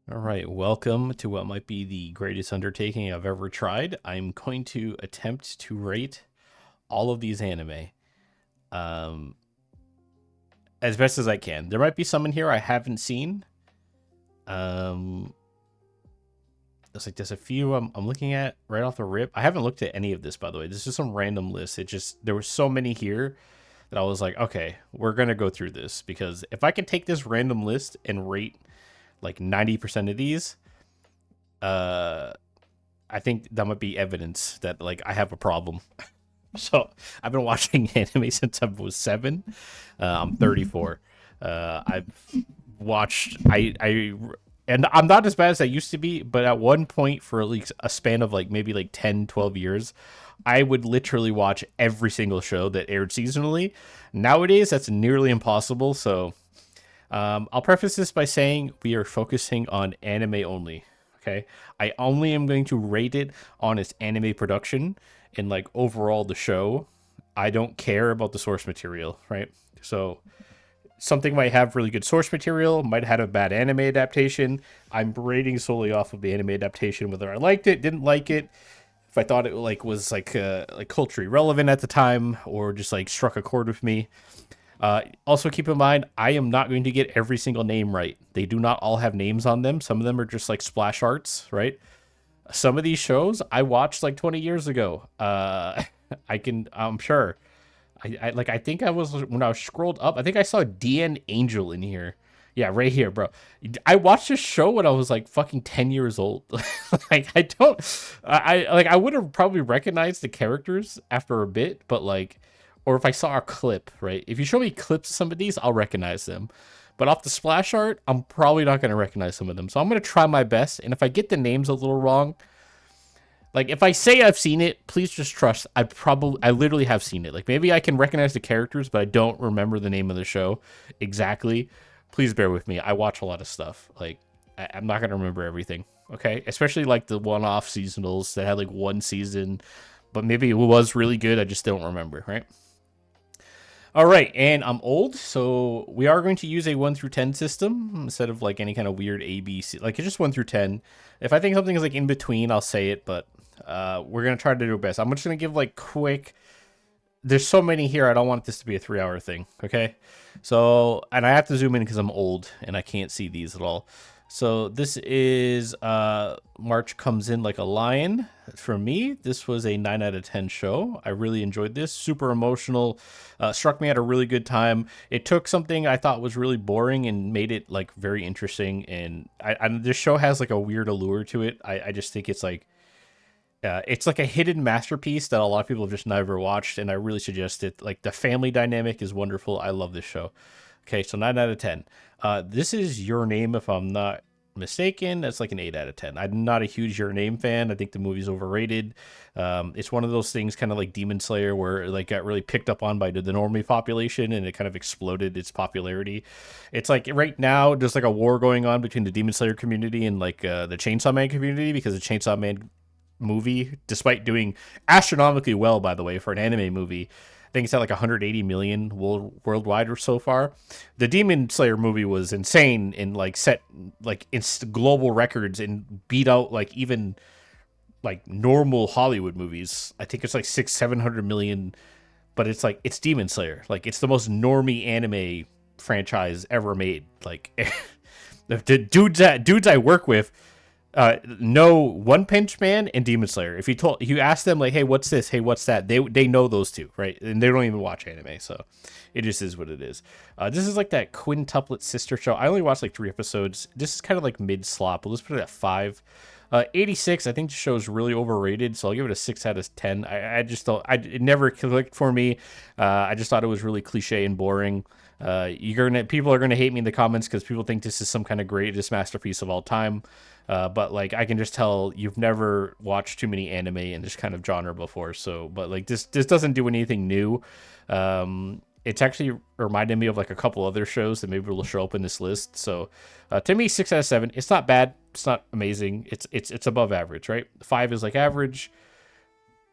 All right, welcome to what might be the greatest undertaking I've ever tried. I'm going to attempt to rate all of these anime um, as best as I can. There might be some in here I haven't seen. Um, there's a few I'm looking at right off the rip. I haven't looked at any of this, by the way. This is some random list. There were so many here that I was like, okay, we're gonna go through this because if I can take this random list and rate like 90% of these, uh, I think that might be evidence that like I have a problem. So I've been watching anime since I was 7. I'm 34. I've watched and I'm not as bad as I used to be, but at one point for at least a span of like maybe like 10, 12 years, I would literally watch every single show that aired seasonally. Nowadays, that's nearly impossible. So I'll preface this by saying we are focusing on anime only. Okay, I only am going to rate it on its anime production and like overall the show. I don't care about the source material, right? So something might have really good source material, might have had a bad anime adaptation. I'm rating solely off of the anime adaptation, whether I liked it, didn't like it, if I thought it was like culturally relevant at the time, or just like struck a chord with me. Also, keep in mind, I am not going to get every single name right. They do not all have names on them. Some of them are just like splash arts, right? Some of these shows I watched like 20 years ago. I'm sure. I think I was, when I was scrolled up, I think I saw DN Angel in here. Yeah, right here, bro. I watched this show when I was like fucking 10 years old. Like I would have probably recognized the characters after a bit, but like, or if I saw a clip, right? If you show me clips of some of these, I'll recognize them. But off the splash art, I'm probably not going to recognize some of them. So I'm going to try my best. And if I get the names a little wrong, like if I say I've seen it, please just trust. I literally have seen it. Like maybe I can recognize the characters, but I don't remember the name of the show exactly. Please bear with me. I watch a lot of stuff. Like I'm not gonna remember everything. Okay, especially like the one-off seasonals that had like one season, but maybe it was really good. I just don't remember. Right. All right, and I'm old, so we are going to use a 1 through 10 system instead of like any kind of weird A, B, C. Like it's just 1 through 10. If I think something is like in between, I'll say it, but we're going to try to do our best. I'm just going to give like quick. There's so many here, I don't want this to be a 3 hour thing, okay? So, and I have to zoom in because I'm old and I can't see these at all. So this is March Comes In Like a Lion. For me, this was a 9 out of 10 show. I really enjoyed this. Super emotional. Struck me at a really good time. It took something I thought was really boring and made it like very interesting. And this show has like a weird allure to it. I just think it's like a hidden masterpiece that a lot of people have just never watched, and I really suggest it. Like the family dynamic is wonderful. I love this show. Okay, so 9 out of 10. This is Your Name, if I'm not mistaken. That's like an 8 out of 10. I'm not a huge Your Name fan. I think the movie's overrated. It's one of those things, kind of like Demon Slayer, where it like got really picked up on by the normie population, and it kind of exploded its popularity. It's like right now, there's like a war going on between the Demon Slayer community and like the Chainsaw Man community, because the Chainsaw Man movie, despite doing astronomically well, by the way, for an anime movie. I think it's at like 180 million worldwide or so far. The Demon Slayer movie was insane and like set like global records and beat out like even like normal Hollywood movies. I think it's like 600-700 million, but it's like it's Demon Slayer. Like it's the most normie anime franchise ever made. Like the dudes I work with know One Punch Man and Demon Slayer. If you ask them like, hey, what's this? Hey, what's that? They know those two, right? And they don't even watch anime, so it just is what it is. This is like that quintuplet sister show. I only watched like 3 episodes. This is kind of like mid slop. We'll just put it at 5. 86. I think the show is really overrated, so I'll give it a 6 out of 10. I just don't. It never clicked for me. I just thought it was really cliche and boring. People are gonna hate me in the comments because people think this is some kind of greatest masterpiece of all time. But like I can just tell you've never watched too many anime in this kind of genre before. So, but like this doesn't do anything new. It's actually reminded me of like a couple other shows that maybe will show up in this list. So, to me, 6 out of 7. It's not bad. It's not amazing. It's above average, right? 5 is like average.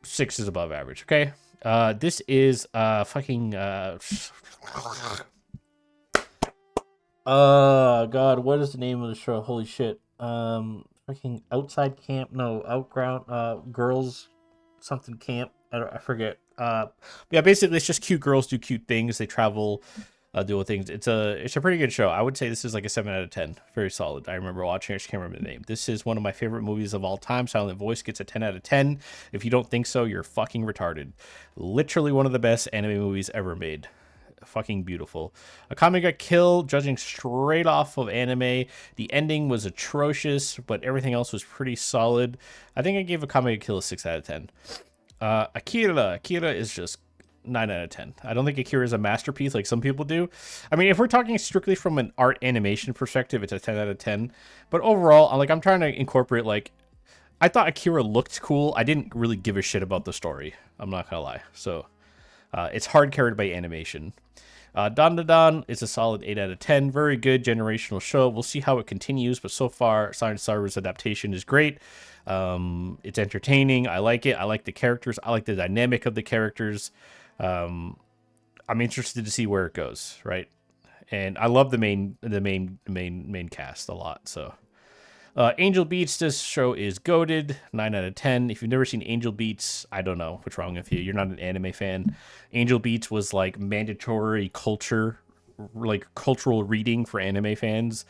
6 is above average. Okay. This is fucking oh God, what is the name of the show? Holy shit. Freaking outside camp, no, outground, girls, something camp. I forget. Yeah, basically it's just cute girls do cute things. They travel, do things. It's a pretty good show. I would say this is like a 7 out of 10. Very solid. I remember watching. I just can't remember the name. This is one of my favorite movies of all time. Silent Voice gets a 10 out of 10. If you don't think so, you're fucking retarded. Literally one of the best anime movies ever made. Fucking beautiful. Akame got killed, judging straight off of anime. The ending was atrocious, but everything else was pretty solid. I think I gave Akame Kill a 6 out of 10. Akira is just 9 out of 10. I don't think Akira is a masterpiece like some people do. I mean, if we're talking strictly from an art animation perspective, it's a 10 out of 10. But overall, I'm trying to incorporate like I thought Akira looked cool. I didn't really give a shit about the story. I'm not gonna lie. So it's hard carried by animation. Don Da Don is a solid 8 out of 10. Very good generational show. We'll see how it continues, but so far, Silent Star's adaptation is great. It's entertaining. I like it. I like the characters. I like the dynamic of the characters. Um, I'm interested to see where it goes, right? And I love the main cast a lot. So Angel Beats, this show is goated, 9 out of 10. If you've never seen Angel Beats, I don't know what's wrong with you. You're not an anime fan. Angel Beats was like mandatory culture, like cultural reading for anime fans,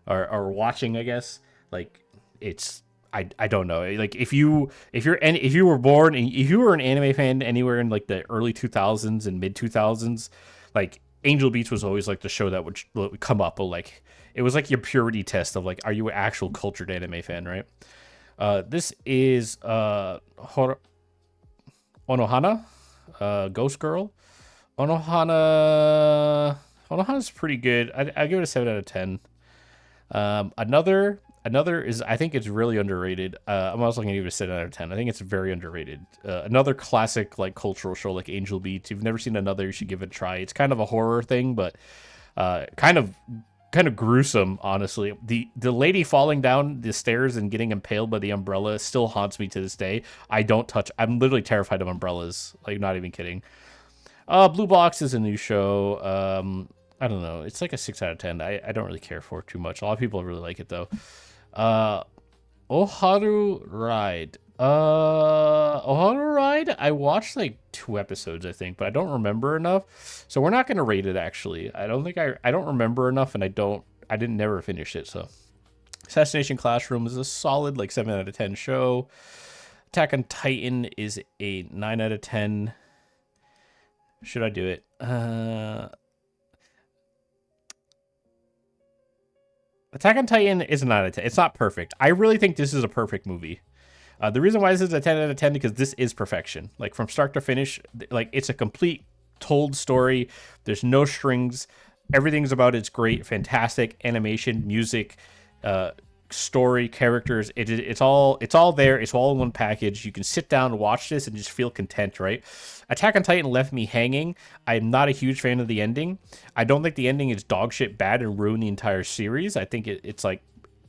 or watching, I guess. Like it's I don't know. Like if you were born and if you were an anime fan anywhere in like the early 2000s and mid 2000s, like Angel Beats was always like the show that would come up. But like it was like your purity test of like, are you an actual cultured anime fan, right? This is Onohana, Ghost Girl. Onohana's pretty good. I give it a 7 out of 10. Another is I think it's really underrated. I'm also gonna give it a 7 out of 10. I think it's very underrated. Another classic like cultural show like Angel Beats. If you've never seen another, you should give it a try. It's kind of a horror thing, but kind of gruesome, honestly. The lady falling down the stairs and getting impaled by the umbrella still haunts me to this day. I'm literally terrified of umbrellas. Like, not even kidding. Blue Box is a new show. I don't know. It's like a 6 out of 10. I don't really care for it too much. A lot of people really like it though. Uh, Oharu Ride. Oharu Ride. I watched like 2 episodes, I think, but I don't remember enough. So we're not gonna rate it. Actually, I don't remember enough, and I didn't never finish it. So Assassination Classroom is a solid like 7 out of 10 show. Attack on Titan is a 9 out of 10. Should I do it? Attack on Titan is a 9 out of 10. It's not perfect. I really think this is a perfect movie. The reason why this is a 10 out of 10 because this is perfection. Like from start to finish, like it's a complete told story. There's no strings. Everything's about it's great, fantastic animation, music, story, characters. It's all there. It's all in one package. You can sit down and watch this and just feel content, right? Attack on Titan left me hanging. I'm not a huge fan of the ending. I don't think the ending is dog shit bad and ruin the entire series. I think it's like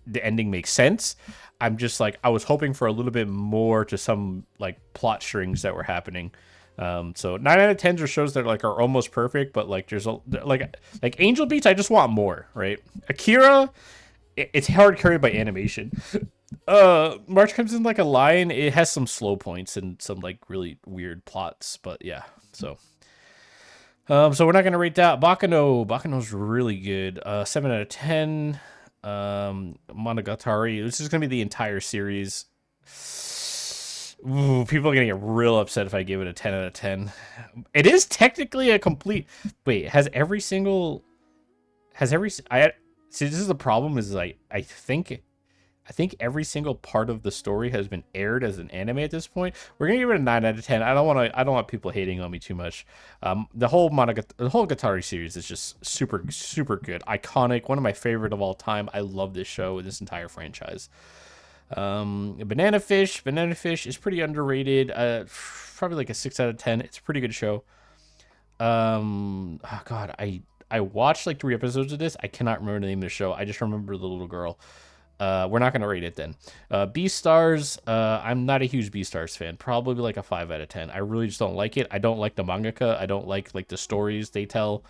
the ending makes sense. I'm just like I was hoping for a little bit more to some like plot strings that were happening. So 9 out of 10s are shows that are almost perfect, but like there's a like Angel Beats. I just want more, right? Akira, it's hard carried by animation. March Comes in Like a Lion. It has some slow points and some like really weird plots, but yeah. So we're not gonna rate that. Bakano's really good. 7 out of 10. Monogatari. This is gonna be the entire series. Ooh, people are gonna get real upset if I give it a 10 out of 10. It is technically a complete. Wait, has every I see. This is the problem. Is like I think every single part of the story has been aired as an anime at this point. We're gonna give it a 9 out of 10. I don't want people hating on me too much. The whole Gatari series is just super super good, iconic, one of my favorite of all time. I love this show and this entire franchise. Banana Fish is pretty underrated. Probably like a 6 out of 10. It's a pretty good show. Oh God, I watched like 3 episodes of this. I cannot remember the name of the show. I just remember the little girl. We're not gonna rate it then. Beastars. I'm not a huge Beastars fan. Probably like a 5 out of 10. I really just don't like it. I don't like the mangaka. I don't like the stories they tell.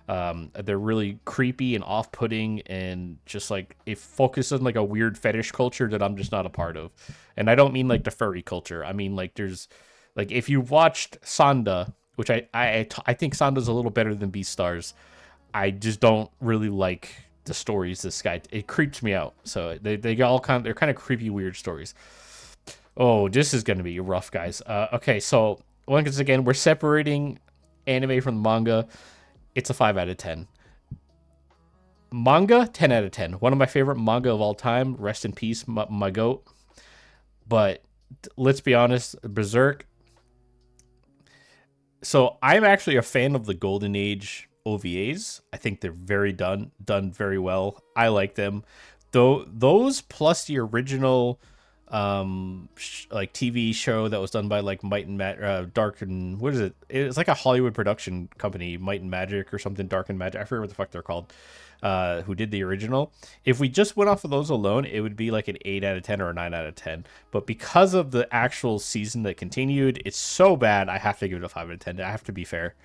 They're really creepy and off-putting, and just like it focuses on like a weird fetish culture that I'm just not a part of. And I don't mean like the furry culture. I mean like there's like if you watched Sanda, which I think Sanda's a little better than Beastars. I just don't really like the stories this guy. It creeps me out. So they all they're kind of creepy, weird stories. Oh, this is gonna be rough, guys. Okay, so once again, we're separating anime from manga. It's a 5 out of 10. Manga, 10 out of 10. One of my favorite manga of all time. Rest in peace, my goat. But let's be honest, Berserk. So I'm actually a fan of the Golden Age OVAs. I think they're very done very well. I like them. Though those plus the original like TV show that was done by like Might and Dark and what is it? It's like a Hollywood production company, Might and Magic or something, Dark and Magic. I forget what the fuck they're called. Who did the original? If we just went off of those alone, it would be like an 8 out of 10 or a 9 out of 10. But because of the actual season that continued, it's so bad. I have to give it a 5 out of 10. I have to be fair.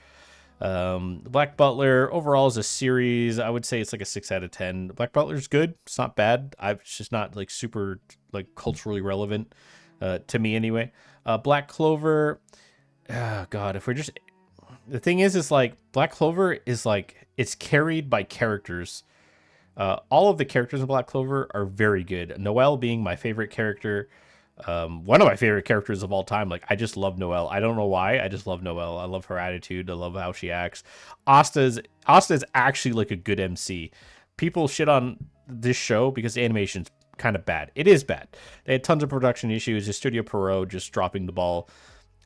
Black Butler overall as a series, I would say it's like a 6 out of 10. Black Butler's good. It's not bad. It's just not like super like culturally relevant to me anyway. Black Clover. Oh God, if we're just the thing is like Black Clover is like it's carried by characters. All of the characters in Black Clover are very good. Noelle being my favorite character. One of my favorite characters of all time. Like I just love Noelle. I don't know why. I just love Noelle. I love her attitude. I love how she acts. Asta's actually like a good MC. People shit on this show because the animation's kind of bad. It is bad. They had tons of production issues. The Studio Pierrot just dropping the ball.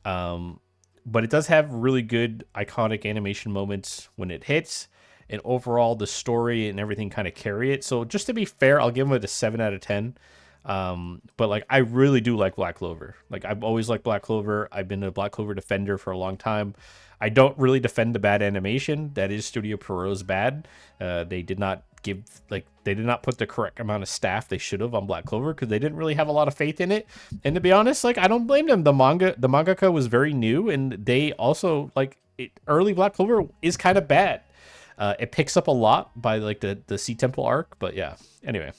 But it does have really good iconic animation moments when it hits. And overall, the story and everything kind of carry it. So just to be fair, I'll give it a 7 out of 10. But like I really do like Black Clover. Like I've always liked Black Clover. I've been a Black Clover defender for a long time. I don't really defend the bad animation. That is Studio Pierrot's bad. They did not put the correct amount of staff they should have on Black Clover because they didn't really have a lot of faith in it. And to be honest, like I don't blame them. The mangaka was very new, and they also early Black Clover is kind of bad. It picks up a lot by like the Sea Temple arc, but yeah. Anyway.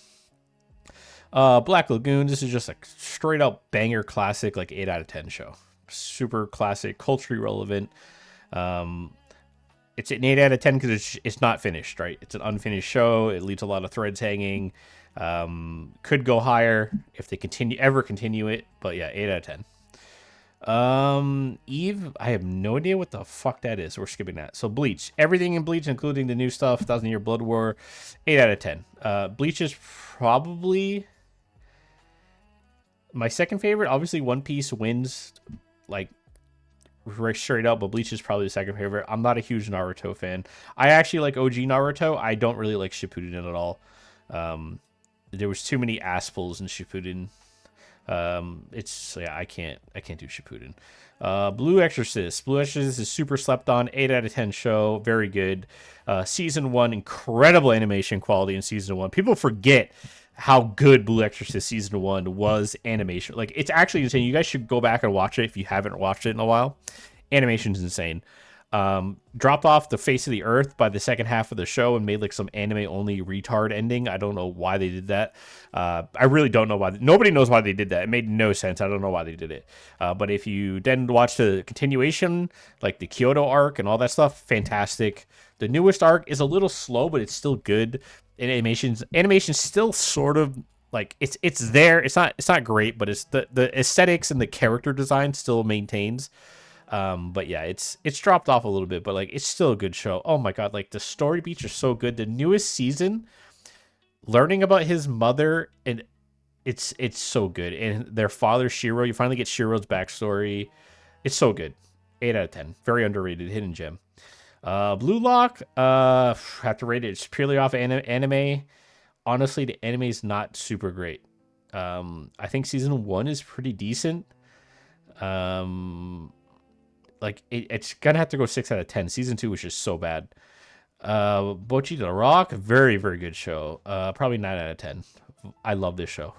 Black Lagoon, this is just a straight up banger classic, like 8 out of 10 show. Super classic, culturally relevant. It's an 8 out of 10 because it's not finished, right? It's an unfinished show. It leaves a lot of threads hanging. Could go higher if they ever continue it, but yeah, 8 out of 10. Eve, I have no idea what the fuck that is. We're skipping that. So Bleach, everything in Bleach, including the new stuff, 1,000-Year Blood War, 8 out of 10. Bleach is probably my second favorite. Obviously, One Piece wins, like right straight up, but Bleach is probably the second favorite. I'm not a huge Naruto fan. I actually like OG Naruto. I don't really like Shippuden at all. There was too many ass pulls in Shippuden. I can't do Shippuden. Blue Exorcist. Blue Exorcist is super slept on. 8 out of 10 show. Very good. Season 1, incredible animation quality in season 1. People forget how good Blue Exorcist season 1 was animation. Like it's actually insane. You guys should go back and watch it if you haven't watched it in a while. Animation's insane. Dropped off the face of the earth by the second half of the show and made like some anime only retard ending. I don't know why they did that. I really don't know why. Nobody knows why they did that. It made no sense. I don't know why they did it. But if you then watch the continuation, like the Kyoto arc and all that stuff, fantastic. The newest arc is a little slow, but it's still good. And animation's still sort of like it's there. It's not great, but it's the aesthetics and the character design still maintains. But yeah, it's dropped off a little bit, but like it's still a good show. Oh my god, like the story beats are so good. The newest season, learning about his mother, and it's so good. And their father Shiro, you finally get Shiro's backstory. It's so good. 8 out of 10. Very underrated, hidden gem. Blue Lock, have to rate it. It's purely off anime. Honestly, the anime is not super great. I think season 1 is pretty decent. Like it's gonna have to go 6 out of 10. Season 2 was just so bad. Bocchi the Rock, very very good show. Probably 9 out of 10. I love this show.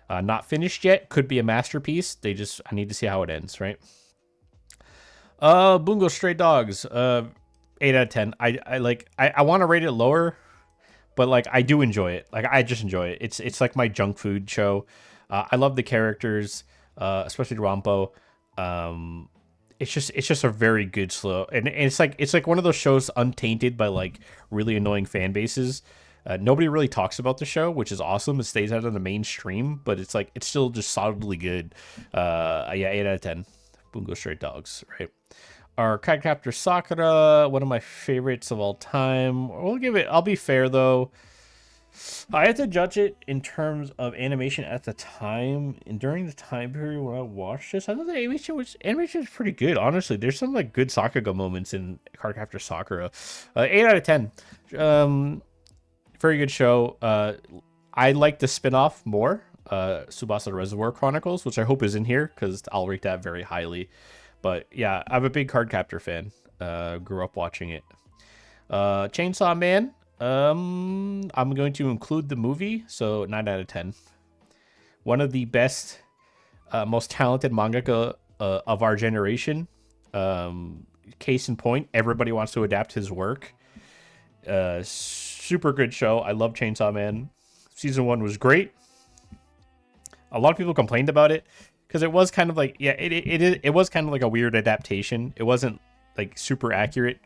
Not finished yet. Could be a masterpiece. I need to see how it ends. Right. Bungo Stray Dogs. 8 out of 10. I want to rate it lower, but like I do enjoy it. Like I just enjoy it. It's like my junk food show. I love the characters, especially Rampo. Um, it's just a very good slow, and it's like one of those shows untainted by like really annoying fan bases. Nobody really talks about the show, which is awesome. It stays out of the mainstream, but it's still just solidly good. Yeah, 8 out of 10. Bungo Stray Dogs, right? Our Cardcaptor Sakura, one of my favorites of all time. We'll give it. I'll be fair though. I have to judge it in terms of animation at the time and during the time period when I watched this. I thought the animation was pretty good. Honestly, there's some like good Sakuga moments in Cardcaptor Sakura. 8 out of 10. Um, Very good show. I like the spin-off more. Tsubasa Reservoir Chronicles, which I hope is in here because I'll rate that very highly. But yeah, I'm a big Cardcaptor fan. Grew up watching it. Chainsaw Man. I'm going to include the movie, so 9 out of 10. One of the best, most talented mangaka of our generation. Case in point, everybody wants to adapt his work. Super good show. I love Chainsaw Man. Season 1 was great. A lot of people complained about it because it was kind of like, yeah, it was kind of like a weird adaptation. It wasn't like super accurate,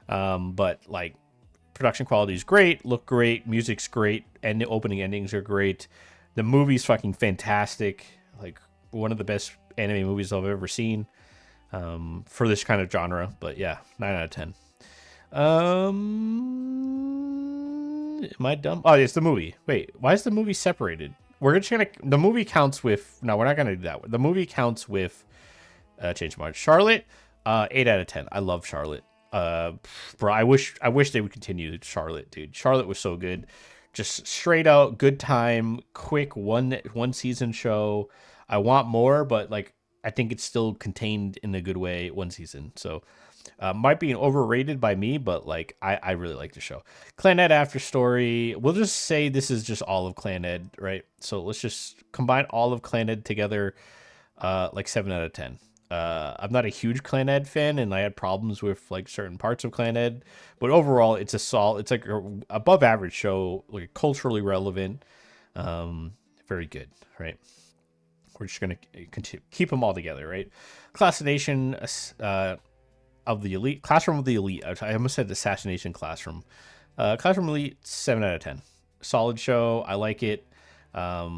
but like production quality is great, look great, music's great, and the opening endings are great. The movie's fucking fantastic. Like one of the best anime movies I've ever seen for this kind of genre. But yeah, 9 out of 10. Am I dumb? Oh, it's the movie. Wait, why is the movie separated? We're just gonna. The movie counts with. No, we're not gonna do that. The movie counts with. Change my mind. Charlotte. 8 out of 10. I love Charlotte. Bro, I wish they would continue Charlotte, dude. Charlotte was so good. Just straight out good time, quick one season show. I want more, but like I think it's still contained in a good way. One season, so might be overrated by me, but like I really like the show. Clan Ed After Story. We'll just say this is just all of Clan Ed, right? So let's just combine all of Clan Ed together, like 7 out of 10. I'm not a huge Clan Ed fan, and I had problems with like certain parts of Clan Ed, but overall, it's it's like a above average show, like culturally relevant, very good, right? We're just gonna continue, keep them all together, right? Classroom of the Elite, Classroom of the Elite. I almost said Assassination Classroom. Classroom Elite, 7 out of 10. Solid show. I like it. A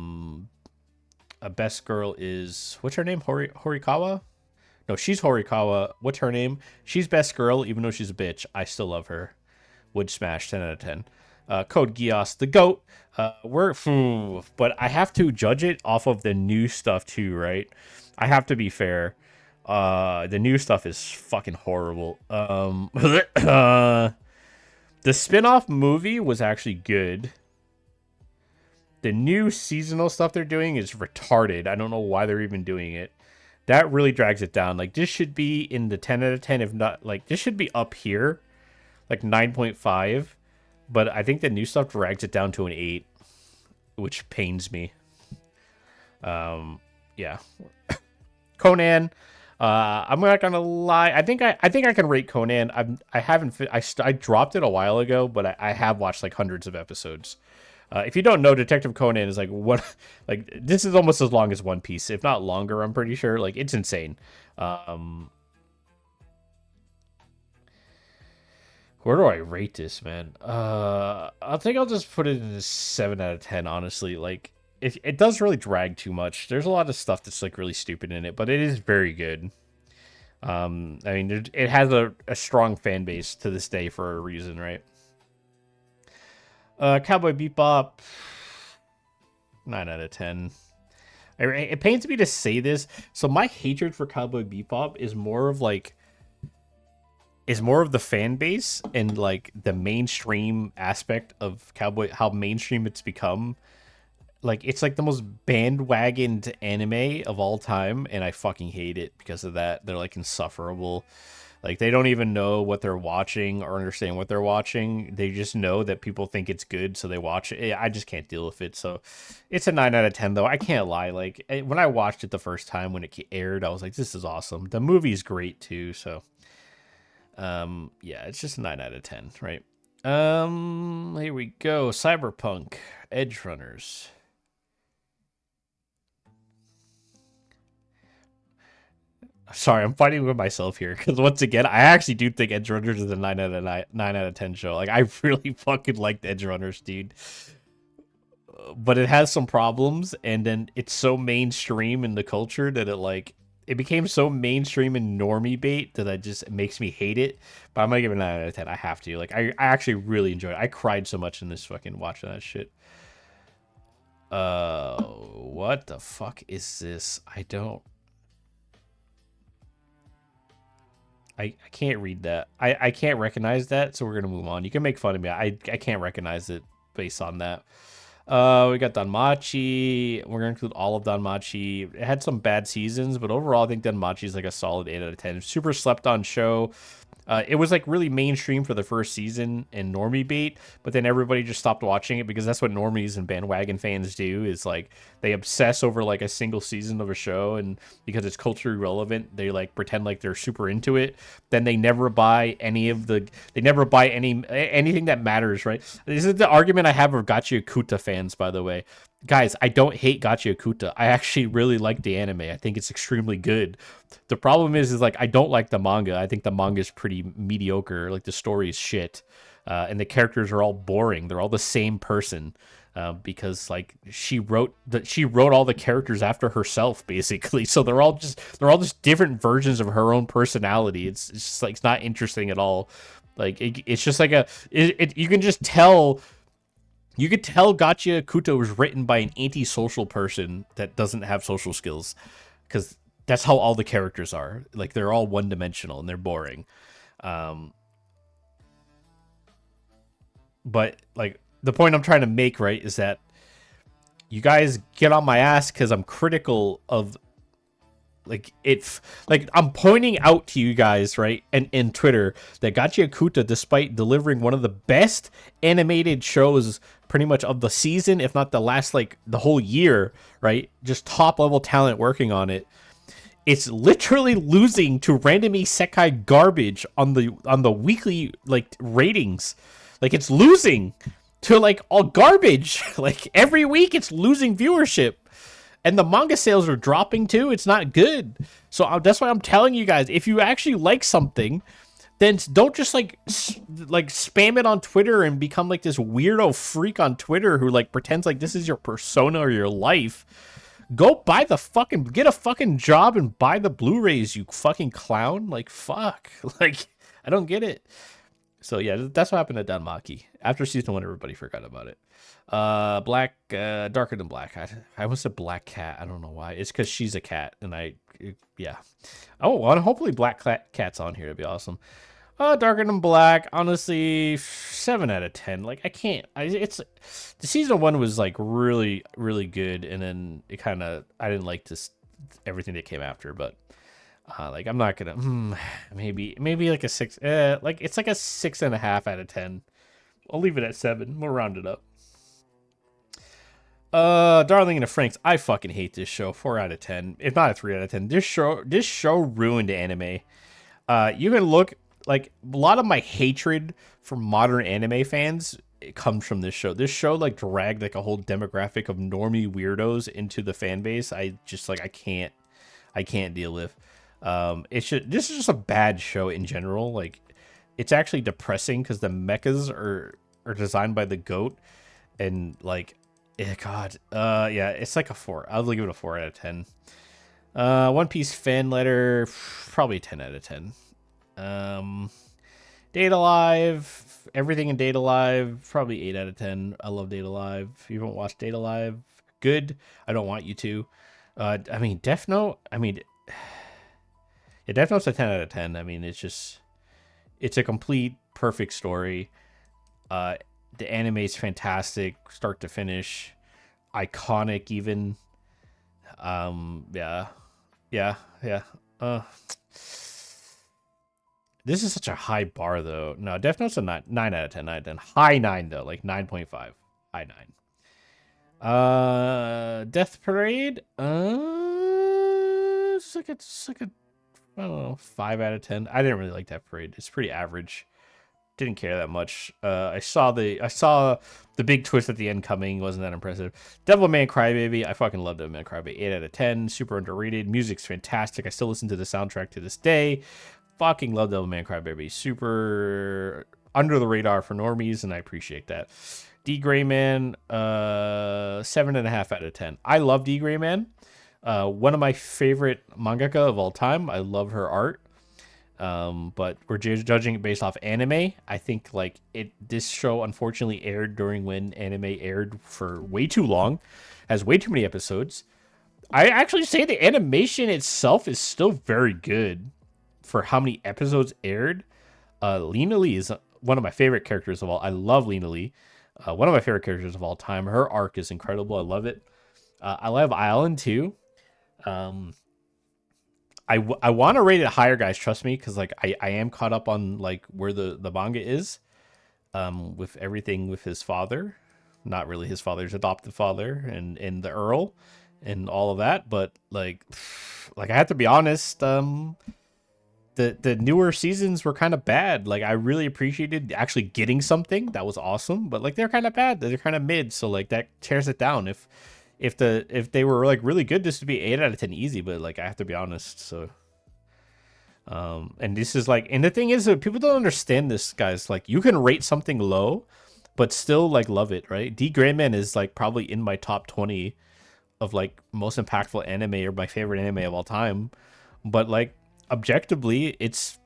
best girl is what's her name? Horikawa. No, she's Horikawa. What's her name? She's best girl, even though she's a bitch. I still love her. Would smash 10 out of 10. Code Geass, the goat. But I have to judge it off of the new stuff too, right? I have to be fair. The new stuff is fucking horrible. The spin-off movie was actually good. The new seasonal stuff they're doing is retarded. I don't know why they're even doing it. That really drags it down. Like this should be in the 10 out of 10, if not like this should be up here, like 9.5. But I think the new stuff drags it down to an 8, which pains me. Yeah. Conan. I'm not gonna lie. I think I can rate Conan. I haven't. I dropped it a while ago, but I have watched like hundreds of episodes. If you don't know, Detective Conan is like what, like this is almost as long as One Piece, if not longer. I'm pretty sure. Like it's insane. Where do I rate this, man? I think I'll just put it in a 7 out of 10. Honestly, like it does really drag too much. There's a lot of stuff that's like really stupid in it, but it is very good. I mean, it has a strong fan base to this day for a reason, right? Cowboy Bebop, 9 out of 10. It pains me to say this. So my hatred for Cowboy Bebop is more of the fan base and like the mainstream aspect of Cowboy, how mainstream it's become. Like it's like the most bandwagoned anime of all time, and I fucking hate it because of that. They're like insufferable. Like they don't even know what they're watching or understand what they're watching. They just know that people think it's good, so they watch it. I just can't deal with it. So it's a 9 out of 10 though. I can't lie. Like when I watched it the first time when it aired, I was like, this is awesome. The movie's great too. So Yeah, it's just a 9 out of 10, right? Here we go. Cyberpunk, Edge Runners. Sorry, I'm fighting with myself here because once again, I actually do think Edge Runners is a 9 out of 10 show. Like, I really fucking liked Edge Runners, dude. But it has some problems, and then it's so mainstream in the culture that it became so mainstream and normie bait that it makes me hate it. But I'm gonna give it a 9 out of 10. I have to. Like, I actually really enjoyed it. I cried so much in this fucking watching that shit. What the fuck is this? I can't read that. I can't recognize that, so we're gonna move on. You can make fun of me. I can't recognize it based on that. We got Danmachi. We're gonna include all of Danmachi. It had some bad seasons, but overall, I think Danmachi is like a solid 8 out of 10. Super slept on show. It was like really mainstream for the first season and normie bait, but then everybody just stopped watching it because that's what normies and bandwagon fans do. Is like they obsess over like a single season of a show, and because it's culturally relevant, they like pretend like they're super into it. Then they never buy they never buy anything that matters, right? This is the argument I have with Gachi Akuta fans, by the way. Guys, I don't hate Gachi Akuta. I actually really like the anime. I think it's extremely good. The problem is like I don't like the manga. I think the manga is pretty mediocre. Like the story is shit, and the characters are all boring. They're all the same person, because like she wrote all the characters after herself basically. So they're all just different versions of her own personality. It's just like it's not interesting at all. Like it's just like you can just tell. You could tell Gotcha Kuto was written by an antisocial person that doesn't have social skills, because that's how all the characters are. Like they're all one dimensional and they're boring. Um, but like the point I'm trying to make, right, is that you guys get on my ass because I'm critical of like I'm pointing out to you guys, right, and in Twitter that Gachi Akuta, despite delivering one of the best animated shows pretty much of the season, if not the last like the whole year, right, just top level talent working on it, it's literally losing to random isekai garbage on the weekly like ratings. Like it's losing to like all garbage. Like every week it's losing viewership. And the manga sales are dropping too. It's not good. So that's why I'm telling you guys, if you actually like something, then don't just like spam it on Twitter and become like this weirdo freak on Twitter who like pretends like this is your persona or your life. Go buy get a fucking job and buy the Blu-rays, you fucking clown. Like fuck. Like I don't get it. So yeah, that's what happened to Danmaki. After season 1, everybody forgot about it. Darker than black. I almost said black cat. I don't know why. It's because she's a cat, and yeah. Oh, well, hopefully black cat's on here. It'd be awesome. Darker than black. Honestly, 7 out of 10. Like I can't. It's the season 1 was like really really good, and then I didn't like this everything that came after, but. Like I'm not gonna maybe like a 6, like it's like a 6.5 out of 10. I'll leave it at 7. We'll round it up. Darling in the Franks, I fucking hate this show. 4 out of 10. If not a 3 out of 10. This show ruined anime. You can look like a lot of my hatred for modern anime fans, it comes from this show. This show like dragged like a whole demographic of normie weirdos into the fan base. I just like I can't deal with. This is just a bad show in general. Like it's actually depressing because the mechas are designed by the goat, and like God, yeah, it's like a 4. I'll give it a 4 out of 10. One Piece fan letter, probably 10 out of 10. Data Live, everything in Data Live, probably 8 out of 10. I love Data Live. If you haven't watched Data Live, good. I don't want you to. I mean, Death Note, yeah, Death Note's a 10 out of 10. I mean, it's a complete perfect story. The anime's fantastic, start to finish, iconic even. Yeah, yeah, yeah. This is such a high bar though. No, Death Note's a 9 out of 10. 9 out of 10. High 9 though, like 9.5. High 9. Death Parade. It's like a I don't know, 5 out of 10. I didn't really like that parade. It's pretty average. Didn't care that much. I saw the big twist at the end coming. Wasn't that impressive? Devilman Crybaby. I fucking love Devilman Crybaby. 8 out of 10. Super underrated. Music's fantastic. I still listen to the soundtrack to this day. Fucking love Devilman Crybaby. Super under the radar for normies, and I appreciate that. D Grayman, 7.5 out of 10. I love D Grayman. One of my favorite mangaka of all time. I love her art. But we're judging it based off anime. I think like this show unfortunately aired during when anime aired for way too long, has way too many episodes. I actually say the animation itself is still very good for how many episodes aired. Lena Lee is one of my favorite characters of all. I love Lena Lee. One of my favorite characters of all time. Her arc is incredible. I love it. I love Island too. I want to rate it higher, guys. Trust me, because like I am caught up on like where the manga is, with everything with his father, not really his father's adopted father, and the Earl, and all of that. But like I have to be honest, the newer seasons were kind of bad. Like I really appreciated actually getting something that was awesome, but like they're kind of bad. They're kind of mid, so like that tears it down. If they were like really good, this would be 8 out of 10 easy. But like I have to be honest, so and this is like, and the thing is that people don't understand this, guys. Like you can rate something low, but still like love it, right? D Grayman is like probably in my top 20 of like most impactful anime or my favorite anime of all time. But like objectively, it's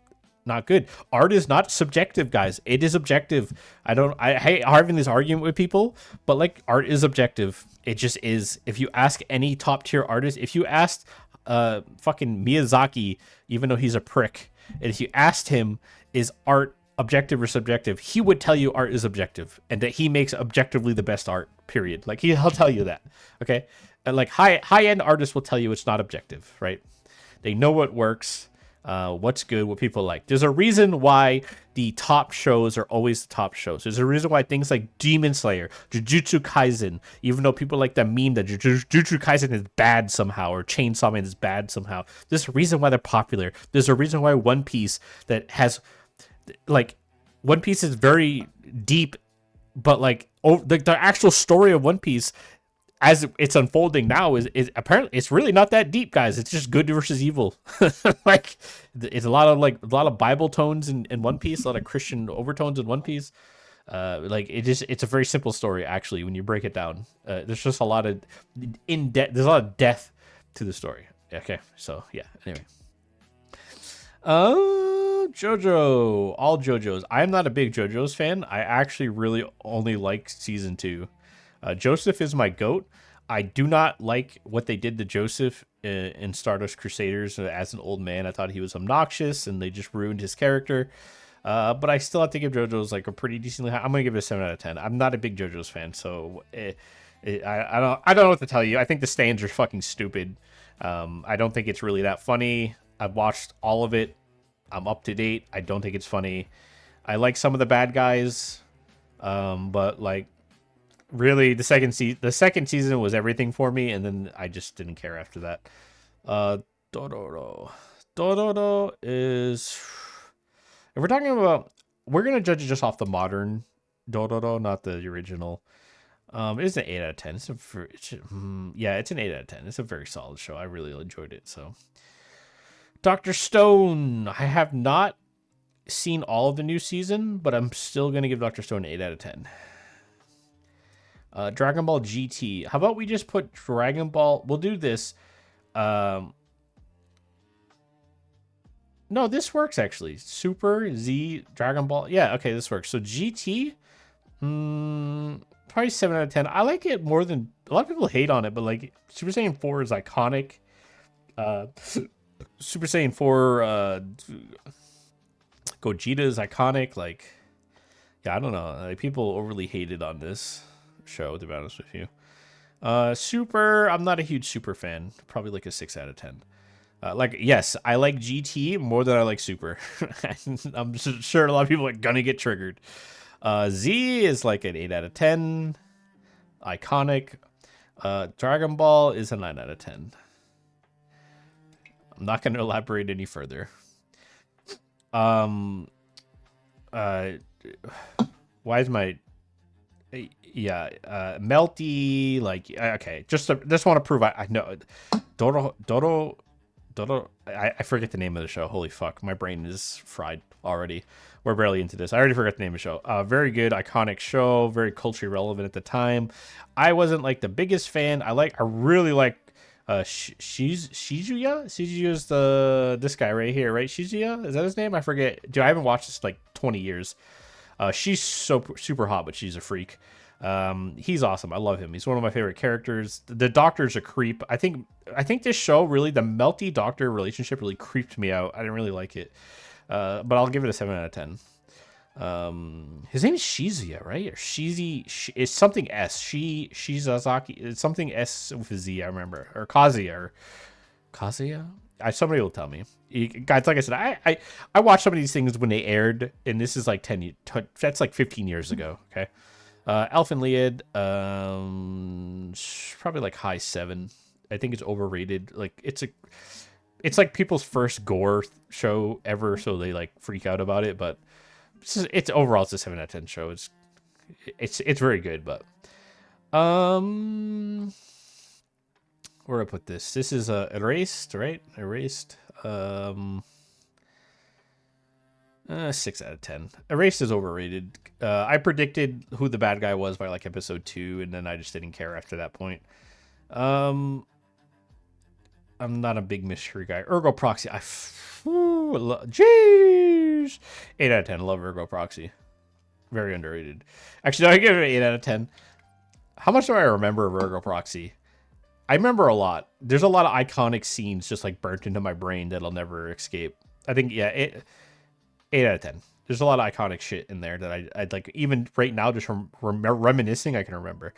not good. Art is not subjective, guys. It is objective. I hate having this argument with people, but like art is objective. It just is. If you ask any top tier artist, if you asked fucking Miyazaki, even though he's a prick, and if you asked him, is art objective or subjective, he would tell you art is objective and that he makes objectively the best art, period. Like he'll tell you that. Okay. And like high end artists will tell you it's not objective, right? They know what works, what's good, what people like. There's a reason why the top shows are always the top shows. There's a reason why things like Demon Slayer, Jujutsu Kaisen, even though people like that meme that Jujutsu Kaisen is bad somehow, or Chainsaw Man is bad somehow. There's a reason why they're popular. There's a reason why One Piece that has, like, One Piece is very deep, but like the actual story of One Piece as it's unfolding now is apparently it's really not that deep, guys. It's just good versus evil. Like it's a lot of Bible tones in One Piece, a lot of Christian overtones in One Piece. Like it's a very simple story actually when you break it down. There's just a lot of there's a lot of depth to the story. Okay, so yeah. Anyway, JoJo, all JoJo's. I'm not a big JoJo's fan. I actually really only like season 2. Joseph is my goat. I do not like what they did to Joseph in Stardust Crusaders as an old man. I thought he was obnoxious, and they just ruined his character. But I still have to give JoJo's like a pretty decently high. I'm gonna give it a 7 out of 10. I'm not a big JoJo's fan, so I don't know what to tell you. I think the stands are fucking stupid. I don't think it's really that funny. I've watched all of it. I'm up to date. I don't think it's funny. I like some of the bad guys, but like really the second season was everything for me, and then I just didn't care after that. Dororo is, if we're talking about, we're gonna judge it just off the modern Dororo, not the original. It's an 8 out of 10. It's an 8 out of 10. It's a very solid show. I really enjoyed it. So Dr. Stone, I have not seen all of the new season, but I'm still gonna give Dr. Stone an 8 out of 10. Dragon Ball GT. How about we just put Dragon Ball? We'll do this. No, this works actually. Super Z Dragon Ball. Yeah, okay, this works. So GT, probably 7 out of 10. I like it more than a lot of people hate on it, but like Super Saiyan 4 is iconic. Super Saiyan 4 Gogeta is iconic. Like, yeah, I don't know. Like, people overly hated on this show, to be honest with you. Super, I'm not a huge Super fan. Probably like a 6 out of 10. Like, yes, I like GT more than I like Super. I'm sure a lot of people are gonna get triggered. Z is like an 8 out of 10. Iconic. Dragon Ball is a 9 out of 10. I'm not going to elaborate any further. Um, uh, why is my melty, like, okay, just want to prove I know Dodo. I forget the name of the show. Holy fuck, my brain is fried already. We're barely into this. I already forgot the name of the show. Very good, iconic show, very culturally relevant at the time. I wasn't like the biggest fan. I really like Shizuya. Shizuya's this guy right here, right? Shizuya, is that his name? I forget. Dude, I haven't watched this in like 20 years. She's so super hot, but she's a freak. He's awesome. I love him. He's one of my favorite characters. The Doctor's a creep. I think this show really, the Melty Doctor relationship really creeped me out. I didn't really like it. But I'll give it a 7 out of 10. His name is Shizuya, right? Or it's something S. Shizazaki. It's something S with a Z, I remember. Or Kazuya? Somebody will tell me. Guys, like I said, I watched some of these things when they aired, and this is like 10 that's like 15 years ago, okay? Elf and Lied, probably like high 7. I think it's overrated. Like it's like people's first gore show ever, so they like freak out about it. But it's overall it's a 7 out of 10 show. It's very good, but where do I put this? This is erased, right? Erased. 6 out of 10. Erased is overrated. I predicted who the bad guy was by like episode 2, and then I just didn't care after that point. I'm not a big mystery guy. Ergo Proxy. Jeez. 8 out of 10. I love Ergo Proxy. Very underrated. Actually, no, I give it an 8 out of 10. How much do I remember of Ergo Proxy? I remember a lot. There's a lot of iconic scenes just like burnt into my brain that I'll never escape. I think, yeah, 8 out of 10. There's a lot of iconic shit in there that I'd like, even right now, just from reminiscing, I can remember.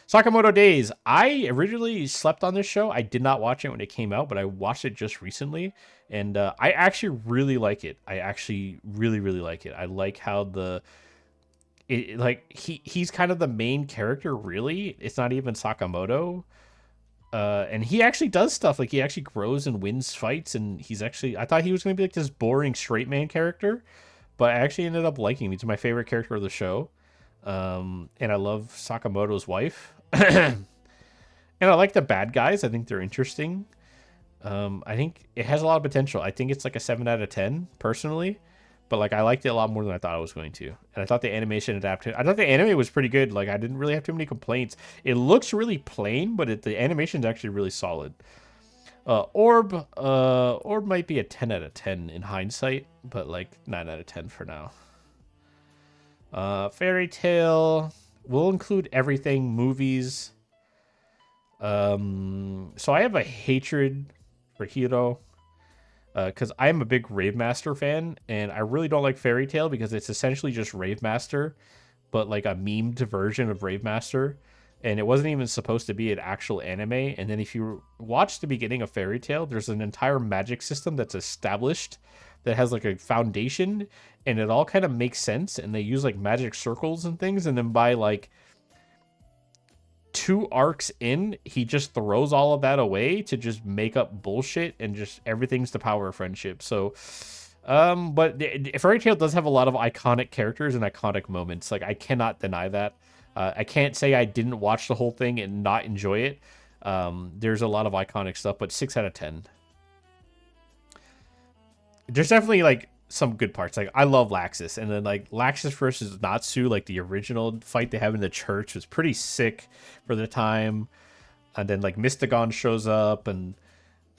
Sakamoto Days. I originally slept on this show. I did not watch it when it came out, but I watched it just recently, and I actually really like it. I actually really, really like it. I like how he's kind of the main character, really. It's not even Sakamoto. And he actually does stuff, like he actually grows and wins fights, and I thought he was going to be like this boring straight man character, but I actually ended up liking him. He's my favorite character of the show. And I love Sakamoto's wife. And I like the bad guys. I think they're interesting. I think it has a lot of potential. I think it's like a 7 out of 10 personally, but like I liked it a lot more than I thought I was going to. And I thought the animation adapted. I thought the anime was pretty good. Like I didn't really have too many complaints. It looks really plain, but the animation is actually really solid. Orb might be a 10 out of 10 in hindsight, but like 9 out of 10 for now. Fairy Tail, we'll include everything, movies. So I have a hatred for Hiro, because I'm a big Rave Master fan, and I really don't like Fairy Tail because it's essentially just Rave Master, but like a memed version of Rave Master, and it wasn't even supposed to be an actual anime. And then if you watch the beginning of Fairy Tail, there's an entire magic system that's established that has like a foundation, and it all kind of makes sense, and they use like magic circles and things, and then by like 2 arcs in, he just throws all of that away to just make up bullshit, and just everything's the power of friendship. So but Fairy Tail does have a lot of iconic characters and iconic moments. Like I cannot deny that. I can't say I didn't watch the whole thing and not enjoy it. There's a lot of iconic stuff, but 6 out of 10. There's definitely like some good parts. Like I love Laxus, and then like Laxus versus Natsu, like the original fight they have in the church, was pretty sick for the time. And then like Mystagon shows up, and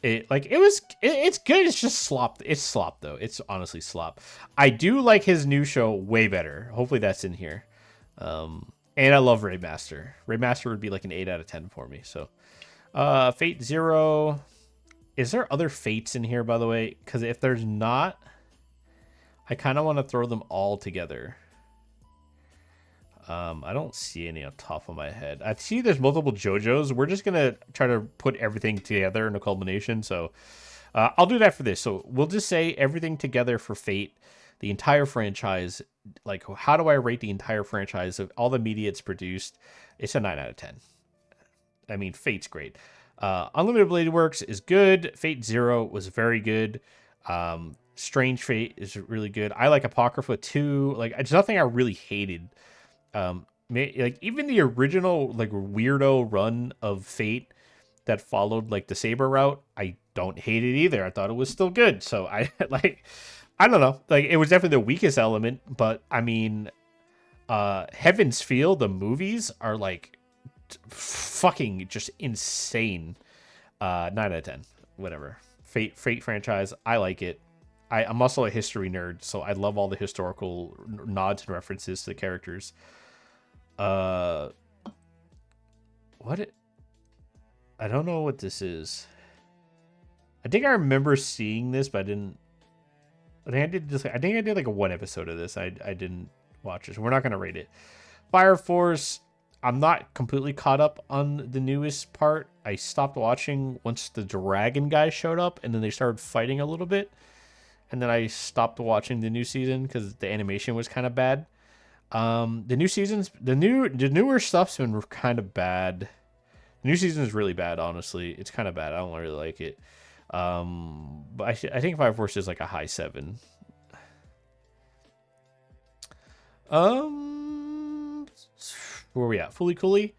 it's good. It's just slop. It's slop though. It's honestly slop. I do like his new show way better. Hopefully that's in here. And I love Raymaster. Raymaster would be like an 8 out of 10 for me. So Fate Zero. Is there other Fates in here, by the way? Because if there's not, I kind of want to throw them all together. I don't see any on top of my head. I see there's multiple JoJo's. We're just going to try to put everything together in a culmination. So I'll do that for this. So we'll just say everything together for Fate, the entire franchise. Like, how do I rate the entire franchise of all the media it's produced? It's a 9 out of 10. I mean, Fate's great. Unlimited Blade Works is good. Fate Zero was very good. Strange Fate is really good. I like Apocrypha too. Like, it's nothing I really hated. Like even the original like weirdo run of Fate that followed like the Saber route, I don't hate it either. I thought it was still good. So I like, I don't know. Like, it was definitely the weakest element, but I mean, Heaven's Feel, the movies are like fucking just insane. 9 out of 10, whatever. Fate franchise, I like it. I'm also a history nerd, so I love all the historical nods and references to the characters. What I don't know what this is. I think I remember seeing this, but I didn't. I think I did like a one episode of this. I didn't watch it. So we're not gonna rate it. Fire Force. I'm not completely caught up on the newest part. I stopped watching once the dragon guy showed up, and then they started fighting a little bit, and then I stopped watching the new season because the animation was kind of bad. The new seasons, the newer stuff's been kind of bad. The new season is really bad, honestly. It's kind of bad. I don't really like it. But I think Fire Force is like a high 7. Where are we at? Fully Cooley?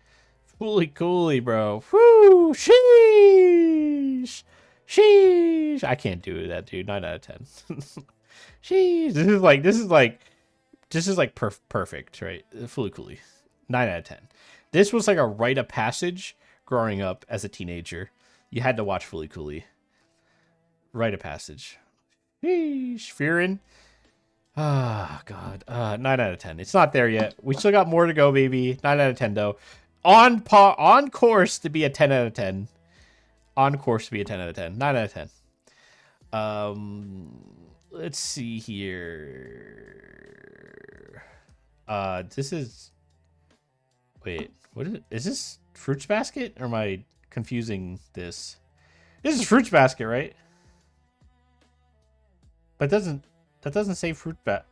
Fully Cooley, bro. Woo! Sheesh! Sheesh! I can't do that, dude. 9 out of 10. Sheesh! This is like perfect, right? Fully Cooley. 9 out of 10. This was like a rite of passage growing up as a teenager. You had to watch Fully Cooley. Rite of passage. Sheesh! Fearin'. Ah, God. 9 out of 10. It's not there yet. We still got more to go, baby. 9 out of 10, though. On course to be a 10 out of 10. On course to be a 10 out of 10. 9 out of 10. Let's see here. This is... Wait, what is it? Is this Fruits Basket? Or am I confusing this? This is Fruits Basket, right? But that doesn't say Fruit Basket.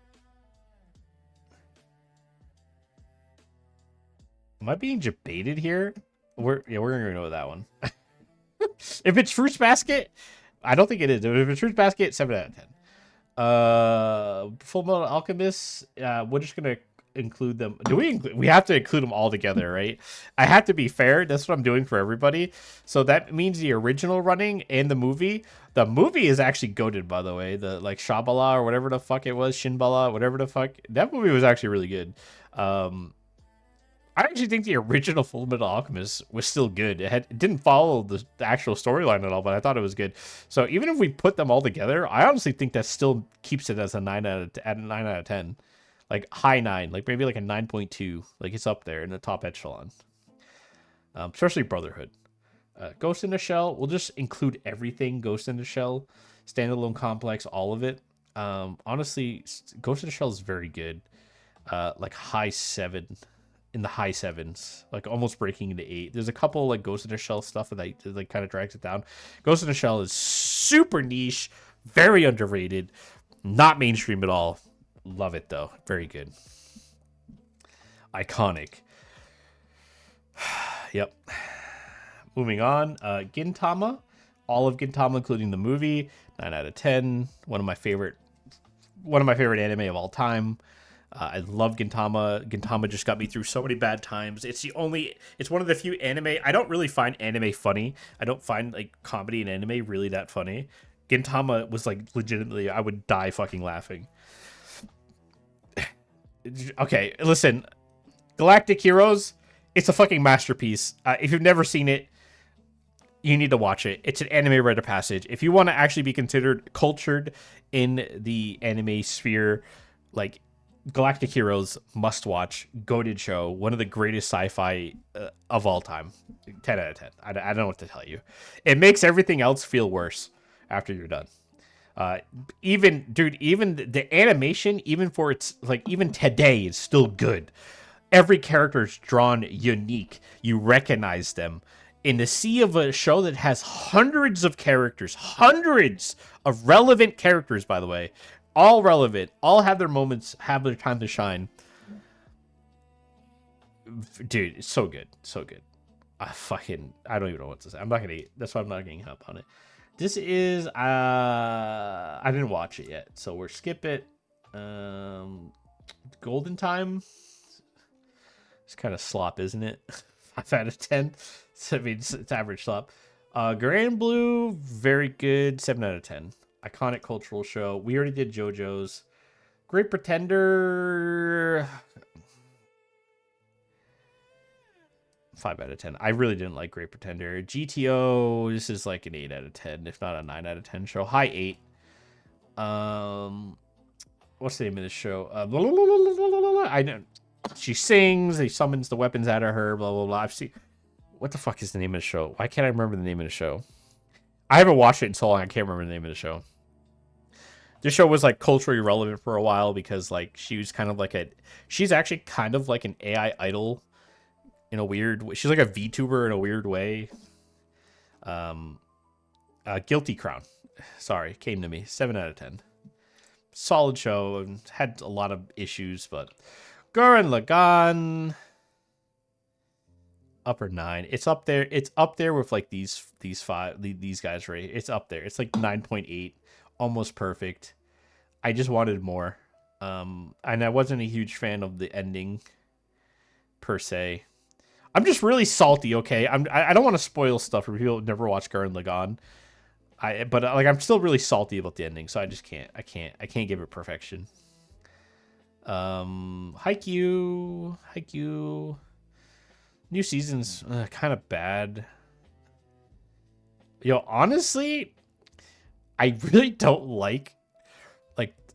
Am I being debated here? We're gonna go with that one. If it's Fruits Basket, I don't think it is. If it's Fruits Basket, 7 out of 10. Full Metal Alchemist. We're just gonna include them. We have to include them all together, right? I have to be fair. That's what I'm doing for everybody. So that means the original running and the movie. The movie is actually goated, by the way. The like Shabala or whatever the fuck it was, Shinbala, whatever the fuck. That movie was actually really good. I actually think the original Full Metal Alchemist was still good. It didn't follow the actual storyline at all, but I thought it was good. So even if we put them all together, I honestly think that still keeps it as a 9 out of 10. Like high 9, like maybe like a 9.2. Like it's up there in the top echelon. Especially Brotherhood. Ghost in the Shell, we'll just include everything. Ghost in the Shell, Standalone Complex, all of it. Honestly, Ghost in the Shell is very good. Like high 7. In the high 7s, like almost breaking into 8. There's a couple like Ghost in the Shell stuff that like kind of drags it down. Ghost in the Shell is super niche, very underrated, not mainstream at all. Love it though, very good, iconic. Yep. Moving on, Gintama, all of Gintama, including the movie, 9 out of 10. One of my favorite anime of all time. I love Gintama. Gintama just got me through so many bad times. It's one of the few anime. I don't really find anime funny. I don't find like comedy in anime really that funny. Gintama was like legitimately, I would die fucking laughing. Okay, listen, Galactic Heroes, it's a fucking masterpiece. If you've never seen it, you need to watch it. It's an anime rite of passage. If you want to actually be considered cultured in the anime sphere, like, Galactic Heroes, must watch, goated show, one of the greatest sci-fi of all time. 10 out of 10. I don't know what to tell you. It makes everything else feel worse after you're done. Even the animation, even for its like even today, is still good. Every character is drawn unique. You recognize them. In the sea of a show that has hundreds of characters, hundreds of relevant characters, by the way, all relevant, all have their moments, have their time to shine. Dude, it's so good, so good. I don't even know what to say. I'm not gonna. That's why I'm not getting up on it. This is I didn't watch it yet, so we're skip it. Golden Time. It's kind of slop, isn't it? 5 out of 10. I mean, it's average slop. Grand Blue, very good. 7 out of 10. Iconic cultural show. We already did JoJo's. Great Pretender. 5 out of 10. I really didn't like Great Pretender. GTO. This is like an 8 out of 10, if not a 9 out of 10 show. High 8. What's the name of this show? I know. She sings. He summons the weapons out of her. Blah blah blah. I've seen. What the fuck is the name of the show? Why can't I remember the name of the show? I haven't watched it in so long. I can't remember the name of the show. This show was like culturally relevant for a while because like she was kind of like she's actually kind of like an AI idol in a weird way. She's like a VTuber in a weird way. Guilty Crown. Sorry, came to me. 7 out of 10. Solid show and had a lot of issues, but Gurren Lagann, upper 9. It's up there. It's up there with like these guys, right? It's up there. It's like 9.8, almost perfect. I just wanted more. And I wasn't a huge fan of the ending per se. I'm just really salty, okay? I don't want to spoil stuff for people who never watched Gurren Lagann. But like I'm still really salty about the ending, so I just can't. I can't give it perfection. Haikyuu. New season's kind of bad. Yo, honestly, I really don't like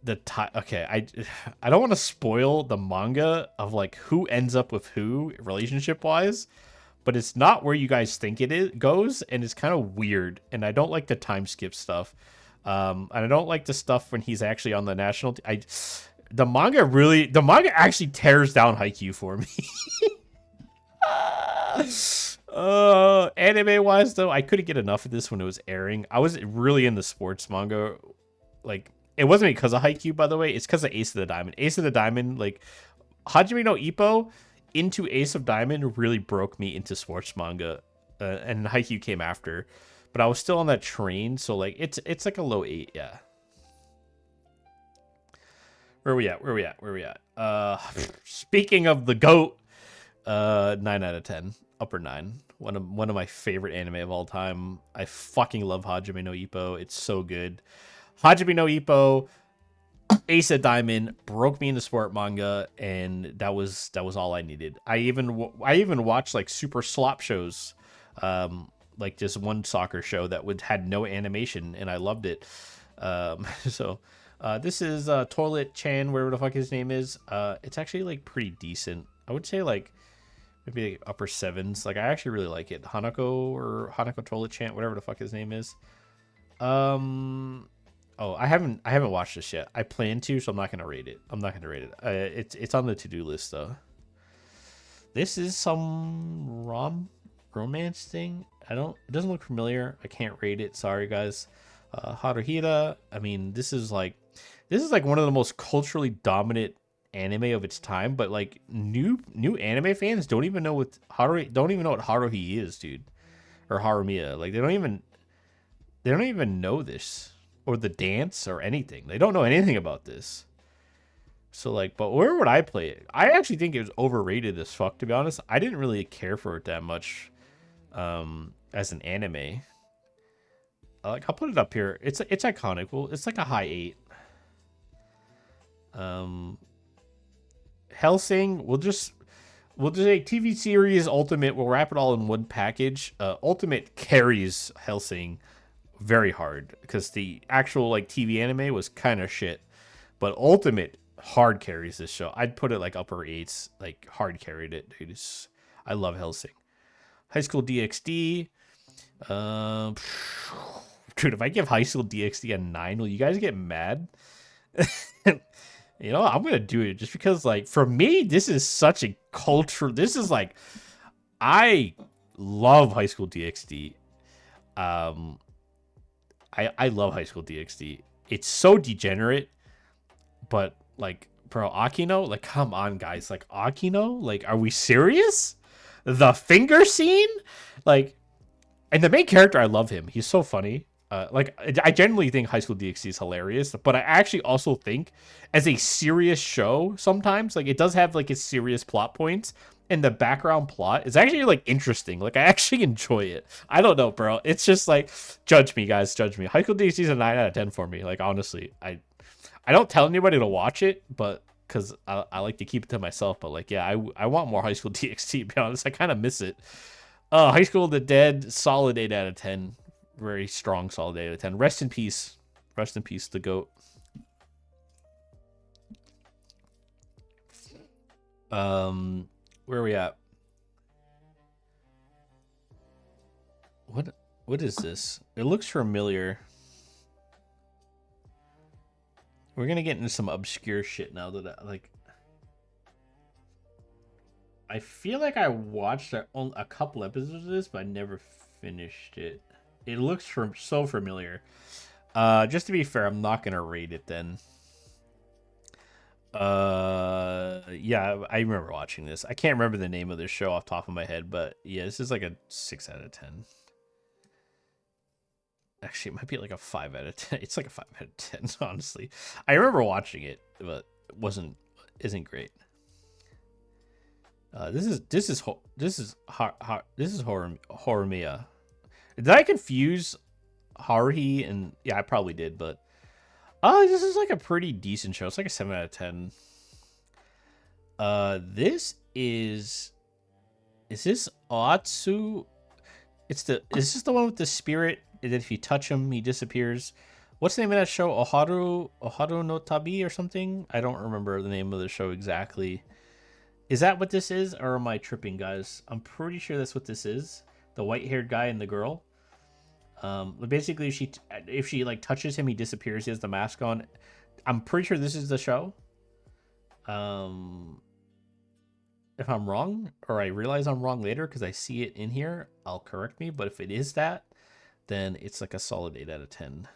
the time. Okay, I don't want to spoil the manga of like who ends up with who relationship wise, but it's not where you guys think it goes, and it's kind of weird. And I don't like the time skip stuff. And I don't like the stuff when he's actually on the national. The manga actually tears down Haikyuu for me. Anime wise though, I couldn't get enough of this when it was airing. I was really in the sports manga. Like, it wasn't because of Haikyuu, by the way. It's because of Ace of the Diamond. Ace of the Diamond, like Hajime no Ippo into Ace of Diamond really broke me into sports manga, and Haikyuu came after. But I was still on that train, so like it's like a low 8, yeah. Where we at? Speaking of the GOAT, 9 out of 10, upper 9. One of my favorite anime of all time. I fucking love Hajime no Ippo. It's so good. Hajime no Ippo, Ace of Diamond broke me into sport manga, and that was all I needed. I even watched like super slop shows, like this one soccer show that had no animation, and I loved it. So this is Toilet Chan, whatever the fuck his name is. It's actually like pretty decent. I would say like maybe like upper 7s. Like I actually really like it. Hanako Toilet Chan, whatever the fuck his name is. Oh, I haven't watched this yet. I plan to, so I'm not gonna rate it. It's on the to-do list though. This is some romance thing. It doesn't look familiar. I can't rate it. Sorry guys. Haruhira. I mean, this is like one of the most culturally dominant anime of its time. But like new anime fans don't even know what Haruhi is, dude, or Harumiya. Like they don't even know this, or the dance, or anything. They don't know anything about this. So like, but where would I play it? I actually think it was overrated as fuck, to be honest. I didn't really care for it that much as an anime. Like, I'll put it up here. It's iconic. Well, it's like a high 8. Hellsing, we'll just say TV series Ultimate. We'll wrap it all in one package. Ultimate carries Hellsing very hard because the actual like TV anime was kind of shit, but Ultimate hard carries this show. I'd put it like upper 8s, like hard carried it, dude. I love Hellsing. High School DxD. Dude, if I give High School DxD a 9, will you guys get mad? You know, I'm gonna do it just because, like, for me, this is such a culture. This is like, I love High School DxD. I love High School DxD. It's so degenerate, but like, bro, Akino, like, come on, guys, like, Akino, like, are we serious? the finger scene, like, and the main character, I love him. He's so funny. Like, I genuinely think High School DxD is hilarious, but I actually also think, as a serious show, sometimes like it does have like its serious plot points, and the background plot is actually like interesting. Like, I actually enjoy it. I don't know, bro. It's just like, judge me, guys, judge me. High School DxD is a 9 out of 10 for me. Like, honestly, I don't tell anybody to watch it, but because I like to keep it to myself. But like, yeah, I want more High School DxD. To be honest, I kind of miss it. High School of the Dead, solid 8 out of 10. Very strong, solid 8 out of 10. Rest in peace. Rest in peace, the GOAT. Where are we at? What is this? It looks familiar. We're gonna get into some obscure shit now that I feel like I watched a couple episodes of this, but I never finished it. It looks so familiar. Just to be fair, I'm not gonna rate it then. Yeah, I remember watching this. I can't remember the name of the show off the top of my head, but yeah, this is like a 6 out of 10. Actually, it might be like a 5 out of 10. It's like a 5 out of 10, honestly. I remember watching it, but isn't great. This is Horimiya. Did I confuse Haruhi and yeah, I probably did, but this is like a pretty decent show. It's like a 7 out of 10. This is this Atsu? Is this the one with the spirit that if you touch him he disappears? What's the name of that show? Oharu no Tabi or something? I don't remember the name of the show exactly. Is that what this is, or am I tripping, guys? I'm pretty sure that's what this is. The white-haired guy and the girl. Basically, if she like touches him, he disappears. He has the mask on. I'm pretty sure this is the show. If I'm wrong, or I realize I'm wrong later because I see it in here, I'll correct me. But if it is that, then it's like a solid 8 out of 10.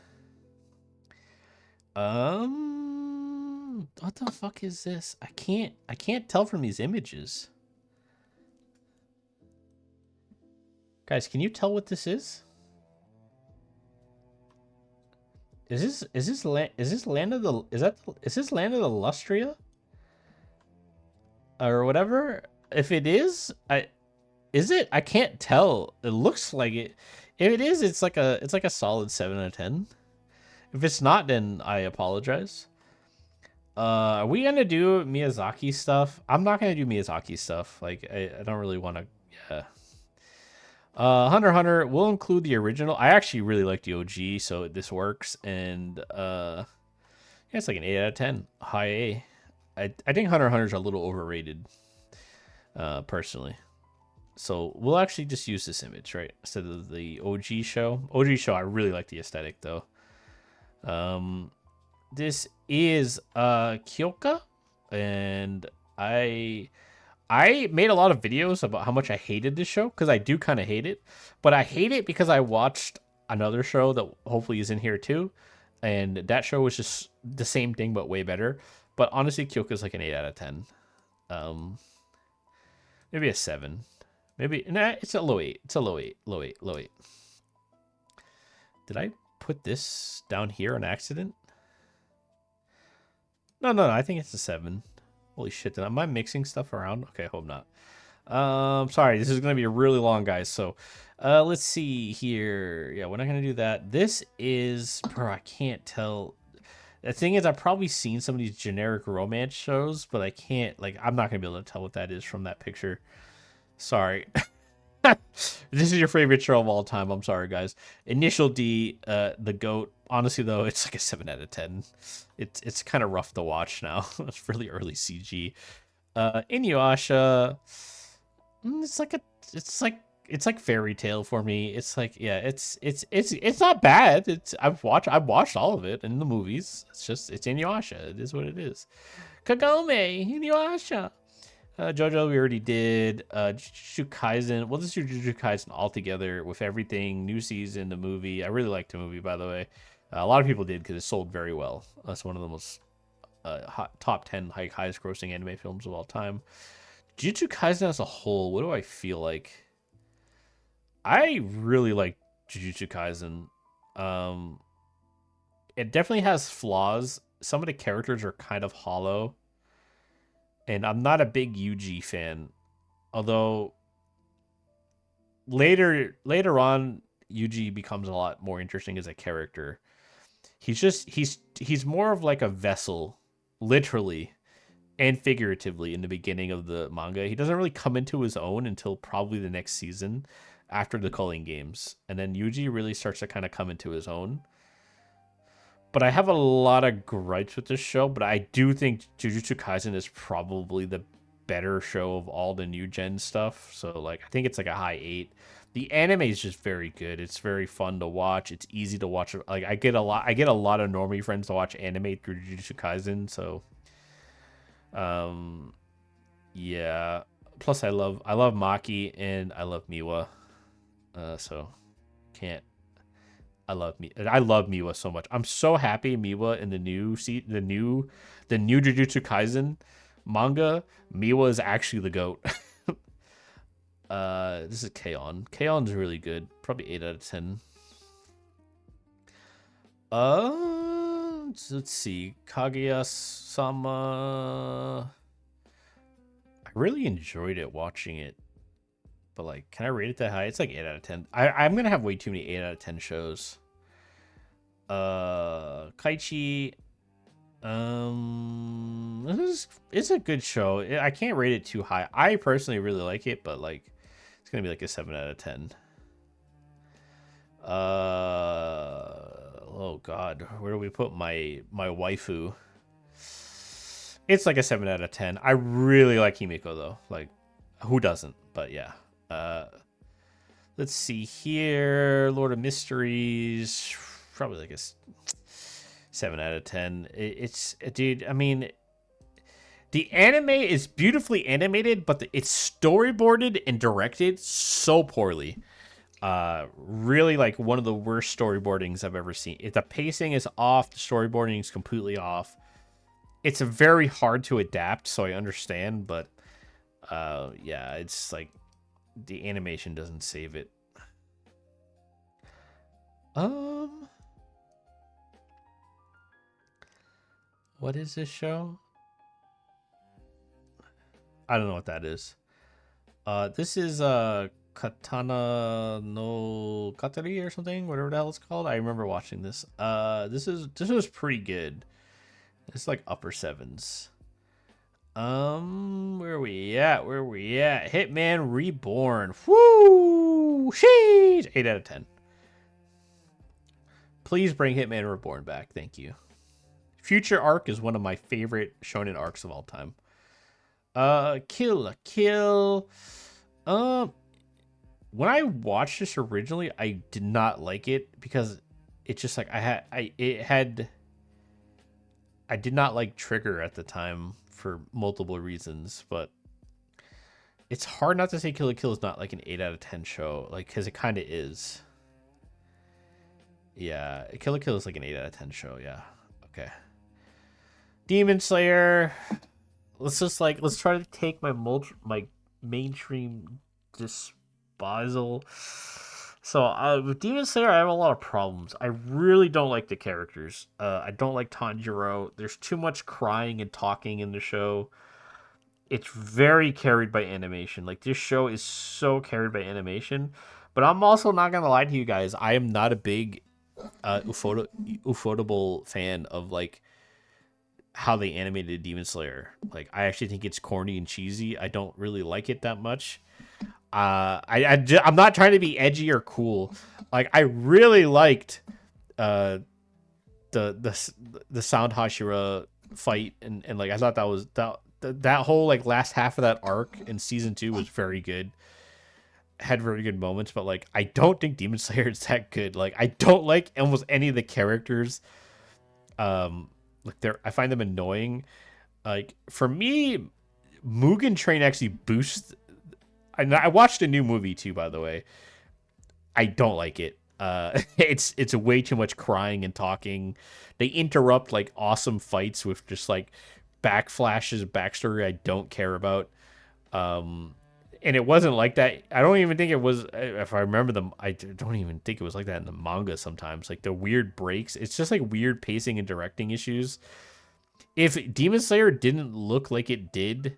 What the fuck is this? I can't tell from these images. Guys, can you tell what this is? Is this land of the is this land of the Lustria? Or whatever? If it is, is it? I can't tell. It looks like it. If it is, it's like a solid 7 out of 10. If it's not, then I apologize. Are we gonna do Miyazaki stuff? I'm not gonna do Miyazaki stuff. Like I don't really want to. Yeah. Hunter x Hunter will include the original. I actually really like the OG, so this works. And yeah, it's like an 8 out of 10, high A. I think Hunter x Hunter is a little overrated, personally. So we'll actually just use this image, right, instead of the OG show. OG show, I really like the aesthetic though. This is Kyoka, and I made a lot of videos about how much I hated this show, because I do kind of hate it, but I hate it because I watched another show that hopefully is in here too, and that show was just the same thing but way better. But honestly, Kyoka is like an 8 out of 10. Maybe a 7. Maybe nah, it's a low 8. It's a low 8. Low 8. Low 8. Did I put this down here on accident? No, I think it's a 7. Holy shit, am I mixing stuff around? Okay, hope not. Sorry, this is gonna be really long, guys. So let's see here. Yeah, we're not gonna do that. This is, bro, I can't tell. The thing is, I've probably seen some of these generic romance shows, but I can't, like, I'm not gonna be able to tell what that is from that picture. Sorry. This is your favorite show of all time. I'm sorry, guys. Initial D, the GOAT. Honestly, though, it's like a 7 out of 10. It's kind of rough to watch now. It's really early CG. Inuyasha. It's like fairy tale for me. It's like, yeah, it's not bad. I've watched all of it in the movies. It's Inuyasha. It is what it is. Kagome, Inuyasha. JoJo, we already did. Jujutsu Kaisen. We'll just do Jujutsu Kaisen all together with everything. New season, the movie. I really liked the movie, by the way. A lot of people did because it sold very well. That's one of the most top 10 highest grossing anime films of all time. Jujutsu Kaisen as a whole, what do I feel like? I really like Jujutsu Kaisen. Um, it definitely has flaws. Some of the characters are kind of hollow, and I'm not a big Yuji fan. Although later on, Yuji becomes a lot more interesting as a character. He's more of like a vessel, literally and figuratively in the beginning of the manga. He doesn't really come into his own until probably the next season after the Culling Games. And then Yuji really starts to kind of come into his own. But I have a lot of gripes with this show, but I do think Jujutsu Kaisen is probably the better show of all the new gen stuff. So like I think it's like a high 8. The anime is just very good. It's very fun to watch. It's easy to watch. Like I get a lot of normie friends to watch anime through Jujutsu Kaisen, so um yeah. Plus I love Maki and I love Miwa. So can't I love Miwa so much. I'm so happy Miwa in the new Jujutsu Kaisen manga. Miwa is actually the goat. This is K-On! K-On's really good. Probably 8 out of 10. Let's see. Kaguya-sama. I really enjoyed it watching it. But like, can I rate it that high? It's like 8 out of 10. I'm gonna have way too many 8 out of 10 shows. Kaichi. It's a good show. I can't rate it too high. I personally really like it, but like, it's gonna be like a 7 out of 10. Oh god, where do we put my waifu? It's like a 7 out of 10. I really like Himiko though. Like, who doesn't? But yeah. Uh, let's see here. Lord of Mysteries, probably like a 7 out of 10. It's dude. I mean, the anime is beautifully animated, but it's storyboarded and directed so poorly. Really like one of the worst storyboardings I've ever seen. If the pacing is off, the storyboarding is completely off. It's a very hard to adapt, so I understand, but yeah, it's like the animation doesn't save it. Um, what is this show? I don't know what that is. This is Katana no Katari or something, whatever the hell it's called. I remember watching this. This was pretty good. It's like upper sevens. Where are we at? Where are we at? Hitman Reborn. Woo! Sheesh! 8 out of 10. Please bring Hitman Reborn back. Thank you. Future arc is one of my favorite shonen arcs of all time. Kill la Kill. Um, when I watched this originally, I did not like it because it's just like I did not like Trigger at the time for multiple reasons, but it's hard not to say Kill la Kill is not like an 8 out of 10 show, like because it kind of is. Yeah, Kill la Kill is like an 8 out of 10 show. Yeah. Okay. Demon Slayer. Let's try to take my mainstream disposal. So with Demon Slayer, I have a lot of problems. I really don't like the characters. I don't like Tanjiro. There's too much crying and talking in the show. It's very carried by animation. Like this show is so carried by animation. But I'm also not gonna lie to you guys. I am not a big Ufotable fan of like how they animated Demon Slayer. Like I actually think it's corny and cheesy. I don't really like it that much. I'm not trying to be edgy or cool. Like I really liked the Sound Hashira fight and like I thought that whole like last half of that arc in season 2 was very good. Had very good moments, but like I don't think Demon Slayer is that good. Like I don't like almost any of the characters. Like I find them annoying. Like for me, Mugen Train actually boosts. I watched a new movie too, by the way. I don't like it. It's way too much crying and talking. They interrupt like awesome fights with just like backflashes, backstory I don't care about. And it wasn't like that. I don't even think it was. If I remember them, I don't even think it was like that in the manga. Sometimes, like the weird breaks, it's just like weird pacing and directing issues. If Demon Slayer didn't look like it did,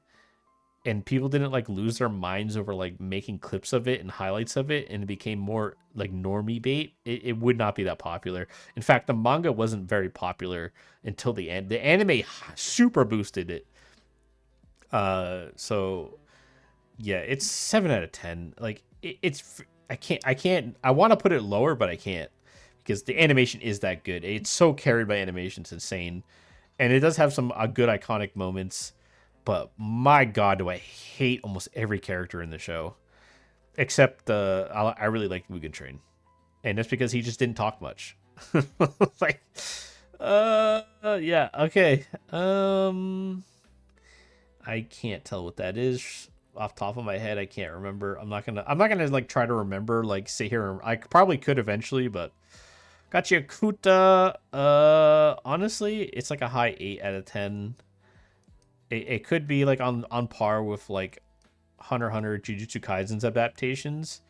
and people didn't like lose their minds over like making clips of it and highlights of it, and it became more like normie bait, it would not be that popular. In fact, the manga wasn't very popular until the end. The anime super boosted it. So yeah, it's 7 out of 10. Like it's I can't I want to put it lower, but I can't because the animation is that good. It's so carried by animation, it's insane, and it does have some good iconic moments. But my god, do I hate almost every character in the show except I really like Mugen Train, and that's because he just didn't talk much. Like, yeah, okay. I can't tell what that is off top of my head. I can't remember. I'm not gonna like try to remember, like sit here and I probably could eventually, but Gotcha Kuta. Honestly, it's like a high 8 out of 10. It could be like on par with like Hunter x Hunter, Jujutsu Kaisen's adaptations.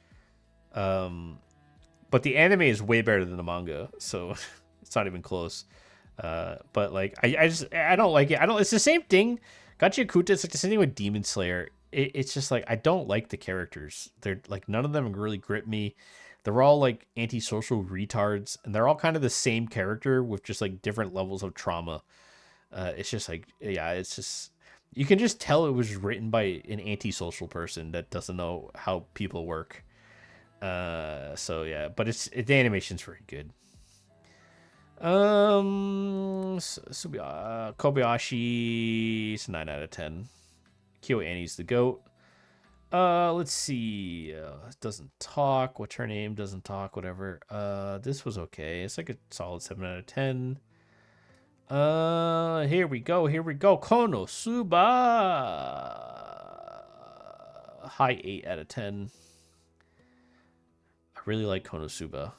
Um, but the anime is way better than the manga, so it's not even close. But like I don't like it. I don't. It's the same thing. Gotcha Kuta. It's like the same thing with Demon Slayer. It's just like I don't like the characters. They're like none of them really grip me. They're all like antisocial retards, and they're all kind of the same character with just like different levels of trauma. It's just like yeah, it's just you can just tell it was written by an antisocial person that doesn't know how people work. So yeah, but the animation's very good. Kobayashi is 9 out of 10. Kyo Annie's the goat. Let's see. Doesn't talk. What's her name? Doesn't talk. Whatever. This was okay. It's like a solid 7 out of 10. Here we go. Here we go. Konosuba. High 8 out of 10. I really like Konosuba.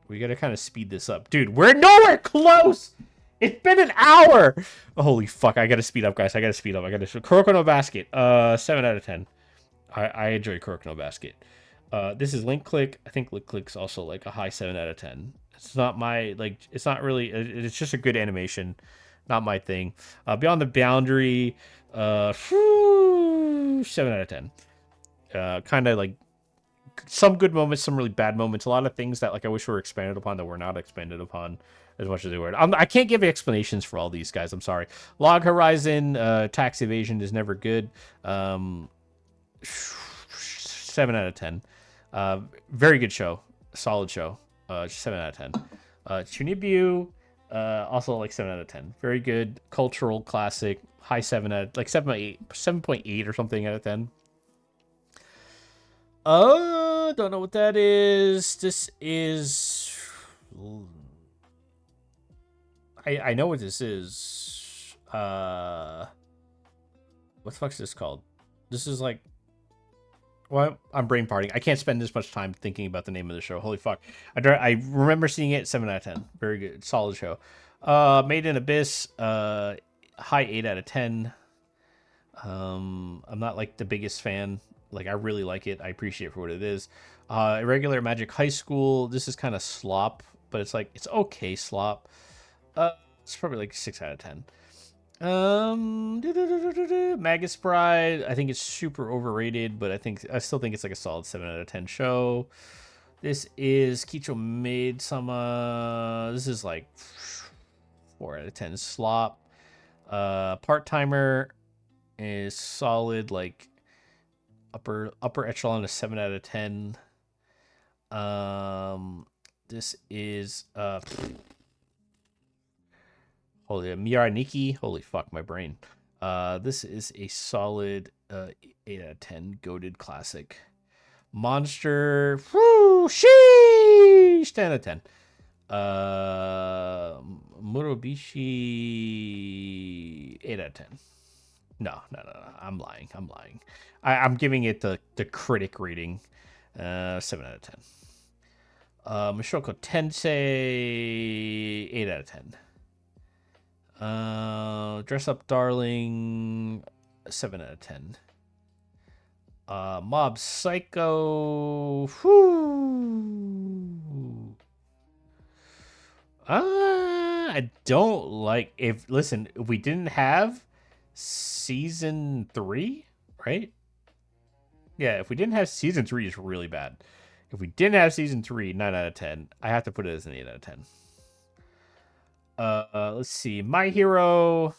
We gotta kind of speed this up, dude. We're nowhere close. It's been an hour. Oh, holy fuck! I gotta speed up, guys. I gotta speed up. Kuroko no Basket. 7 out of 10. I enjoy Kuroko no Basket. This is Link Click. I think Link Click's also like a high 7 out of 10. It's not my like. It's not really. It's just a good animation. Not my thing. Beyond the Boundary. 7 out of 10. Kind of like some good moments, some really bad moments. A lot of things that like I wish were expanded upon that were not expanded upon as much as they were. I can't give explanations for all these guys. I'm sorry. Log Horizon, tax evasion is never good. 7 out of 10. Very good show, solid show. 7 out of 10. Chunibyu, also like 7 out of 10. Very good cultural classic. High 7.8 or something out of 10. Don't know what that is. This is. I know what this is. What the fuck's this called? This is like. Well, I'm brain parting. I can't spend this much time thinking about the name of the show. Holy fuck! I remember seeing it. 7 out of 10. Very good, solid show. Made in Abyss. High 8 out of 10. I'm not like the biggest fan. Like I really like it. I appreciate it for what it is. Irregular Magic High School. This is kind of slop, but it's like it's okay slop. It's probably like 6 out of 10. Magus Bride. I think it's super overrated, but I still think it's like a solid 7 out of 10 show. This is Kicho Maid-sama. This is like 4 out of 10 slop. Part Timer is solid, like upper echelon of 7 out of 10. This is holy Miyaraniki. Holy fuck, my brain. This is a solid 8 out of 10 goated classic. Monster. Whoo, sheesh. 10 out of 10. Murobishi 8 out of 10. No. I'm lying. I'm giving it the critic rating. 7 out of 10. Mishoko Tensei 8 out of 10. Dress Up Darling 7 out of 10. Mob Psycho. Whew. I don't like if listen, if we didn't have season 3, right? Yeah, if we didn't have season 3 is really bad. If we didn't have season 3, 9 out of 10. I have to put it as an 8 out of 10. Let's see. My Hero.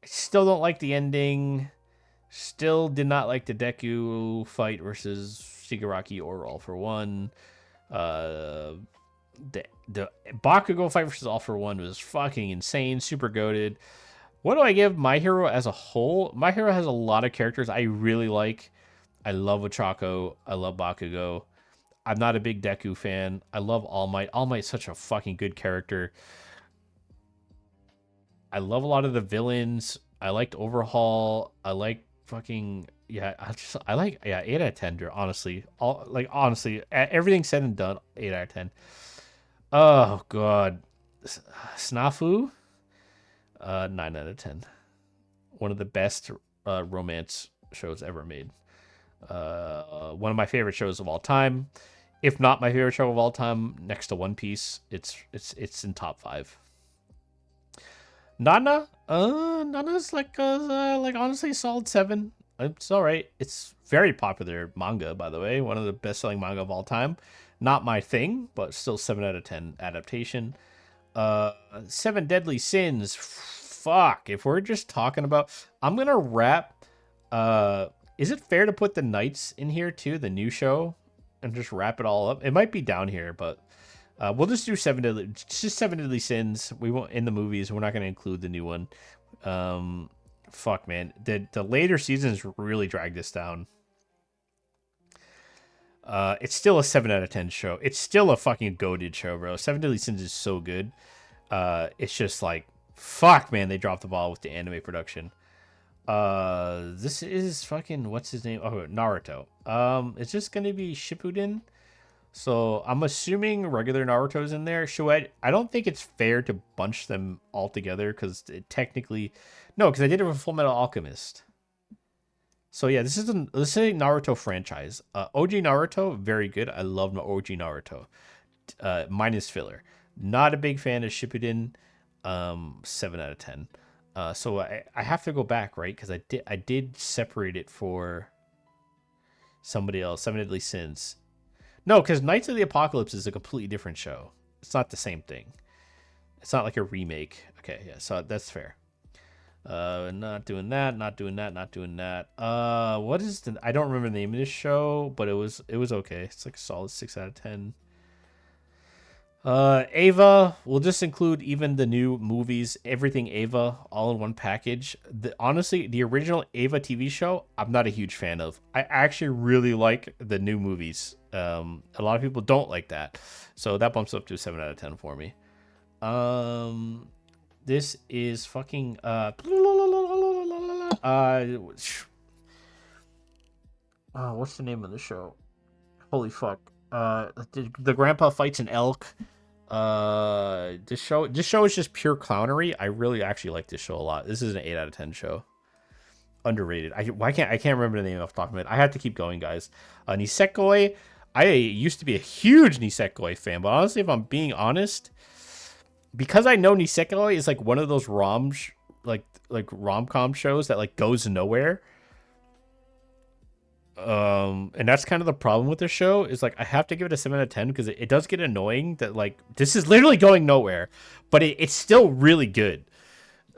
I still don't like the ending. Still did not like the Deku fight versus Shigaraki or All for One. The Bakugo fight versus All for One was fucking insane, super goated. What do I give My Hero as a whole? My Hero has a lot of characters I really like. I love Ochako. I love Bakugo. I'm not a big Deku fan. I love All Might. All Might's such a fucking good character. I love a lot of the villains. I liked Overhaul. I like fucking yeah. I like 8 out of 10. Honestly, honestly, everything said and done, 8 out of 10. Oh god, Snafu, 9 out of 10. One of the best romance shows ever made. One of my favorite shows of all time, if not my favorite show of all time, next to One Piece. It's in top 5. Nana's like honestly solid 7. It's all right. It's very popular manga, by the way. One of the best-selling manga of all time. Not my thing, but still 7 out of 10 adaptation. Seven Deadly Sins. Fuck. If we're just talking about, I'm gonna wrap. Is it fair to put the Knights in here too, the new show, and just wrap it all up? It might be down here, but we'll just do Seven Deadly Sins. We won't in the movies. We're not gonna include the new one. Fuck, man. The later seasons really drag this down. It's still a 7 out of 10 show. It's still a fucking goated show, bro. Seven Deadly Sins is so good. It's just like, fuck, man. They dropped the ball with the anime production. This is fucking, what's his name? Oh, Naruto. It's just gonna be Shippuden. So I'm assuming regular Naruto's in there. I don't think it's fair to bunch them all together because technically, no, because I did it with Full Metal Alchemist. So yeah, this is a Naruto franchise. OG Naruto, very good. I love OG Naruto. Minus filler. Not a big fan of Shippuden. 7 out of 10. So I have to go back, right? Because I did separate it for somebody else. Seven Deadly Sins. No, because Knights of the Apocalypse is a completely different show. It's not the same thing. It's not like a remake. Okay, yeah, so that's fair. Not doing that, not doing that, not doing that. What is the? I don't remember the name of this show, but it was okay. It's like a solid 6 out of 10. Ava, we'll just include even the new movies, everything Ava, all in one package. Honestly, the original Ava TV show, I'm not a huge fan of. I actually really like the new movies. A lot of people don't like that, so that bumps up to a 7 out of 10 for me. This is fucking what's the name of the show? Holy fuck! The grandpa fights an elk. This show is just pure clownery. I really actually like this show a lot. This is an 8 out of 10 show. Underrated. I can't remember the name off the top of it. I have to keep going, guys. Nisekoi. I used to be a huge Nisekoi fan, but honestly, if I'm being honest, because I know Nisekoi is like one of those rom-com shows that like goes nowhere. And that's kind of the problem with the show is like I have to give it a 7 out of 10 because it does get annoying that like this is literally going nowhere, but it's still really good.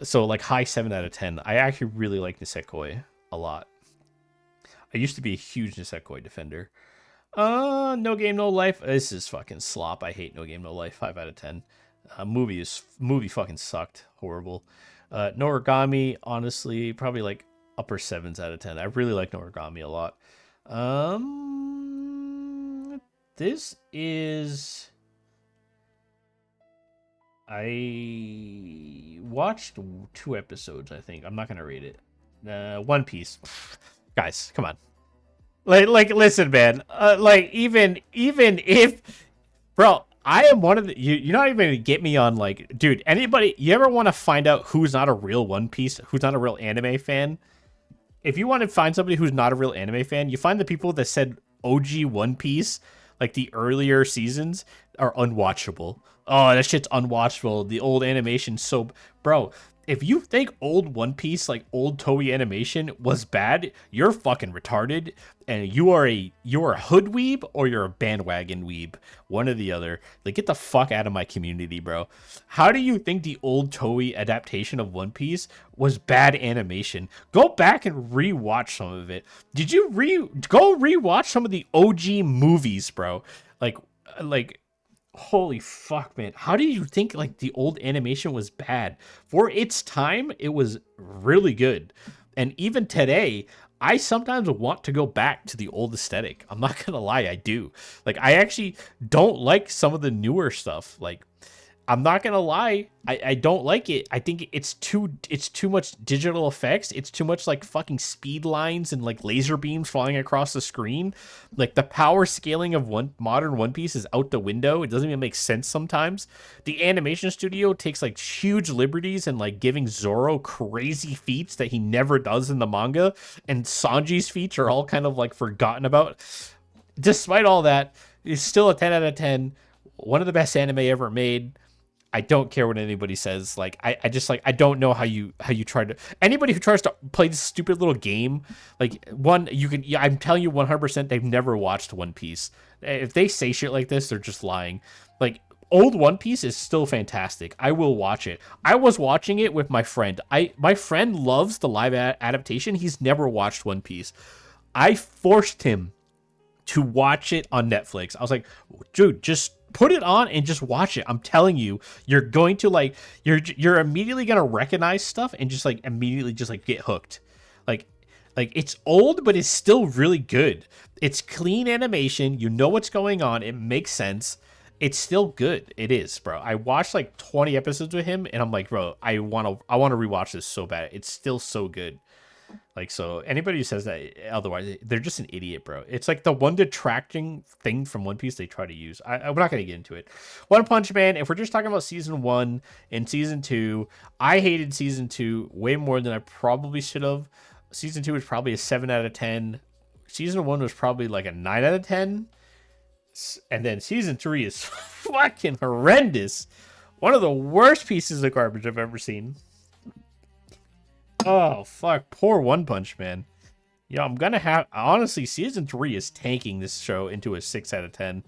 So like high 7 out of 10. I actually really like Nisekoi a lot. I used to be a huge Nisekoi defender. No Game No Life. This is fucking slop. I hate No Game No Life. 5 out of 10. Movie fucking sucked. Horrible. No Origami, honestly, probably like upper 7s out of 10. I really like No Origami a lot. This is, I watched 2 episodes, I think. I'm not gonna rate it. One Piece. Guys, come on. Like listen, man. Like even if, bro, I am one of the, you're not even gonna get me on like, dude, anybody, you ever want to find out who's not a real One Piece, who's not a real anime fan? if you want to find somebody who's not a real anime fan, you find the people that said OG One Piece, like the earlier seasons, are unwatchable. Oh, that shit's unwatchable. The old animation, so bro. If you think old One Piece, like old Toei animation, was bad, you're fucking retarded, and you're a hood weeb or you're a bandwagon weeb, one or the other. Like, get the fuck out of my community, bro. How do you think the old Toei adaptation of One Piece was bad animation? Go back and rewatch some of it. Did you go rewatch some of the OG movies, bro? Like, like holy fuck, man. How do you think like the old animation was bad? For its time, it was really good. And even today, I sometimes want to go back to the old aesthetic. I'm not gonna lie, I do. Like, I actually don't like some of the newer stuff. Like, I'm not gonna lie, I don't like it. I think it's too much digital effects. It's too much like fucking speed lines and like laser beams flying across the screen. Like, the power scaling of modern One Piece is out the window. It doesn't even make sense sometimes. The animation studio takes like huge liberties and like giving Zoro crazy feats that he never does in the manga, and Sanji's feats are all kind of like forgotten about. Despite all that, it's still a 10 out of 10. One of the best anime ever made. I don't care what anybody says. Like, I just like, I don't know how you try to, anybody who tries to play this stupid little game, like, yeah, I'm telling you 100% they've never watched One Piece. If they say shit like this, they're just lying. Like, old One Piece is still fantastic. I will watch it. I was watching it with my friend. My friend loves the live adaptation. He's never watched One Piece. I forced him to watch it on Netflix. I was like, dude, just put it on and just watch it. I'm telling you, you're going to like, you're immediately gonna recognize stuff and just like immediately just like get hooked. Like it's old, but it's still really good. It's clean animation. You know what's going on. It makes sense. It's still good. It is, bro. I watched like 20 episodes with him, and I'm like, bro, I want to rewatch this so bad. It's still so good. Like, so anybody who says that otherwise, they're just an idiot, bro. It's like the one detracting thing from One Piece they try to use. I'm not going to get into it. One Punch Man, if we're just talking about season 1 and season 2, I hated season 2 way more than I probably should have. Season 2 was probably a 7 out of 10. Season 1 was probably like a 9 out of 10. And then season 3 is fucking horrendous. One of the worst pieces of garbage I've ever seen. Oh, fuck. Poor One Punch Man. Yeah, I'm gonna have... Honestly, season 3 is tanking this show into a 6 out of 10.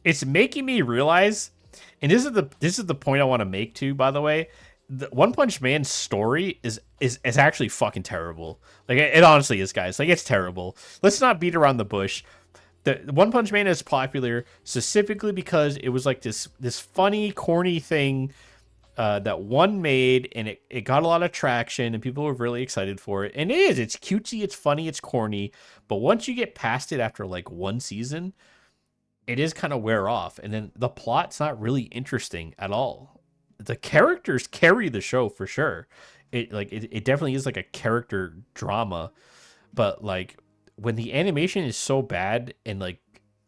It's making me realize... And this is the point I want to make, too, by the way. The One Punch Man's story is actually fucking terrible. Like, it honestly is, guys. Like, it's terrible. Let's not beat around the bush. The One Punch Man is popular specifically because it was like this funny, corny thing... that one made, and it got a lot of traction and people were really excited for it. And it's cutesy, it's funny, it's corny, but once you get past it after like one season, it is kind of wear off, and then the plot's not really interesting at all. The characters carry the show for sure. It definitely is like a character drama, but like when the animation is so bad and like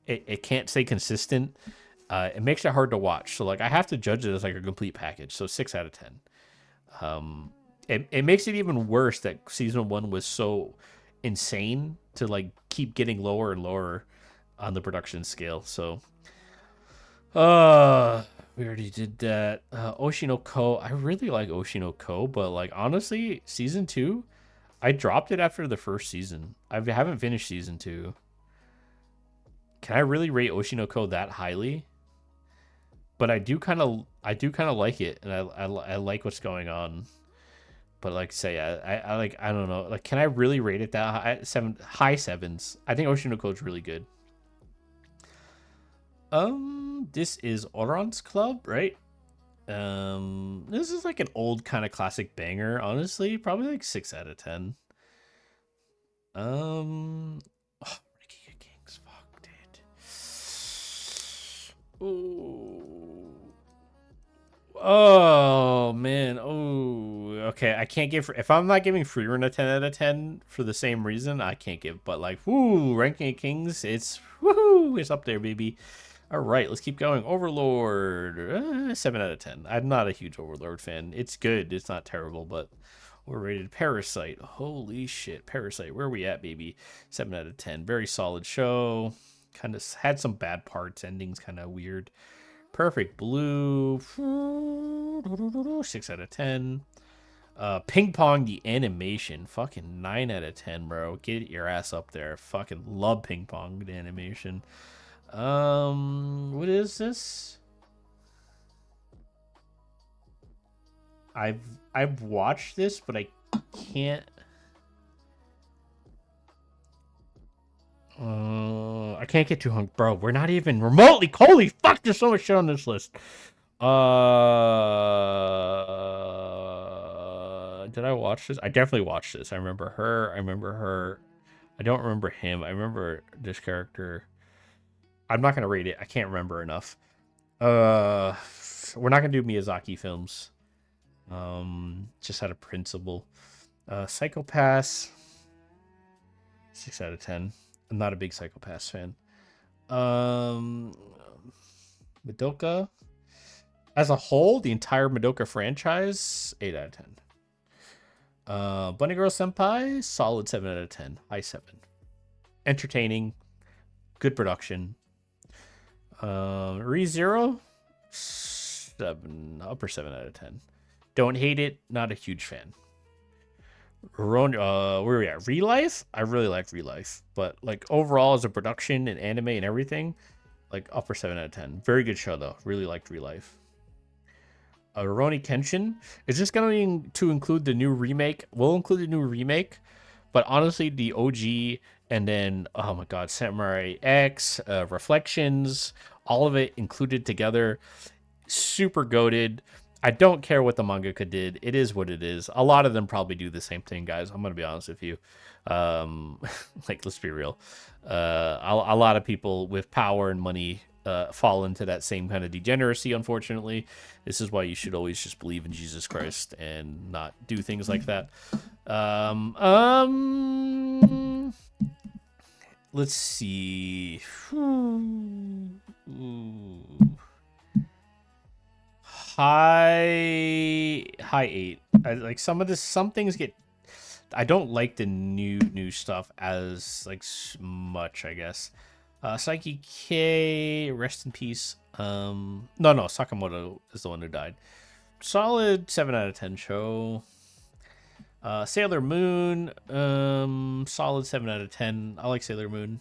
it can't stay consistent, it makes it hard to watch. So like I have to judge it as like a complete package. So 6 out of 10. It makes it even worse that season 1 was so insane to like keep getting lower and lower on the production scale. So we already did that. Oshinoko, I really like Oshinoko, but like honestly, season 2, I dropped it after the first season. I haven't finished season 2. Can I really rate Oshinoko that highly? But I do kind of like it, and I like what's going on. But like say I like, I don't know, like, can I really rate it that high? High 7s. I think Oshinoko is really good. This is Oran's Club, right? This is like an old kind of classic banger, honestly. Probably like 6 out of 10. Ricky Kings, fuck, dude. Ooh. Oh man. Oh, okay. I can't give, if I'm not giving Freerun a 10 out of 10 for the same reason, I can't give. But like, whoo, Ranking of Kings, it's up there, baby. All right, let's keep going. Overlord, 7 out of 10. I'm not a huge Overlord fan. It's good. It's not terrible, but We're rated Parasite. Holy shit, Parasite. Where are we at, baby? 7 out of 10. Very solid show. Kind of had some bad parts. Endings kind of weird. Perfect Blue. 6 out of 10. Ping Pong, the animation. Fucking 9 out of 10, bro. Get your ass up there. Fucking love Ping Pong, the animation. What is this? I've watched this, but I can't. I can't get too hung, bro. We're not even remotely. Holy fuck! There's so much shit on this list. Did I watch this? I definitely watched this. I remember her. I remember her. I don't remember him. I remember this character. I'm not gonna rate it. I can't remember enough. We're not gonna do Miyazaki films. Just out of principle. Psychopaths. 6 out of 10. I'm not a big Psychopaths fan. Madoka. As a whole, the entire Madoka franchise, 8 out of 10. Bunny Girl Senpai, solid 7 out of 10. High 7. Entertaining. Good production. ReZero, 7. Upper 7 out of 10. Don't hate it. Not a huge fan. Where are we at? Relife? I really like Relife. But like overall as a production and anime and everything, like upper 7 out of 10. Very good show though. Really liked Relife. Rurouni Kenshin. Is this going to include the new remake? We'll include the new remake. But honestly, the OG and then, oh my god, Samurai X, Reflections, all of it included together. Super goated. I don't care what the mangaka did. It is what it is. A lot of them probably do the same thing, guys. I'm going to be honest with you. Like, let's be real. A lot of people with power and money fall into that same kind of degeneracy, unfortunately. This is why you should always just believe in Jesus Christ and not do things like that. Let's see. Ooh. High 8. Like some things get. I don't like the new stuff as like much, I guess. Psyche K, rest in peace. No, Sakamoto is the one who died. Solid 7 out of 10 show. Sailor Moon, solid 7 out of 10. I like Sailor Moon.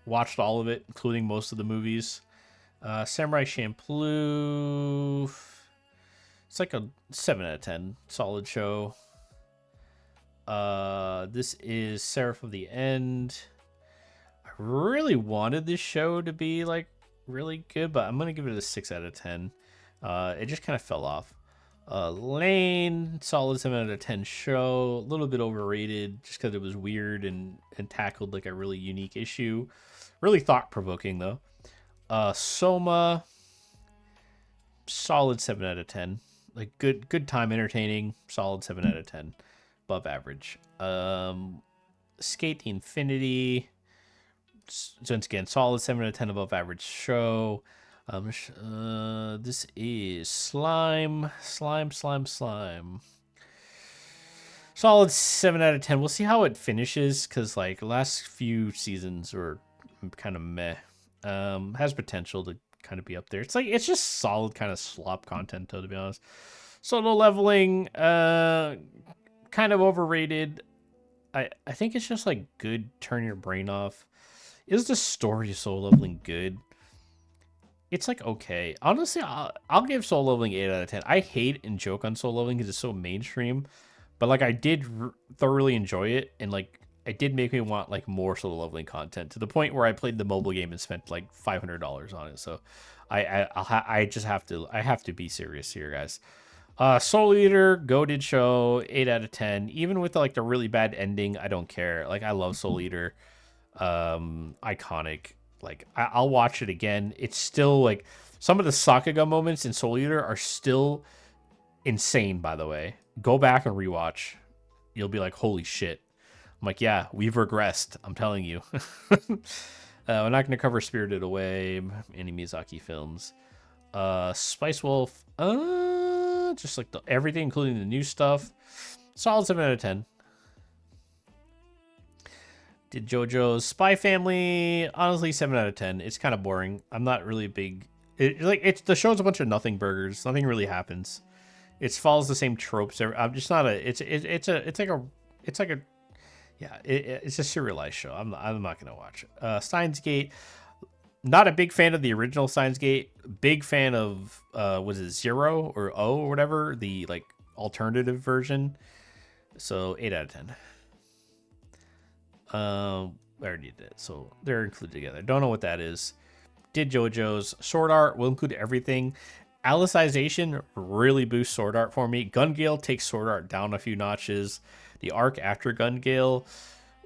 Watched all of it, including most of the movies. Samurai Champloo, it's like a 7 out of 10. Solid show. This is Seraph of the End. I really wanted this show to be like really good, but I'm gonna give it a 6 out of 10. It just kind of fell off. Lane, solid 7 out of 10 show. A little bit overrated just because it was weird and tackled like a really unique issue. Really thought-provoking though. Soma, solid 7 out of 10. Like good time, entertaining. Solid 7 out of 10. Above average. Skate the Infinity. Once again, solid 7 out of 10 above average show. This is Slime. Solid 7 out of 10. We'll see how it finishes, because like the last few seasons were kind of meh. Has potential to kind of be up there. It's just solid kind of slop content though, to be honest. Solo Leveling, kind of overrated. I think it's just like good, turn your brain off. Is the story of Solo Leveling good? It's like okay. Honestly, I'll give Solo Leveling 8 out of 10. I hate and joke on Solo Leveling because it's so mainstream, but like I did thoroughly enjoy it, and like it did make me want like more Solo Leveling content, to the point where I played the mobile game and spent like $500 on it. So I just have to be serious here, guys. Soul Eater, goated show, 8 out of 10. Even with like the really bad ending, I don't care. Like I love Soul Eater. Iconic. Like I'll watch it again. It's still like some of the Sakuga moments in Soul Eater are still insane, by the way. Go back and rewatch. You'll be like, holy shit. I'm like, yeah, we've regressed. I'm telling you. We're not going to cover Spirited Away, any Miyazaki films. Spice Wolf, just like everything, including the new stuff. Solid 7 out of 10. Did JoJo's Spy Family? Honestly, 7 out of 10. It's kind of boring. I'm not really big. It's the show's a bunch of nothing burgers. Nothing really happens. It follows the same tropes. I'm just not a. It's like a. Yeah, it's a serialized show. I'm not gonna watch it. Steins Gate. Not a big fan of the original Steins Gate. Big fan of was it Zero or O or whatever, the like alternative version. So 8 out of 10. I already did it, so they're included together. Don't know what that is. Did JoJo's Sword Art will include everything. Alicization really boosts Sword Art for me. Gun Gale takes Sword Art down a few notches. The arc after Gun Gale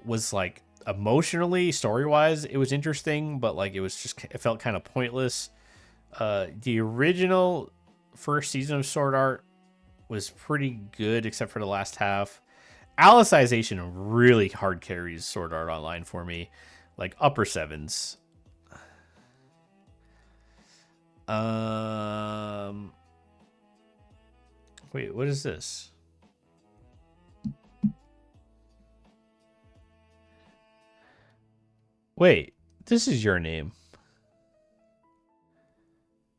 was like emotionally, story wise, it was interesting, but like it felt kind of pointless. The original first season of Sword Art was pretty good, except for the last half. Alicization really hard carries Sword Art Online for me, like upper sevens. Wait, what is this? Wait, this is your name.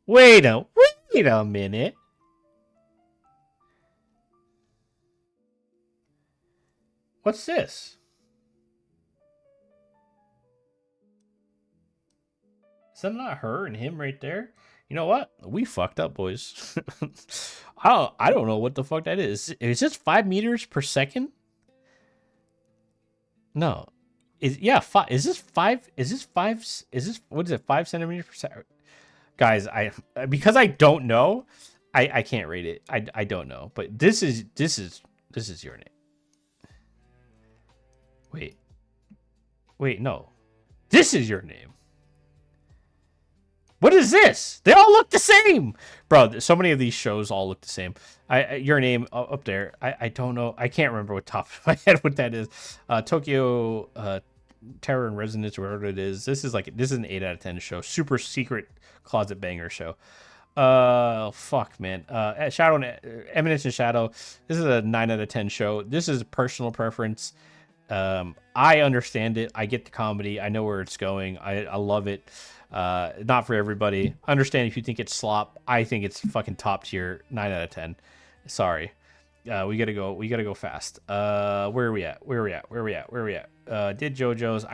Wait a minute. What's this? Is that not her and him right there? You know what? We fucked up, boys. I don't know what the fuck that is. Is this 5 meters per second? No. Is this 5? Is this 5? Is this what is it? 5 centimeters per second? Guys, because I don't know, I can't rate it. I don't know. But this is your name. Wait, no. This is your name. What is this? They all look the same, bro. So many of these shows all look the same. Your name up there. I don't know. I can't remember what top of my head what that is. Tokyo Terror and Resonance, whatever it is. This is an 8 out of 10 show. Super secret closet banger show. Fuck, man. Shadow, Eminence and Shadow. This is a 9 out of 10 show. This is a personal preference. I understand it. I get the comedy. I know where it's going. I love it. Not for everybody. Understand if you think it's slop. I think it's fucking top tier. 9 out of 10. Sorry. We gotta go fast. Where are we at? Did JoJo's.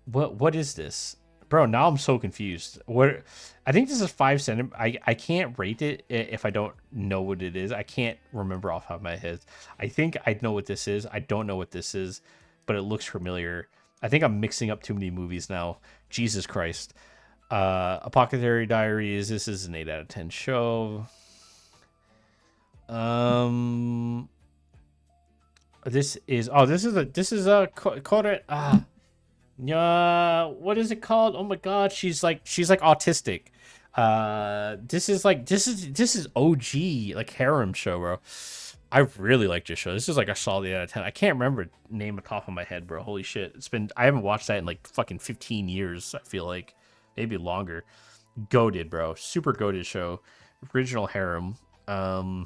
What is this? Bro, now I'm so confused. I think this is 5 centimeters. I can't rate it if I don't know what it is. I can't remember off the top of my head. I think I know what this is. I don't know what this is, but it looks familiar. I think I'm mixing up too many movies now. Jesus Christ. Apothecary Diaries. This is an 8 out of 10 show. This is what is it called? Oh my god, she's like autistic. This is OG like harem show, bro. I really like this show. This is like a solid 8 out of 10. I can't remember the name off the top of my head, bro. Holy shit. I haven't watched that in like fucking 15 years, I feel like. Maybe longer. Goated, bro. Super goated show. Original harem. Where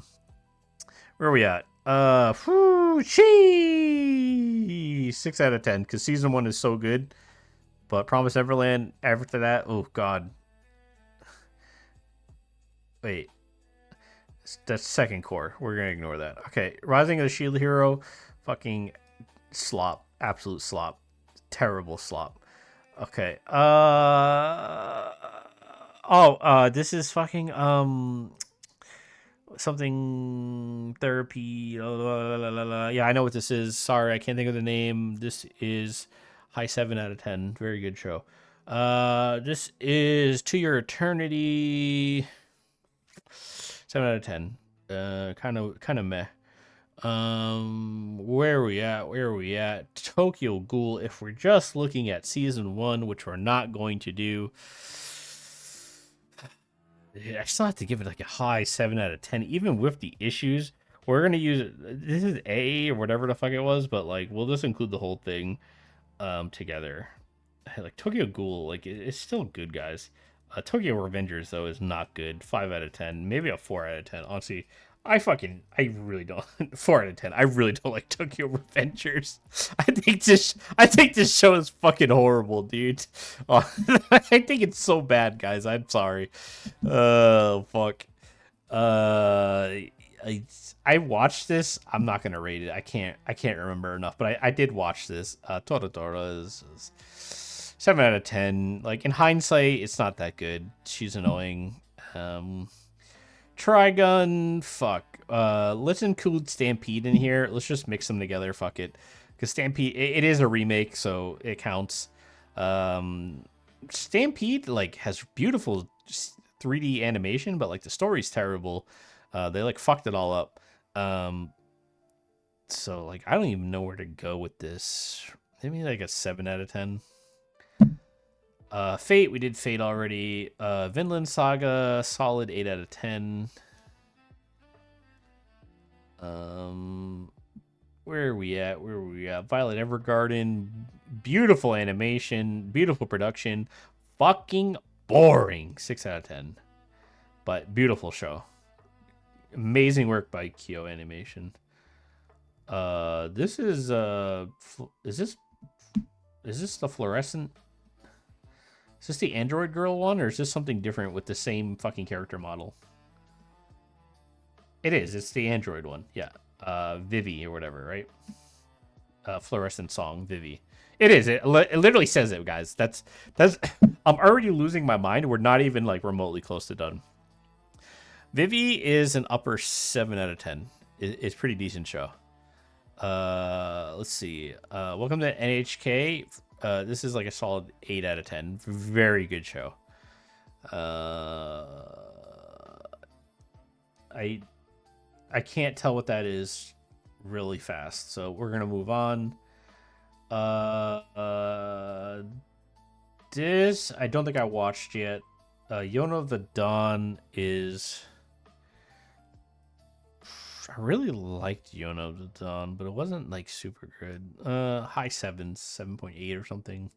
are we at? 6 out of 10, because season 1 is so good. But Promise Neverland, after that, oh god. Wait. That's second core. We're gonna ignore that. Okay, Rising of the Shield Hero, fucking slop, absolute slop, terrible slop. Okay. This is fucking something therapy. Yeah, I know what this is. Sorry, I can't think of the name. This is high 7 out of 10. Very good show. This is To Your Eternity. 7 out of 10. Kind of meh. Where are we at? Tokyo Ghoul. If we're just looking at season 1, which we're not going to do, I still have to give it like a high 7 out of 10, even with the issues. We're gonna use this is A or whatever the fuck it was, but like we'll just include the whole thing together. Like Tokyo Ghoul, like it's still good, guys. Tokyo Revengers though is not good. 5 out of 10, maybe a 4 out of 10. Honestly, I really don't. 4 out of 10. I really don't like Tokyo Revengers. I think this show is fucking horrible, dude. Oh, I think it's so bad, guys. I'm sorry. Oh fuck. Uh, I I watched this. I'm not gonna rate it. I can't remember enough, but I did watch this. Toradora is 7 out of 10. Like in hindsight, it's not that good. She's annoying. Um, Trigun, fuck. Let's include Stampede in here. Let's just mix them together. Fuck it, because Stampede it is a remake, so it counts. Um, Stampede like has beautiful 3D animation, but like the story's terrible. They like fucked it all up. Um, so like I don't even know where to go with this. Maybe like a 7 out of 10. Fate, we did Fate already. Vinland Saga, solid 8 out of 10. Um, where are we at? Where are we at? Violet Evergarden, beautiful animation, beautiful production, fucking boring. 6 out of 10, but beautiful show. Amazing work by Kyo Animation. This is this the fluorescent? Is this the Android girl one, or is this something different with the same fucking character model? It is. It's the Android one. Yeah. Vivi or whatever, right? Fluorescent song, Vivi. It is. It literally says it, guys. That's. I'm already losing my mind. We're not even like remotely close to done. Vivi is an upper 7 out of 10. It's pretty decent show. Let's see. Welcome to NHK. This is like a solid 8 out of 10. Very good show. I can't tell what that is really fast, so we're gonna move on. This I don't think I watched yet. Yona of the Dawn is. I really liked Yona of the Dawn, but it wasn't like super good. High sevens, 7.8 or something.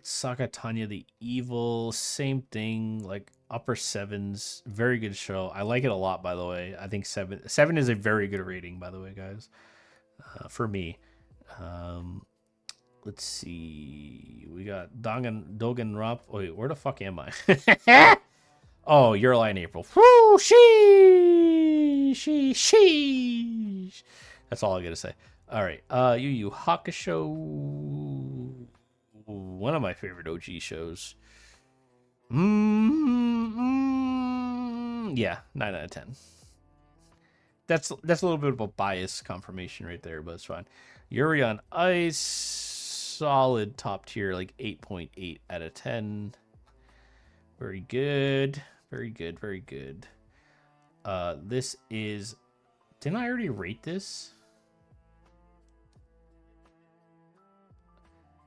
Saga Tanya the Evil, same thing, like upper sevens. Very good show. I like it a lot, by the way. I think seven is a very good rating, by the way, guys. For me. Let's see. We got Dogen Rop. Wait, where the fuck am I? Oh, Your Lie in April. Woo, she. That's all I gotta say. All right. Yu Yu Hakusho. One of my favorite OG shows. Yeah, 9 out of 10. That's a little bit of a bias confirmation right there, but it's fine. Yuri on Ice, solid top tier, like 8.8 out of 10. Very good. Very good. Very good. This is. Didn't I already rate this?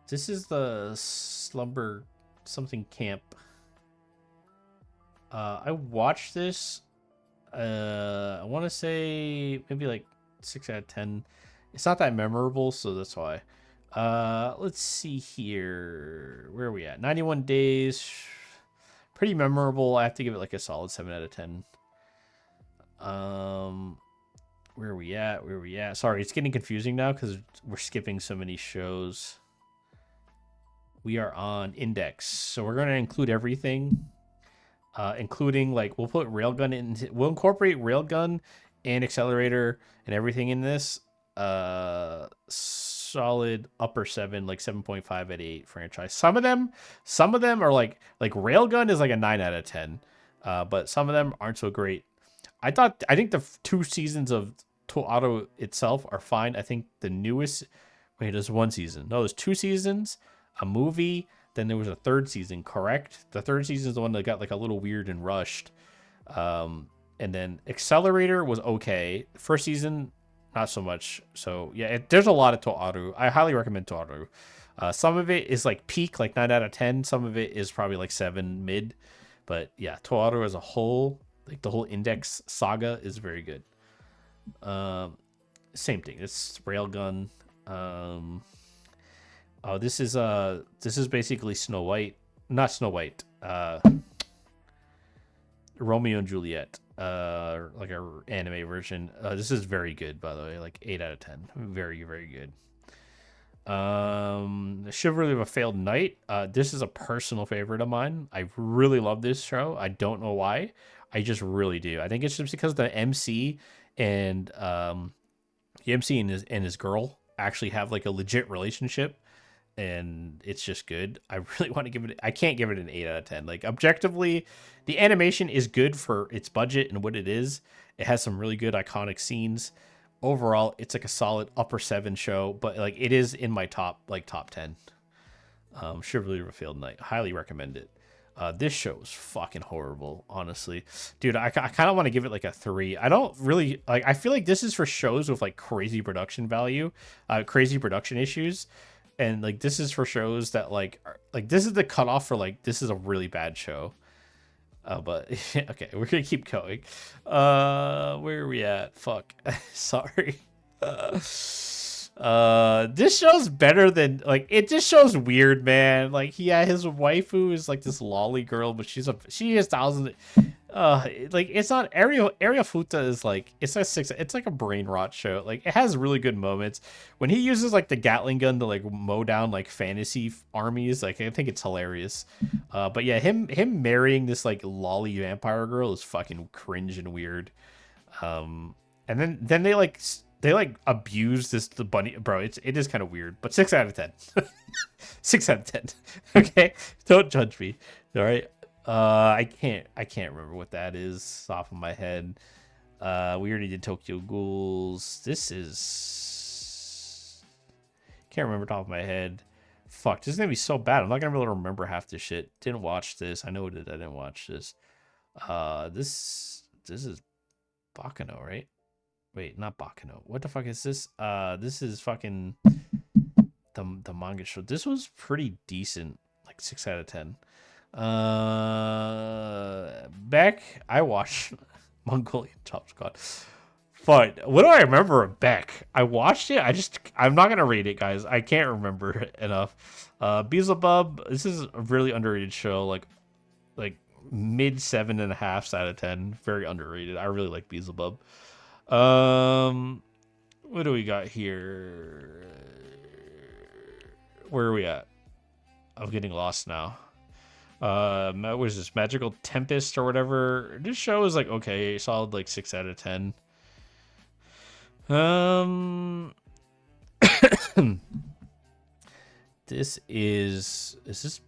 This is the Slumber something camp. I watched this. I want to say maybe like 6 out of 10. It's not that memorable, so that's why. Let's see here. Where are we at? 91 days. Pretty memorable. I have to give it like a solid 7 out of 10. Where are we at? Where are we at? Sorry, it's getting confusing now because we're skipping so many shows. We are on Index, so we're gonna include everything, including like we'll put Railgun in. We'll incorporate Railgun and Accelerator and everything in this. Solid upper 7, like 7.5 out of 8 franchise. Some of them are like Railgun is like a 9 out of 10, but some of them aren't so great. I think the 2 seasons of Auto itself are fine. I think the newest. Wait, there's 1 season. No, there's 2 seasons. A movie, then there was a 3rd season, correct? The 3rd season is the one that got like a little weird and rushed. And then Accelerator was okay. 1st season, not so much. So yeah, there's a lot of Toaru. I highly recommend Toaru. Some of it is like peak, like 9 out of 10. Some of it is probably like 7 mid. But yeah, Toaru as a whole, like the whole Index saga is very good. Same thing. It's Railgun. Oh, this is basically Snow White. not Snow White. Romeo and Juliet. Like a anime version. This is very good, by the way. Like 8 out of 10. Very, very good. Chivalry of a Failed Knight. This is a personal favorite of mine. I really love this show. I don't know why. I just really do. I think it's just because the MC and his girl actually have like a legit relationship, and it's just good. I really want to give it. I can't give it an 8 out of 10. Like objectively, the animation is good for its budget and what it is. It has some really good iconic scenes. Overall, it's like a solid upper 7 show, but like it is in my top 10. Chivalry of a Failed Knight. Highly recommend it. This show is fucking horrible, honestly, dude. I kind of want to give it like a 3. I don't really like. I feel like this is for shows with like crazy production value, crazy production issues, and like this is for shows that like this is the cutoff for like this is a really bad show. But okay, we're gonna keep going. Where are we at? Fuck. Sorry. This show's better than like it just shows weird, man. Like yeah, his waifu is like this lolly girl, but she is thousands. Like it's not Ariel Futa is like it's like a brain rot show. Like it has really good moments when he uses like the Gatling gun to like mow down like fantasy armies. Like I think it's hilarious. But yeah, him marrying this like lolly vampire girl is fucking cringe and weird. And then they like abuse the bunny, bro. It is kind of weird, but 6 out of 10. 6 out of 10. Okay, don't judge me. All right. I can't remember what that is off of my head. We already did Tokyo Ghouls. This is can't remember top of my head. Fuck, this is gonna be so bad. I'm not gonna be able to remember half this shit. Didn't watch this. I know it. I didn't watch this. This is Bakano, right? Wait, not Bakano. What the fuck is this? This is fucking the manga show. This was pretty decent, like 6 out of 10. Beck, I watched Mongolian Top Squad. Fine. What do I remember of Beck? I watched it. I'm not gonna rate it, guys. I can't remember it enough. Beelzebub. This is a really underrated show. Like mid 7.5 out of 10. Very underrated. I really like Beelzebub. What do we got here? Where are we at? I'm getting lost now. What is this? Magical Tempest or whatever? This show is like okay, solid like 6 out of 10. This is this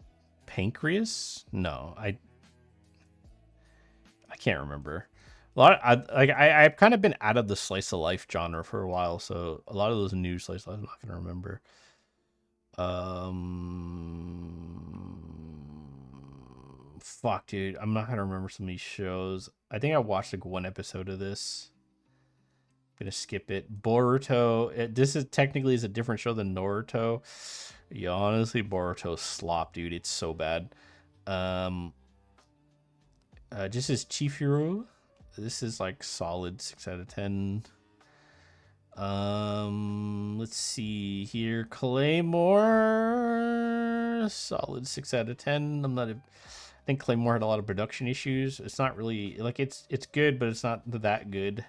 Pancreas? No, I can't remember. I've kind of been out of the slice of life genre for a while, so a lot of those new slice of life I'm not gonna remember. Fuck, dude, I'm not gonna remember some of these shows. I think I watched like one episode of this. I'm gonna skip it. Boruto. This is technically is a different show than Naruto. Yeah, honestly, Boruto slop, dude. It's so bad. This is Chihiro. This is like solid 6 out of 10. Let's see here. Claymore, solid 6 out of 10. I think Claymore had a lot of production issues. It's not really like it's good, but it's not that good.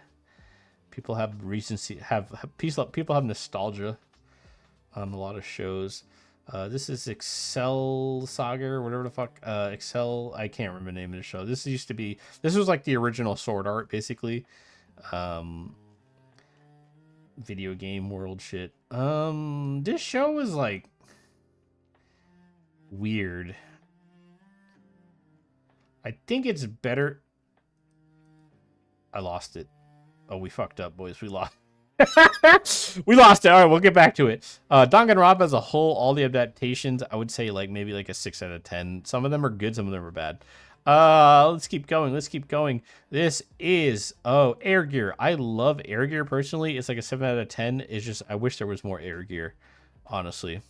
People have recency, people have nostalgia on a lot of shows. This is Excel Saga or whatever the fuck. Excel, I can't remember the name of the show. This was like the original Sword Art, basically. Video game world shit. This show is like weird. I think it's better. I lost it. Oh, we fucked up, boys. We lost. We lost it. All right, we'll get back to it. Danganronpa as a whole, all the adaptations, I would say like maybe like a 6 out of 10. Some of them are good, some of them are bad. Let's keep going. This is Air Gear. I love Air Gear personally. It's like a 7 out of 10. It's just I wish there was more Air Gear, honestly.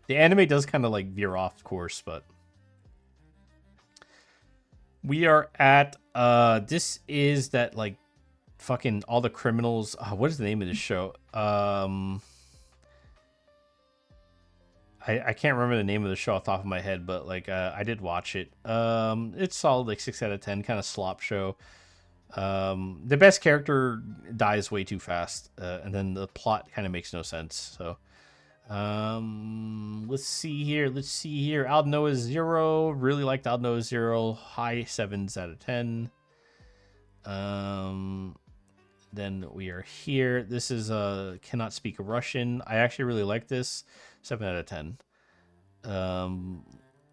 The anime does kind of like veer off course, but we are at this is that like fucking all the criminals. What is the name of this show? I I can't remember the name of the show off the top of my head, but like I did watch it. It's solid, like 6 out of 10, kind of slop show. The best character dies way too fast, and then the plot kind of makes no sense. So, let's see here. Let's see here. Al Noah Zero. Really liked Al Noah Zero. High 7s out of 10. Um, then we are here. This is cannot speak Russian. I actually really like this. 7 out of 10.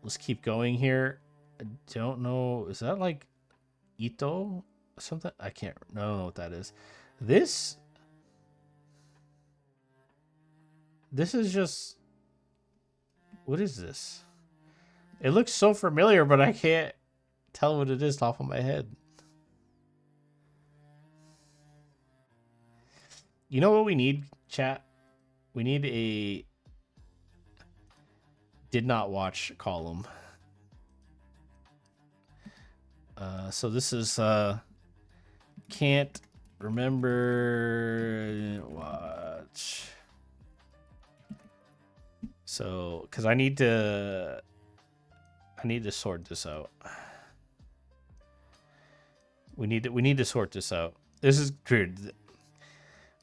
Let's keep going here. I don't know. Is that like Ito? Something I can't. I don't know what that is. This is just. What is this? It looks so familiar, but I can't tell what it is top of my head. You know what we need, chat? We need a did not watch column. So this is can't remember watch. So because I need to sort this out. We need to sort this out. This is weird.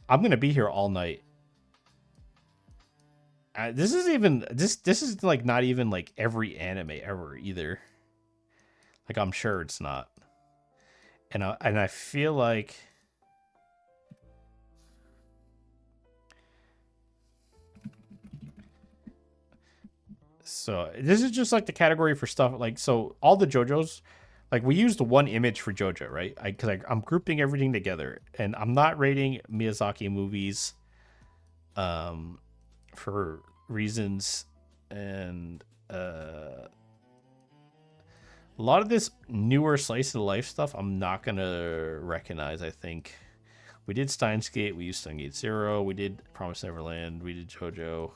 I'm gonna be here all night. This is like not even like every anime ever either. Like I'm sure it's not. And I feel like so this is just like the category for stuff like so all the JoJo's like we used one image for JoJo, right? Because I'm grouping everything together and I'm not rating Miyazaki movies for reasons and a lot of this newer slice of life stuff I'm not gonna recognize. I think we did Steins Gate, we used Steins Gate Zero, we did Promise Neverland, we did JoJo,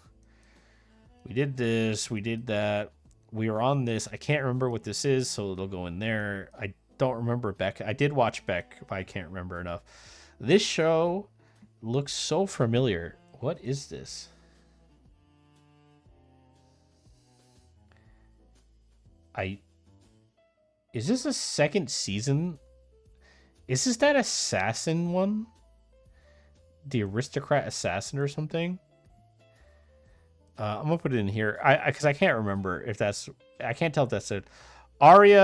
we did this, we did that. We were on this. I can't remember what this is, so it'll go in there. I don't remember Beck. I did watch Beck, but I can't remember enough. This show looks so familiar. What is this? Is this a second season? Is this that assassin one? The aristocrat assassin or something? I'm gonna put it in here. Because I can't remember if that's. I can't tell if that's it. Arya,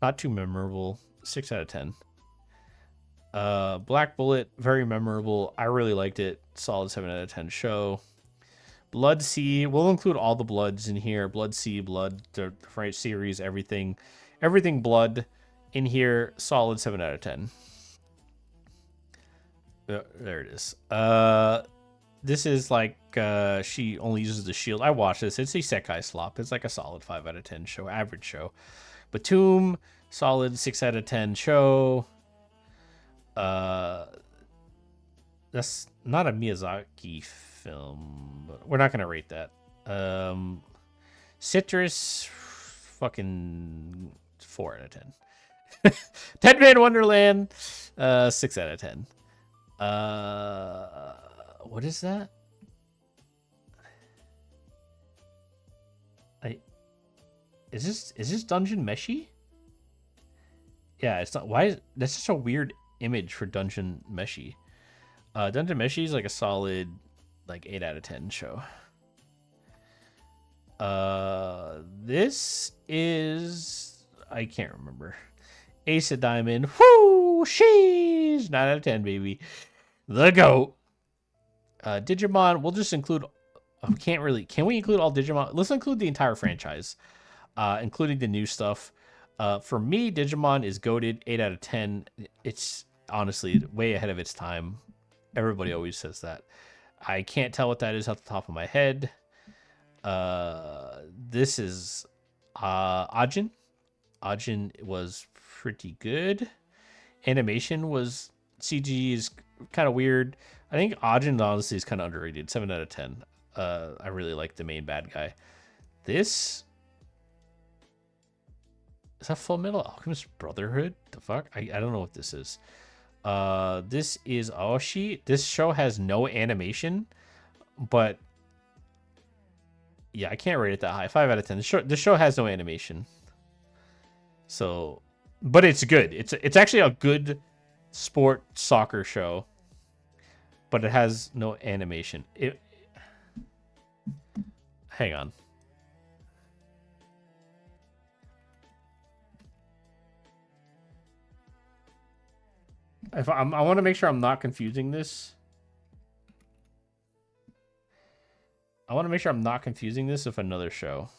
not too memorable. 6 out of 10. Black Bullet, very memorable. I really liked it. Solid 7 out of 10 show. Blood Sea, we'll include all the Bloods in here. Blood Sea, Blood, the French series, everything Blood in here. Solid 7 out of 10. There it is. This is like she only uses the shield. I watched this. It's a Sekai slop. It's like a solid 5 out of 10 show, average show. Batum, solid 6 out of 10 show. That's not a Miyazaki film, but we're not gonna rate that. Citrus, fucking 4 out of 10. 10 Man Wonderland, 6 out of 10. What is that? Is this Dungeon Meshi? Yeah, it's not. Why is that's such a weird image for Dungeon Meshi? Dungeon Meshi is like a solid, like 8 out of 10 show. This is I can't remember. Ace of Diamond. Whoo, sheesh, 9 out of 10, baby. The GOAT. Digimon. We'll just include. Can't really. Can we include all Digimon? Let's include the entire franchise, including the new stuff. For me, Digimon is goated. 8 out of 10. It's honestly way ahead of its time. Everybody always says that. I can't tell what that is off the top of my head. This is Ajin. Ajin was pretty good. Animation was CG is kind of weird. I think Ajin honestly is kind of underrated. 7 out of 10. I really like the main bad guy. This is that Full Metal Alchemist Brotherhood. The fuck? I don't know what this is. This is Aoshi. This show has no animation, but yeah, I can't rate it that high. 5 out of 10. The show has no animation. So, but it's good. It's actually a good sport soccer show, but it has no animation. Hang on. If I want to make sure I'm not confusing this. I want to make sure I'm not confusing this with another show.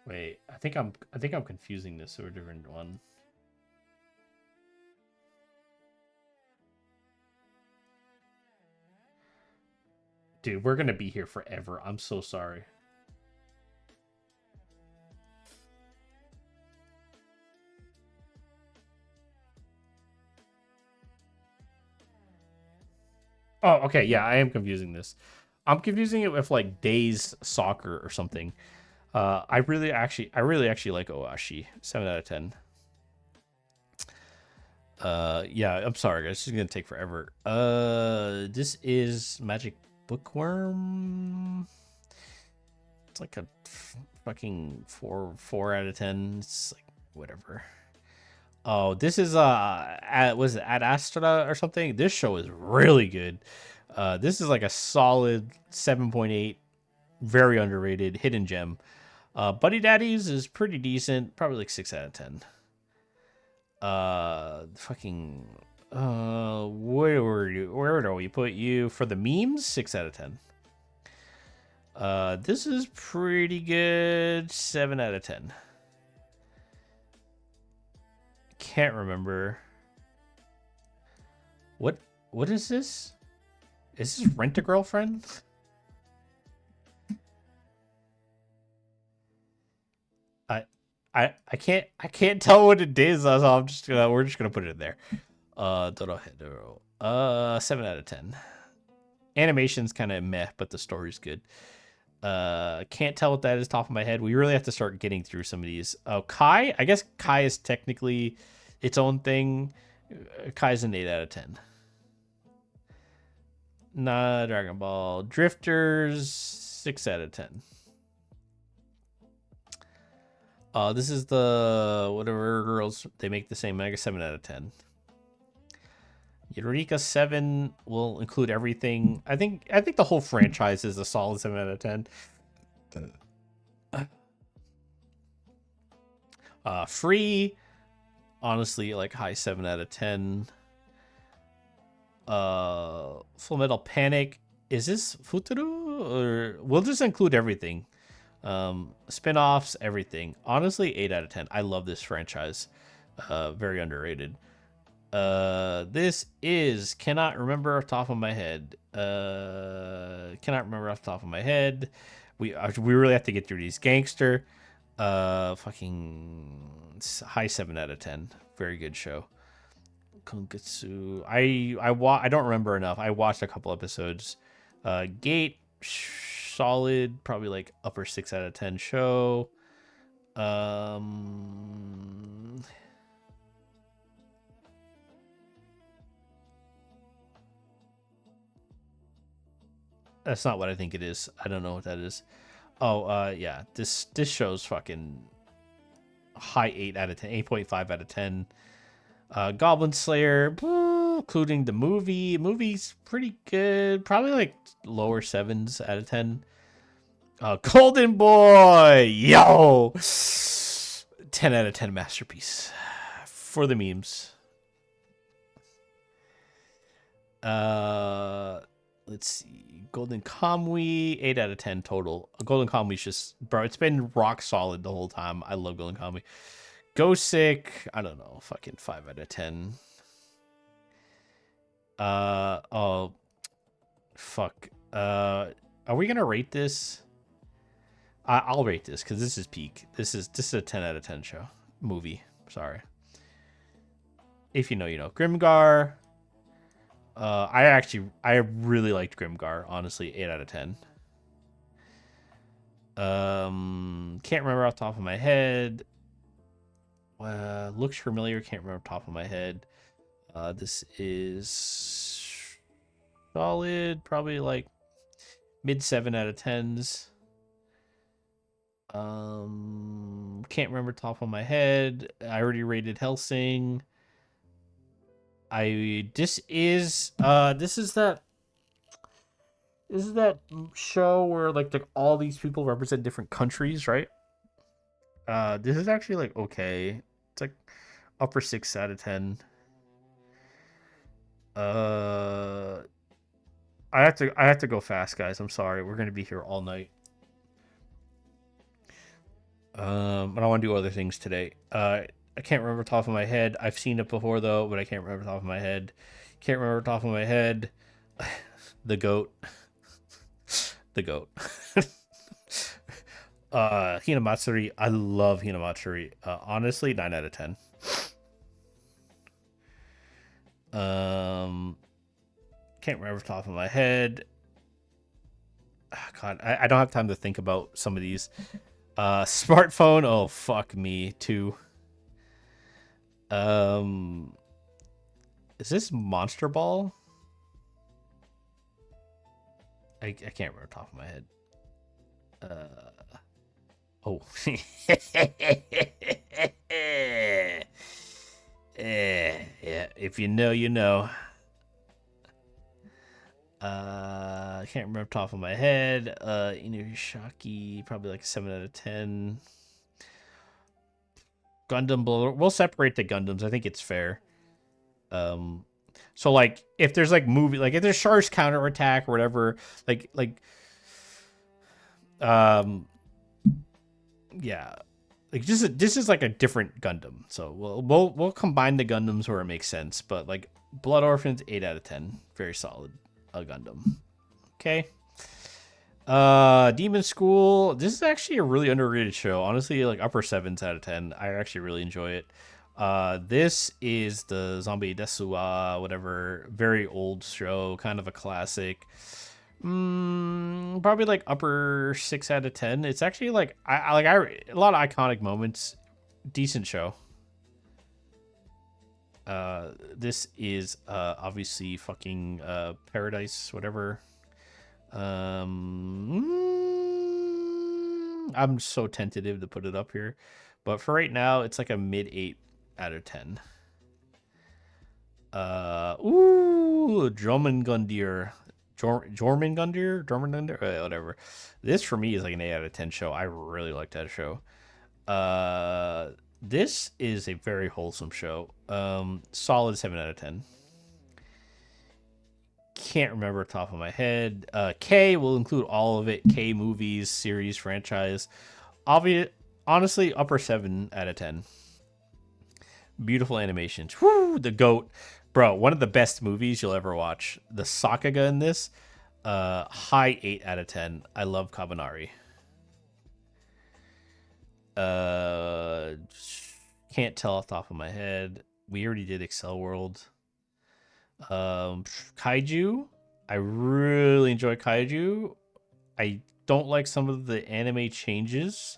Wait, I think I'm confusing this with a different one. Dude, we're gonna be here forever. I'm so sorry. Oh, okay, yeah, I am confusing this. I'm confusing it with like Days Soccer or something. I really actually like Oashi. 7 out of 10. Yeah, I'm sorry, guys. This is gonna take forever. This is Magic Bookworm. It's like a fucking 4 out of 10. It's like whatever. Oh, this is was it Ad Astra or something? This show is really good. This is like a solid 7.8, very underrated hidden gem. Buddy Daddies is pretty decent, probably like 6 out of 10. Fucking where do we put you for the memes? 6 out of 10. This is pretty good. 7 out of 10. Can't remember. What is this? Is this Rent a Girlfriend? I I can't tell what it is, so we're just gonna put it in there. Dodo Hetero. 7 out of 10. Animation's kind of meh, but the story's good. Can't tell what that is top of my head. We really have to start getting through some of these. Oh, Kai. I guess Kai is technically its own thing. Kai's an 8 out of 10. Nah, Dragon Ball Drifters 6 out of 10. This is the whatever girls they make the same mega 7 out of 10. Eureka 7 will include everything. I think the whole franchise is a solid 7 out of 10. Free, honestly, like high 7 out of 10. Full Metal Panic. Is this Futuru or we'll just include everything? Spin-offs, everything. Honestly, 8 out of 10. I love this franchise. Very underrated. This is cannot remember off the top of my head. Cannot remember off the top of my head. We really have to get through these. Gangster. Fucking high 7 out of 10. Very good show. Kunkatsu. I don't remember enough. I watched a couple episodes. Gate solid, probably like upper 6 out of 10 show. That's not what I think it is. I don't know what that is. Oh, yeah. This show's fucking high 8 out of 10, 8.5 out of 10. Goblin Slayer, including the movie. Movie's pretty good. Probably like lower 7s out of 10. Golden Boy, yo, 10 out of 10 masterpiece for the memes. Let's see. Golden Kamui, 8 out of 10 total. Golden Kamui's just, bro, it's been rock solid the whole time. I love Golden Kamui. Go Sick, I don't know, fucking 5 out of 10. Oh, fuck. Are we gonna rate this? I'll rate this because this is peak. This is a 10 out of 10 show movie. Sorry. If you know, you know. Grimgar. I really liked Grimgar. Honestly, 8 out of 10. Can't remember off the top of my head. Looks familiar. Can't remember off the top of my head. This is solid. Probably like mid 7 out of 10s. Can't remember top of my head. I already rated Helsing. This is that show where like all these people represent different countries, right? This is actually like okay. It's like upper 6 out of 10. Uh, I have to go fast, guys. I'm sorry. We're gonna be here all night. But I want to do other things today. I can't remember top of my head. I've seen it before though, but I can't remember top of my head. Can't remember top of my head. The goat. The goat. Hinamatsuri. I love Hinamatsuri. Honestly, 9 out of 10. Can't remember top of my head. Oh, God, I don't have time to think about some of these. Smartphone. Oh fuck me too. Is this Monster Ball? I can't remember top of my head. Oh. Yeah. If you know, you know. I can't remember top of my head. Inuyashiki, probably like 7 out of 10. Gundam Blow. We'll separate the Gundams. I think it's fair. So like if there's like movie, like if there's Char's counterattack or whatever, like um yeah, like this is like a different Gundam. So we'll combine the Gundams where it makes sense. But like Blood Orphans, 8 out of 10, very solid. A Gundam. Okay. Demon School. This is actually a really underrated show. Honestly, like upper 7s out of 10. I actually really enjoy it. This is the Zombie Desua, whatever, very old show, kind of a classic. Probably like upper 6 out of 10. It's actually like I a lot of iconic moments. Decent show. This is obviously fucking Paradise, whatever. I'm so tentative to put it up here, but for right now, it's like a mid 8 out of 10. Jormungandr. Jormungandr, whatever. This for me is like an 8 out of 10 show. I really like that show. This is a very wholesome show. Solid 7 out of 10. Can't remember top of my head. K will include all of it. K movies, series, franchise. Honestly, upper 7 out of 10. Beautiful animations. Woo, the goat. Bro, one of the best movies you'll ever watch. The Sakaga in this, high 8 out of 10. I love Kabanari. Can't tell off the top of my head. We already did Excel World. Kaiju. I really enjoy Kaiju. I don't like some of the anime changes.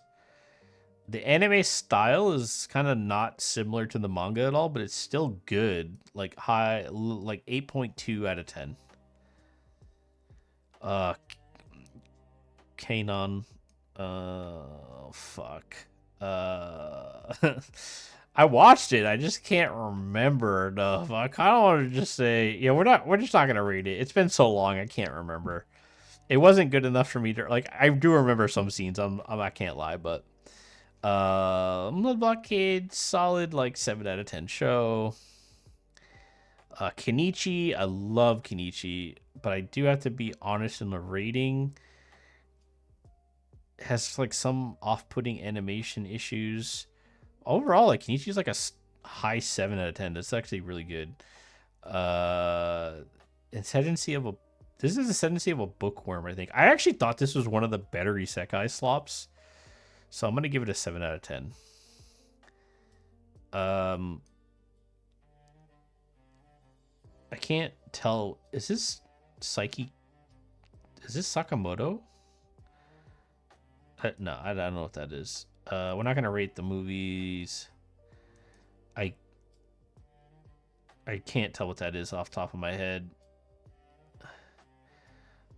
The anime style is kind of not similar to the manga at all, but it's still good. Like high, like 8.2 out of 10. Kanon. Fuck. I watched it. I just can't remember enough. I kind of want to just say, yeah, we're just not gonna read it. It's been so long, I can't remember. It wasn't good enough for me to like. I do remember some scenes. I can't lie, but Blood Blockade, solid like 7 out of 10 show. Kenichi, I love Kenichi, but I do have to be honest in the rating. It has like some off-putting animation issues. Overall, like Kenichi's like a high 7 out of 10. That's actually really good. Ascendancy of a This is Ascendancy of a Bookworm, I think. I actually thought this was one of the better isekai slops. So I'm gonna give it a 7 out of 10. Um, I can't tell. Is this Psyche? Is this Sakamoto? No, I don't know what that is. We're not gonna rate the movies. I I can't tell what that is off the top of my head.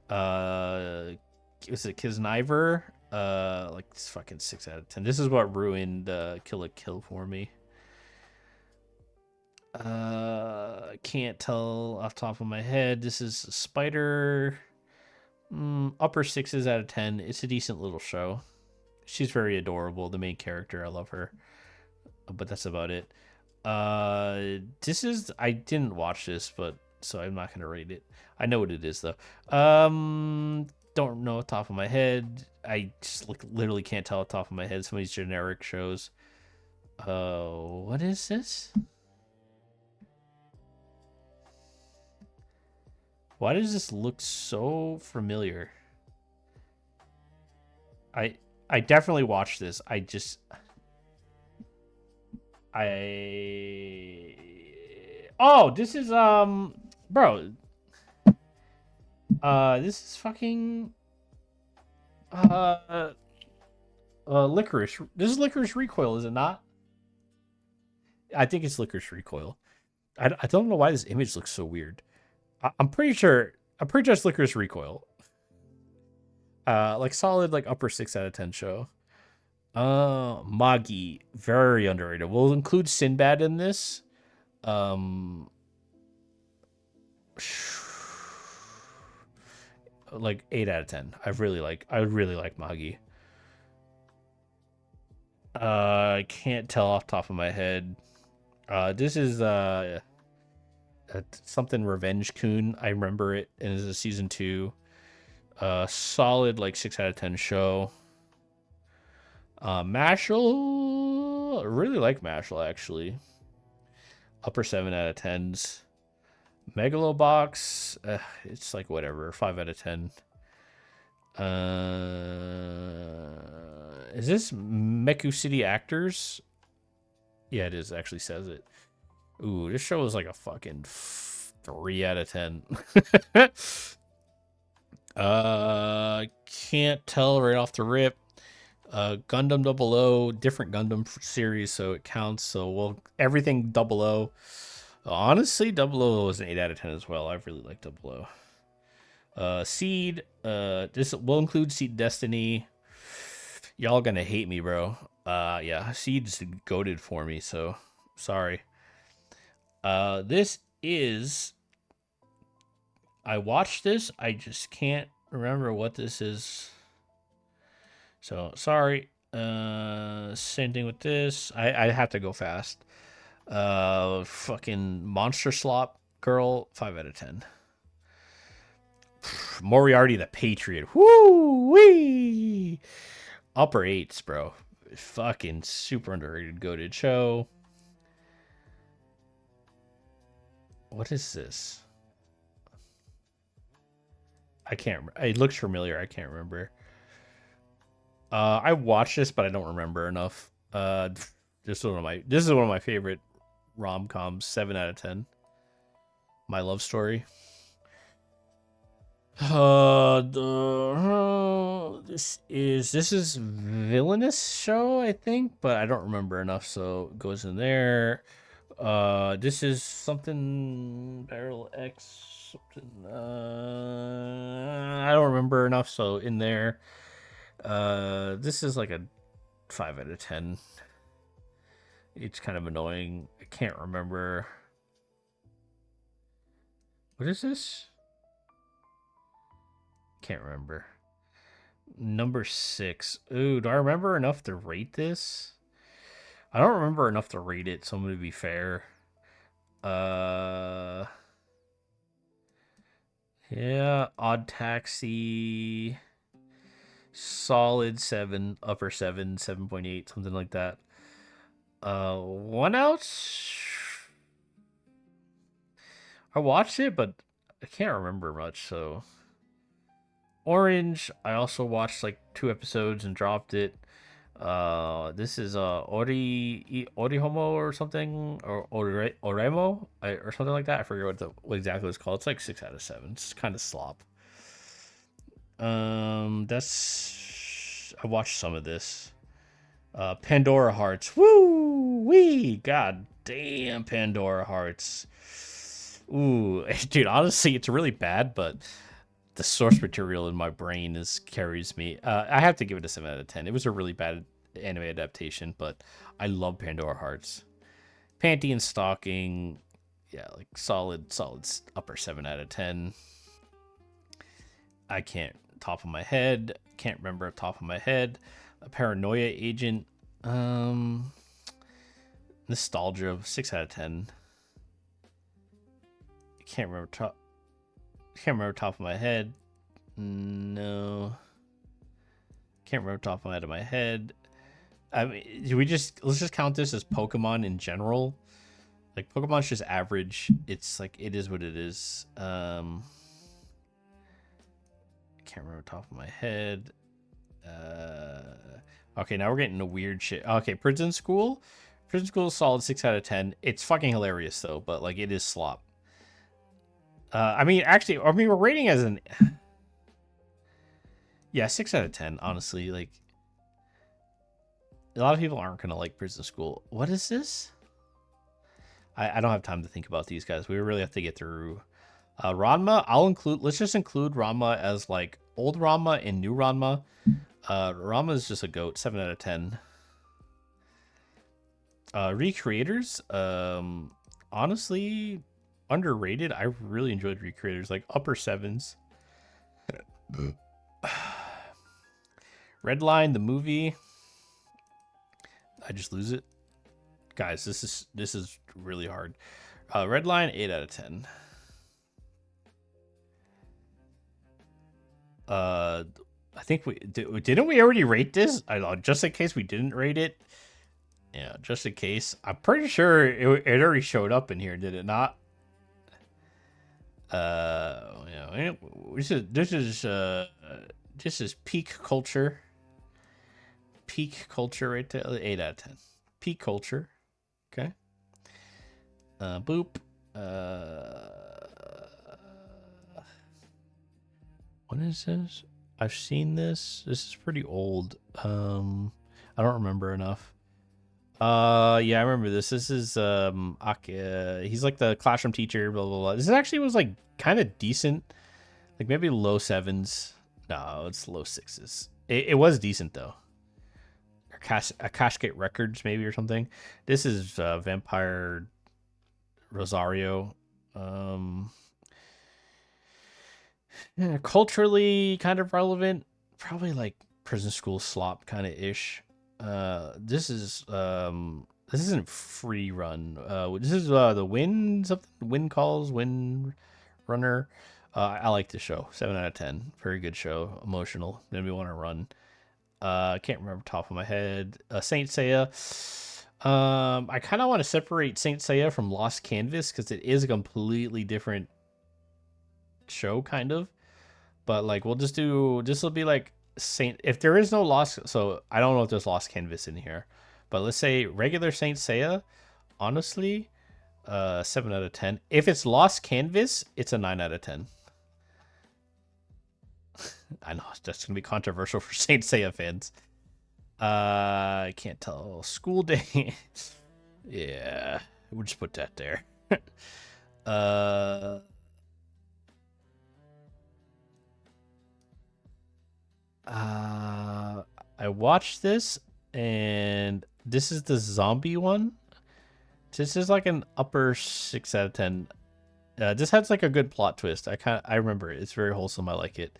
Was it Kisniver? Like it's fucking 6 out of 10. This is what ruined Kill la Kill for me. Can't tell off the top of my head. This is Spider. Upper 6s out of 10. It's a decent little show. She's very adorable. The main character, I love her. But that's about it. This is I didn't watch this, but so I'm not gonna rate it. I know what it is though. Don't know off the top of my head. I just literally can't tell off the top of my head some of these generic shows. What is this? Why does this look so familiar? I definitely watched this. Oh, this is bro. This is fucking uh Licorice. This is Licorice Recoil, is it not? I think it's Licorice Recoil. I don't know why this image looks so weird. I'm pretty sure. I'm pretty sure it's Licorice Recoil. Like solid, like upper 6 out of 10 show. Magi, very underrated. We'll include Sinbad in this. Like 8 out of 10. I would really like Magi. I can't tell off the top of my head. This is something Revenge Coon. I remember it, and it's a season 2. Solid like 6 out of 10 show. Mashal, I really like Mashal actually. Upper 7 out of 10s. Megalobox, it's like whatever, 5 out of 10. Is this Meku City Actors? Yeah, it is. It actually says it. Ooh, this show is like a fucking 3 out of 10. Can't tell right off the rip. Gundam 00, different Gundam series, so it counts. So well, everything 00. Honestly, 00 was an 8 out of 10 as well. I really like 00. Seed. This will include Seed Destiny. Y'all gonna hate me, bro. Yeah, Seed's goated for me, so sorry. This is. I watched this. I just can't remember what this is. So sorry. Same thing with this. I have to go fast. Fucking Monster Slop Girl, 5 out of 10. Moriarty the Patriot. Woo wee. Upper 8s, bro. Fucking super underrated goated show. What is this? I can't. It looks familiar. I can't remember. I watched this, but I don't remember enough. This is one of my favorite rom coms. 7 out of 10. My Love Story. This is Villainous Show, I think, but I don't remember enough, so it goes in there. This is something Barrel X. Something. I don't remember enough, so in there. This is like a 5 out of 10. It's kind of annoying. I can't remember. What is this? Can't remember. Number 6. Ooh, do I remember enough to rate this? I don't remember enough to rate it, so I'm gonna be fair. Yeah, Odd Taxi. Solid 7, upper 7, 7.8, something like that. One out. I watched it, but I can't remember much, so. Orange, I also watched like 2 episodes and dropped it. This is Orihomo or something, or Oremo or something like that. I forget what exactly it's called. It's like 6 out of 7. It's kind of slop. That's I watched some of this. Pandora Hearts. Woo wee! God damn, Pandora Hearts. Ooh, dude. Honestly, it's really bad, but the source material in my brain carries me. I have to give it a 7 out of 10. It was a really bad anime adaptation, but I love Pandora Hearts. Panty and Stocking, yeah, like solid upper 7 out of 10. I can't top of my head. Can't remember top of my head. A Paranoia Agent. Nostalgia 6 out of 10. Can't remember top. Can't remember top of my head. No. Can't remember top of my head. I mean, let's just count this as Pokemon in general. Like Pokemon's just average. It's like it is what it is. Can't remember top of my head. Okay, now we're getting to weird shit. Okay, Prison School. Prison School is solid 6 out of 10. It's fucking hilarious though, but like it is slop. I mean, actually, we're rating as an yeah 6 out of 10. Honestly, like a lot of people aren't gonna like Prison School. What is this? I don't have time to think about these guys. We really have to get through Ranma. Let's just include Ranma as like old Ranma and new Ranma. Ranma is just a goat. 7 out of 10. Recreators. Honestly, underrated. I really enjoyed Recreators. Like upper sevens. Redline, the movie. I just lose it. Guys, this is really hard. Redline, 8 out of 10. I think didn't we already rate this? Just in case we didn't rate it. Yeah, just in case. I'm pretty sure it already showed up in here, did it not? Yeah, this is peak culture. Peak culture right there. 8 out of 10. Peak culture. Okay. Boop. What is this? I've seen this. This is pretty old. I don't remember enough. Yeah, I remember this. This is he's like the classroom teacher. Blah blah blah. This actually was like kind of decent. Like maybe low sevens. No, it's low sixes. It was decent though. Cashgate Records maybe or something. This is Vampire Rosario. Yeah, culturally kind of relevant. Probably like prison school slop kind of ish. This isn't free run. This is the Wind something. Wind Calls, Wind Runner. I like this show. 7 out of 10. Very good show. Emotional. Made me want to run. I can't remember top of my head. Saint Seiya. I kind of want to separate Saint Seiya from Lost Canvas because it is a completely different show, kind of. But like, we'll just do. This will be like Saint. If there is no Lost, so I don't know if there's Lost Canvas in here, but let's say regular Saint Seiya. Honestly, 7 out of 10. If it's Lost Canvas, it's a 9 out of 10. I know that's gonna be controversial for Saint Seiya fans. I can't tell. School Day. Yeah, we'll just put that there. uh, I watched this, and this is the zombie one. This is like an upper 6 out of 10. This has like a good plot twist. I remember it. It's very wholesome. I like it.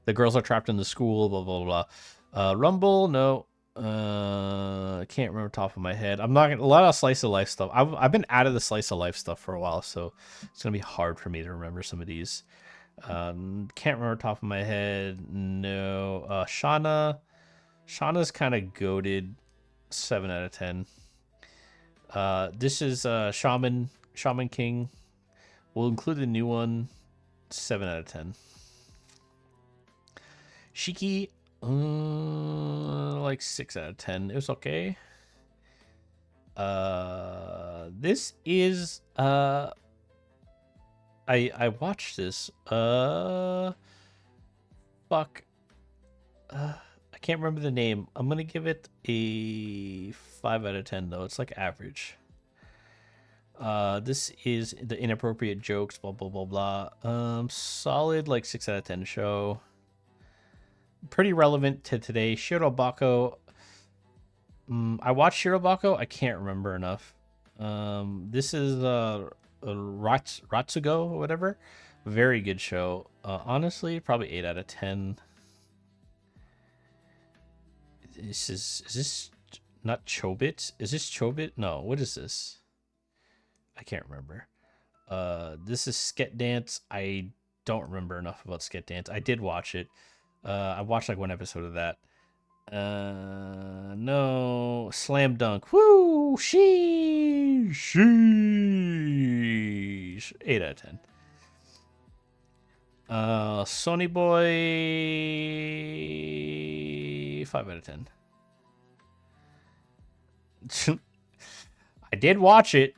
The girls are trapped in the school. Blah blah blah. Rumble, no. I can't remember top of my head. I'm not gonna, a lot of slice of life stuff. I've been out of the slice of life stuff for a while, so it's gonna be hard for me to remember some of these. Can't remember top of my head. No. Shauna's kind of goated. 7 out of 10. This is Shaman King. We'll include a new one. 7 out of 10. Shiki. Like 6 out of 10. It was okay. This is I watched this. Fuck. I can't remember the name. I'm gonna give it a 5 out of 10 though. It's like average. This is the inappropriate jokes. Blah blah blah blah. Solid like 6 out of 10 show. Pretty relevant to today. Shirobako. I watched Shirobako. I can't remember enough. This is Ratsugo or whatever. Very good show. Honestly, probably 8 out of 10. Is this not Chobit? Is this Chobit? No, what is this? I can't remember. This is Sket Dance. I don't remember enough about Sket Dance. I did watch it. I watched like one episode of that. No, Slam Dunk. Woo, sheesh. 8 out of 10. Sony Boy, 5 out of 10. I did watch it.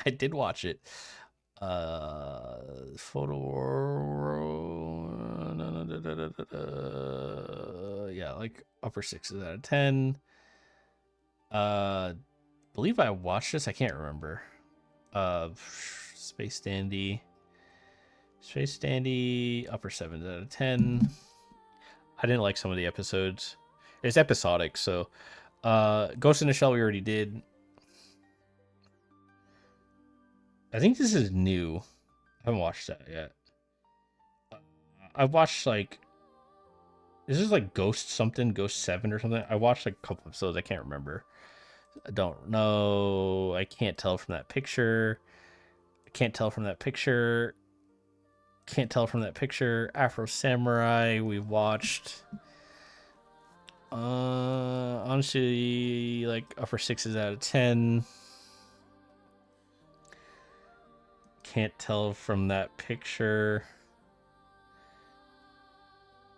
I did watch it. Photo. Yeah, like upper 6 out of 10. Believe I watched this. I can't remember. Space Dandy. Space Dandy, upper 7 out of 10. I didn't like some of the episodes. It's episodic, so Ghost in the Shell we already did. I think this is new. I haven't watched that yet. I've watched like this is like Ghost something, Ghost 7 or something. I watched like a couple episodes. I can't remember. I don't know. I can't tell from that picture. I can't tell from that picture. Can't tell from that picture. Afro Samurai we watched. Honestly, like upper 6 out of 10. Can't tell from that picture.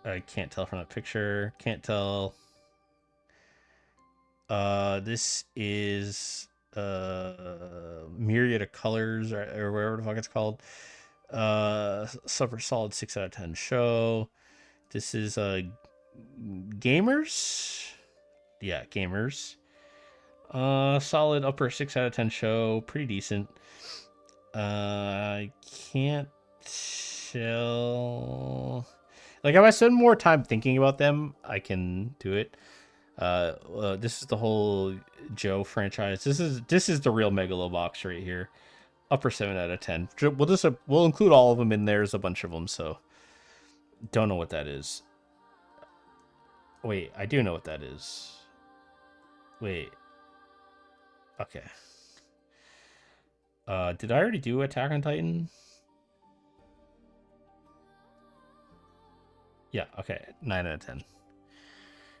I can't tell from that picture. Can't tell. This is Myriad of Colors or whatever the fuck it's called. Super solid 6 out of 10 show. This is Gamers. Yeah, Gamers. Solid upper 6 out of 10 show. Pretty decent. I can't tell. Like if I spend more time thinking about them, I can do it. This is the whole Joe franchise. This is the real Megalobox right here. Upper 7 out of 10. We'll include all of them in there. There's a bunch of them, so don't know what that is. Wait, I do know what that is. Wait. Okay. Did I already do Attack on Titan? Yeah, okay. 9 out of 10.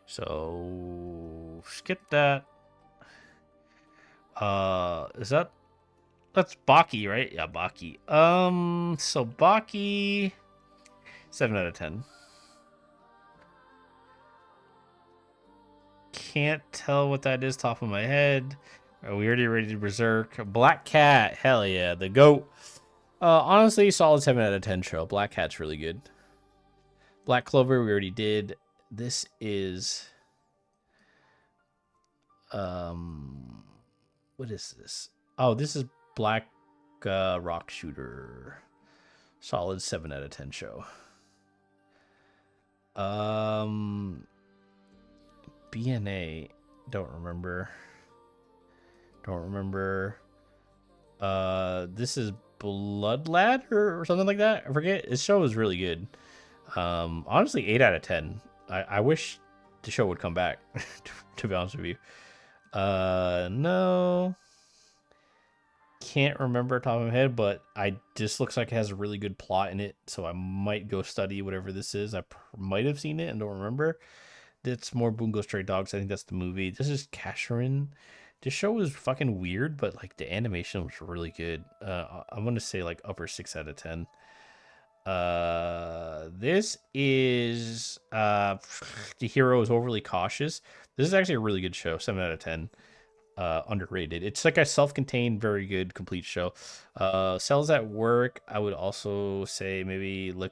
So skip that. Is that's Baki, right? Yeah, Baki. So Baki 7 out of 10. Can't tell what that is top of my head. We already rated Berserk. Black Cat, hell yeah, the goat. Honestly, solid 7 out of 10 show. Black Cat's really good. Black Clover, we already did. This is what is this? Oh, this is Black Rock Shooter. Solid 7 out of 10 show. BNA, don't remember. This is Blood Lad or something like that. I forget. This show is really good. Honestly, 8 out of 10. I wish the show would come back. To be honest with you. No. Can't remember top of my head, but this looks like it has a really good plot in it, so I might go study whatever this is. I might have seen it and don't remember. It's more Bungo Stray Dogs. I think that's the movie. This is Casherin. This show was fucking weird, but like the animation was really good. I'm gonna say like upper 6 out of 10. This is the hero is overly cautious. This is actually a really good show. 7 out of 10. Underrated. It's like a self-contained, very good, complete show. Cells at Work, I would also say maybe look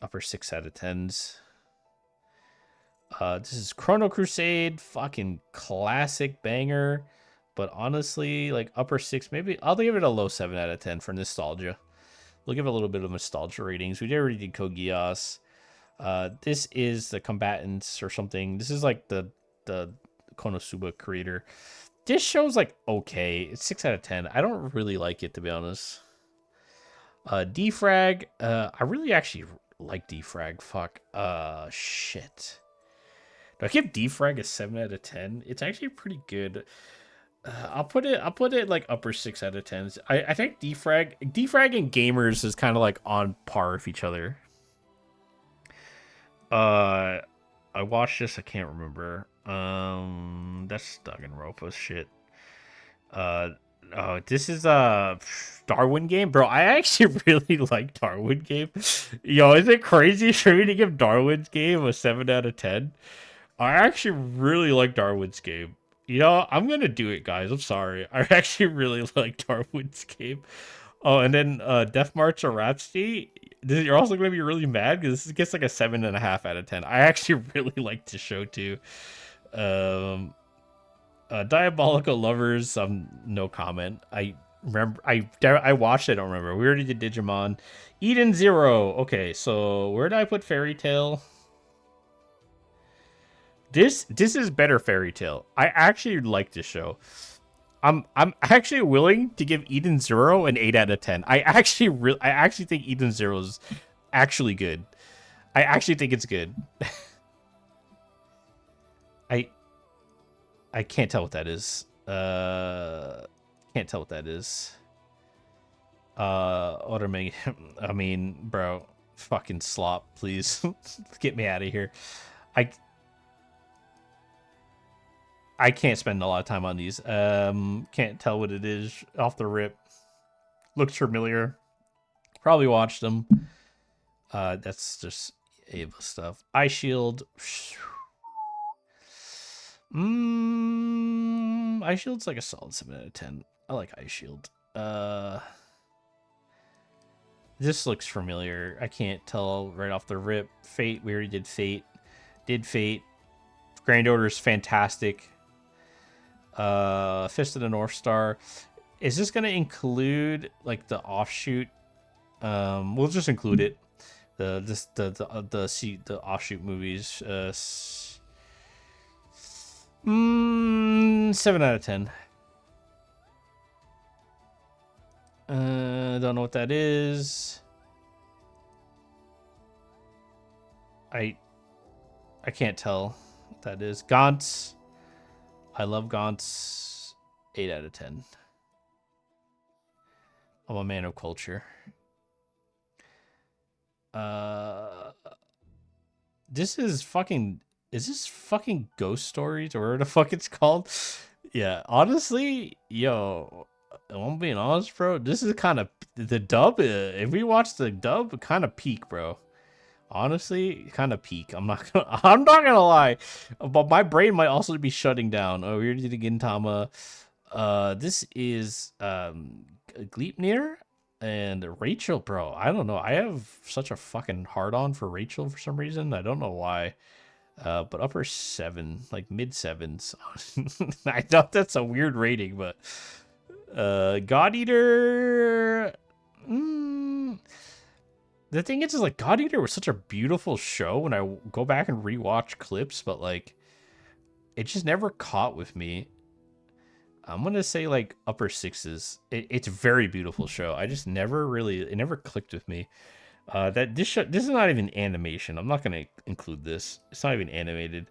upper 6 out of 10s. This is Chrono Crusade, fucking classic banger. But honestly, like upper six, maybe I'll give it a low 7 out of 10 for nostalgia. We'll give it a little bit of nostalgia ratings. We already did Code Geass. This is the combatants or something. This is like the Konosuba creator. This show's like okay. It's 6 out of 10. I don't really like it, to be honest. Defrag. I really actually like Defrag. Fuck. Shit. Do I give Defrag a 7 out of 10? It's actually pretty good. I'll put it like upper 6 out of 10s. I think defrag and gamers is kind of like on par with each other. I watched this. I can't remember. That's Danganronpa shit. Oh, this is a Darwin game, bro. I actually really like Darwin game. Yo, is it crazy for me to give Darwin's game a 7 out of 10? I actually really like Darwin's game. You know, I'm gonna do it, guys. I'm sorry. I actually really like Darwin's game. Oh, and then Death March or Rhapsody. You're also gonna be really mad because this gets like a 7.5 out of 10. I actually really like the show too. Um, Diabolical Lovers. No comment. I remember. I watched it. I don't remember. We already did Digimon. Eden Zero. Okay, so where did I put Fairy Tale? This is better Fairy Tale. I actually like this show. I'm actually willing to give Eden Zero an 8 out of 10. I actually think Eden Zero is actually good. I actually think it's good. I I can't tell what that is. Can't tell what that is. Ottermeg. I mean, bro, fucking slop, please. Get me out of here. I I can't spend a lot of time on these. Can't tell what it is off the rip. Looks familiar. Probably watched them. That's just Ava stuff. Eye Shield. Eye Shield's like a solid 7 out of 10. I like Eye Shield. This looks familiar. I can't tell right off the rip. Fate. We already did Fate. Did Fate. Grand Order's fantastic. Fist of the North Star. Is this gonna include like the offshoot? We'll just include it. The offshoot movies. 7 out of 10. Don't know what that is. I can't tell what that is. Gaunt's. I love Gaunt's. 8 out of 10. I'm a man of culture. This is fucking. Is this fucking Ghost Stories or whatever the fuck it's called? Yeah, honestly, yo, I'm being honest, bro. This is kind of the dub. If we watch the dub, kind of peak, bro. Honestly, kind of peak. I'm not gonna. I'm not gonna lie, but my brain might also be shutting down. Oh, we're doing Gintama. This is Gleipnir and Rachel, bro. I don't know. I have such a fucking hard on for Rachel for some reason. I don't know why. But upper 7, like mid 7s. I thought that's a weird rating, but God Eater. The thing is like God Eater was such a beautiful show when I go back and rewatch clips, but like it just never caught with me. I'm gonna say like upper 6s. It's a very beautiful show. I just it never clicked with me. This is not even animation. I'm not gonna include this. It's not even animated.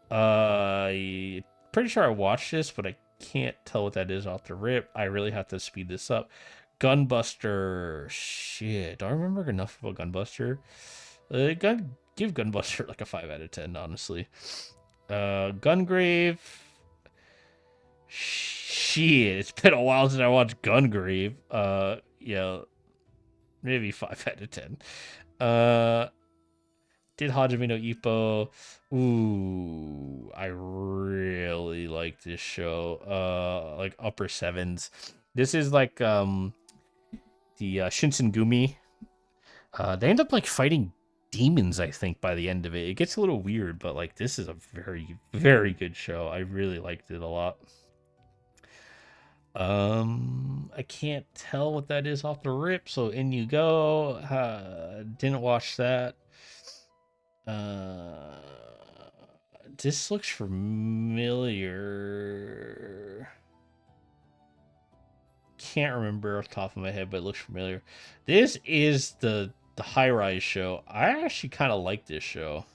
Pretty sure I watched this, but I can't tell what that is off the rip. I really have to speed this up. Gunbuster. Shit. Do I remember enough about Gunbuster? Give Gunbuster like a 5 out of 10, honestly. Gungrave. Shit. It's been a while since I watched Gungrave. Yeah. maybe 5 out of 10. Uh, did Hajime no Ippo. Ooh, I really like this show. Like upper sevens. This is like the Shinsengumi. They end up like fighting demons, I think, by the end of it. It gets a little weird, but like this is a very, very good show. I really liked it a lot. I can't tell what that is off the rip, so in you go. Didn't watch that. Uh, this looks familiar. Can't remember off the top of my head, but it looks familiar. This is the high rise show. I actually kind of like this show.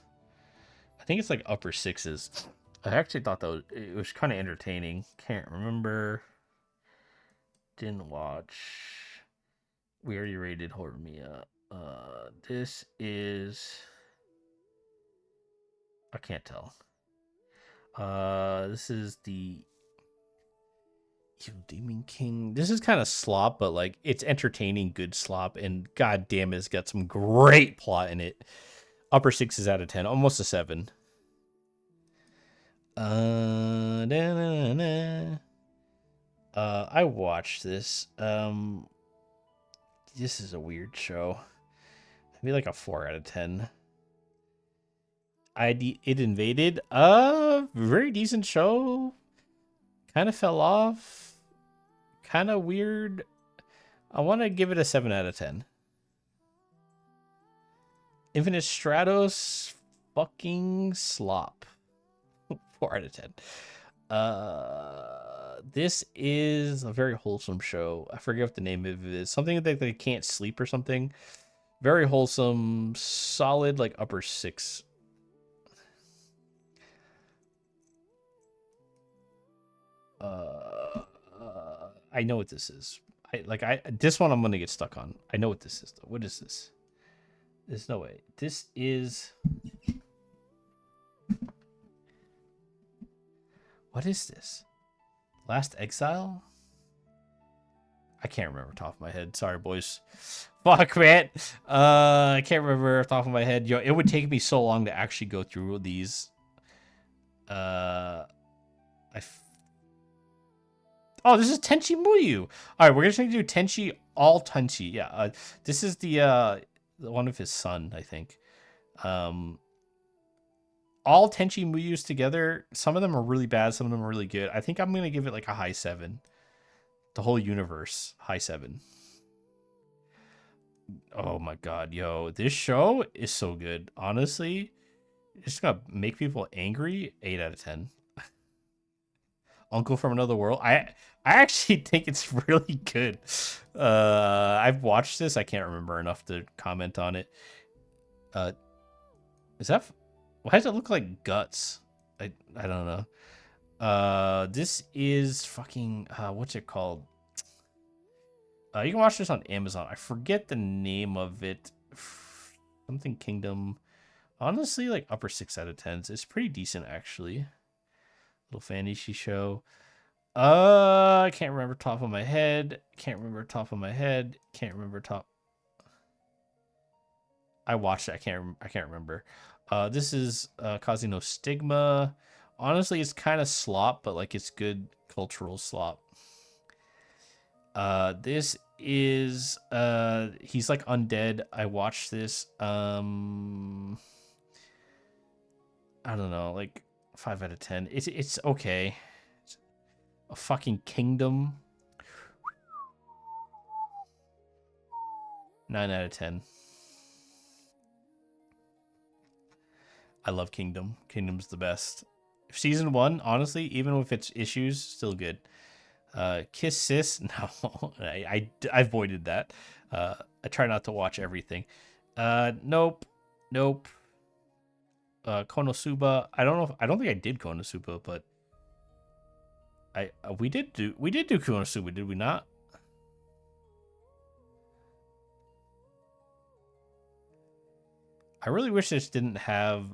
I think it's like upper sixes. I actually thought that it was kind of entertaining. Can't remember. Didn't watch. We already rated Horimiya. This is. I can't tell. This is the Evil Demon King. This is kind of slop, but like it's entertaining, good slop, and god damn it, it's got some great plot in it. Upper sixes out of 10, almost a 7. I watched this. This is a weird show. Maybe like a 4 out of 10. It invaded. Very decent show. Kind of fell off. Kind of weird. I want to give it a 7 out of 10. Infinite Stratos, fucking slop. 4 out of 10. This is a very wholesome show. I forget what the name of it is. Something that they can't sleep or something. Very wholesome, solid, like upper 6. I know what this is. This one I'm gonna get stuck on. I know what this is though. What is this? There's no way. This is. What is this? Last Exile? I can't remember top of my head. Sorry, boys. Fuck, man. I can't remember top of my head. Yo, it would take me so long to actually go through these. Oh, this is Tenchi Muyu. All right, we're just gonna do Tenchi all Tenchi. Yeah, this is the one of his son, I think. All Tenchi Muyus together. Some of them are really bad. Some of them are really good. I think I'm gonna give it like a high 7. The whole universe, high 7. Oh my god, yo, this show is so good. Honestly, it's gonna make people angry. 8 out of 10. Uncle from Another World. I actually think it's really good. I've watched this. I can't remember enough to comment on it. Is that? Why does it look like guts? I don't know. This is fucking. What's it called? You can watch this on Amazon. I forget the name of it. Something Kingdom. Honestly, like upper 6 out of 10s. It's pretty decent actually. Little fantasy show. I can't remember top of my head. Can't remember top of my head. Can't remember top. I watched it. I can't remember. This is Causing No Stigma. Honestly, it's kind of slop, but like it's good cultural slop. This is he's like undead. I watched this. I don't know, like 5 out of 10. It's okay. It's a fucking Kingdom. 9 out of 10. I love Kingdom. Kingdom's the best. Season 1, honestly, even with its issues, still good. Kiss Sis, no, I avoided that. I try not to watch everything. Nope. Konosuba. I don't think I did Konosuba, but we did do Konosuba, did we not? I really wish this didn't have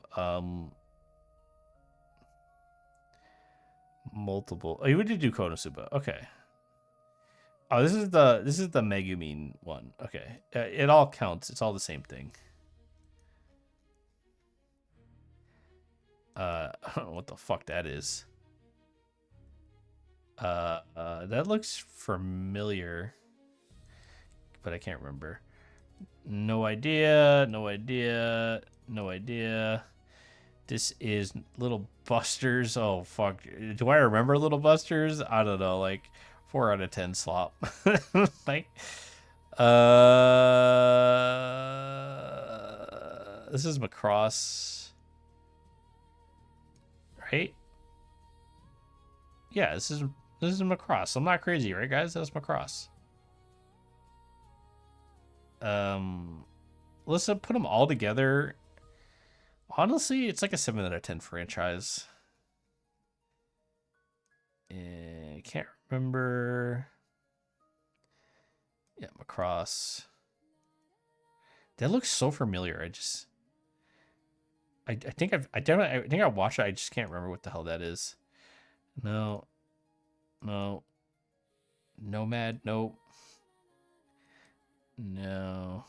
multiple. Oh, we did do Konosuba. Okay. Oh, this is the Megumin one. Okay, it all counts. It's all the same thing. I don't know what the fuck that is. That looks familiar, but I can't remember. No idea. No idea. No idea. This is Little Busters. Oh fuck. Do I remember Little Busters? I don't know. Like 4 out of 10 slop. Like, this is Macross, right? Yeah, this is Macross. I'm not crazy, right, guys? That's Macross. Um, let's put them all together. Honestly, it's like a 7 out of 10 franchise. I can't remember. Yeah, Macross. That looks so familiar. I think I think I watched it. I just can't remember what the hell that is. No, no, Nomad. Nope. No,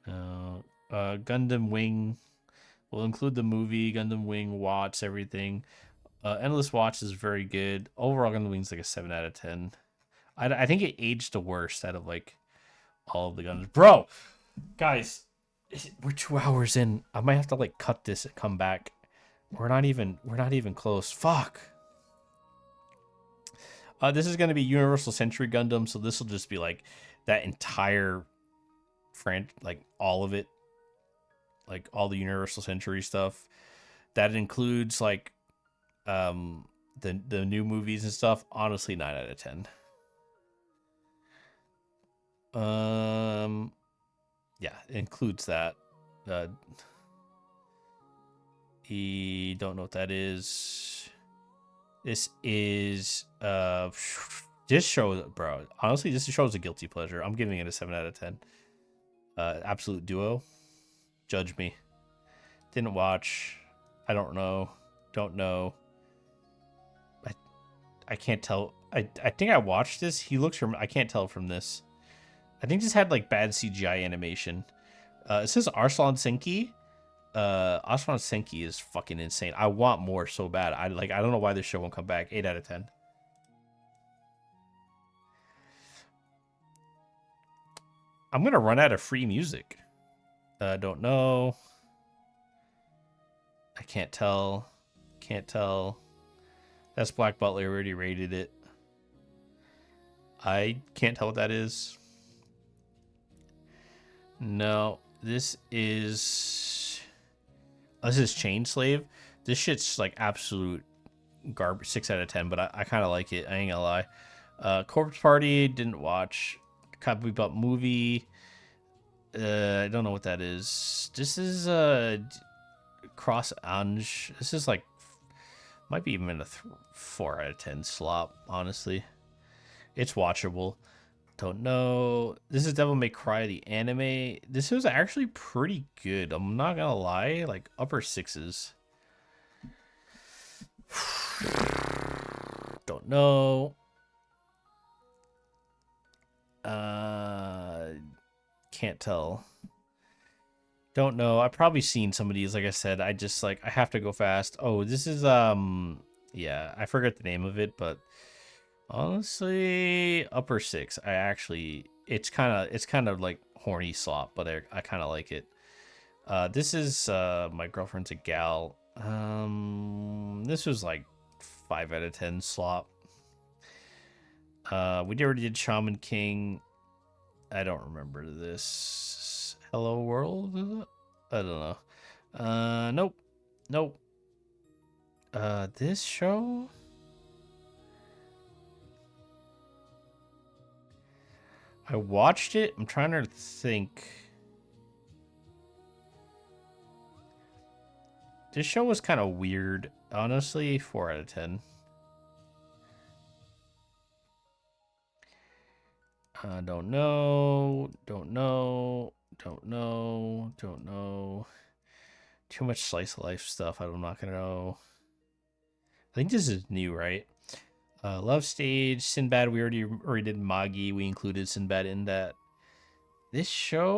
no. Gundam Wing. We'll include the movie Gundam Wing, Watch, everything. Endless Watch is very good. Overall, Gundam Wing's like a 7 out of 10. I think it aged the worst out of like all of the Gundams. Bro, guys, we're 2 hours in. I might have to like cut this and come back. We're not even close. Fuck. This is gonna be Universal Century Gundam, so this will just be like that entire like all of it, like all the Universal Century stuff. That includes like the new movies and stuff. Honestly, 9 out of 10. Yeah, it includes that. Uh, he don't know what that is. This is this show, bro. Honestly, this show is a guilty pleasure. I'm giving it a 7 out of 10. Absolute Duo. Judge me. Didn't watch. I don't know. Don't know. I can't tell. I think I watched this. He looks from. I can't tell from this. I think this had like bad CGI animation. It says Arslan Senki. Arslan Senki is fucking insane. I want more so bad. I don't know why this show won't come back. 8 out of 10. I'm gonna run out of free music. Don't know. I can't tell. Can't tell. That's Black Butler. Already rated it. I can't tell what that is. No, this is Chain Slave. This shit's like absolute garbage. 6 out of 10, but I kind of like it. I ain't gonna lie. Corpse Party didn't watch. Cowboy Bebop movie. I don't know what that is. This is Cross Ange. This is like might be even a 4 out of 10 slop. Honestly, it's watchable. Don't know. This is Devil May Cry, the anime. This was actually pretty good. I'm not gonna lie. Like upper sixes. Don't know. Can't tell. Don't know. I've probably seen some of these. Like I said, I just like I have to go fast. Oh, this is yeah, I forget the name of it, but honestly, upper six. It's kind of like horny slop, but I kind of like it. This is my girlfriend's a gal. This was like 5 out of 10 slop. We already did Shaman King. I don't remember this. Hello World? I don't know. Nope. Nope. This show? I watched it. I'm trying to think. This show was kind of weird. Honestly, 4 out of 10. Don't know. Don't know. Don't know. Don't know. Too much slice of life stuff. I'm not gonna know. I think this is new, right? Love Stage, Sinbad. We already did Magi. We included Sinbad in that. This show,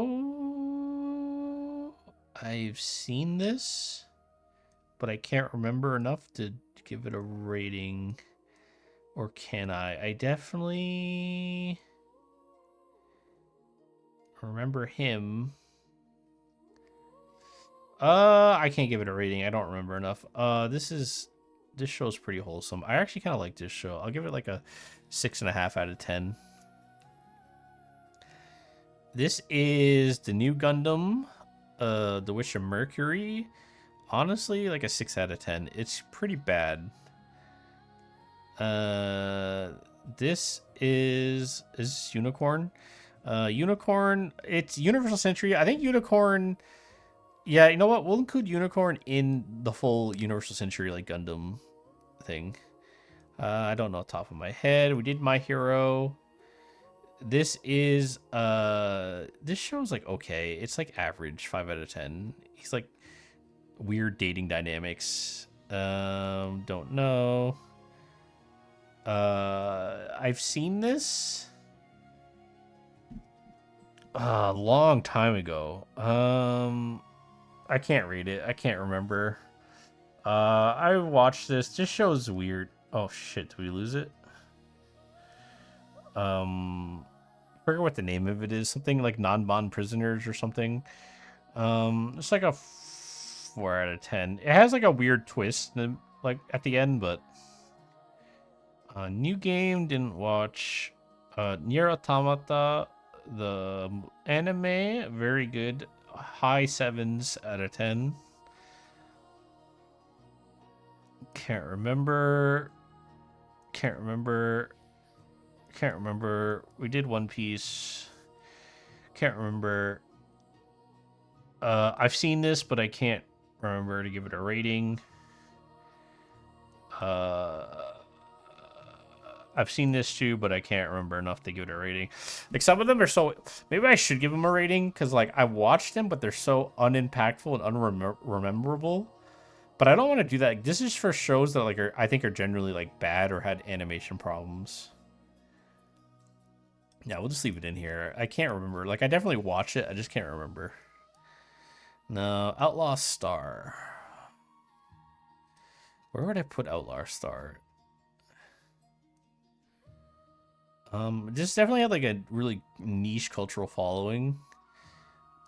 I've seen this, but I can't remember enough to give it a rating. Or can I? I definitely remember him. I can't give it a rating. I don't remember enough. This show's pretty wholesome. I actually kind of like this show. I'll give it like a 6.5 out of 10. This is the new Gundam, The Witch of Mercury. Honestly, like a 6 out of 10. It's pretty bad. This is Unicorn. Unicorn, it's Universal Century. I think Unicorn. Yeah, you know what? We'll include Unicorn in the full Universal Century like Gundam thing. I don't know off the top of my head. We did My Hero. This show's like okay. It's like average, 5 out of 10. He's like weird dating dynamics. Don't know. I've seen this a long time ago. I can't read it. I can't remember. I watched this. This show's weird. Oh shit, did we lose it? I forget what the name of it is. Something like non-bond prisoners or something. It's like a 4 out of 10. It has like a weird twist, like at the end, but new game didn't watch. Nier Automata, the anime, very good. High 7s out of 10. Can't remember. We did One Piece. Can't remember. I've seen this, but I can't remember to give it a rating. I've seen this too, but I can't remember enough to give it a rating. Like some of them are so. Maybe I should give them a rating because like I watched them, but they're so unimpactful and unrememberable. But I don't want to do that. This is for shows that like I think are generally like bad or had animation problems. Yeah, we'll just leave it in here. I can't remember. Like I definitely watch it. I just can't remember. No, Outlaw Star. Where would I put Outlaw Star? This definitely had like a really niche cultural following.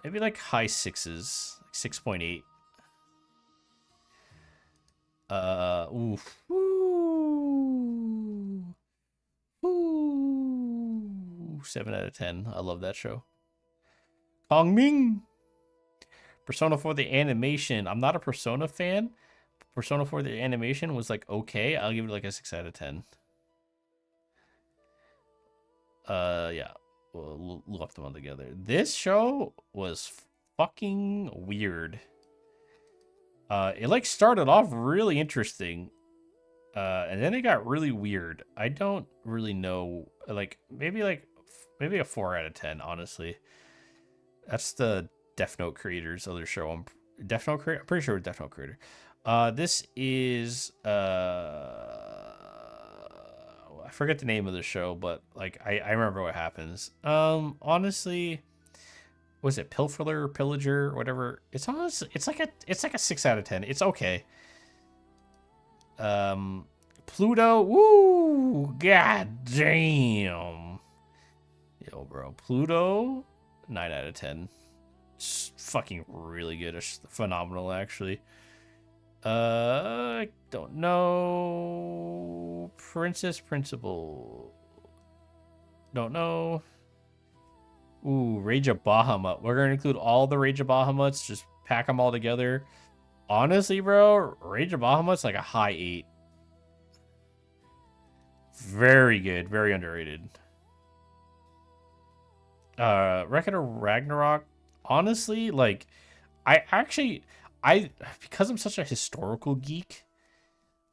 Maybe like high 6s, like 6.8. Oof. Woo. Woo. 7 out of 10. I love that show. Kong Ming. Persona 4 the animation. I'm not a Persona fan. Persona 4 the animation was like okay. I'll give it like a 6 out of 10. Yeah. We'll lump them all together. This show was fucking weird. It like started off really interesting. And then it got really weird. I don't really know. Like maybe a 4 out of 10, honestly. That's the Death Note creators' other show. I'm pretty sure it's Death Note creator. This is I forget the name of the show, but like I remember what happens. Honestly, was it Pilferer, Pillager, whatever? It's honestly it's like a 6 out of 10. It's okay. Pluto, woo, god damn. Yo, bro, Pluto, 9 out of 10. It's fucking really good. It's phenomenal, actually. I don't know. Princess Principal. Don't know. Ooh, Rage of Bahamut. We're gonna include all the Rage of Bahamuts. Just pack them all together. Honestly, bro, Rage of Bahamut's like a high 8. Very good. Very underrated. Record of Ragnarok. Honestly, like, I because I'm such a historical geek,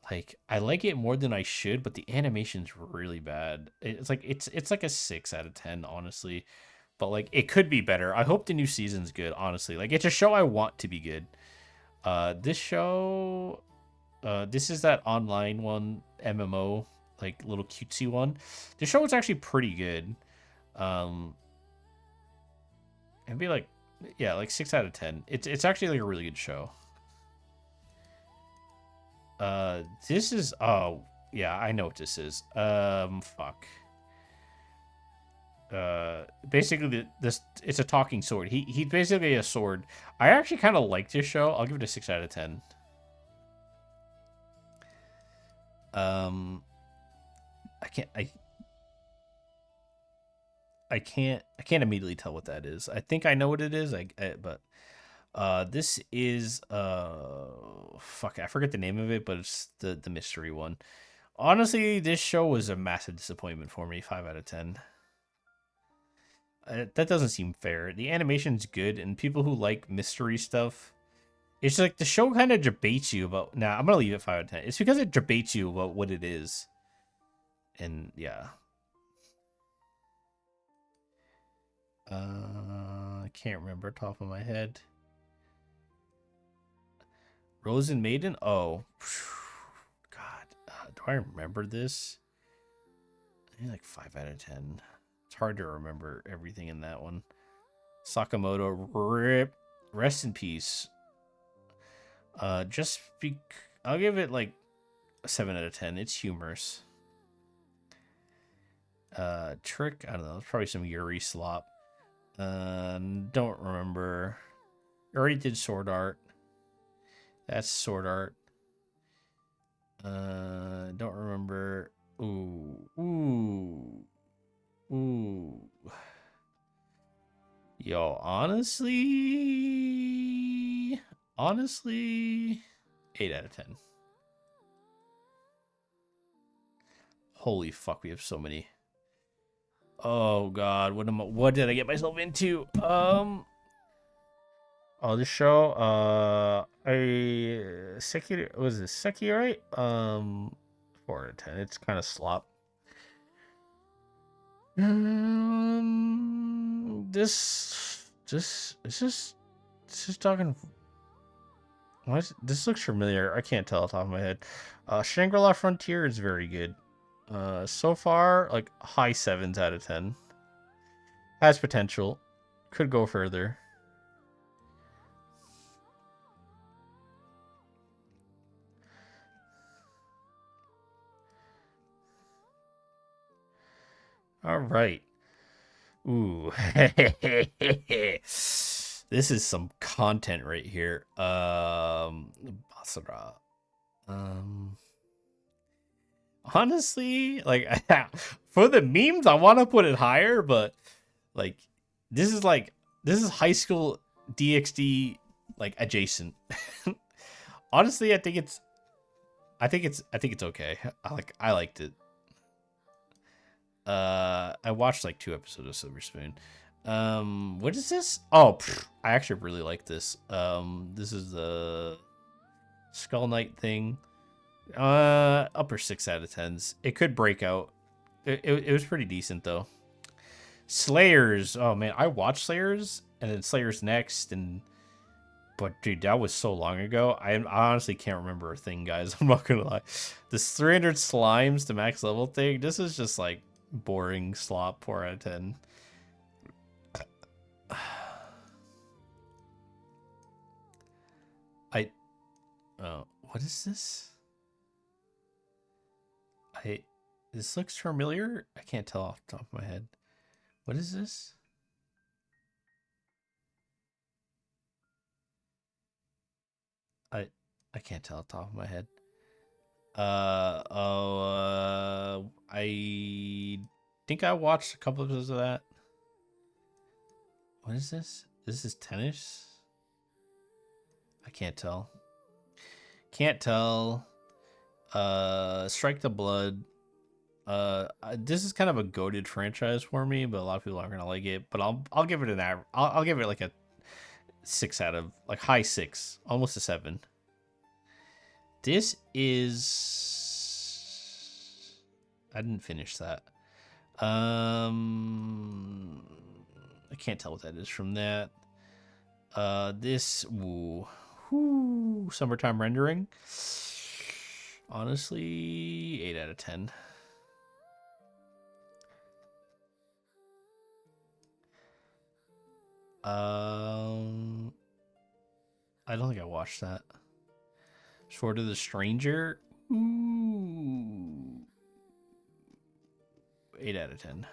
like I like it more than I should, but the animation's really bad. It's like a 6 out of 10, honestly. But like it could be better. I hope the new season's good, honestly. Like it's a show I want to be good. This show, this is that online one MMO, like little cutesy one. The show was actually pretty good. It'd be like, yeah, like 6 out of 10. It's actually like a really good show. This is, oh yeah, I know what this is. Fuck. Basically this it's a talking sword. He's basically a sword. I actually kind of like this show. I'll give it a 6 out of 10. I can't I can't immediately tell what that is. I think I know what it is. But this is fuck, I forget the name of it, but it's the mystery one. Honestly, this show was a massive disappointment for me. 5 out of 10. That doesn't seem fair. The animation's good, and people who like mystery stuff, it's like the show kind of debates you about. Nah, I'm gonna leave it 5 out of 10. It's because it debates you about what it is, and yeah. I can't remember top of my head. Rose and Maiden. Oh, God, do I remember this? I think like 5 out of 10. It's hard to remember everything in that one. Sakamoto, rip, rest in peace. Just be, I'll give it like a 7 out of 10. It's humorous. Trick, I don't know. It's probably some Yuri slop. Don't remember. I already did Sword Art. That's Sword Art. Don't remember. Ooh. Yo, honestly, 8 out of 10. Holy fuck, we have so many. Oh God, what did I get myself into? Oh, this show, Sekiro, was this Sekiro, right? 4 out of 10. It's kind of slop. This is talking. This looks familiar. I can't tell off the top of my head. Shangri-La Frontier is very good. So far, like high 7s out of 10. Has potential. Could go further. All right. Ooh. This is some content right here. Basara. Honestly, like for the memes, I want to put it higher, but like this is high school DxD like adjacent. Honestly, I think it's okay. I liked it. I watched like 2 episodes of Silver Spoon. What is this? Oh, I actually really like this. This is the Skull Knight thing. Upper 6 out of 10s. It could break out. It was pretty decent though. Slayers. Oh man, I watched Slayers and then Slayers next, but dude, that was so long ago. I honestly can't remember a thing, guys. I'm not gonna lie. This 300 slimes to max level thing. This is just like boring slop. 4 out of 10. What is this? This looks familiar. I can't tell off the top of my head. What is this? I can't tell off the top of my head. I think I watched a couple episodes of that. What is this? This is tennis? I can't tell. Can't tell. Strike the Blood. This is kind of a goated franchise for me, but a lot of people aren't gonna like it. But I'll give it an average. I'll give it like a 6 out of like high 6, almost a 7. This is. I didn't finish that. I can't tell what that is from that. This. Ooh. Summertime Rendering. Honestly, 8 out of 10. I don't think I watched that. Sword of the Stranger. Ooh, 8 out of 10.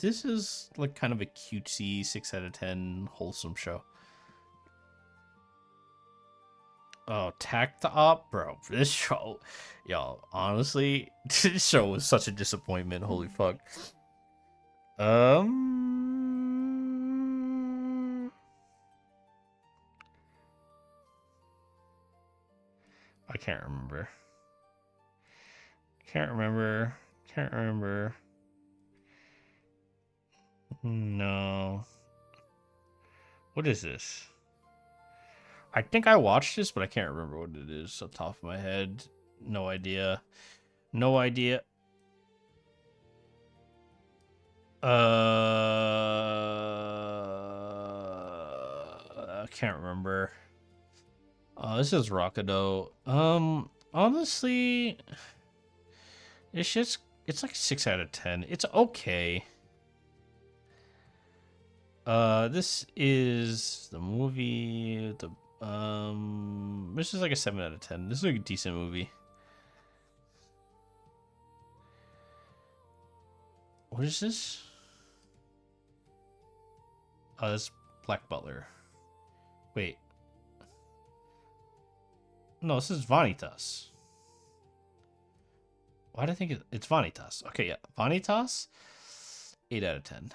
This is like kind of a cutesy 6 out of 10 wholesome show. Oh, Tact Op, bro. This show, yo, honestly, this show was such a disappointment. Holy fuck. I can't remember. Can't remember. Can't remember. No. What is this? I think I watched this, but I can't remember what it is off the top of my head. No idea. No idea. I can't remember. This is Rockado. Honestly, it's like 6 out of 10. It's okay. This is the movie. This is like a 7 out of 10. This is like a decent movie. What is this? Oh, that's Black Butler. Wait. No, this is Vanitas. Why do I think it's Vanitas? Okay, yeah. Vanitas, 8 out of 10.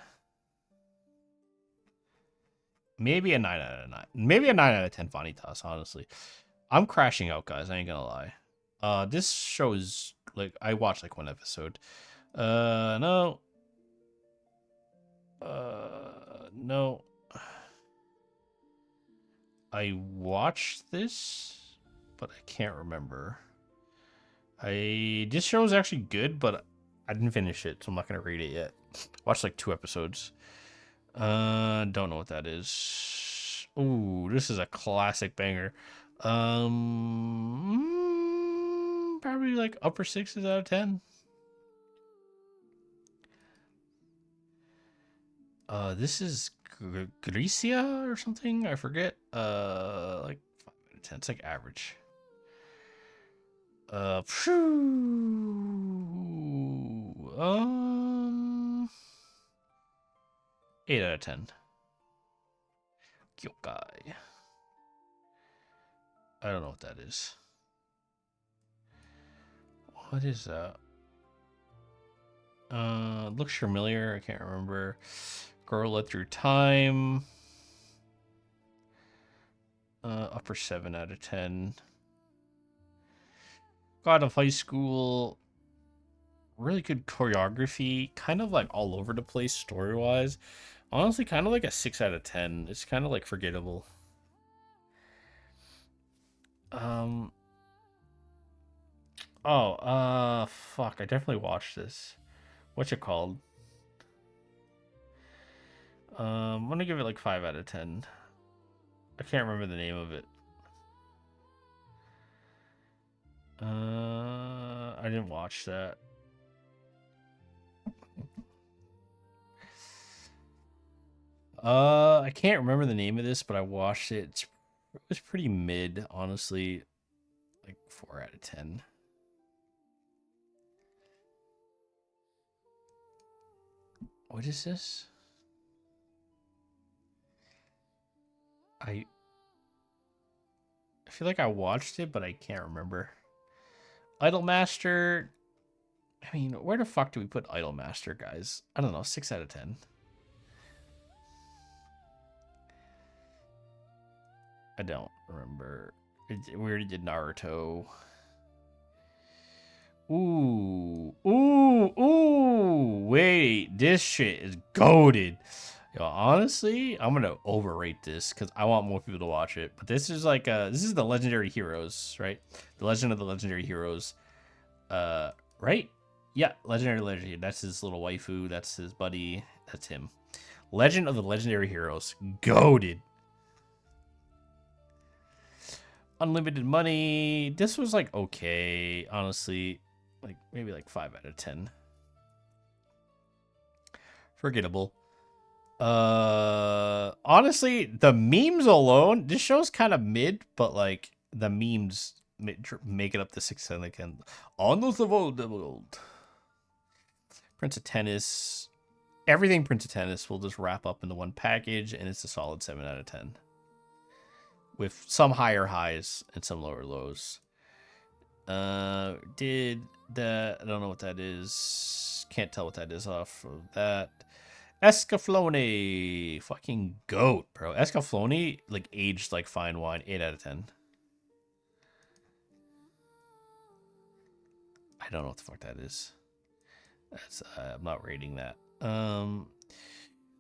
Maybe a 9 out of 9. Maybe a 9 out of 10 Vanitas, honestly. I'm crashing out, guys. I ain't gonna lie. This show is like I watched like one episode. No. No. I watched this, but I can't remember. This show is actually good, but I didn't finish it, so I'm not gonna rate it yet. Watched like 2 episodes. Don't know what that is. Ooh, this is a classic banger. Probably like upper 6s out of 10. This is Grecia or something. I forget. Like 5 out of 10. It's like average. Phew. 8 out of 10. Kyokai. I don't know what that is. What is that? Looks familiar. I can't remember. Girl Led Through Time. Upper 7 out of 10. God of High School. Really good choreography. Kind of like all over the place story wise. Honestly, kind of like a 6 out of 10. It's kind of like forgettable. Fuck. I definitely watched this. What's it called? I'm gonna give it like 5 out of 10. I can't remember the name of it. I didn't watch that. I can't remember the name of this, but I watched it. It was pretty mid, honestly. Like 4 out of 10. What is this? I feel like I watched it, but I can't remember. Idolmaster. I mean, where the fuck do we put Idolmaster, guys? I don't know. 6 out of 10. I don't remember. We already did Naruto. Ooh. Wait, this shit is goated. Yo, honestly, I'm gonna overrate this because I want more people to watch it. But this is like this is the Legendary Heroes, right? The Legend of the Legendary Heroes. Right? Yeah, Legendary. That's his little waifu. That's his buddy. That's him. Legend of the Legendary Heroes. Goated. Unlimited money. This was like okay, honestly. Like maybe like 5 out of 10. Forgettable. Honestly, the memes alone, this show's kind of mid, but like the memes make it up to 6 again. On the world. Prince of Tennis. Everything Prince of Tennis will just wrap up into one package, and it's a solid 7 out of 10. With some higher highs and some lower lows. Did that? I don't know what that is. Can't tell what that is off of that. Escaflowne, fucking goat, bro. Escaflowne, like aged like fine wine. 8 out of 10. I don't know what the fuck that is. That's I'm not rating that.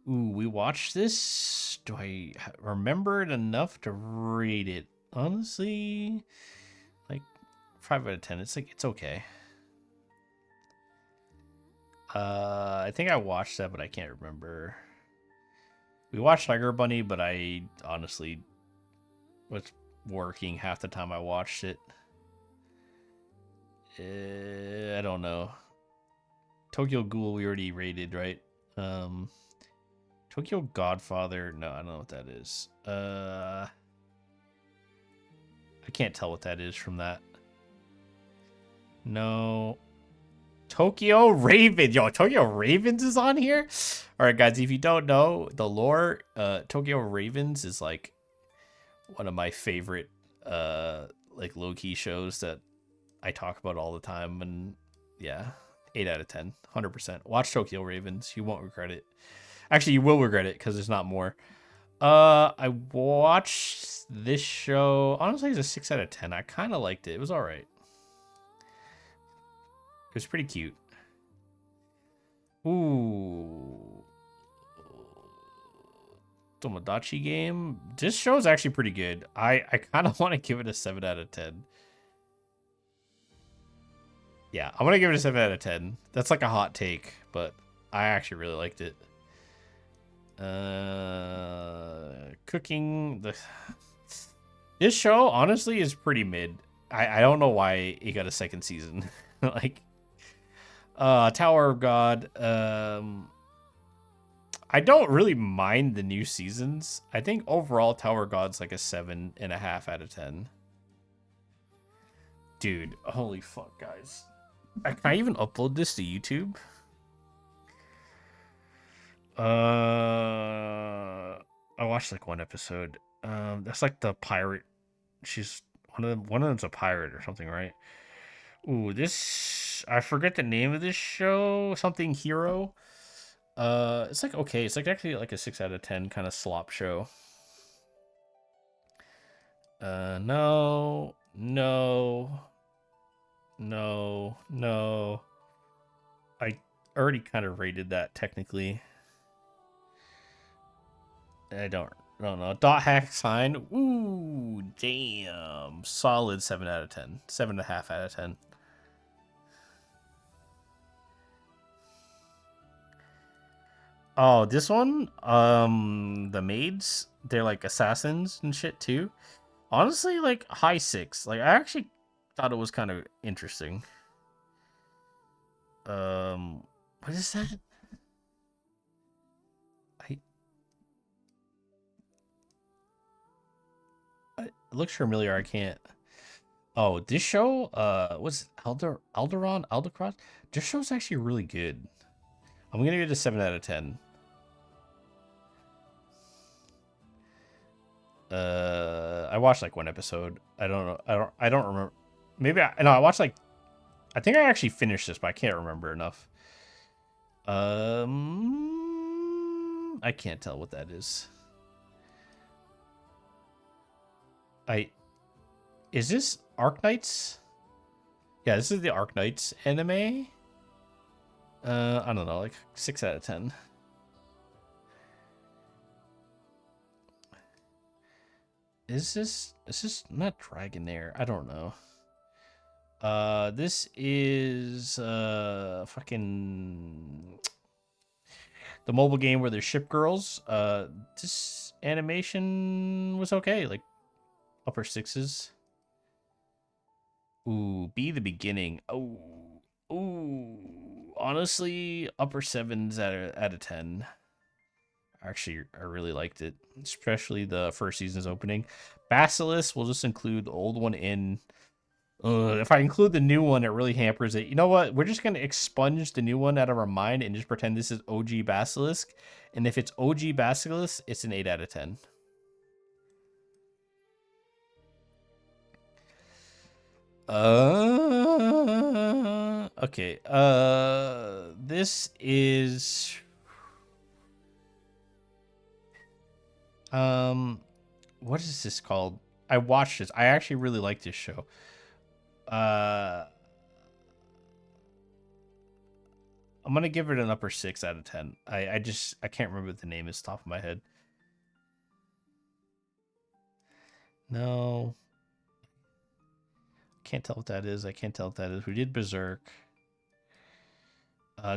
Ooh, we watched this. Do I remember it enough to rate it? Honestly, like 5 out of 10. It's like it's okay. I think I watched that, but I can't remember. We watched Tiger Bunny, but I honestly was working half the time I watched it. I don't know. Tokyo Ghoul we already rated, right? Tokyo Godfather. No, I don't know what that is. I can't tell what that is from that. No. Tokyo Raven. Yo, Tokyo Ravens is on here? Alright, guys, if you don't know the lore, Tokyo Ravens is like one of my favorite like low-key shows that I talk about all the time, and yeah, 8 out of 10, 100%. Watch Tokyo Ravens. You won't regret it. Actually, you will regret it because there's not more. I watched this show. Honestly, it's a 6 out of 10. I kind of liked it. It was all right. It was pretty cute. Ooh. Tomodachi game. This show is actually pretty good. I kind of want to give it a 7 out of 10. Yeah, I'm going to give it a 7 out of 10. That's like a hot take, but I actually really liked it. Cooking. This show, honestly, is pretty mid. I don't know why it got a second season. Like, Tower of God. I don't really mind the new seasons. I think overall Tower of God's like a 7.5 out of 10. Dude, holy fuck, guys. Can I even upload this to YouTube? I watched like one episode. That's like the pirate. She's one of them's a pirate or something, right? Ooh, this I forget the name of this show. Something Hero. It's like okay. It's like actually like a 6 out of 10 kind of slop show. No, no, no. I already kind of rated that technically. I don't know. Dot hack sign. Ooh, damn. Solid 7 out of 10. 7.5 out of 10. Oh, this one? The maids, they're like assassins and shit too. Honestly, like high 6. Like I actually thought it was kind of interesting. What is that? I it looks familiar. I can't. Oh, this show, what's Alderaan? This show's actually really good. I'm gonna give it a 7 out of 10. I watched like one episode. I don't know. I don't remember. Maybe I watched like I think I actually finished this, but I can't remember enough. I can't tell what that is. Is this Arknights? Yeah, this is the Arknights anime. I don't know, like 6 out of 10. Is this not Dragonair? I don't know. This is fucking the mobile game where there's ship girls. This animation was okay, like upper 6s. Ooh, Be the Beginning. Oh, honestly, upper sevens out of 10. Actually, I really liked it, especially the first season's opening. Basilisk, we'll just include the old one in. If I include the new one, it really hampers it. You know what? We're just gonna expunge the new one out of our mind and just pretend this is OG Basilisk. And if it's OG Basilisk, it's an 8 out of 10. Okay. This is what is this called? I watched this. I actually really like this show. Uh, I'm gonna give it an upper 6 out of 10. I can't remember what the name is top of my head. No, can't tell what that is. I can't tell what that is. We did Berserk.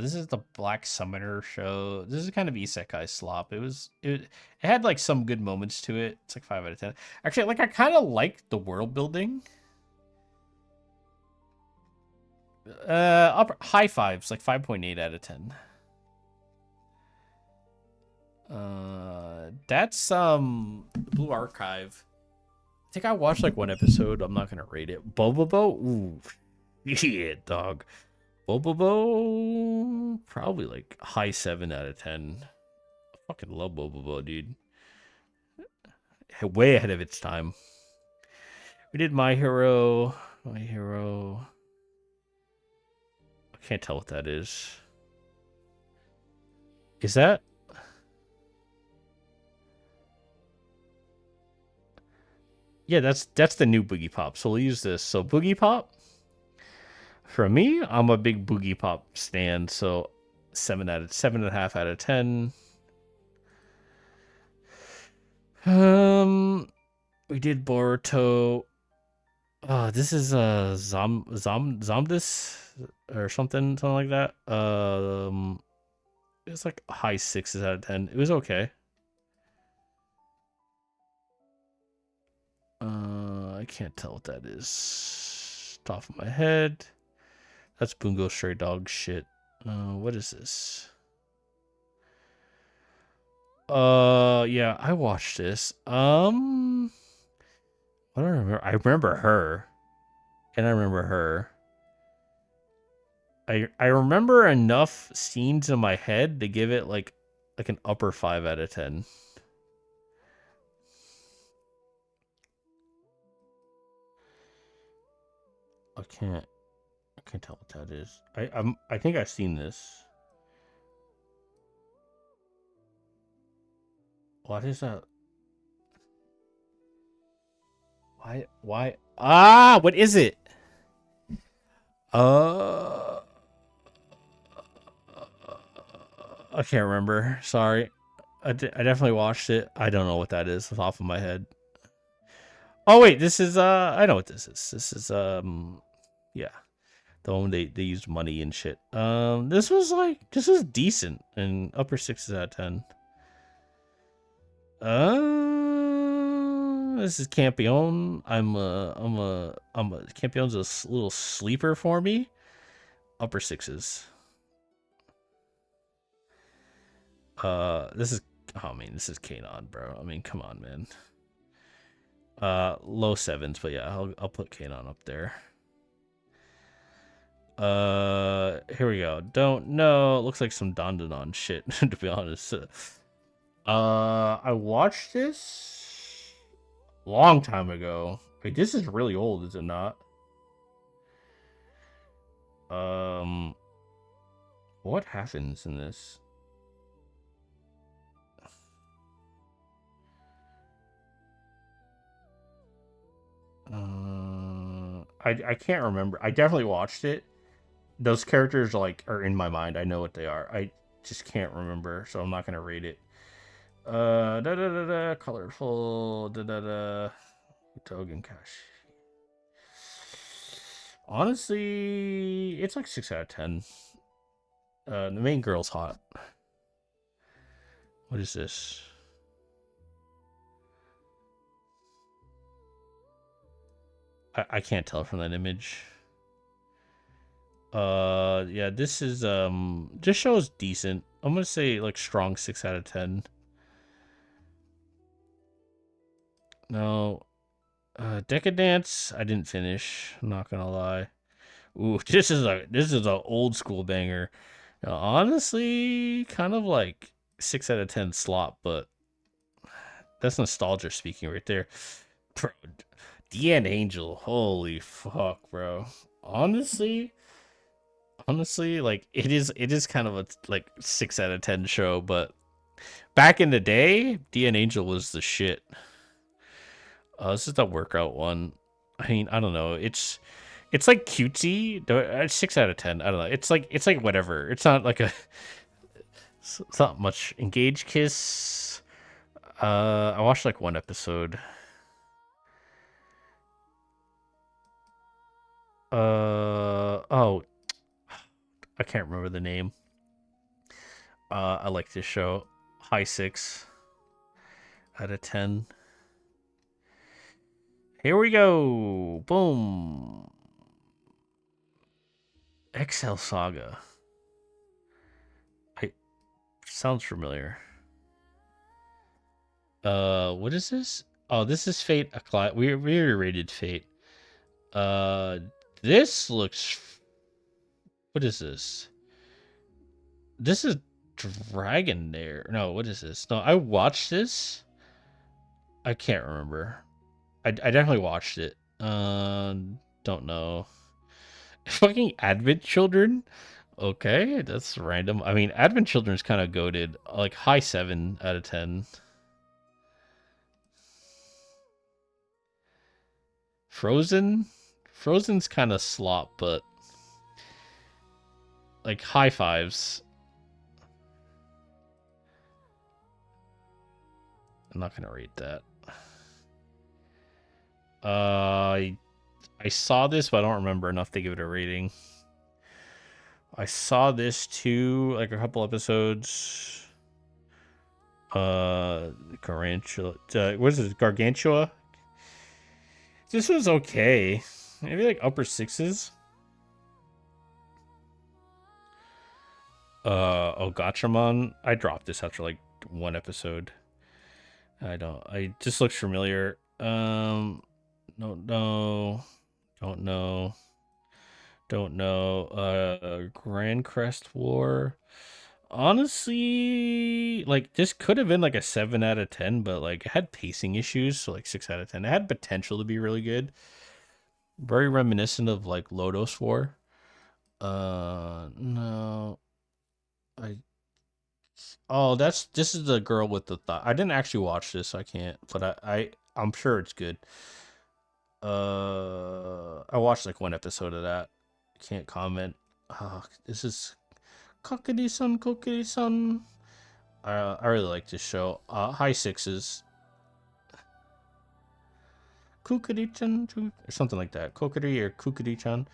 This is the Black Summoner show. This is kind of isekai slop. It had like some good moments to it. It's like 5 out of 10. Actually, like I kind of liked the world building. Upper high fives, like 5.8 out of 10. That's Blue Archive. I think I watched like one episode. I'm not gonna rate it. Bobobo, ooh, yeah, dog. Bobobo, probably like high 7 out of 10. I fucking love Bobobo, dude. Way ahead of its time. We did My Hero. My Hero. I can't tell what that is. Is that? Yeah, that's the new Boogie Pop. So we'll use this. So Boogie Pop. For me, I'm a big Boogie Pop stan. So 7.5 out of 10. We did Boruto. This is Zomdis or something like that. It's like high 6s out of 10. It was okay. I can't tell what that is. Top of my head. That's Bungo Stray Dog shit. What is this? Yeah, I watched this. What do I remember? I remember her, and I remember her. I remember enough scenes in my head to give it like an upper 5 out of 10. I can't tell what that is. I think I've seen this. What is that? Why? Ah, what is it? Uh, I can't remember. Sorry. I definitely watched it. I don't know what that is off of my head. Oh wait, this is I know what this is. This is yeah. The one they used money and shit. This was decent and upper 6s out of 10. This is Campion. I'm a Campion's a little sleeper for me. Upper 6s. This is this is Kanon, bro. I mean, come on, man. Low 7s, but yeah, I'll put Kanon up there. Here we go. Don't know. It looks like some Dandanon shit, to be honest. I watched this long time ago. Wait, this is really old, is it not? Um, what happens in this? I can't remember. I definitely watched it. Those characters are in my mind. I know what they are. I just can't remember, so I'm not gonna rate it. Da da da da, colorful, da da da, Togen Cash. Honestly, it's like 6 out of 10. The main girl's hot. What is this? I can't tell from that image. Yeah, this show is decent. I'm gonna say like strong 6 out of 10. No, Decadence, I didn't finish. I'm not gonna lie. Ooh, this is a old school banger. Now, honestly, kind of like 6 out of 10 slop, but that's nostalgia speaking right there. Bro, Deanne Angel, holy fuck, bro. Honestly, like it is kind of a like 6 out of 10 show, but back in the day, Deanne Angel was the shit. This is the workout one. I mean, I don't know. It's like cutesy. 6 out of 10. I don't know. It's like whatever. It's not like a. It's not much. Engage kiss. I watched like one episode. Oh, I can't remember the name. I like this show. High 6 out of 10. Here we go. Boom. XL Saga. I sounds familiar. What is this? Oh, this is Fate. We already rated Fate. Uh, this looks. What is this? This is Dragonair. No, what is this? No, I watched this. I can't remember. I definitely watched it. Don't know. Fucking Advent Children. Okay, that's random. I mean, Advent Children's kind of goated. Like high 7 out of 10. Frozen. Frozen's kind of slop, but like high fives. I'm not gonna rate that. I saw this, but I don't remember enough to give it a rating. I saw this too, like a couple episodes. Gargantua. What is this? Gargantua. This was okay. Maybe like upper sixes. Oh, Gachamon. I dropped this after like one episode. I don't. I just looks familiar. No, no, don't know. Don't know. Grand Crest War. Honestly, like this could have been like a 7 out of 10, but like it had pacing issues, so like 6 out of 10. It had potential to be really good. Very reminiscent of like Lodos War. No, I. Oh, this is the girl with the thought. I didn't actually watch this, so I can't. But I'm sure it's good. I watched like one episode of that. Can't comment. This is Kokiri-san. I really like this show. High sixes. Kukuri-chan, or something like that. Kokiri or Kukuri-chan.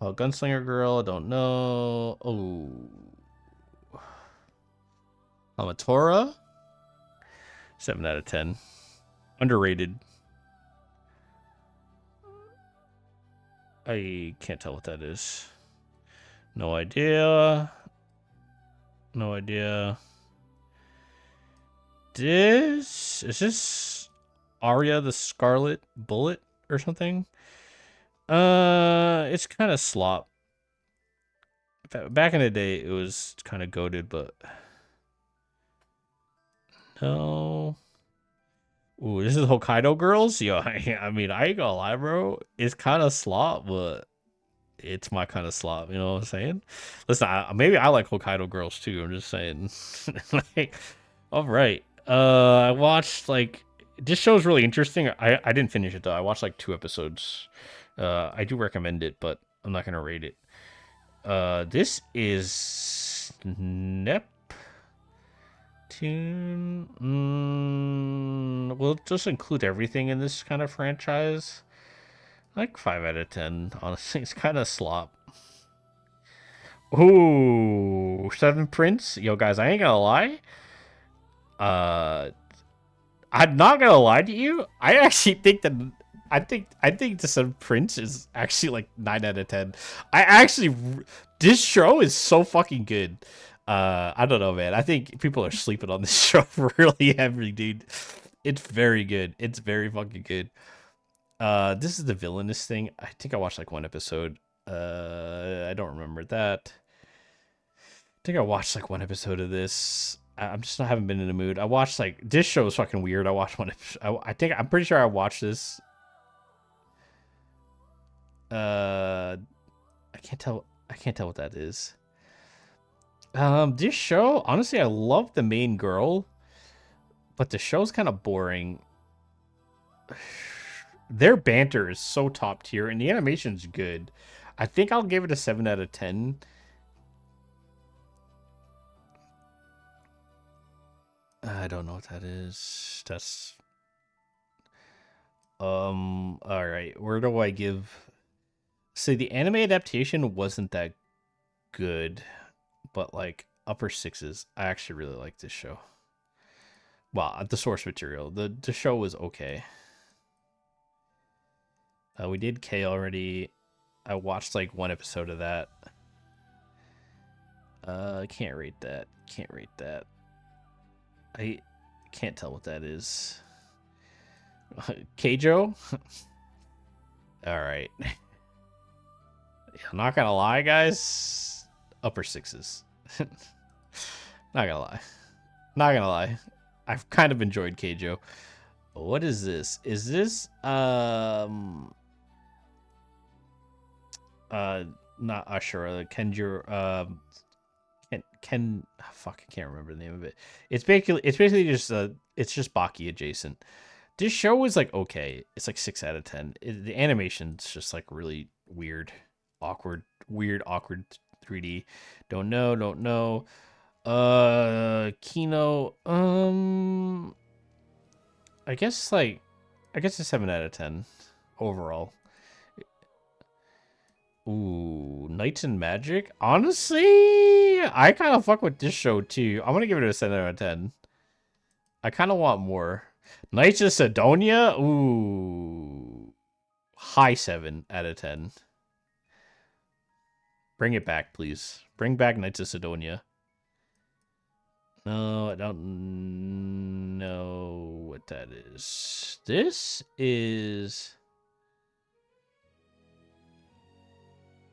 Gunslinger Girl, I don't know. Oh. Amatora? 7 out of 10. Underrated. I can't tell what that is. No idea. No idea. Is this Arya the Scarlet Bullet or something? It's kind of slop. Back in the day, it was kind of goated, but no. Ooh, this is Hokkaido Girls. Yo, I mean, I ain't gonna lie, bro. It's kind of slop, but it's my kind of slop. You know what I'm saying? Listen, maybe I like Hokkaido Girls too. I'm just saying. Like, all right. I watched like this show's really interesting. I didn't finish it though. I watched like 2 episodes. I do recommend it, but I'm not gonna rate it. This is Neptune. We'll just include everything in this kind of franchise. Like 5 out of 10. Honestly, it's kind of slop. Ooh, Seven Prince. Yo, guys, I ain't gonna lie. Uh, I'm not gonna lie to you. I actually think that I think the Sun Prince is actually like 9 out of 10. I actually this show is so fucking good. I don't know, man. I think people are sleeping on this show really heavy, dude. It's very good. It's very fucking good. This is the villainous thing. I think I watched like one episode. I don't remember that. I think I watched like one episode of this. I'm just not haven't been in the mood. I watched like this show is fucking weird. I watched one. I think I'm pretty sure I watched this. I can't tell. I can't tell what that is. This show, honestly, I love the main girl, but the show's kind of boring. Their banter is so top tier, and the animation's good. I think I'll give it a 7 out of 10. I don't know what that is. That's all right. Where do I give? See, the anime adaptation wasn't that good, but like upper sixes. I actually really like this show. Well, the source material. The show was okay. We did K already. I watched like one episode of that. Can't rate that. Can't rate that. I can't tell what that is. Keijo? All right. I'm not gonna lie, guys. Upper sixes. Not gonna lie. Not gonna lie. I've kind of enjoyed Keijo. What is this? Is this not Ashura, Kenjiro Ken fuck, I can't remember the name of it. It's basically just it's just Baki adjacent. This show is like okay. It's like 6 out of 10. The animation's just like really weird, awkward 3D. Don't know. Kino. I guess a 7 out of 10 overall. Ooh, Knights and Magic. Honestly, I kind of fuck with this show too. I'm gonna give it a 7 out of 10. I kind of want more. Knights of Sidonia. Ooh, high 7 out of 10. Bring it back, please. Bring back Knights of Sidonia. No, I don't know what that is. This is.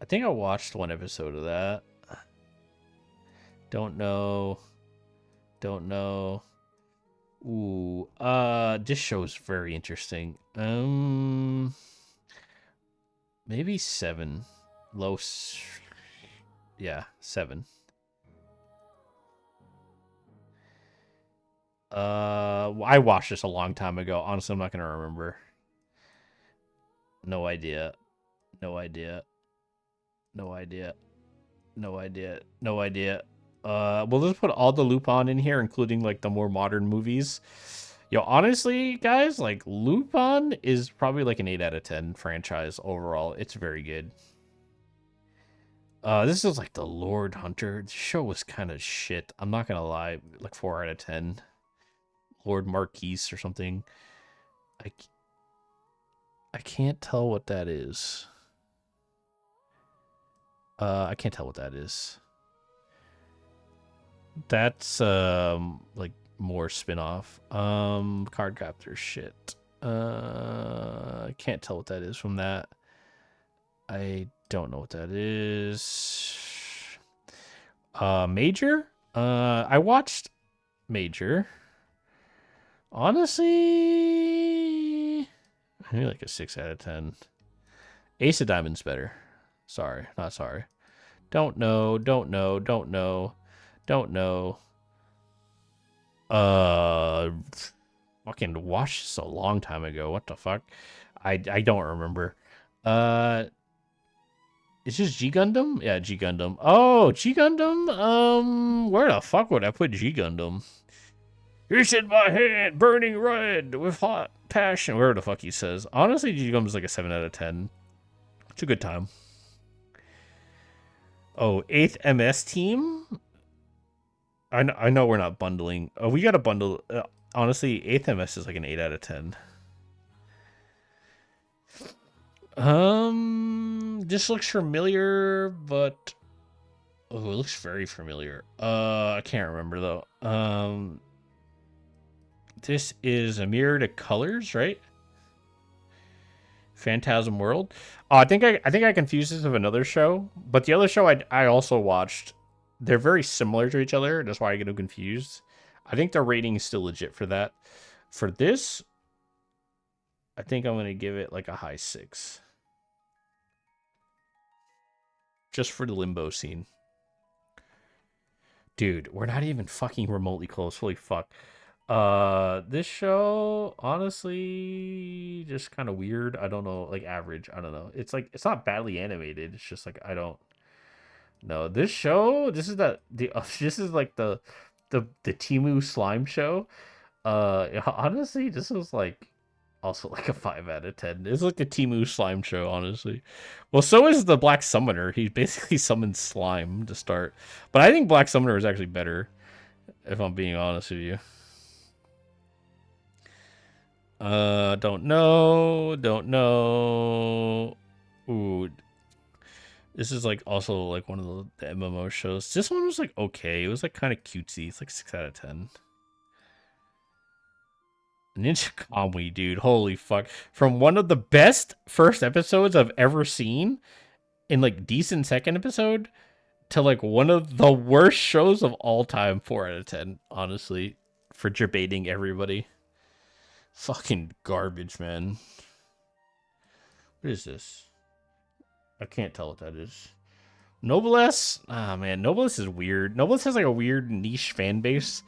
I think I watched one episode of that. Don't know. Don't know. Ooh, this show's very interesting. Maybe 7. Low. Yeah, 7. I watched this a long time ago. Honestly, I'm not gonna remember. No idea. No idea. No idea. No idea. No idea. We'll just put all the Lupin in here, including like the more modern movies. Yo, honestly, guys, like Lupin is probably like an 8 out of 10 franchise overall. It's very good. This is like the Lord Hunter. The show was kind of shit. I'm not gonna lie, like 4 out of 10. Lord Marquise or something. I I can't tell what that is. I can't tell what that is. That's like more spin-off. Card captor shit. I can't tell what that is from that. I don't know what that is. Major? I watched Major. Honestly, maybe like a 6 out of 10. Ace of Diamonds better. Sorry, not sorry. Don't know. Uh, Fucking watched this a long time ago. What the fuck? I don't remember. It's just G Gundam? Yeah, G Gundam. Oh, G Gundam? Where the fuck would I put G Gundam? It's in my hand, burning red with hot passion. Where the fuck he says. Honestly, G Gundam is like a 7 out of 10. It's a good time. Oh, 8th MS team? I know we're not bundling. Oh, we got to bundle. Honestly, 8th MS is like an 8 out of 10. This looks familiar, but oh, it looks very familiar. I can't remember though. This is a mirror to colors, right? Phantasm World. Oh, I think I confused this with another show, but the other show I also watched, they're very similar to each other. That's why I get them confused. I think the rating is still legit for that. For this, I think I'm gonna give it like a high 6, just for the limbo scene. Dude, we're not even fucking remotely close. Holy fuck. This show, honestly, just kind of weird. I don't know, like average. I don't know. It's like it's not badly animated. It's just like I don't know. This show, this is the this is like the Timu slime show. Honestly, this was like also like a 5 out of 10. It's like the Timu slime show, honestly. Well, so is the Black Summoner. He basically summons slime to start, but I think Black Summoner is actually better, if I'm being honest with you. Don't know. Don't know. Ooh, this is like also like one of the MMO shows. This one was like okay. It was like kind of cutesy. It's like 6 out of 10. Ninja Kamui, dude. Holy fuck. From one of the best first episodes I've ever seen in like decent second episode to like one of the worst shows of all time, 4 out of 10, honestly, for debating everybody. Fucking garbage, man. What is this? I can't tell what that is. Noblesse? Ah, man. Noblesse is weird. Noblesse has like a weird niche fan base.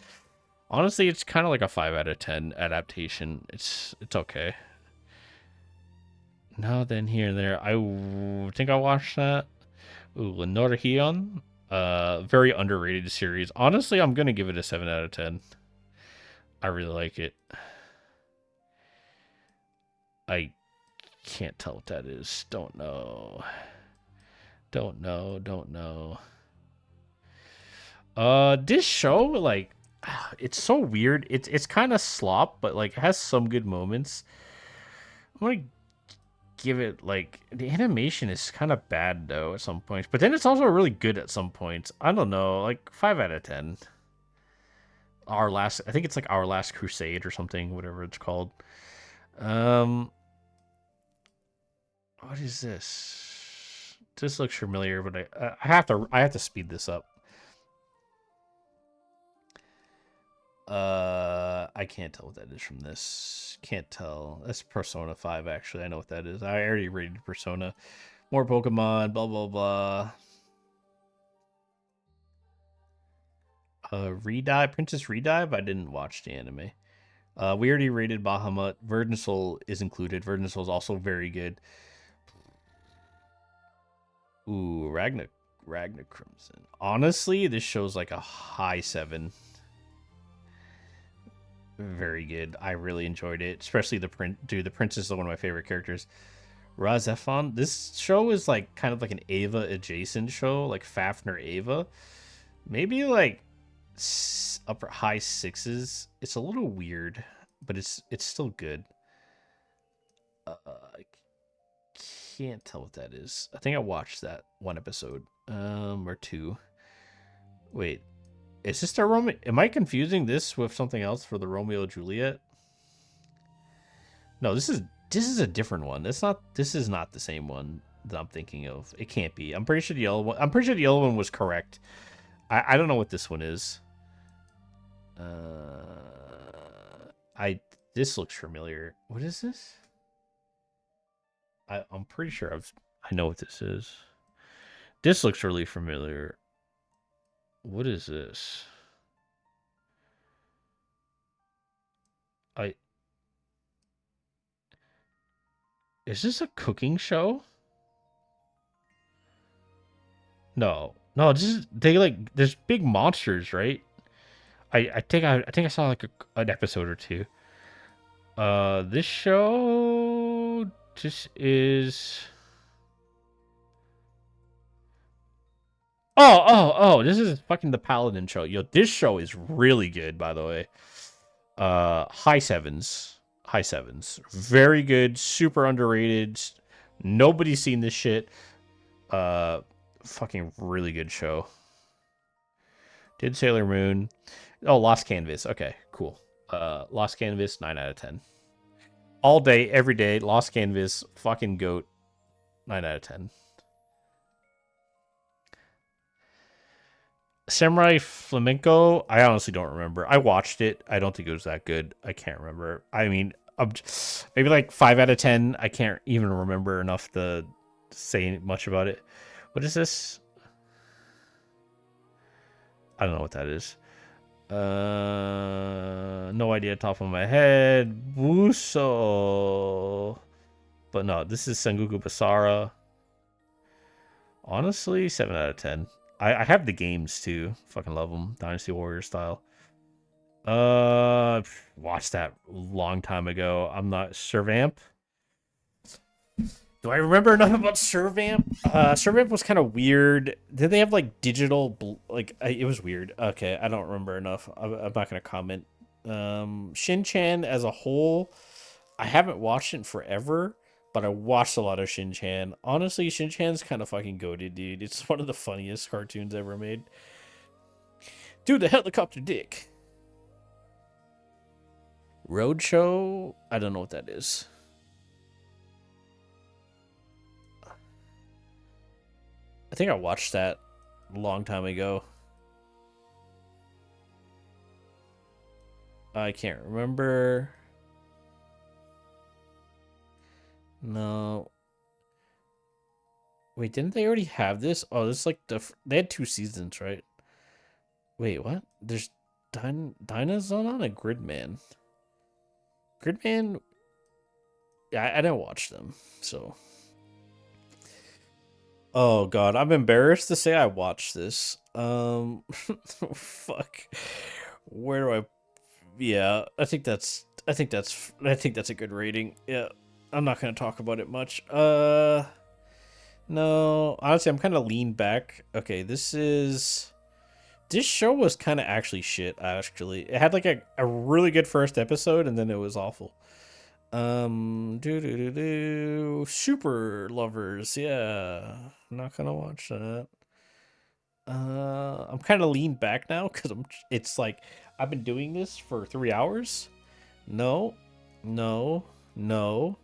Honestly, it's kind of like a 5 out of 10 adaptation. It's okay. Now then, here and there. think I watched that. Ooh, Lenore Hion. Very underrated series. Honestly, I'm gonna give it a 7 out of 10. I really like it. I can't tell what that is. Don't know. Don't know. Don't know. This show, like, it's so weird. It's kind of slop, but like it has some good moments. I'm gonna give it like the animation is kind of bad though at some points, but then it's also really good at some points. I don't know, like 5 out of 10. I think it's like Our Last Crusade or something, whatever it's called. Um, what is this? This looks familiar, but I have to speed this up. I can't tell what that is from this. Can't tell. That's Persona 5, actually. I know what that is. I already rated Persona. More Pokemon, blah, blah, blah. Redive, Princess Redive? I didn't watch the anime. We already rated Bahamut. Virgin Soul is included. Virgin Soul is also very good. Ooh, Ragnar Crimson. Honestly, this show's like a high 7. Very good. I really enjoyed it, especially the princess is one of my favorite characters. Razefon. This show is like kind of like an Ava adjacent show, like Fafnir Ava. Maybe like upper high 6s. It's a little weird, but it's still good. I can't tell what that is. I think I watched that one episode, or two. Wait, is this the Romeo? Am I confusing this with something else for the Romeo and Juliet? No, this is a different one. This is not the same one that I'm thinking of. It can't be. I'm pretty sure the yellow one. I'm pretty sure the yellow one was correct. I don't know what this one is. I this looks familiar. What is this? I'm pretty sure I know what this is. This looks really familiar. What is this? I Is this a cooking show? No. No, this is they like there's big monsters, right? I think I saw like an episode or two. This show just is oh, this is fucking the Paladin show. Yo, this show is really good, by the way. High sevens. High sevens. Very good, super underrated. Nobody's seen this shit. Uh, Fucking really good show. Did Sailor Moon. Oh, Lost Canvas. Okay, cool. Lost Canvas, 9 out of 10. All day, every day, Lost Canvas, fucking goat, 9 out of 10. Samurai Flamenco, I honestly don't remember. I watched it. I don't think it was that good. I can't remember. I mean, maybe like 5 out of 10. I can't even remember enough to say much about it. What is this? I don't know what that is. No idea, top of my head. Wuso. But no, this is Sengoku Basara. Honestly, 7 out of 10. I have the games too. Fucking love them. Dynasty Warrior style. Watched that a long time ago. I'm not Servamp. Do I remember enough about Servamp? Servamp was kind of weird. Did they have like digital it was weird. Okay, I don't remember enough. I'm not gonna comment. Shin-Chan as a whole, I haven't watched it in forever, but I watched a lot of Shin-Chan. Honestly, Shin-Chan's kind of fucking goated, dude. It's one of the funniest cartoons ever made. Dude, the helicopter dick. Roadshow? I don't know what that is. I think I watched that a long time ago. I can't remember. No. Wait, didn't they already have this? Oh, this is like they had 2 seasons, right? Wait, what? There's Dynazon and Gridman. Gridman, yeah, I didn't watch them, so. Oh god, I'm embarrassed to say I watched this. Fuck. Where do I? Yeah, I think that's a good rating. Yeah, I'm not gonna talk about it much. No, honestly, I'm kind of lean back. Okay, this show was kind of actually shit. Actually, it had like a really good first episode, and then it was awful. Super Lovers. Yeah, I'm not gonna watch that. I'm kind of lean back now because It's like I've been doing this for 3 hours. No, no, no.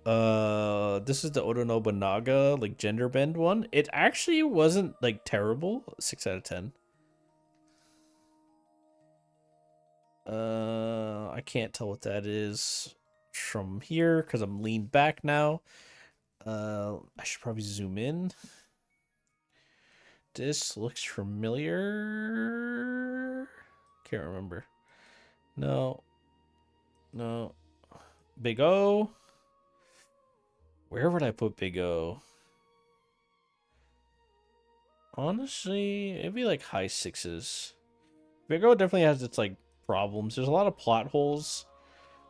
This is the Oda Nobunaga like gender bend one. It actually wasn't like terrible. 6 out of 10. I can't tell what that is from here because I'm leaned back now. I should probably zoom in. This looks familiar. Can't remember. No, no. Big O. Where would I put Big O? Honestly, it'd be like high sixes. Big O definitely has its like problems. There's a lot of plot holes,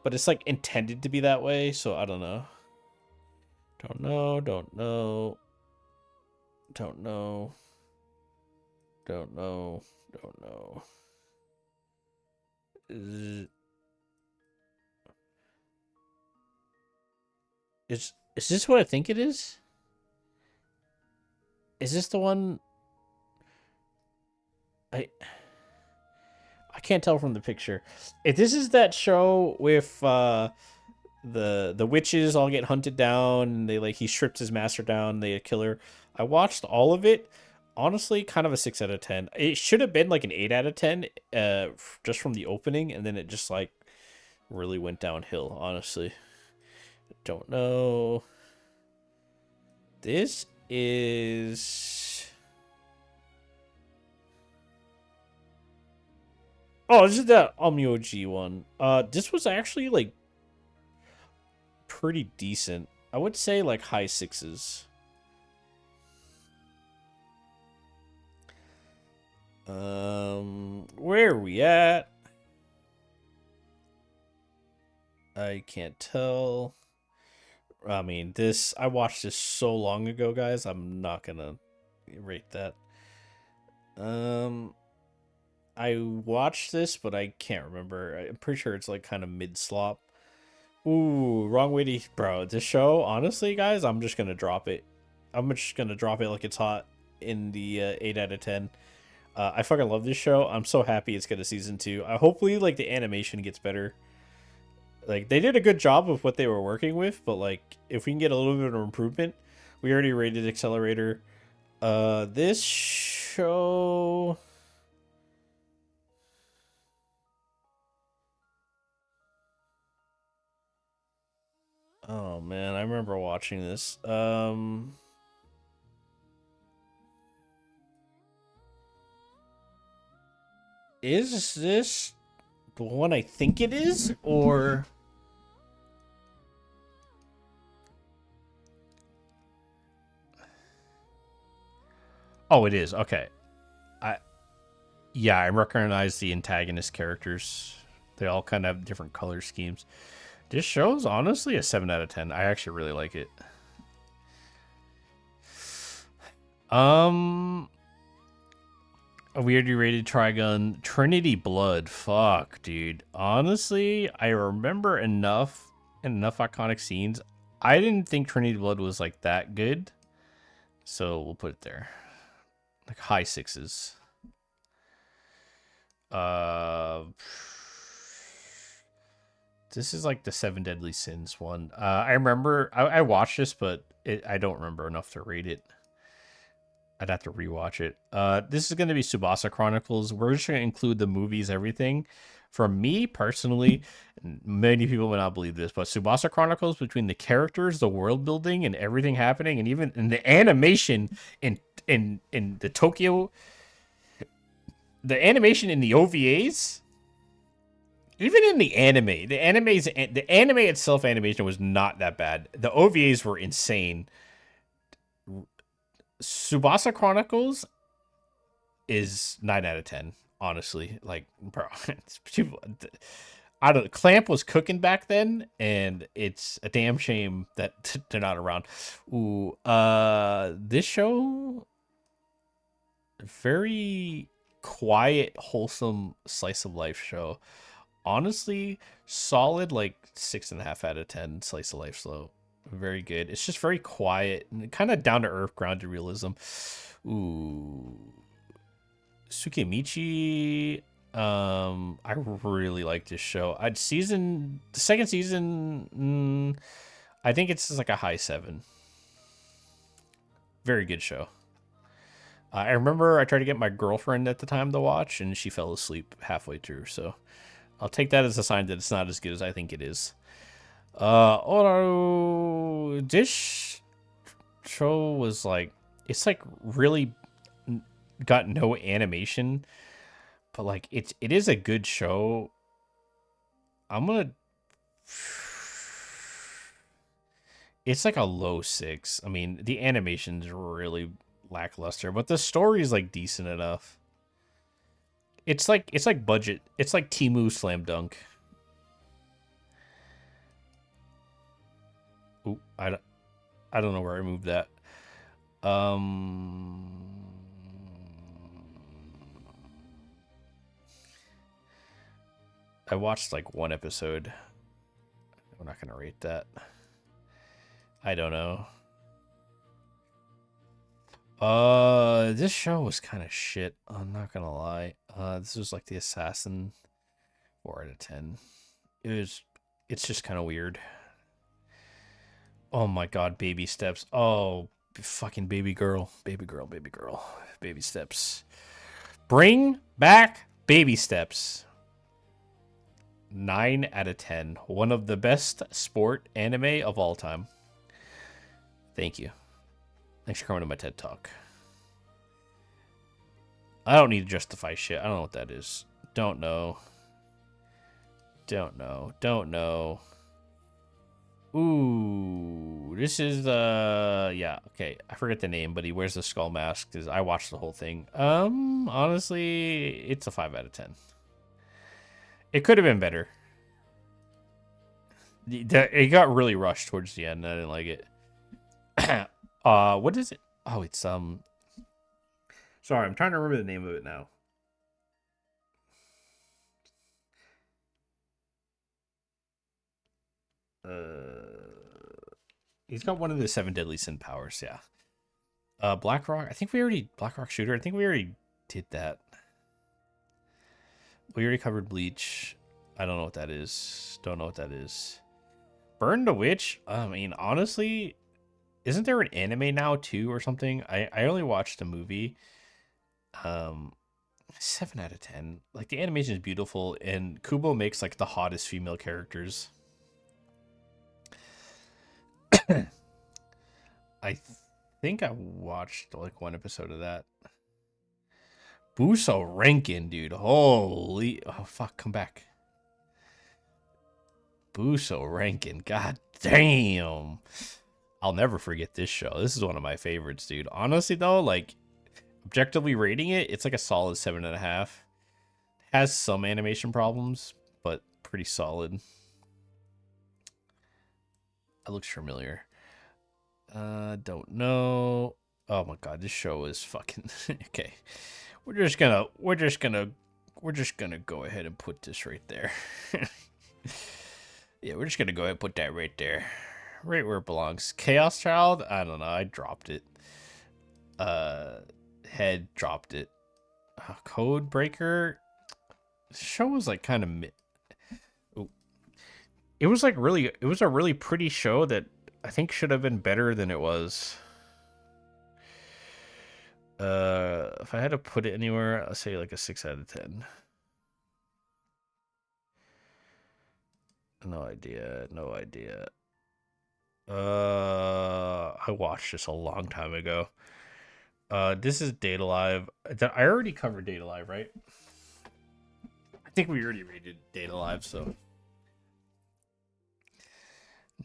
but it's like intended to be that way, so I don't know. Don't know, don't know. Don't know. Don't know. Don't know. Is this what I think it is? Is this the one I I can't tell from the picture. If this is that show with the witches all get hunted down and they like he strips his master down, they kill her. I watched all of it. Honestly, kind of a 6 out of 10. It should have been like an 8 out of 10, just from the opening, and then it just like really went downhill. Honestly, don't know. This is. Oh, this is that Omyoji one. This was actually like pretty decent. I would say like high sixes. Where are we at? I can't tell. I mean, I watched this so long ago, guys. I'm not gonna rate that. Um, I watched this, but I can't remember. I'm pretty sure it's like kind of mid slop. Ooh, wrong way to, bro. This show, honestly, guys, I'm just gonna drop it. I'm just gonna drop it like it's hot in the 8 out of 10. I fucking love this show. I'm so happy it's got a season 2. Hopefully, like the animation gets better. Like they did a good job of what they were working with, but like if we can get a little bit of improvement, we already rated Accelerator. This show. Oh man, I remember watching this. Is this the one I think it is, or oh, it is. Okay, I yeah, I recognize the antagonist characters. They all kind of have different color schemes. This show's honestly a 7 out of 10. I actually really like it. Um, a weirdly rated Trigun Trinity Blood. Fuck, dude. Honestly, I remember enough and enough iconic scenes. I didn't think Trinity Blood was like that good, so we'll put it there. Like high sixes. Uh, this is like the Seven Deadly Sins one. I remember I watched this, but I don't remember enough to rate it. I'd have to rewatch it. This is going to be Subasa Chronicles. We're just going to include the movies, everything. For me personally, many people may not believe this, but Subasa Chronicles, between the characters, the world building, and everything happening, and even in the animation in the Tokyo, the animation in the OVAs, even in the anime itself animation was not that bad. The OVAs were insane. Subasa Chronicles is 9 out of 10. Honestly, like, bro, I don't. Clamp was cooking back then, and it's a damn shame that they're not around. Ooh, this show, very quiet, wholesome slice of life show. Honestly, solid like 6.5 out of 10 slice of life slow. Very good. It's just very quiet and kind of down to earth, grounded realism. Ooh, Tsukimichi. I really like this show. The second season. I think it's like a high 7. Very good show. I remember I tried to get my girlfriend at the time to watch, and she fell asleep halfway through. So I'll take that as a sign that it's not as good as I think it is. This show was like, it's like really got no animation, but like it is a good show. I'm gonna. It's like a low 6. I mean, the animation's really lackluster, but the story is like decent enough. It's like budget. It's like Timu Slam Dunk. Ooh, I don't know where I moved that. Um, I watched like one episode. I'm not gonna rate that. I don't know. This show was kind of shit. I'm not gonna lie. This was like the Assassin, 4 out of 10. It was. It's just kind of weird. Oh my god, baby steps. Oh, fucking baby girl, baby girl, baby girl, baby steps. Bring back baby steps. 9 out of 10. One of the best sport anime of all time. Thank you. Thanks for coming to my TED Talk. I don't need to justify shit. I don't know what that is. Don't know. Don't know. Don't know. Ooh, this is yeah, okay. I forget the name, but he wears the skull mask because I watched the whole thing. Honestly, it's a 5 out of 10. It could have been better. It got really rushed towards the end. I didn't like it. What is it? Oh, it's Sorry, I'm trying to remember the name of it now. He's got one of the seven deadly sin powers. Yeah. Black Rock. I think we already Black Rock Shooter. I think we already did that. We already covered Bleach. I don't know what that is. Don't know what that is. Burn the Witch. I mean, honestly, isn't there an anime now too or something? I only watched the movie. Um, 7 out of 10. Like the animation is beautiful, and Kubo makes like the hottest female characters. I think I watched like one episode of that. Buso Rankin, dude. Holy, oh fuck, come back. Buso Rankin, god damn. I'll never forget this show. This is one of my favorites, dude. Honestly though, like objectively rating it, it's like a solid 7.5. Has some animation problems, but pretty solid. It looks familiar. Don't know. Oh my god, this show is fucking okay. We're just gonna go ahead and put this right there. Yeah, we're just gonna go ahead and put that right there. Right where it belongs. Chaos Child? I don't know, I dropped it. Head dropped it. Code Breaker. This show was like kind of it was like really, it was a really pretty show that I think should have been better than it was. If I had to put it anywhere, I'll say like a 6 out of 10. No idea. No idea. I watched this a long time ago. This is Data Live. I already covered Data Live, right? I think we already rated Data Live, so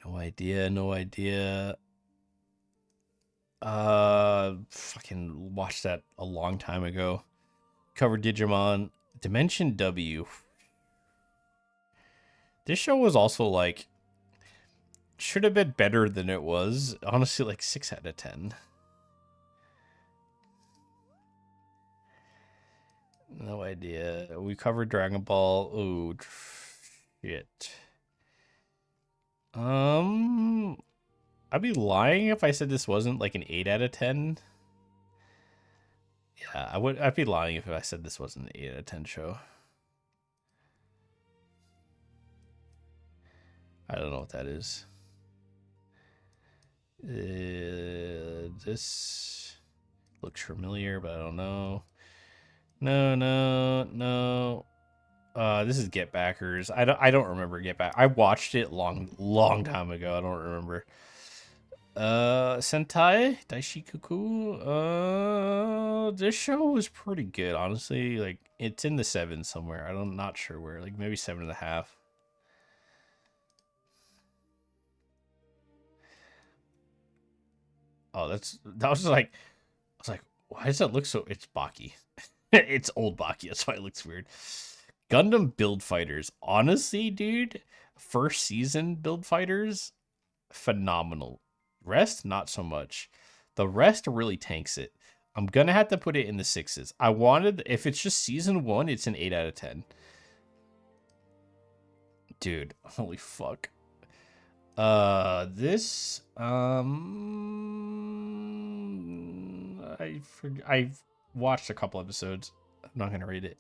no idea. No idea. Fucking watched that a long time ago. Covered Digimon. Dimension W. This show was also like should have been better than it was. Honestly, like 6 out of 10. No idea. We covered Dragon Ball. Ooh, shit. I'd be lying if I said this wasn't like an 8 out of 10. Yeah, I'd be lying if I said this wasn't an 8 out of 10 show. I don't know what that is. This looks familiar, but I don't know. No. This is Get Backers. I don't remember Get Back. I watched it long time ago. I don't remember. Sentai Daishikuku. This show was pretty good, honestly. Like it's in the 7 somewhere. I'm not sure where. Like maybe 7.5. Oh, that was like I was like, why does that look so? It's Baki. It's old Baki. That's why it looks weird. Gundam Build Fighters. Honestly, dude, first season Build Fighters, phenomenal. Rest, not so much. The rest really tanks it. I'm gonna have to put it in the 6s. I wanted, if it's just season 1, it's an 8 out of 10. Dude, holy fuck. This I've watched a couple episodes. I'm not gonna rate it.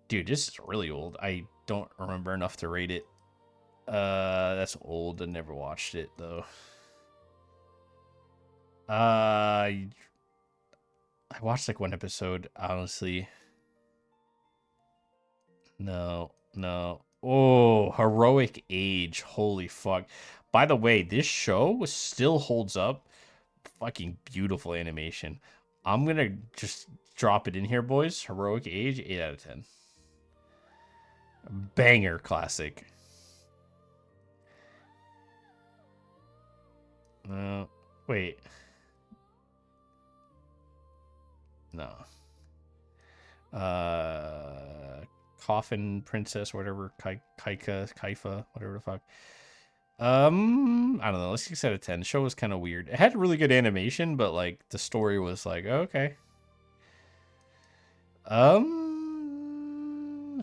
Dude, this is really old. I don't remember enough to rate it. That's old. I never watched it though. I watched like one episode, honestly. No. Oh, Heroic Age. Holy fuck. By the way, this show still holds up. Fucking beautiful animation. I'm gonna just drop it in here, boys. Heroic Age, 8 out of 10. Banger classic. Wait. No. Coffin Princess, whatever. Kaifa, whatever the fuck. I don't know. Let's 6 out of 10. The show was kind of weird. It had really good animation, but like the story was like okay.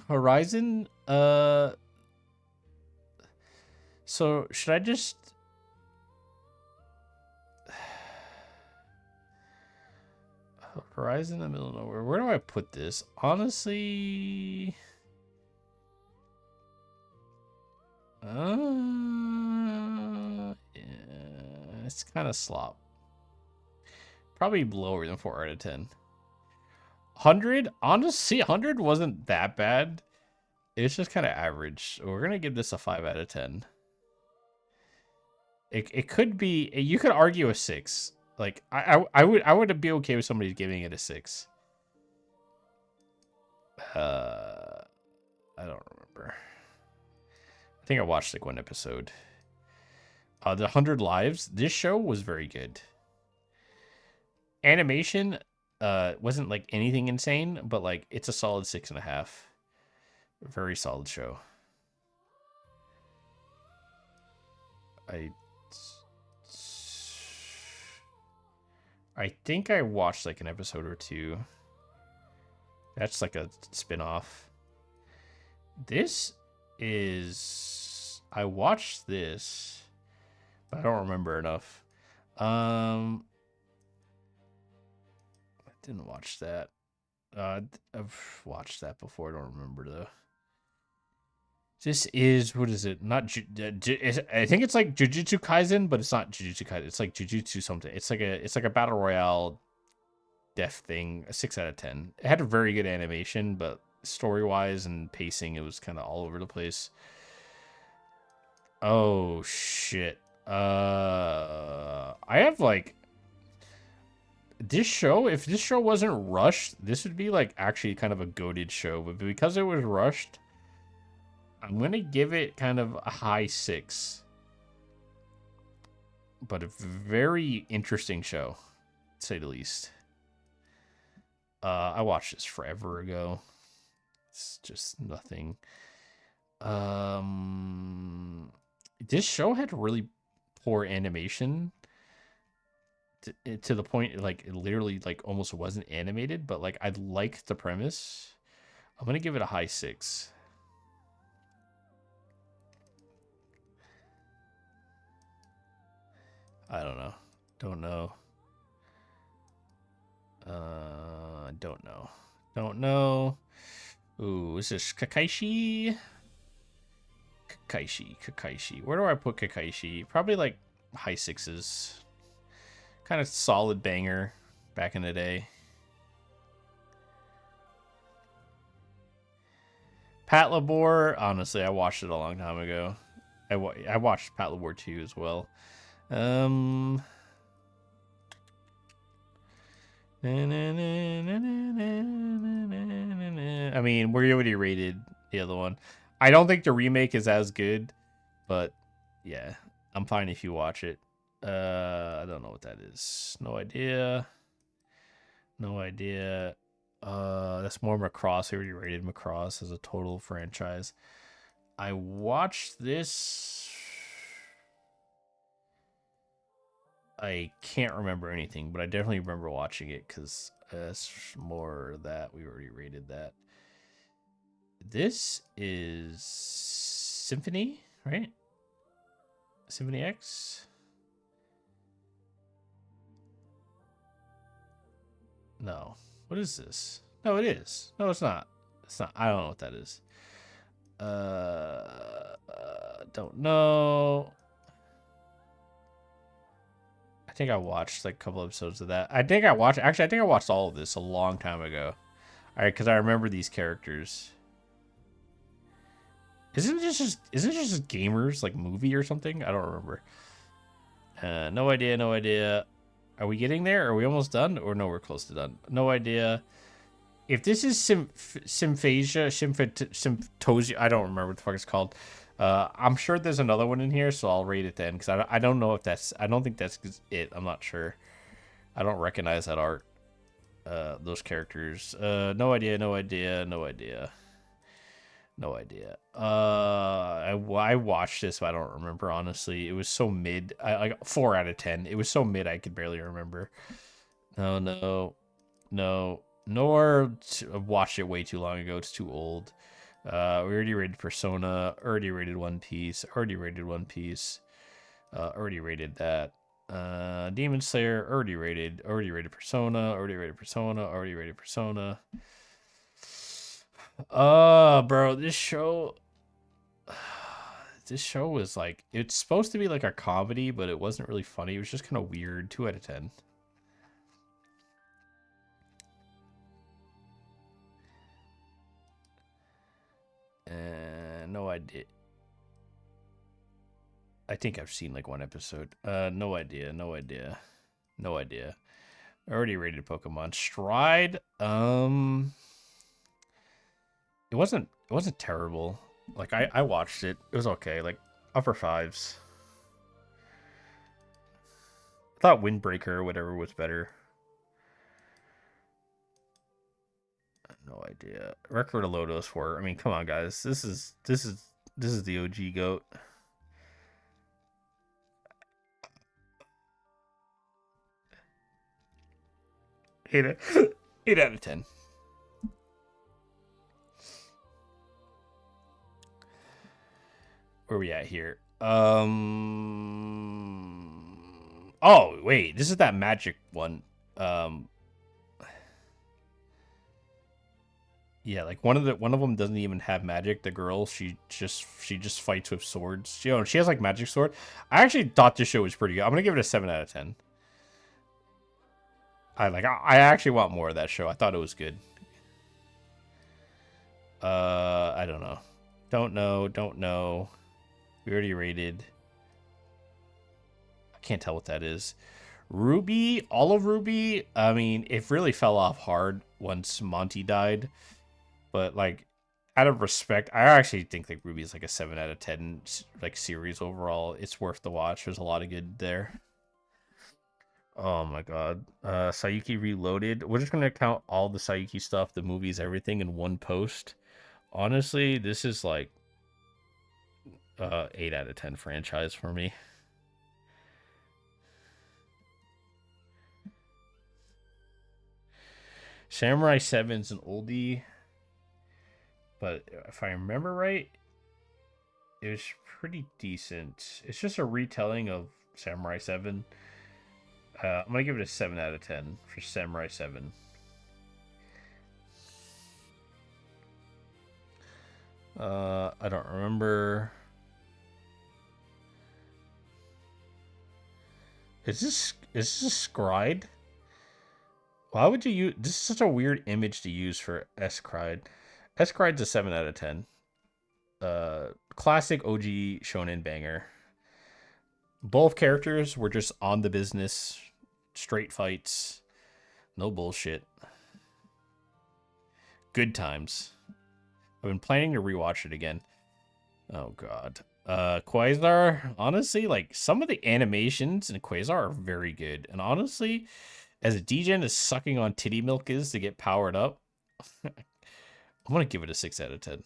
Horizon. So should I just... Horizon in the middle of nowhere. Where do I put this? Honestly... yeah, it's kind of slop. Probably lower than 4 out of 10. 100? Honestly, 100 wasn't that bad. It's just kind of average. We're going to give this a 5 out of 10. It could be... You could argue a 6. Like, I would be okay with somebody giving it a 6. I don't remember. I think I watched like one episode. The 100 Lives. This show was very good. Animation wasn't like anything insane, but like it's a solid 6.5. Very solid show. I think I watched like an episode or two. That's like a spin-off. This is... I watched this, but I don't remember enough. I didn't watch that. I've watched that before. I don't remember though. This is... What is it? Not... I think it's like Jujutsu Kaisen, but it's not Jujutsu Kaisen. It's like Jujutsu something. It's like a battle royale death thing. A 6 out of 10. It had a very good animation, but story-wise and pacing, it was kind of all over the place. Oh shit. I have like this show. If this show wasn't rushed, this would be like actually kind of a goated show. But because it was rushed, I'm gonna give it kind of a high 6. But a very interesting show, to say the least. I watched this forever ago. It's just nothing. This show had really poor animation to the point like it literally like almost wasn't animated, but like I liked the premise. I'm gonna give it a high 6. I don't know. Don't know. Don't know. Don't know. Ooh, is this Kakaishi? Kakaishi. Where do I put Kakaishi? Probably like high 6s. Kind of solid banger back in the day. Pat Labor, honestly, I watched it a long time ago. I watched Pat Labor 2 as well. I mean, we already rated the other one. I don't think the remake is as good, but yeah, I'm fine if you watch it. I don't know what that is. No idea. That's more Macross. I already rated Macross as a total franchise. I watched this. I can't remember anything, but I definitely remember watching it because it's more that we already rated that. This is Symphony, right? Symphony X? No. What is this? No, it is. No, it's not. It's not. I don't know what that is. Don't know. I think I watched like a couple episodes of that. I think I watched all of this a long time ago. All right, because I remember these characters. Isn't it just Gamers like movie or something? I don't remember. No idea. Are we getting there? Are we almost done? Or no, we're close to done. No idea. If this is Symphosia, I don't remember what the fuck it's called. I'm sure there's another one in here, so I'll rate it then. Because I don't know if that's... I don't think that's it. I'm not sure. I don't recognize that art. Those characters. No idea. I watched this, but I don't remember, honestly. It was so mid. Like 4 out of 10. It was so mid I could barely remember. No. Nor watched it way too long ago. It's too old. We already rated Persona, already rated One Piece, already rated One Piece, already rated that. Demon Slayer, already rated Persona, already rated Persona, already rated Persona. Bro, this show was like, it's supposed to be like a comedy, but it wasn't really funny. It was just kind of weird. 2 out of 10. No idea. I think I've seen like one episode. No idea. No idea. No idea. I already rated Pokemon Stride. It wasn't terrible. Like I watched it. It was okay. Like upper fives. I thought Windbreaker or whatever was better. No idea. Record of Lodos 4. I mean, come on, guys. This is the OG goat. Eight, 8 out of 10. Where are we at here? Oh, wait. This is that magic one. Yeah, like one of them doesn't even have magic. The girl, she just fights with swords. She has like magic sword. I actually thought this show was pretty good. I'm gonna give it a 7 out of 10. I actually want more of that show. I thought it was good. I don't know. Don't know. We already rated. I can't tell what that is. Ruby, all of Ruby. I mean, it really fell off hard once Monty died. But like, out of respect, I actually think like Ruby is like a 7 out of 10 like series overall. It's worth the watch. There's a lot of good there. Oh my god. Sayuki Reloaded. We're just gonna count all the Sayuki stuff, the movies, everything in one post. Honestly, this is like 8 out of 10 franchise for me. Samurai 7's an oldie, but if I remember right, it was pretty decent. It's just a retelling of Samurai 7. I'm gonna give it a 7 out of 10 for Samurai 7. I don't remember. Is this a Scride? Why would you use this? Is such a weird image to use for Scride. Scride's a 7 out of 10. Classic OG shonen banger. Both characters were just on the business, straight fights, no bullshit. Good times. I've been planning to rewatch it again. Oh god. Quasar, honestly, like some of the animations in Quasar are very good. And honestly, as a DGen is sucking on titty milk is to get powered up, I'm gonna give it a 6 out of 10.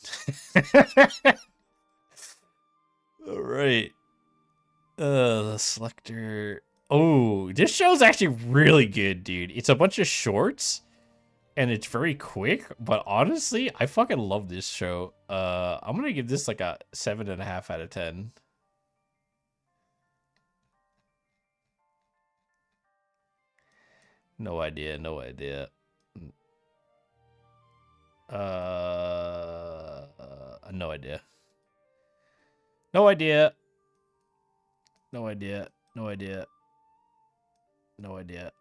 All right. The selector. Oh, this show's actually really good, dude. It's a bunch of shorts and it's very quick, but honestly, I fucking love this show. I'm gonna give this like a 7.5 out of 10. No idea, no idea. No idea. No idea. No idea. No idea. No idea.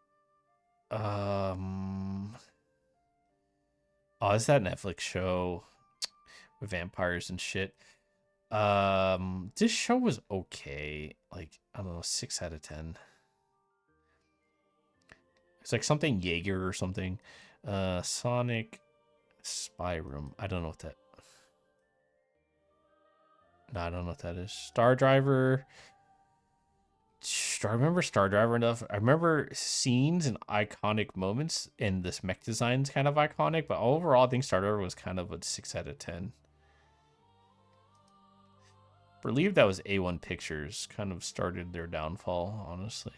Oh, is that Netflix show with vampires and shit? This show was okay. Like, I don't know, 6 out of 10. It's like something Jaeger or something. Sonic Spy Room. I don't know what that. No, I don't know what that is. Star Driver. I remember Star Driver enough. I remember scenes and iconic moments, and this mech design's kind of iconic. But overall, I think Star Driver was kind of a 6 out of 10. I believe that was A1 Pictures. Kind of started their downfall. Honestly,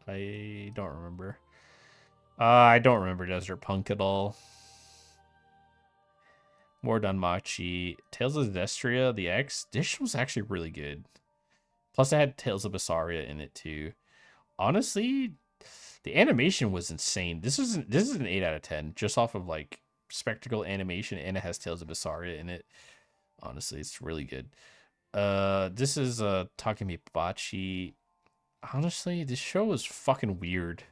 I don't remember. I don't remember Desert Punk at all. More Danmachi. Tales of Zestria, the X. This was actually really good. Plus, it had Tales of Basaria in it too. Honestly, the animation was insane. This is an 8 out of 10 just off of like spectacle animation, and it has Tales of Basaria in it. Honestly, it's really good. This is Takemibachi. Honestly, this show was fucking weird.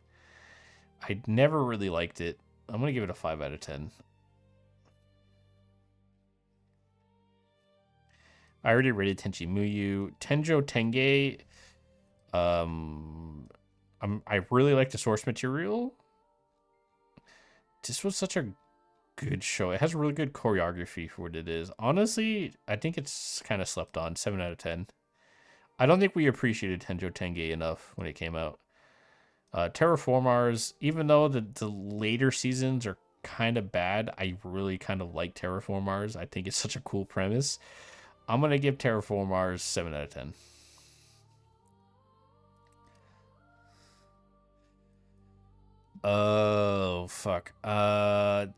I never really liked it. I'm gonna give it a 5 out of 10. I already rated Tenchi Muyu. Tenjo Tenge. Um, I really like the source material. This was such a good show. It has really good choreography for what it is. Honestly, I think it's kind of slept on. 7 out of 10. I don't think we appreciated Tenjo Tenge enough when it came out. Terraformars, even though the later seasons are kind of bad, I really kind of like Terraformars. I think it's such a cool premise. I'm gonna give Terraformars 7 out of 10. Oh fuck. I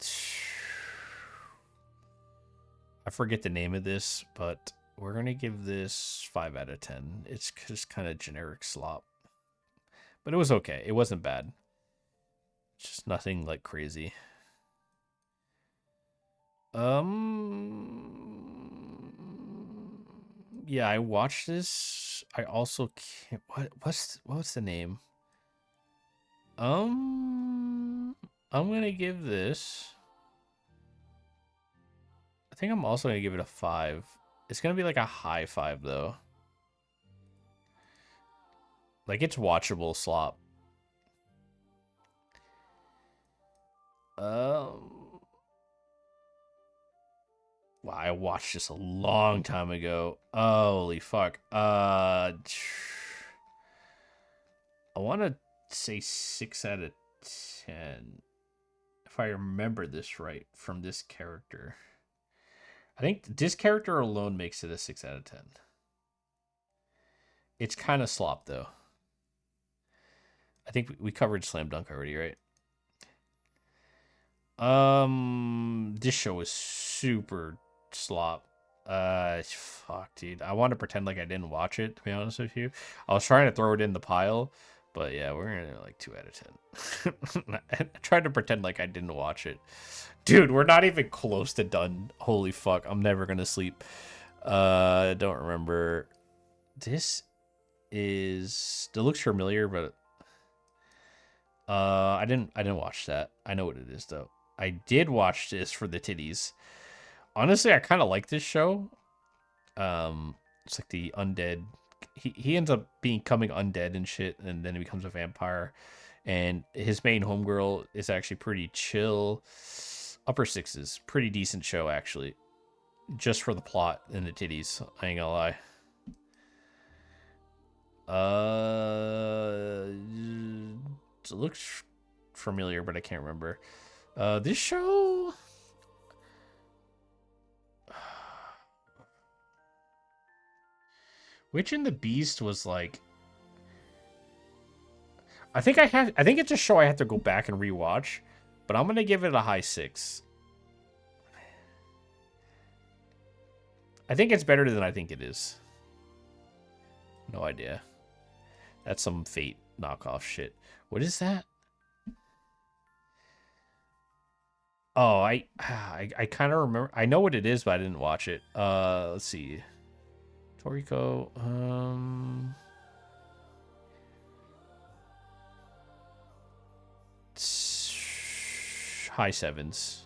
forget the name of this, but we're gonna give this 5 out of 10. It's just kind of generic slop, but it was okay. It wasn't bad. Just nothing like crazy. Yeah, I watched this. I also can't. What's the name? Um, I'm gonna give this. I think I'm also gonna give it a 5. It's gonna be like a high 5 though. Like it's watchable slop. Um, wow, I watched this a long time ago. Holy fuck. I want to say 6 out of 10 if I remember this right from this character. I think this character alone makes it a 6 out of 10. It's kind of slop though. I think we covered Slam Dunk already, right? This show is super slop. Fuck, dude. I want to pretend like I didn't watch it. To be honest with you, I was trying to throw it in the pile, but yeah, we're gonna like 2 out of 10. I tried to pretend like I didn't watch it, dude. We're not even close to done. Holy fuck, I'm never gonna sleep. I don't remember. This is. It looks familiar, but I didn't watch that. I know what it is though. I did watch this for the titties. Honestly, I kind of like this show. It's like the undead. He ends up becoming undead and shit, and then he becomes a vampire. And his main homegirl is actually pretty chill. Upper sixes, pretty decent show actually. Just for the plot and the titties, I ain't gonna lie. It looks familiar, but I can't remember. This show. Witch and the Beast was like. I think it's a show I have to go back and rewatch, but I'm gonna give it a high 6. I think it's better than I think it is. No idea. That's some Fate knockoff shit. What is that? Oh, I kind of remember. I know what it is, but I didn't watch it. Let's see. Toriko. High 7s.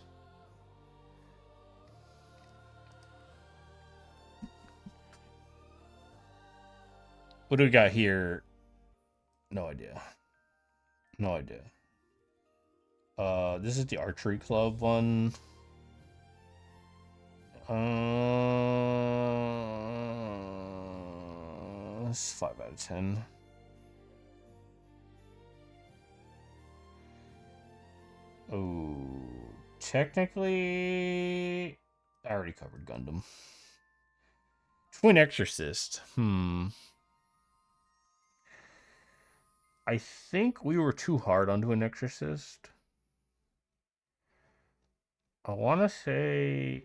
What do we got here? No idea. No idea. This is the archery club one. It's 5 out of 10. Oh, technically, I already covered Gundam. Twin Exorcist. I think we were too hard on Twin Exorcist. I want to say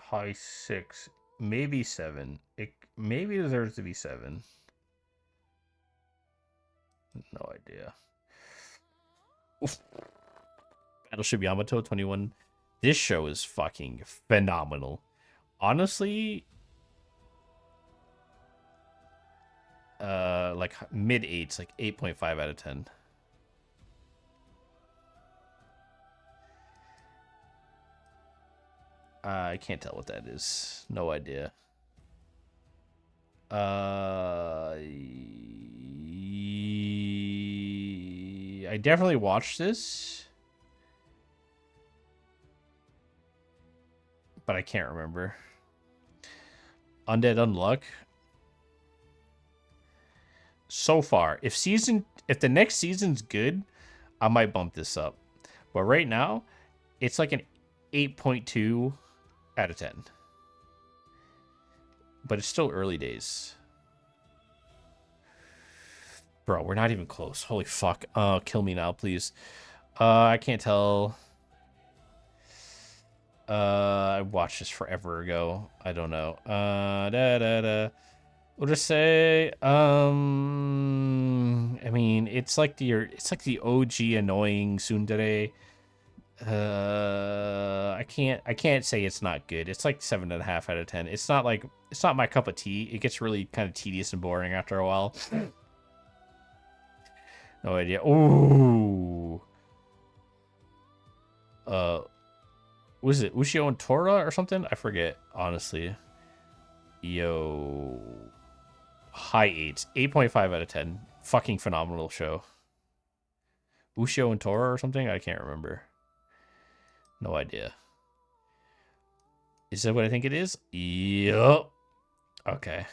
high 6, maybe 7. It maybe deserves to be 7. No idea. Oof. Battleship Yamato 21. This show is fucking phenomenal. Honestly, like mid 8s, like 8.5 out of 10. I can't tell what that is. No idea. I definitely watched this, but I can't remember. Undead Unluck. So far, if the next season's good, I might bump this up. But right now, it's like an 8.2 out of 10. But it's still early days. Bro, we're not even close. Holy fuck. Kill me now, please. I can't tell. I watched this forever ago. I don't know. We'll just say, I mean, it's like the OG annoying tsundere. I can't say it's not good. It's like 7.5 out of 10. It's not my cup of tea. It gets really kind of tedious and boring after a while. No idea. Ooh. Was it Ushio and Tora or something? I forget, honestly. Yo. High 8s. 8.5 out of 10. Fucking phenomenal show. Ushio and Tora or something? I can't remember. No idea. Is that what I think it is? Yup. Okay.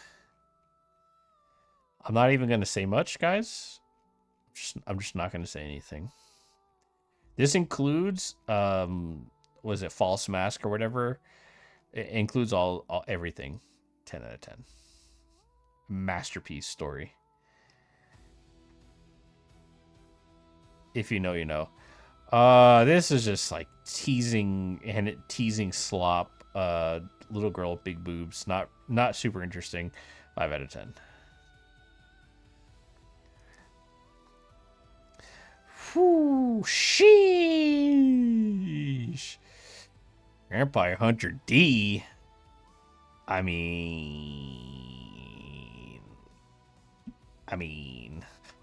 I'm not even going to say much, guys. I'm just not going to say anything. This includes, was it False Mask or whatever? It includes all everything. 10 out of 10. Masterpiece story. If you know, you know. This is just like teasing slop. Little girl, big boobs. Not super interesting. 5 out of 10. Whew, sheesh. Vampire Hunter D. I mean,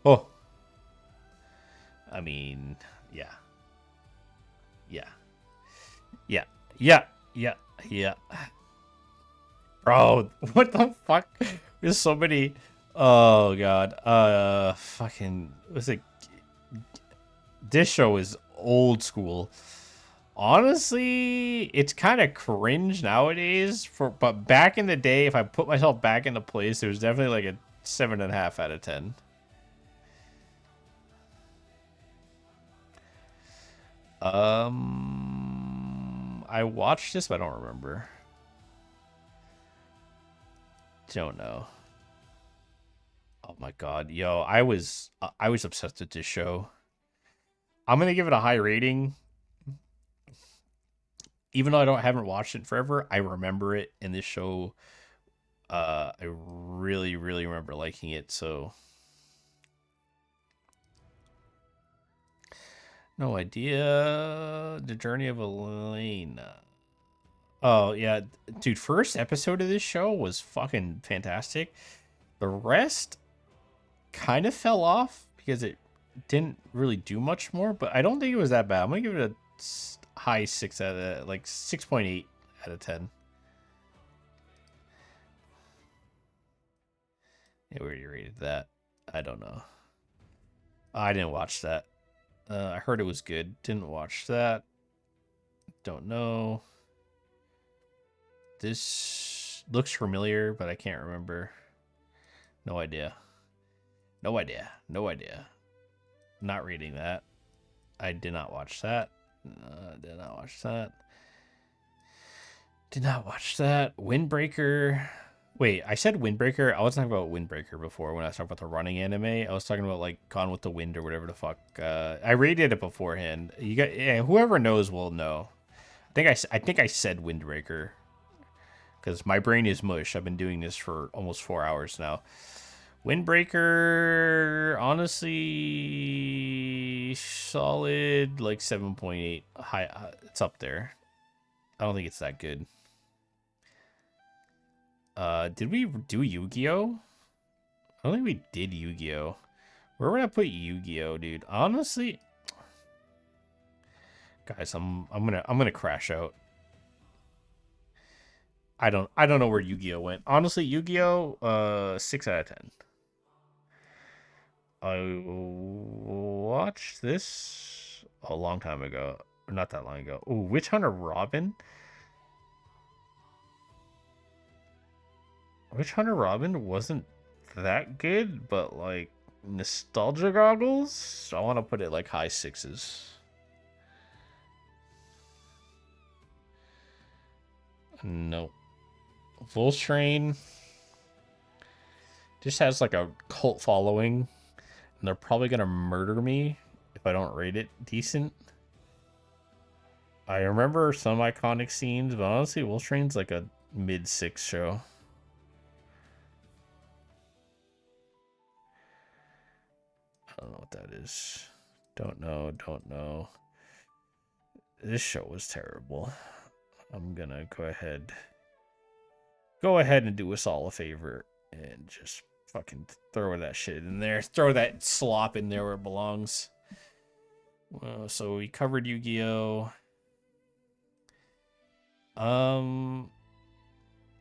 oh, yeah, yeah, yeah, yeah, yeah. Bro, what the fuck? There's so many. Oh god. Fucking. Was it? This show is old school. Honestly, it's kind of cringe nowadays. But back in the day, if I put myself back into place, it was definitely like a 7.5 out of 10. I watched this, but I don't remember. Don't know. Oh my god, yo, I was obsessed with this show. I'm gonna give it a high rating. Even though I haven't watched it forever, I remember it in this show. I really, really remember liking it. So, no idea. The Journey of Elena. Oh yeah, dude. First episode of this show was fucking fantastic. The rest kind of fell off because it didn't really do much more. But I don't think it was that bad. I'm gonna give it a high 6 out of like 6.8 out of 10. Yeah, where you rated that? I don't know. I didn't watch that. I heard it was good. Didn't watch that. Don't know. This looks familiar, but I can't remember. No idea. No idea. No idea. Not reading that. I did not watch that. Did not watch that. Did not watch that. Windbreaker. Wait, I said Windbreaker. I was talking about Windbreaker before when I was talking about the running anime. I was talking about like Gone with the Wind or whatever the fuck. I rated it beforehand. You got whoever knows will know. I think I said Windbreaker. because my brain is mush. I've been doing this for almost 4 hours now. Windbreaker, honestly, solid like 7.8. High, it's up there. I don't think it's that good. Did we do Yu-Gi-Oh? I don't think we did Yu-Gi-Oh. Where would I put Yu-Gi-Oh, dude? Honestly, guys, I'm gonna crash out. I don't know where Yu-Gi-Oh went. Honestly, Yu-Gi-Oh, 6 out of 10. I watched this a long time ago. Not that long ago. Oh, Witch Hunter Robin. Witch Hunter Robin wasn't that good, but like nostalgia goggles, I want to put it like high sixes. No. Volstrain just has like a cult following, and they're probably gonna murder me if I don't rate it decent. I remember some iconic scenes, but honestly, Volstrain's like a mid-6 show. I don't know what that is. Don't know. This show was terrible. I'm gonna go ahead and do us all a favor and just fucking throw that shit in there. Throw that slop in there where it belongs. So we covered Yu-Gi-Oh. I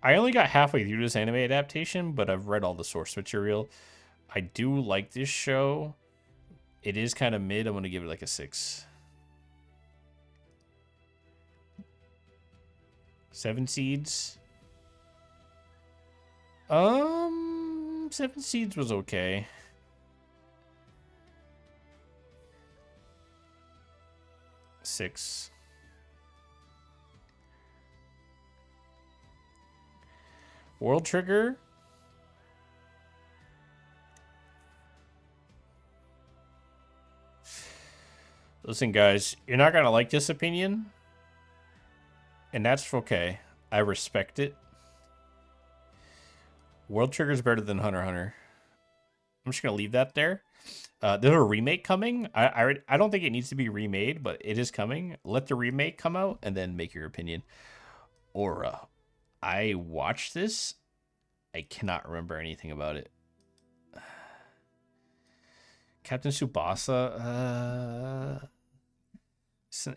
only got halfway through this anime adaptation, but I've read all the source material. I do like this show. It is kind of mid. I'm going to give it like a 6. 7 Seeds. 7 Seeds was okay. Six. World Trigger. Listen, guys, you're not gonna like this opinion, and that's okay. I respect it. World Trigger is better than Hunter x Hunter. I'm just gonna leave that there. There's a remake coming. I don't think it needs to be remade, but it is coming. Let the remake come out and then make your opinion. Aura. I watched this. I cannot remember anything about it. Captain Tsubasa.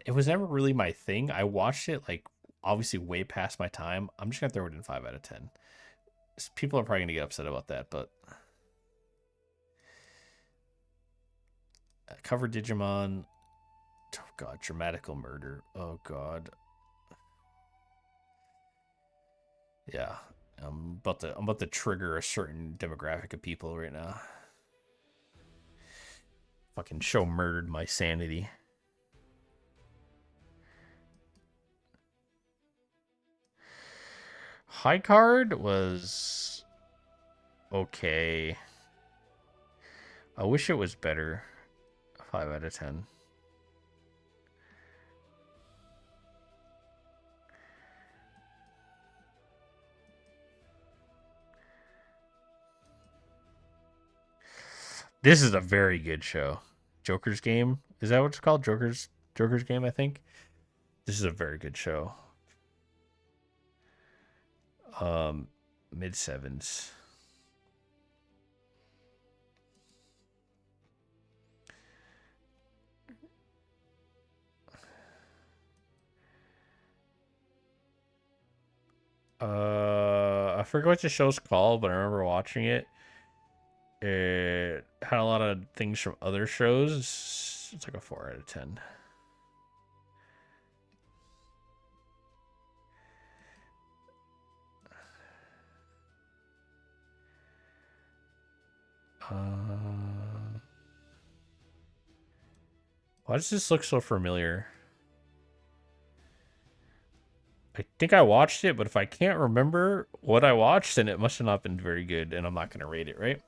It was never really my thing. I watched it like obviously way past my time. I'm just gonna throw it in 5 out of 10. People are probably gonna get upset about that, but cover Digimon. Oh god, dramatical murder. Oh god. Yeah, I'm about to trigger a certain demographic of people right now. Fucking show murdered my sanity. High card was okay. I wish it was better. 5 out of 10. This is a very good show. Joker's Game. Is that what it's called? Joker's Game, I think. This is a very good show. Mid 7s. I forget what the show's called, but I remember watching it. It had a lot of things from other shows. It's like a 4 out of 10. Why does this look so familiar? I think I watched it, but if I can't remember what I watched, then it must have not been very good, and I'm not going to rate it, right?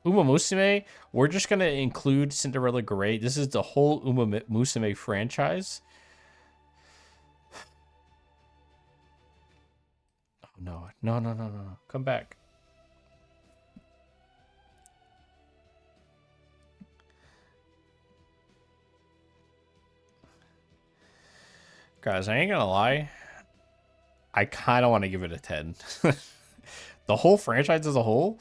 Uma Musume, we're just going to include Cinderella Grey. This is the whole Uma Musume franchise. No, no, no, no, no. Come back. Guys, I ain't gonna lie. I kind of want to give it a 10. The whole franchise as a whole,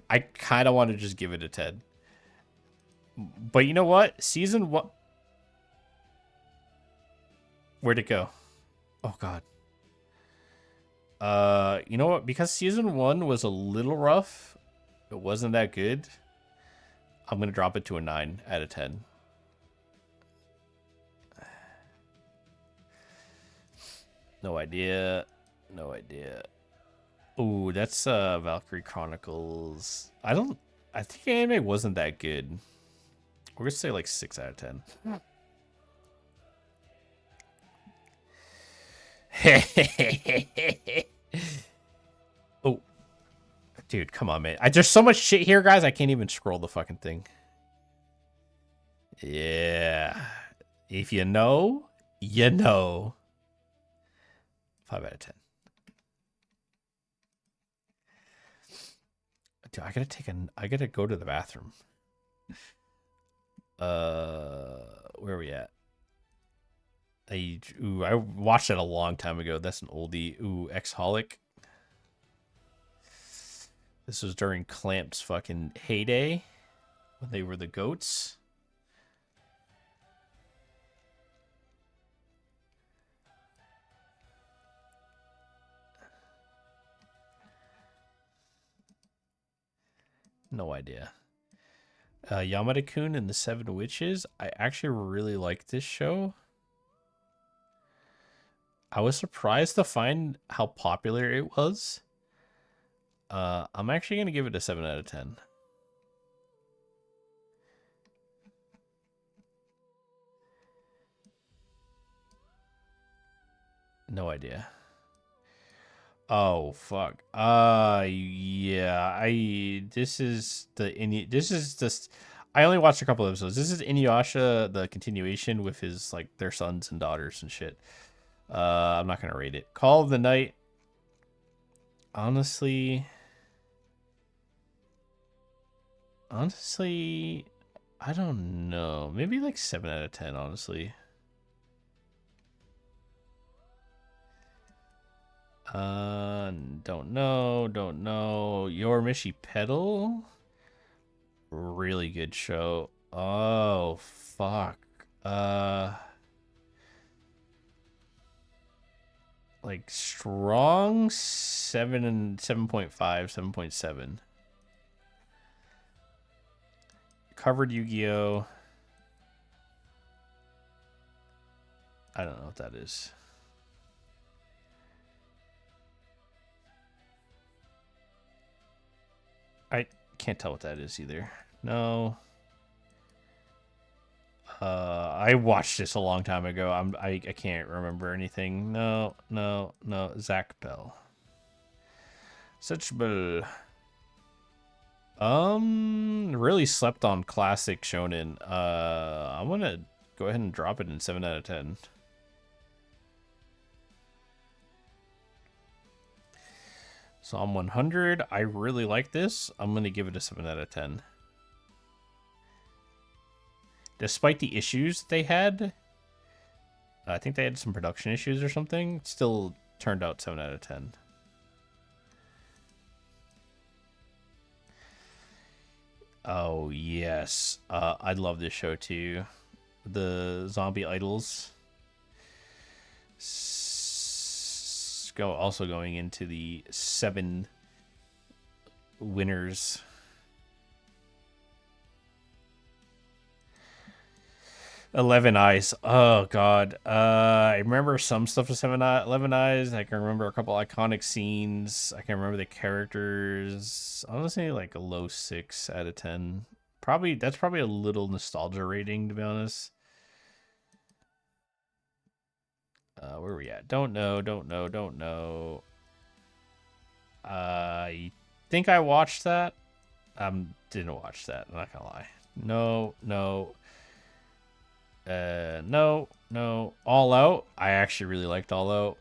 I kind of want to just give it a 10. But you know what? Season 1... Where'd it go? Oh, God. You know what? Because season 1 was a little rough, it wasn't that good, I'm going to drop it to a 9 out of 10. No idea. No idea. Ooh, that's Valkyrie Chronicles. I think anime wasn't that good. We're gonna say like 6 out of 10. Oh, dude, come on, man. There's so much shit here, guys. I can't even scroll the fucking thing. Yeah. If you know, you know. 5 out of 10. Dude, I gotta go to the bathroom. Where are we at? I watched it a long time ago. That's an oldie. Ooh, X-Holic. This was during Clamp's fucking heyday when they were the goats. No idea. Yamada-kun and the Seven Witches. I actually really like this show. I was surprised to find how popular it was. I'm actually going to give it a 7 out of 10. No idea. Oh fuck. Yeah. This is just. I only watched a couple episodes. This is Inuyasha, the continuation with his like their sons and daughters and shit. I'm not gonna rate it. Call of the Night. Honestly, I don't know. Maybe like 7 out of 10. Honestly. Don't know. Don't know. Your Mishi Pedal. Really good show. Oh fuck. Like strong 7 and 7.5, 7.7. Covered Yu-Gi-Oh. I don't know what that is. I can't tell what that is either. No. I watched this a long time ago. I can't remember anything. No. Zach Bell. Such Bell. Really slept on classic shonen. I'm gonna go ahead and drop it in 7 out of 10. Psalm 100. I really like this. I'm gonna give it a 7 out of 10. Despite the issues they had, I think they had some production issues or something. It still turned out 7 out of 10. Oh, yes. I love this show, too. The Zombie Idols. Also going into the 7 winners. Eleven Eyes. Oh god. I remember some stuff with 11 Eyes. I can remember a couple iconic scenes. I can remember the characters. Honestly, like a low 6 out of 10. That's probably a little nostalgia rating, to be honest. Where are we at? Don't know. I think I watched that. Didn't watch that. I'm not gonna lie. No. No. All Out. I actually really liked All Out.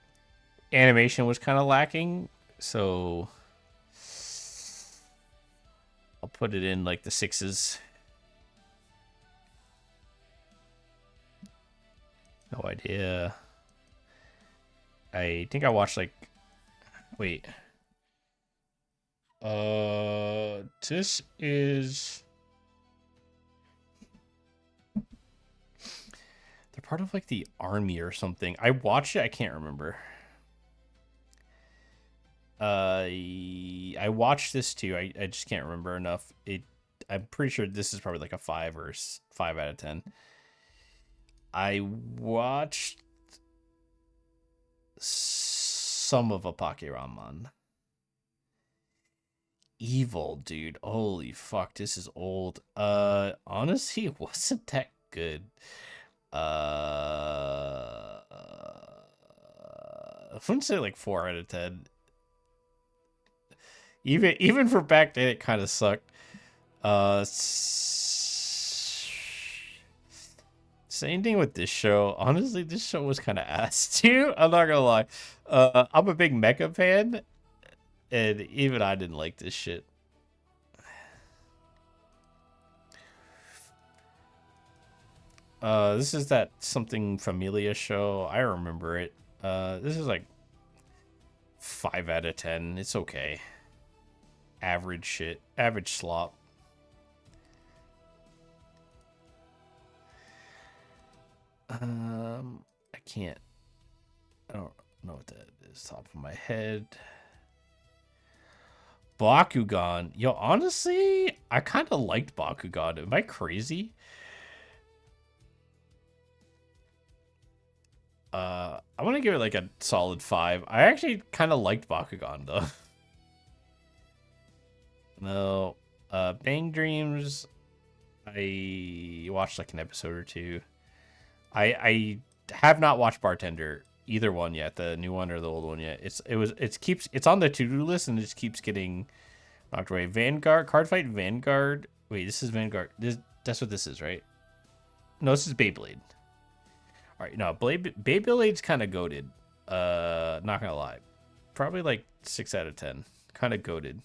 Animation was kind of lacking. So I'll put it in like the sixes. No idea. I think I watched like, wait. This is, they're part of like the army or something. I watched it. I can't remember. I watched this too. I just can't remember enough. I'm pretty sure this is probably like a 5 out of 10. I watched some of a Ramen. Evil, dude. Holy fuck, this is old. Honestly, it wasn't that good. I wouldn't say like 4 out of 10. Even for back then, it kind of sucked. Same thing with this show. Honestly, this show was kind of ass too. I'm not gonna lie. I'm a big mecha fan, and even I didn't like this shit. This is that something Familia show. I remember it. This is like 5 out of 10. It's okay. Average shit. Average slop. I can't. I don't know what that is top of my head. Bakugan. Yo, honestly, I kind of liked Bakugan. Am I crazy? I want to give it like a solid 5. I actually kind of liked Bakugan though. No, Bang Dreams. I watched like an episode or two. I have not watched Bartender, either one yet, the new one or the old one yet. It's on the to-do list and it just keeps getting knocked away. Vanguard, Card Fight Vanguard. Wait, this is Vanguard. That's what this is, right? No, this is Beyblade. All right, no, Beyblade's kind of goated. Not gonna lie, probably like 6 out of 10. Kind of goated.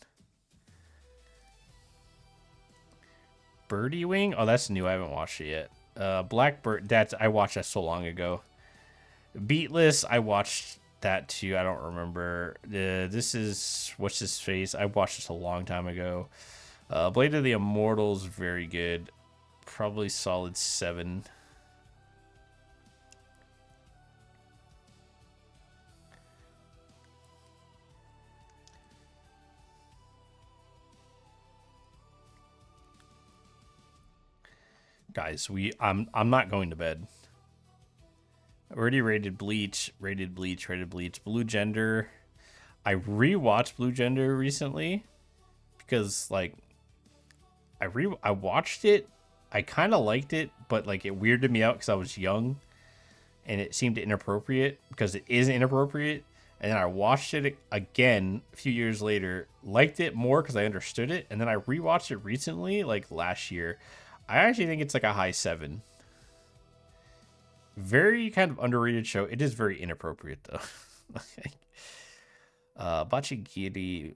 Birdie Wing. Oh, that's new. I haven't watched it yet. Blackbird. I watched that so long ago. Beatless. I watched that too. I don't remember. This is what's his face. I watched this a long time ago. Blade of the Immortals. Very good. Probably solid 7. Guys, I'm not going to bed. I already rated Bleach, rated Bleach, rated Bleach. Blue Gender. I rewatched Blue Gender recently because like I watched it. I kind of liked it, but like it weirded me out because I was young and it seemed inappropriate because it is inappropriate. And then I watched it again a few years later, liked it more because I understood it, and then I rewatched it recently, like last year. I actually think it's like a high 7. Very kind of underrated show. It is very inappropriate though. Buchigiri,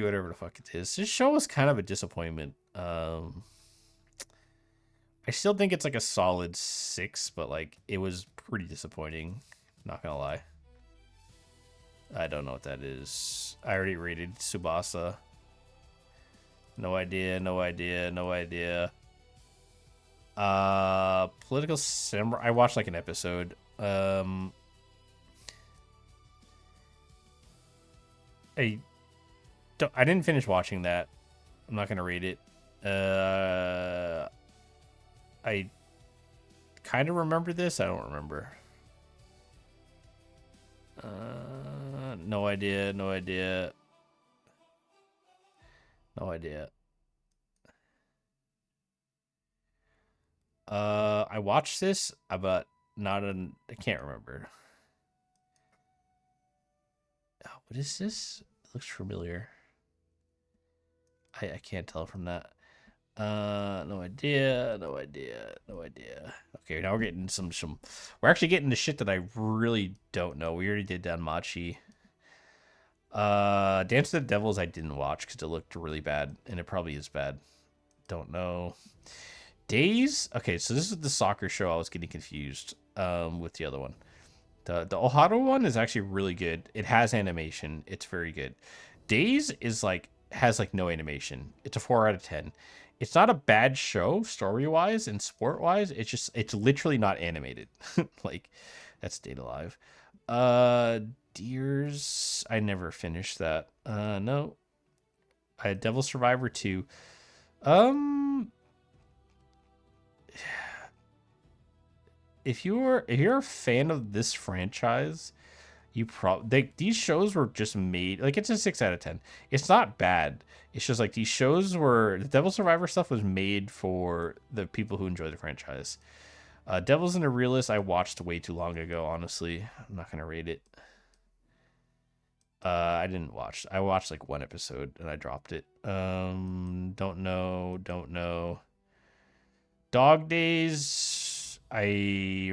whatever the fuck it is. This show was kind of a disappointment. I still think it's like a solid 6, but like it was pretty disappointing. Not gonna lie. I don't know what that is. I already rated Tsubasa. No idea, no idea, no idea. Political Samurai. I watched like an episode. I didn't finish watching that. I'm not gonna rate it. I kind of remember this. I don't remember. No idea. No idea. No idea. I watched this, but I can't remember. Oh, what is this? It looks familiar. I can't tell from that. No idea, no idea, no idea. Okay, now we're getting some. We're actually getting the shit that I really don't know. We already did Danmachi. Dance of the Devils I didn't watch because it looked really bad, and it probably is bad. Don't know. Days. Okay, so this is the soccer show. I was getting confused with the other one. The Ohara one is actually really good. It has animation. It's very good. Days is like has like no animation. It's a 4 out of 10. It's not a bad show story wise and sport wise. It's literally not animated. Like that's Date Alive. Deers. I never finished that. No. I had Devil Survivor 2. Um, if you're a fan of this franchise, you probably these shows were just made like it's a 6 out of 10. It's not bad. It's just like these shows were the Devil Survivor stuff was made for the people who enjoy the franchise. Devils and a Realist I watched way too long ago. Honestly, I'm not gonna rate it. I didn't watch. I watched like one episode and I dropped it. Don't know. Don't know. Dog Days. I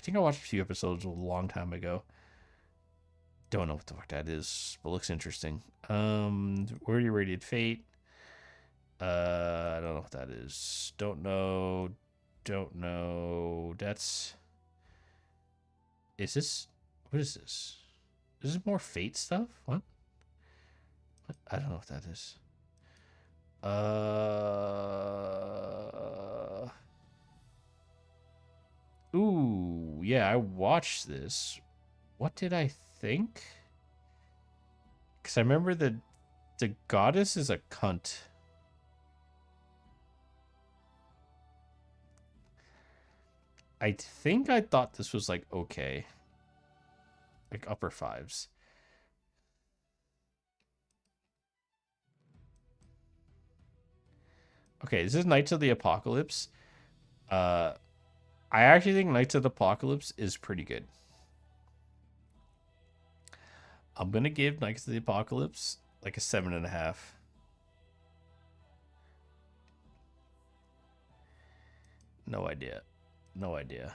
think I watched a few episodes a long time ago. Don't know what the fuck that is, but looks interesting. Where you rated Fate? I don't know what that is. Don't know. Don't know. Is this? What is this? Is this more Fate stuff? What? I don't know what that is. Ooh, yeah, I watched this. What did I think? Because I remember the goddess is a cunt. I think I thought this was like okay, like upper fives. Okay, this is Knights of the Apocalypse. Uh, I actually think Knights of the Apocalypse is pretty good. I'm gonna give Knights of the Apocalypse like a 7.5. No idea. No idea.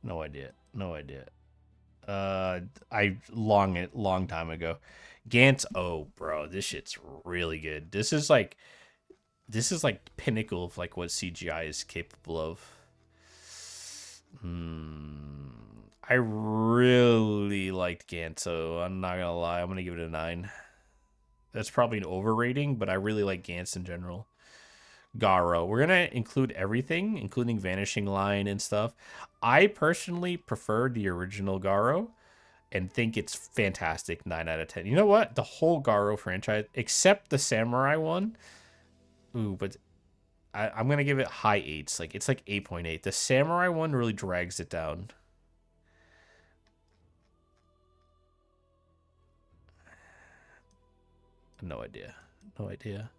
No idea. No idea. I long time ago. Gantz. Oh, bro, this shit's really good. This is like pinnacle of like what CGI is capable of. I really liked Gantz, I'm not gonna lie. I'm gonna give it a 9. That's probably an overrating, but I really like Gantz in general. Garo. We're gonna include everything, including Vanishing Line and stuff. I personally prefer the original Garo and think it's fantastic. 9 out of 10. You know what? The whole Garo franchise, except the Samurai one. Ooh, but I'm gonna give it high eights. Like it's like 8.8. The Samurai one really drags it down. No idea. No idea.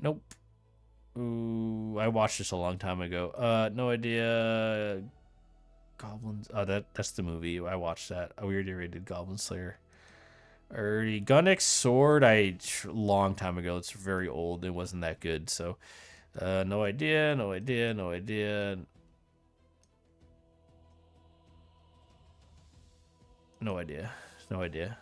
Nope. Ooh, I watched this a long time ago. No idea. Goblins. Oh, that's the movie. I watched that. I already rated Goblin Slayer. Gunnex Sword. Long time ago. It's very old. It wasn't that good. So, no idea. No idea. No idea. No idea. No idea.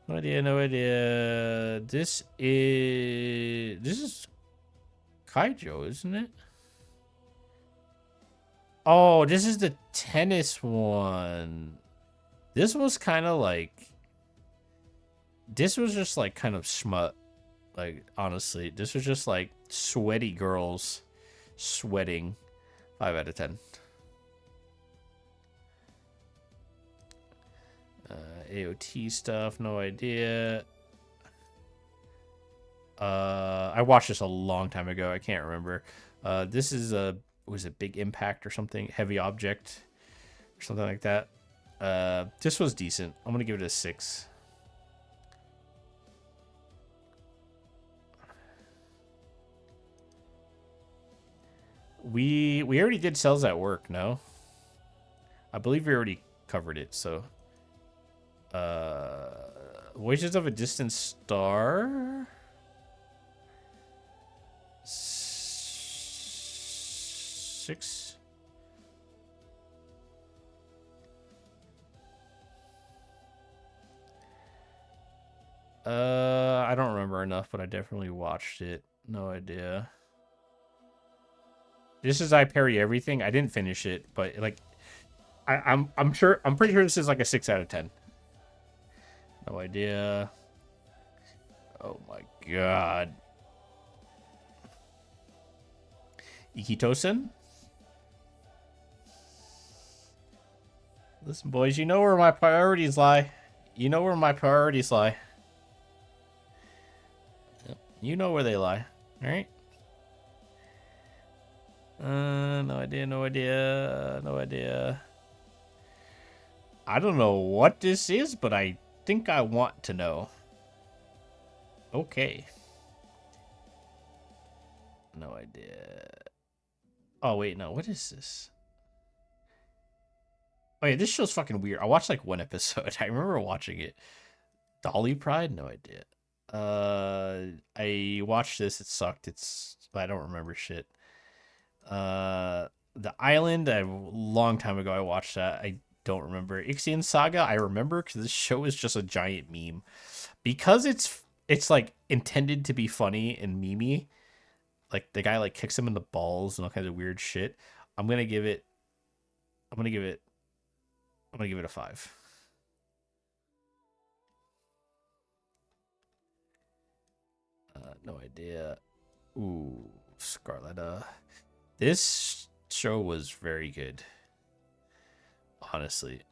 No idea. No idea. This is Kaijo, isn't it? Oh, this is the tennis one. This was kind of like. This was just like kind of smut. Like, honestly, this was just like sweaty girls sweating. 5 out of 10. AOT stuff, no idea. I watched this a long time ago. I can't remember. This is was it Big Impact or something? Heavy Object or something like that. This was decent. I'm gonna give it a 6. We already did Cells at Work, no? I believe we already covered it, so Voices of a Distant Star. 6. I don't remember enough, but I definitely watched it. No idea. This is I Parry Everything. I didn't finish it, but like I'm sure I'm pretty sure this is like a 6 out of 10. No idea. Oh my god. Ikitosen? Listen, boys, you know where my priorities lie. You know where my priorities lie. Yep. You know where they lie. Alright? No idea, no idea, no idea. I don't know what this is, but I think I want to know. Okay. No idea. Oh, wait, no. What is this? Oh, yeah, this show's fucking weird. I watched like one episode. I remember watching it. Dolly Pride? No idea. I watched this. It sucked. I don't remember shit. The Island. A long time ago, I watched that. I don't remember. Ixion Saga. I remember because this show is just a giant meme. Because it's like intended to be funny and memey. Like the guy like kicks him in the balls and all kinds of weird shit. I'm gonna give it. I'm gonna give it. I'm gonna give it a 5. No idea. Ooh, Scarletta. This show was very good. Honestly,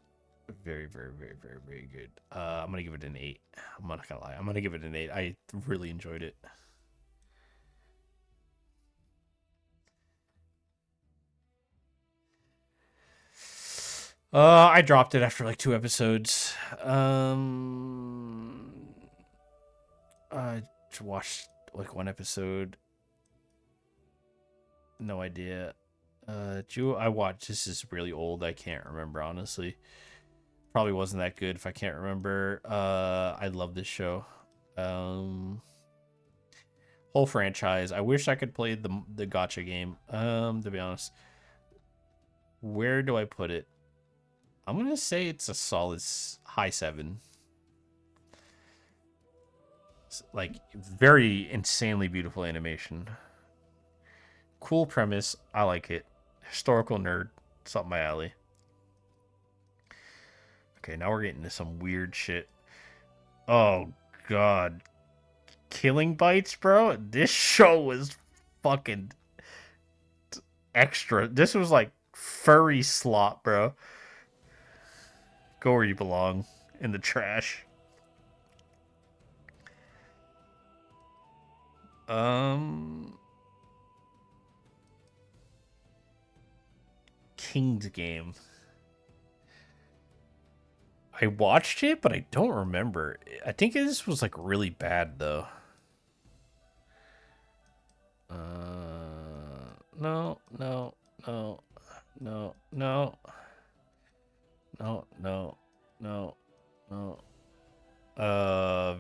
very, very, very, very, very good. I'm gonna give it an 8. I'm not gonna lie. I'm gonna give it an 8. I really enjoyed it. I dropped it after like 2 episodes. I watched like one episode. No idea. I watched. This is really old. I can't remember honestly. Probably wasn't that good if I can't remember. I love this show. Whole franchise. I wish I could play the gotcha game. To be honest, where do I put it? I'm gonna say it's a solid high 7. It's like very insanely beautiful animation. Cool premise. I like it. Historical nerd. It's up my alley. Okay, now we're getting into some weird shit. Oh god. Killing Bites, bro? This show was fucking extra. This was like furry slop, bro. Go where you belong. In the trash. Um King's Game. I watched it, but I don't remember. I think this was like really bad though. No, no, no, no, no, no, no, no, no.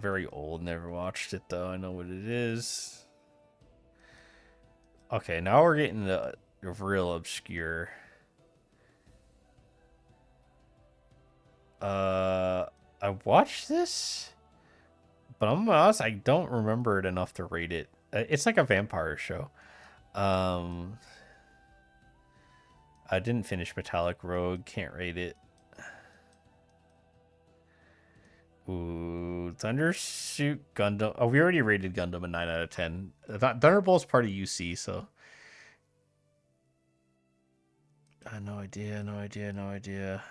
Very old. Never watched it though. I know what it is. Okay, now we're getting the real obscure. Uh, I watched this, but I'm gonna be honest, I don't remember it enough to rate it. It's like a vampire show. Um, I didn't finish Metallic Road. Can't rate it. Ooh, Thundersuit Gundam. Oh, we already rated Gundam a 9 out of 10. Thunderbolt's part of UC, so. No idea, no idea, no idea.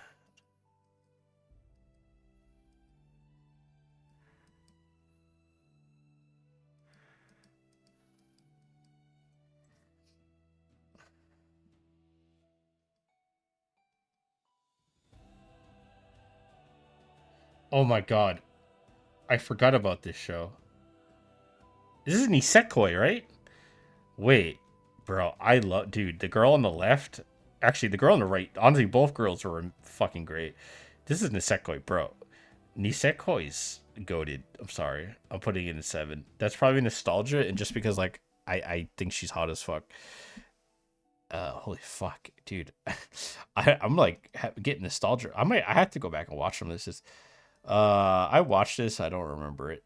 Oh my god. I forgot about this show. This is Nisekoi, right? Wait, bro, I love, dude, the girl on the left, actually, the girl on the right, honestly, both girls were fucking great. This is Nisekoi, bro. Nisekoi's goated. I'm sorry. I'm putting it in 7. That's probably nostalgia, and just because, like, I think she's hot as fuck. Holy fuck, dude. I'm like getting nostalgia. I have to go back and watch them. This is, I watched this. I don't remember it.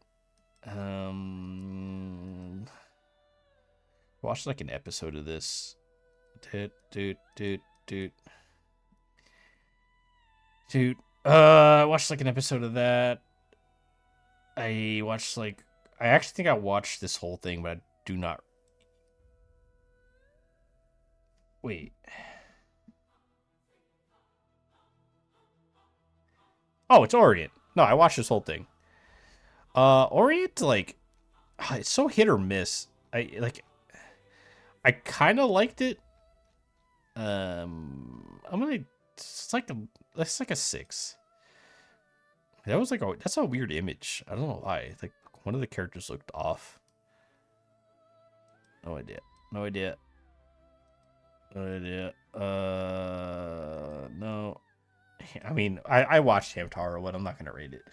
Watched like an episode of this. Dude. I watched like an episode of that. I watched like I actually think I watched this whole thing, but I do not. Wait. Oh, it's Orient. No, I watched this whole thing. Orient, like, it's so hit or miss. I kind of liked it. I'm gonna. It's like a 6. That was like that's a weird image. I don't know why. Like one of the characters looked off. No idea. No idea. No idea. No. I mean, I watched Hamtaro, but I'm not gonna rate it.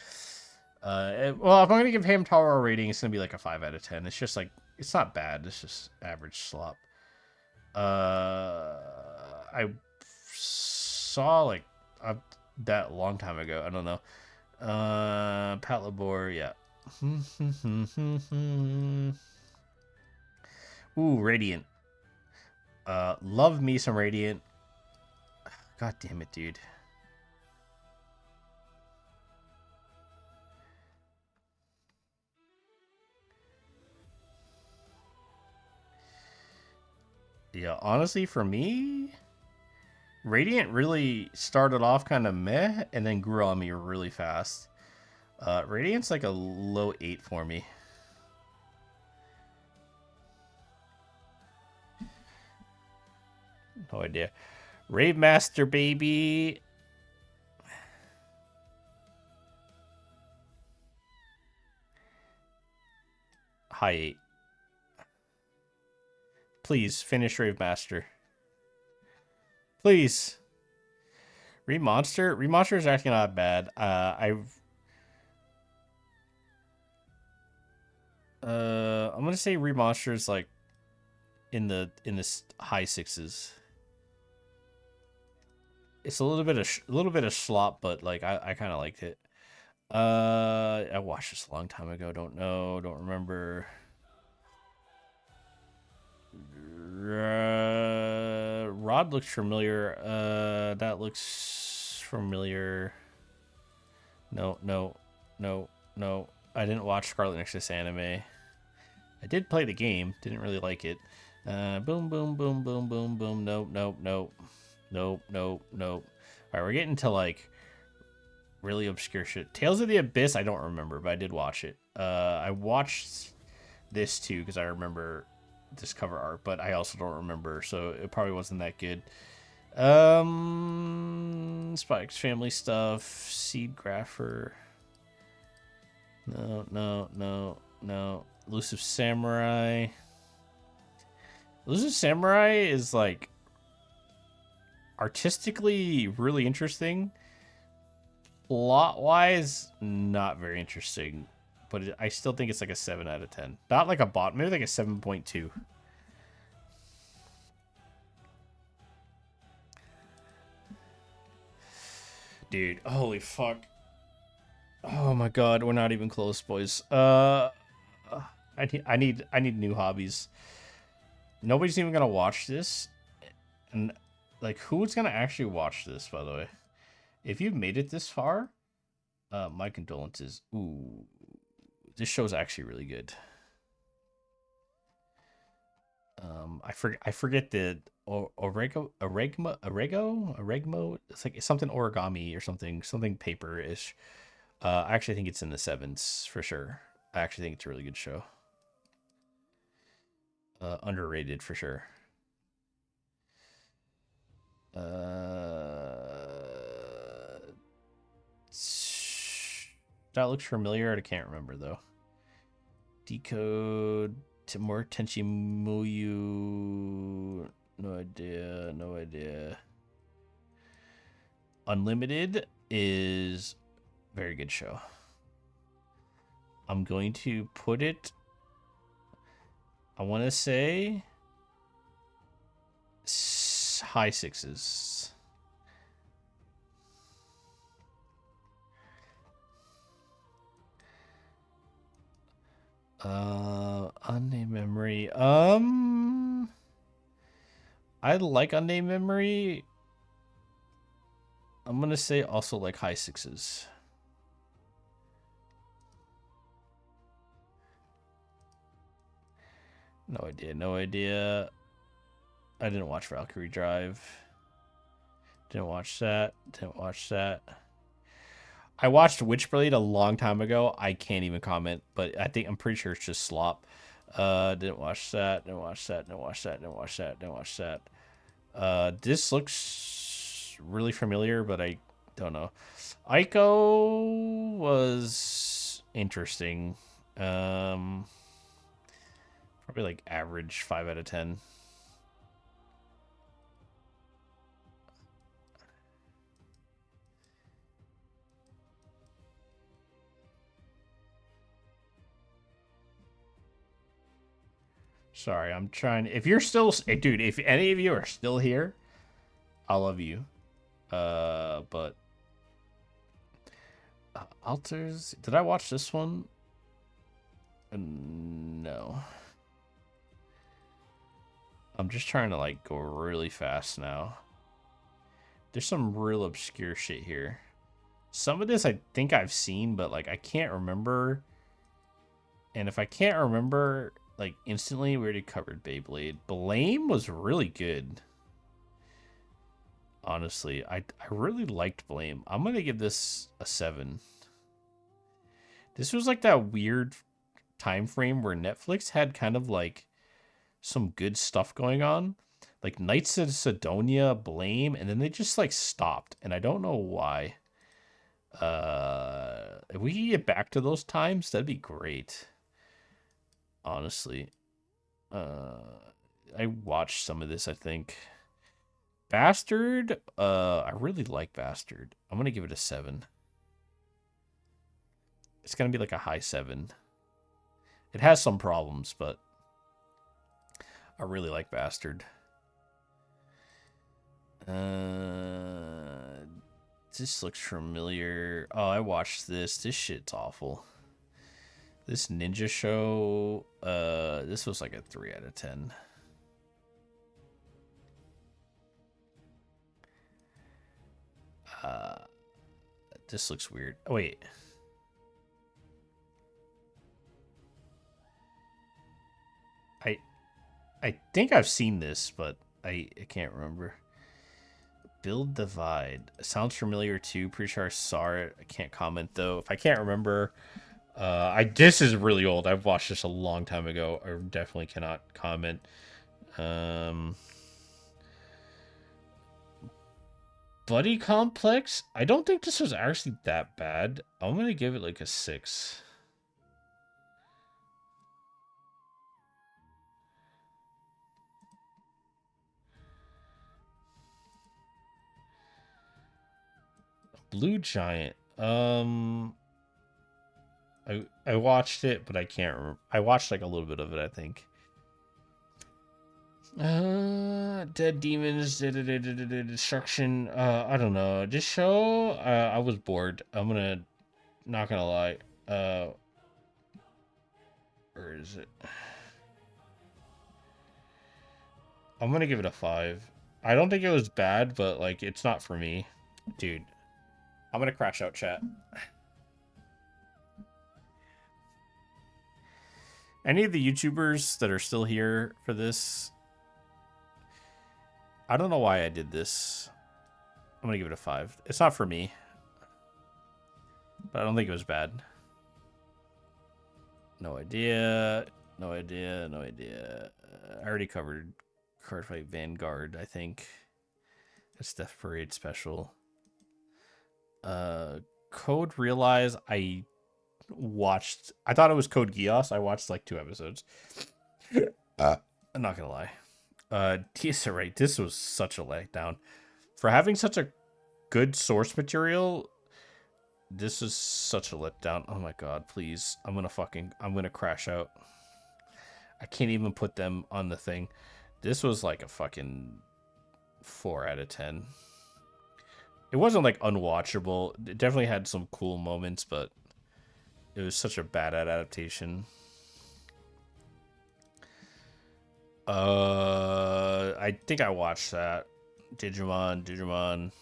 Well, if I'm gonna give Hamtaro a rating, it's gonna be like a 5 out of 10. It's just like it's not bad. It's just average slop. I saw like that long time ago. I don't know. Pat Labor, yeah. Ooh, Radiant. Love me some Radiant. God damn it, dude. Yeah, honestly, for me, Radiant really started off kind of meh and then grew on me really fast. Radiant's like a low 8 for me. No idea. Rave Master, baby. High 8. Please finish Rave Master. Please. Remonster is actually not bad. I'm gonna say Remonster is like in the high 6s. It's a little bit of slop, but like I kind of liked it. I watched this a long time ago. Don't know. Don't remember. Rod looks familiar. That looks familiar. No, no, no, no. I didn't watch Scarlet Nexus anime. I did play the game. Didn't really like it. Boom, boom, boom, boom, boom, boom. Nope, nope, nope. Nope, nope, nope. All right, we're getting to like really obscure shit. Tales of the Abyss, I don't remember, but I did watch it. I watched this too because I remember this cover art, but I also don't remember, so it probably wasn't that good. Spike's Family Stuff, Seed Grapher. No, no, no, no. Elusive Samurai. Elusive Samurai is like artistically really interesting. Plot wise, not very interesting, but I still think it's like a 7 out of 10. Not like a bot, maybe like a 7.2. Dude, holy fuck. Oh my god, we're not even close, boys. I need new hobbies. Nobody's even gonna watch this, and like, who's gonna actually watch this? By the way, if you've made it this far, my condolences. Ooh, this show's actually really good. I forget the oregmo. It's like something origami or something paper ish. I actually think it's in the 7s for sure. I actually think it's a really good show. Underrated for sure. That looks familiar. I can't remember though. Decode Timur Tenchimuyu. No idea. No idea. Unlimited is very good show. I'm going to put it. I want to say high 6s. Unnamed Memory. I like Unnamed Memory. I'm gonna say also like high sixes. No idea. No idea. I didn't watch Valkyrie Drive. Didn't watch that. Didn't watch that. I watched Witchblade a long time ago. I can't even comment, but I'm pretty sure it's just slop. Didn't watch that. Didn't watch that. Didn't watch that. Didn't watch that. Didn't watch that. This looks really familiar, but I don't know. Aiko was interesting. Probably like average 5 out of 10. Sorry, I'm trying. If you're still, dude, if any of you are still here, I love you. But Alters. Did I watch this one? No. I'm just trying to like go really fast now. There's some real obscure shit here. Some of this I think I've seen, but like I can't remember. And if I can't remember like instantly, we already covered Beyblade. Blame was really good. Honestly, I really liked Blame. I'm gonna give this a 7. This was like that weird time frame where Netflix had kind of like some good stuff going on, like Knights of Sidonia, Blame, and then they just like stopped, and I don't know why. If we can get back to those times, that'd be great. Honestly, I watched some of this. I think Bastard. I really like Bastard. I'm gonna give it a 7. It's gonna be like a high 7. It has some problems, but I really like Bastard. This looks familiar. Oh, I watched this. This shit's awful. This ninja show, this was like a 3 out of 10. Uh, this looks weird. Oh, wait. I I think I've seen this, but I can't remember. Build Divide. Sounds familiar too. Pretty sure I saw it. I can't comment though. If I can't remember, this is really old. I've watched this a long time ago. I definitely cannot comment. Buddy Complex. I don't think this was actually that bad. I'm gonna give it like a 6. Blue Giant. I watched it, but I can't remember. I watched like a little bit of it, I think. Dead Demons, Destruction. I don't know. This show, I was bored. Not gonna lie. Where is it? I'm gonna give it a 5. I don't think it was bad, but like it's not for me, dude. I'm gonna crash out chat. Any of the YouTubers that are still here for this, I don't know why I did this. I'm gonna give it a 5. It's not for me, but I don't think it was bad. No idea. No idea. No idea. I already covered Cardfight Vanguard, I think. That's Death Parade special. Code Realize, I watched. I thought it was Code Geass. I watched like 2 episodes. I'm not gonna lie. Right. This was such a letdown. For having such a good source material, this is such a letdown. Oh my god, please. I'm gonna crash out. I can't even put them on the thing. This was like a fucking 4 out of 10. It wasn't like unwatchable. It definitely had some cool moments, but it was such a bad adaptation. I think I watched that. Digimon.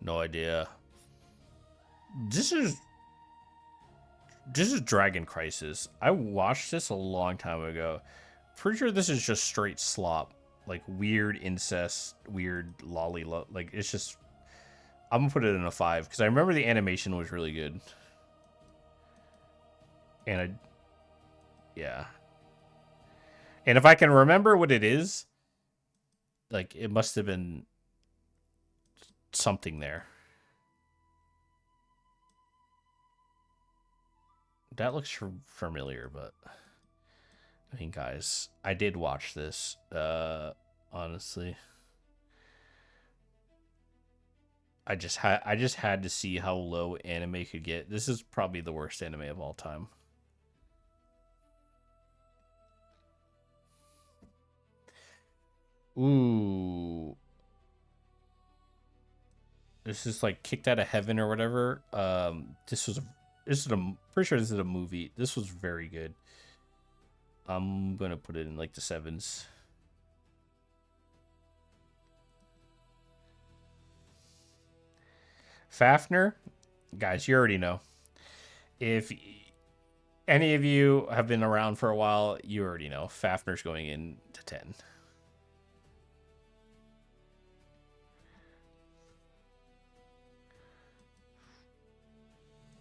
No idea. This is this is Dragon Crisis. I watched this a long time ago. Pretty sure this is just straight slop, like weird incest, weird like it's just. I'm gonna put it in a 5 because I remember the animation was really good, and yeah, and if I can remember what it is, like it must have been something there. That looks familiar, but I mean, guys, I did watch this. Honestly, I just had to see how low anime could get. This is probably the worst anime of all time. Ooh, this is like kicked out of heaven or whatever. This is a pretty sure this is a movie. This was very good. I'm gonna put it in like the 7s. Fafner, guys, you already know. If any of you have been around for a while, you already know. Fafner's going into 10.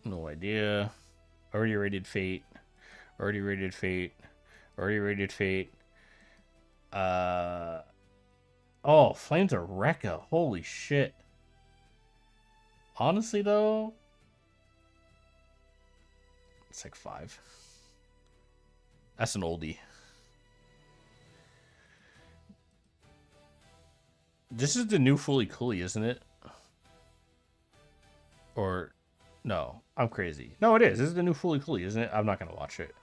No idea. Already rated Fate. Already rated Fate. Already rated Fate. Uh oh, Flames of Rekka. Holy shit. Honestly though, it's like 5. That's an oldie. This is the new Fully Cooley, isn't it? Or no, I'm crazy. No, it is. This is the new Fully Cooley, isn't it? I'm not gonna watch it.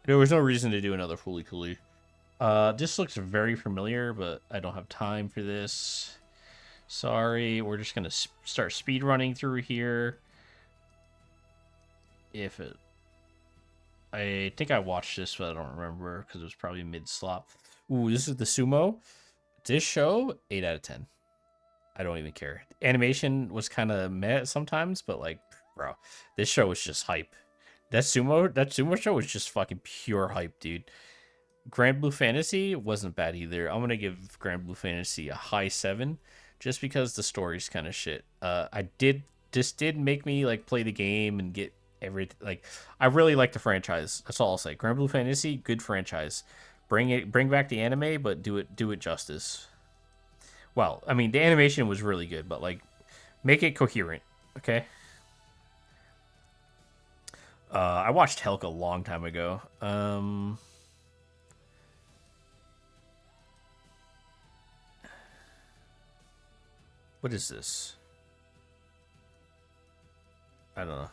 There was no reason to do another Fully Cooley. This looks very familiar, but I don't have time for this. Sorry, we're just gonna start speed running through here. If it, I think I watched this, but I don't remember because it was probably mid slop. Ooh, this is the sumo. This show, 8 out of 10. I don't even care. Animation was kind of meh sometimes, but like, bro, this show was just hype. That sumo show was just fucking pure hype, dude. Grand Blue Fantasy wasn't bad either. I'm gonna give Grand Blue Fantasy a high 7, just because the story's kind of shit. This did make me like play the game and get everything. Like, I really like the franchise. That's all I'll say. Grand Blue Fantasy, good franchise. Bring back the anime, but do it justice. Well, I mean, the animation was really good, but like, make it coherent. Okay. I watched Helk a long time ago. What is this? I don't know.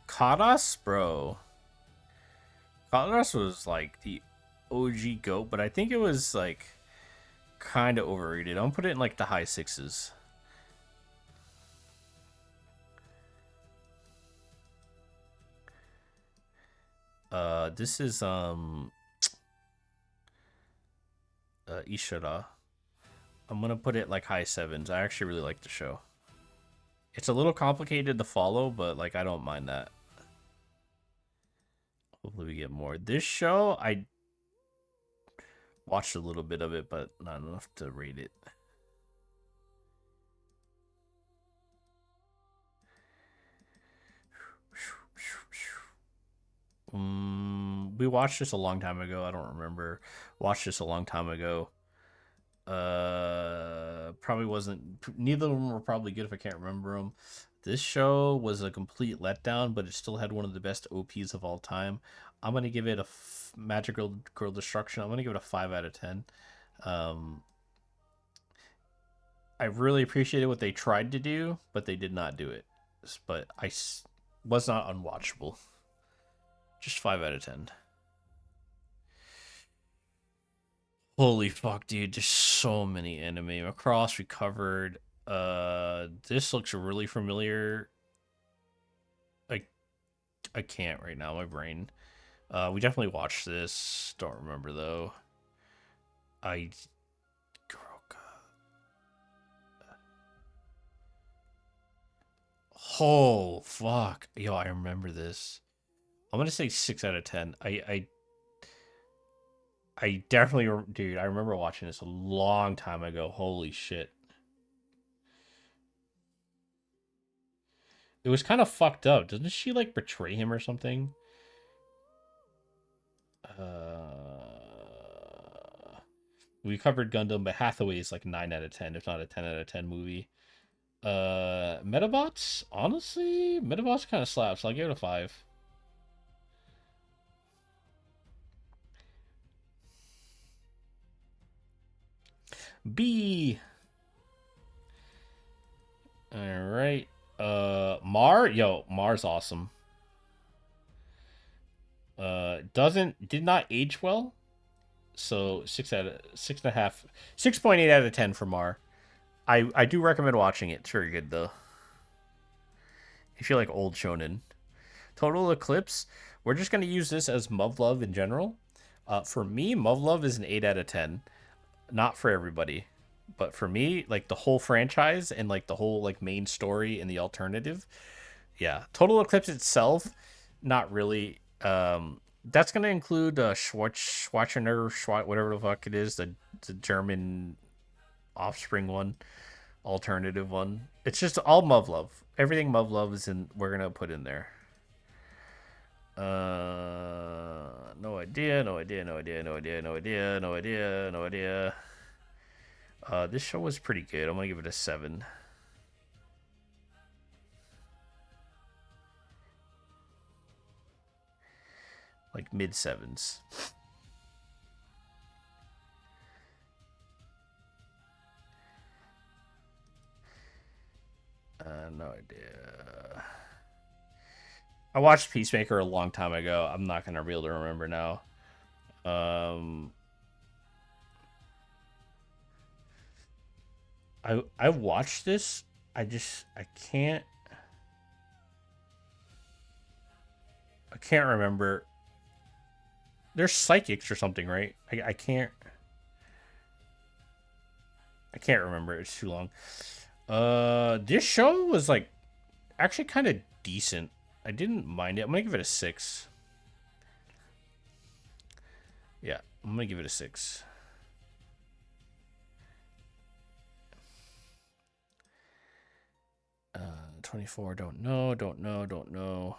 Kadas, bro. Kadas was like the OG goat, but I think it was like kind of overrated. I'm gonna put it in like the high 6s. This is Ishara. I'm gonna put it like high 7s. I actually really like the show. It's a little complicated to follow, but like I don't mind that. Hopefully we get more. This show, I watched a little bit of it, but not enough to rate it. We watched this a long time ago. I don't remember. Watched this a long time ago. Probably wasn't. Neither of them were probably good if I can't remember them. This show was a complete letdown, but it still had one of the best OPs of all time. I'm gonna give it a Magical Girl Destruction. I'm gonna give it a 5 out of 10. Um, I really appreciated what they tried to do, but they did not do it. But was not unwatchable. Just 5 out of 10. Holy fuck, dude! There's so many anime. Macross we covered. This looks really familiar. I I can't right now. My brain. We definitely watched this. Don't remember though. I Grok. Oh fuck, yo! I remember this. I'm gonna say 6 out of 10. I definitely, dude. I remember watching this a long time ago. Holy shit, it was kind of fucked up. Doesn't she like betray him or something? We covered Gundam, but Hathaway is like 9 out of 10, if not a 10 out of 10 movie. Metabots, honestly, Metabots kind of slaps. I'll give it a 5. B. All right. Mar's awesome. Did not age well. So 6.5, 6.8 out of 10 for Mar. I do recommend watching it. It's very good though. If you like old shonen. Total Eclipse. We're just gonna use this as Muv-Luv in general. For me, Muv-Luv is an 8 out of 10. Not for everybody, but for me, like the whole franchise and like the whole like main story and the alternative, yeah. Total Eclipse itself, not really. That's gonna include Schwarzenegger, whatever the fuck it is, the German offspring one, alternative one. It's just all Muv-Luv. Everything Muv-Luv is in. We're gonna put in there. No idea, no idea, no idea, no idea, no idea, no idea, no idea. This show was pretty good. I'm gonna give it a 7. Like mid 7s. No idea. I watched Peacemaker a long time ago. I'm not gonna be able to remember now. Um, I watched this. I can't remember. They're psychics or something, right? I can't remember. It's too long. This show was like actually kind of decent. I didn't mind it. I'm gonna give it a 6. Yeah, I'm gonna give it a 6. 24. Don't know. Don't know. Don't know.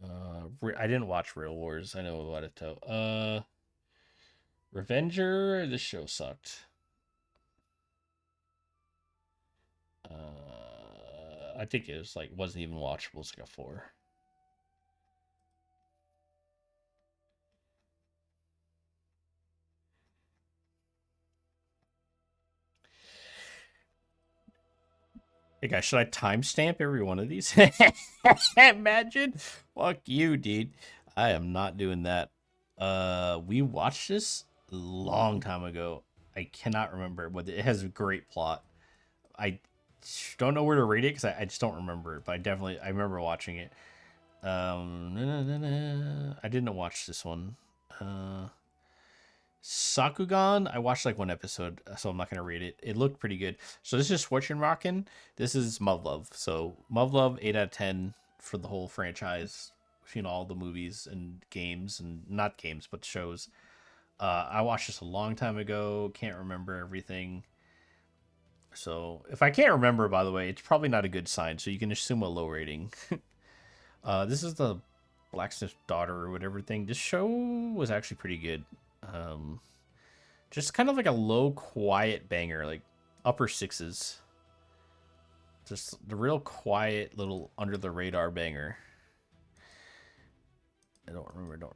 I didn't watch Real Wars. I know about it though. Revenger. This show sucked. I think it was like wasn't even watchable. It's like a 4. Hey guys, should I timestamp every one of these? Imagine. Fuck you, dude. I am not doing that. We watched this a long time ago. I cannot remember, but it has a great plot. I don't know where to rate it because I just don't remember it, but I remember watching it. I didn't watch this one. Sakugan, I watched like one episode, so I'm not gonna rate it. It looked pretty good. So this is Schwarzenrocken. This is Muv-Luv. So Muv-Luv, 8 out of 10 for the whole franchise, between all the movies and games, and not games but shows. I watched this a long time ago. Can't remember everything. So if I can't remember, by the way, it's probably not a good sign. So you can assume a low rating. This is the Blacksmith's Daughter or whatever thing. This show was actually pretty good. Um, just kind of like a low, quiet banger, like upper 6s. Just the real quiet little under the radar banger. I don't remember.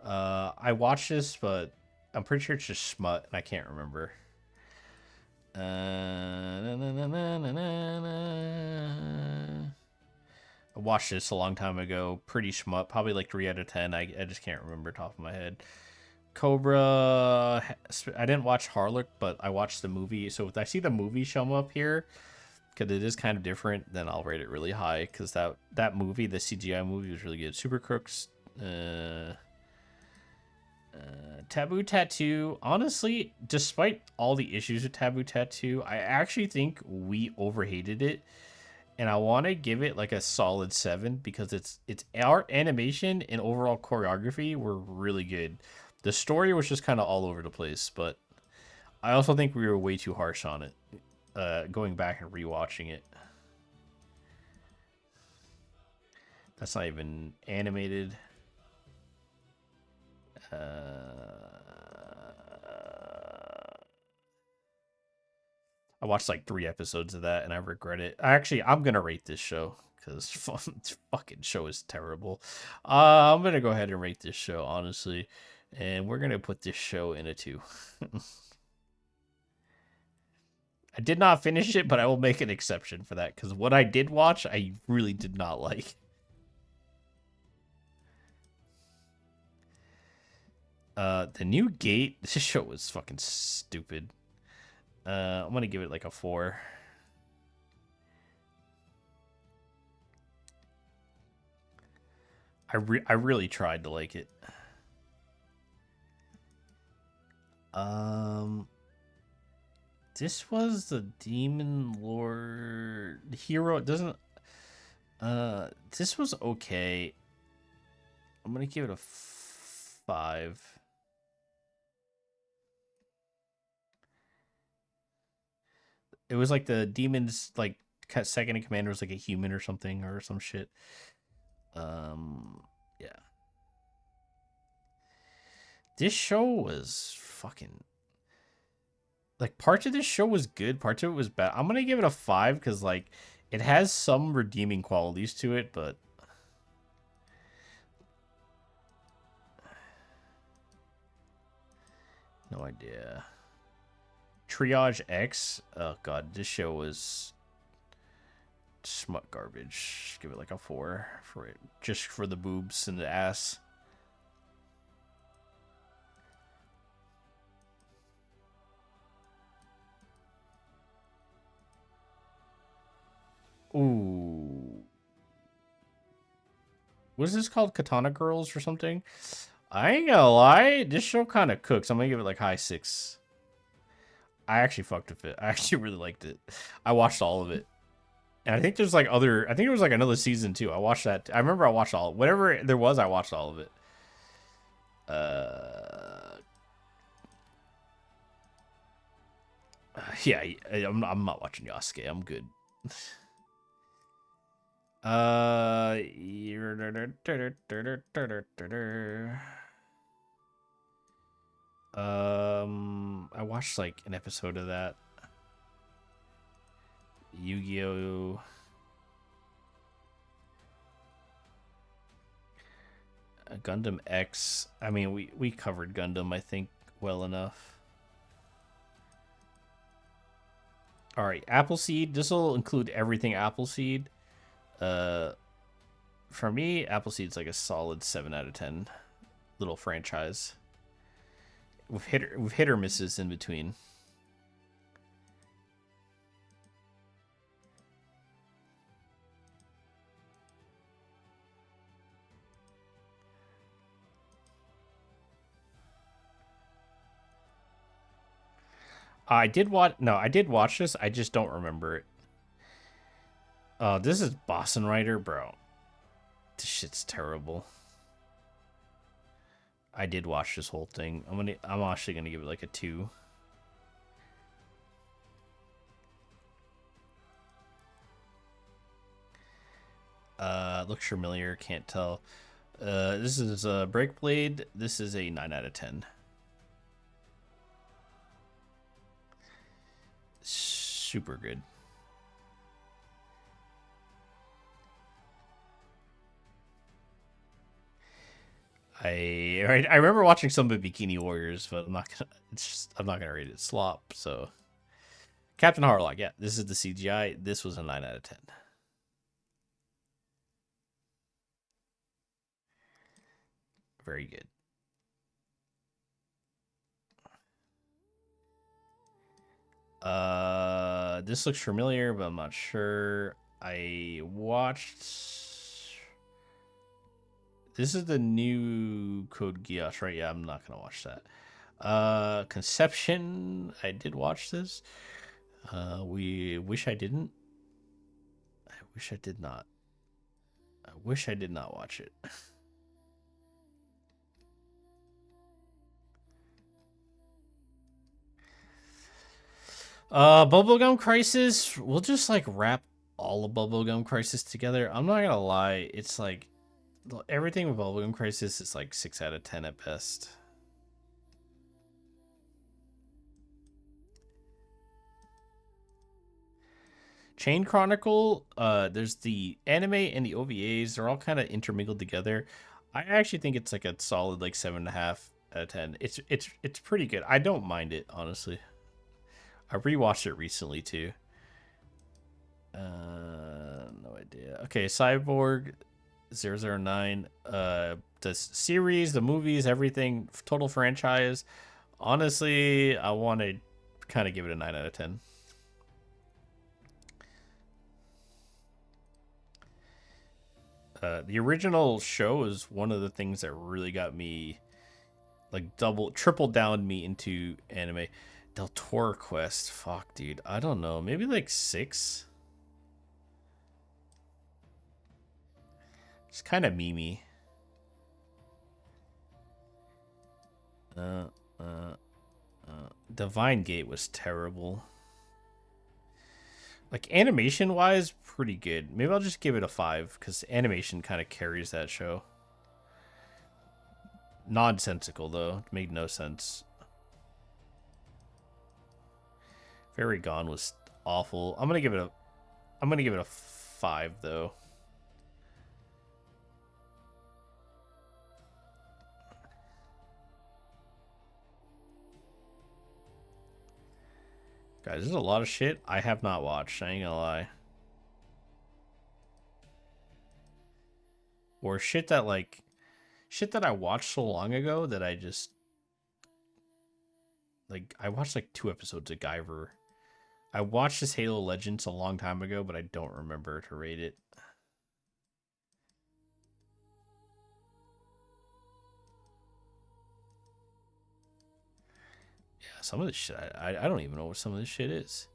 I watched this, but I'm pretty sure it's just smut, and I can't remember. I watched this a long time ago. Pretty smut. Probably like 3 out of 10. I just can't remember top of my head. Cobra. I didn't watch Harlock, but I watched the movie. So if I see the movie show up here, because it is kind of different, then I'll rate it really high because that movie, the CGI movie, was really good. Super Crooks, Taboo Tattoo. Honestly, despite all the issues with Taboo Tattoo, I actually think we overhated it, and I want to give it like a solid 7 because it's art, animation, and overall choreography were really good. The story was just kind of all over the place, but I also think we were way too harsh on it. Going back and rewatching it, that's not even animated. I watched like 3 episodes of that and I regret it. I'm gonna rate this show because fucking show is terrible. I'm gonna go ahead and rate this show honestly, and we're gonna put this show in a 2. I did not finish it, but I will make an exception for that because what I did watch, I really did not like. The New Gate. This show was fucking stupid. I'm gonna give it like a 4. I really tried to like it. Um, this was the Demon Lord hero. It doesn't. This was okay. I'm gonna give it a 5. It was like the demon's like second in command was like a human or something or some shit. Yeah. This show was fucking like parts of this show was good, parts of it was bad. I'm gonna give it a 5 because like it has some redeeming qualities to it, but no idea. Triage X. Oh god, this show was smut garbage. Give it like a 4 for it, just for the boobs and the ass. Ooh. What is this called? Katana Girls or something? I ain't gonna lie, this show kind of cooks. I'm gonna give it like high 6. I actually fucked with it. I actually really liked it. I watched all of it. And I think there's like other. I think there was like another season too. I watched that. I remember I watched all. Whatever there was, I watched all of it. Uh, yeah. I'm not watching Yasuke. I'm good. Uh, I watched like an episode of that. Yu-Gi-Oh! Gundam X. I mean, we covered Gundam, I think, well enough. All right, Appleseed. This will include everything Appleseed. Uh, for me, Appleseed's like a solid 7 out of 10. Little franchise. We've hit or misses in between. I did watch. No, I did watch this. I just don't remember it. This is Boston Rider, bro. This shit's terrible. I did watch this whole thing. I'm actually gonna give it like a 2. Looks familiar. Can't tell. This is a Breakblade. This is a 9 out of 10. Super good. I remember watching some of Bikini Warriors, but I'm not gonna rate it slop. So Captain Harlock, yeah, this is the CGI. This was a 9 out of 10. Very good. This looks familiar, but I'm not sure. I watched. This is the new Code Geass, right? Yeah, I'm not gonna watch that. Conception. I did watch this. We wish I didn't. I wish I did not. I wish I did not watch it. Bubblegum Crisis. We'll just like wrap all of Bubblegum Crisis together. I'm not gonna lie. It's like everything with Bubblegum Crisis is like 6 out of 10 at best. Chain Chronicle, there's the anime and the OVAs. They're all kind of intermingled together. I actually think it's like a solid like 7.5 out of 10. It's pretty good. I don't mind it, honestly. I rewatched it recently too. No idea. Okay, Cyborg 009. The series, the movies, everything, total franchise. Honestly, I want to kind of give it a 9 out of 10. The original show is one of the things that really got me, like, triple down me into anime. Del Toro Quest, fuck, dude. I don't know. Maybe like 6. It's kind of memey. Uh, uh, Divine Gate was terrible. Like, animation wise, pretty good. Maybe I'll just give it a 5 because animation kind of carries that show. Nonsensical though, it made no sense. Fairy Gone was awful. I'm gonna give it a 5 though. Guys, there's a lot of shit I have not watched. I ain't gonna lie. Or shit that I watched so long ago that I just like I watched like 2 episodes of Guyver. I watched this Halo Legends a long time ago, but I don't remember to rate it. Yeah, some of this shit I don't even know what some of this shit is.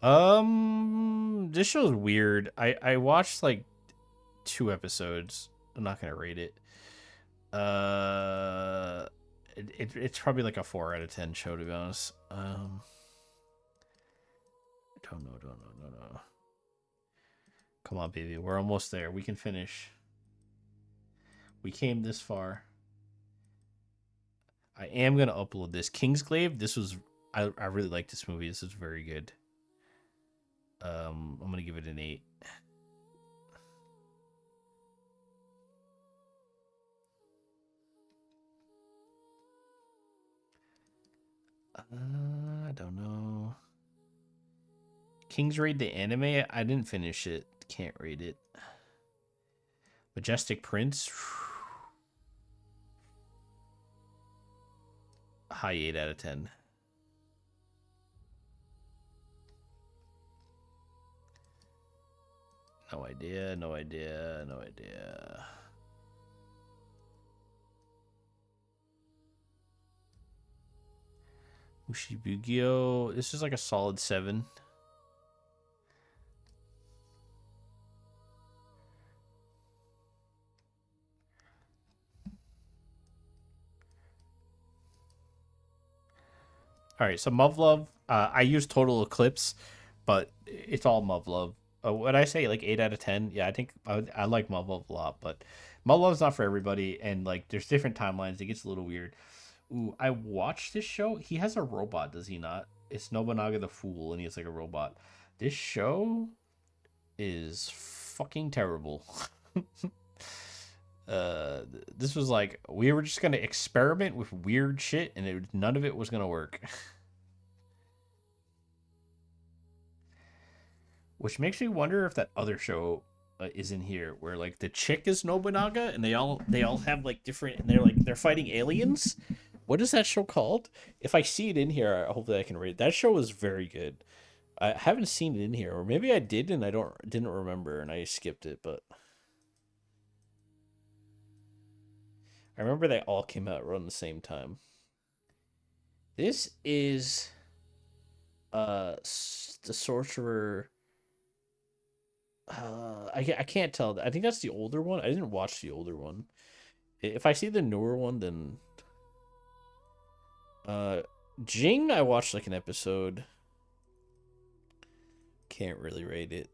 This show's weird. I watched like 2 episodes. I'm not gonna rate it. It's probably like a 4 out of 10 show, to be honest. Don't know. Come on, baby. We're almost there. We can finish. We came this far. I am gonna upload this. Kingsglaive. This was I really like this movie. This is very good. I'm gonna give it an 8. I don't know. King's Raid the anime. I didn't finish it. Can't rate it. Majestic Prince. High 8 out of 10. No idea. Ushibugyo. This is like a solid 7. All right, so Muv-Luv. I use Total Eclipse, but it's all Muv-Luv. When I say like 8 out of 10, yeah, I think I like Muv-Luv a lot, but Muv-Luv's not for everybody, and like there's different timelines. It gets a little weird. Ooh, I watched this show. He has a robot, does he not? It's Nobunaga the Fool, and he has like a robot. This show is fucking terrible. This was like we were just gonna experiment with weird shit, and none of it was gonna work. Which makes me wonder if that other show is in here, where like the chick is Nobunaga, and they all have like different, and they're fighting aliens. What is that show called? If I see it in here, hopefully I can rate it. That show is very good. I haven't seen it in here, or maybe I did and I didn't remember and I skipped it. But I remember they all came out around the same time. This is the sorcerer. I can't tell. I think that's the older one. I didn't watch the older one. If I see the newer one, then uh, Jing, I watched like an episode. Can't really rate it.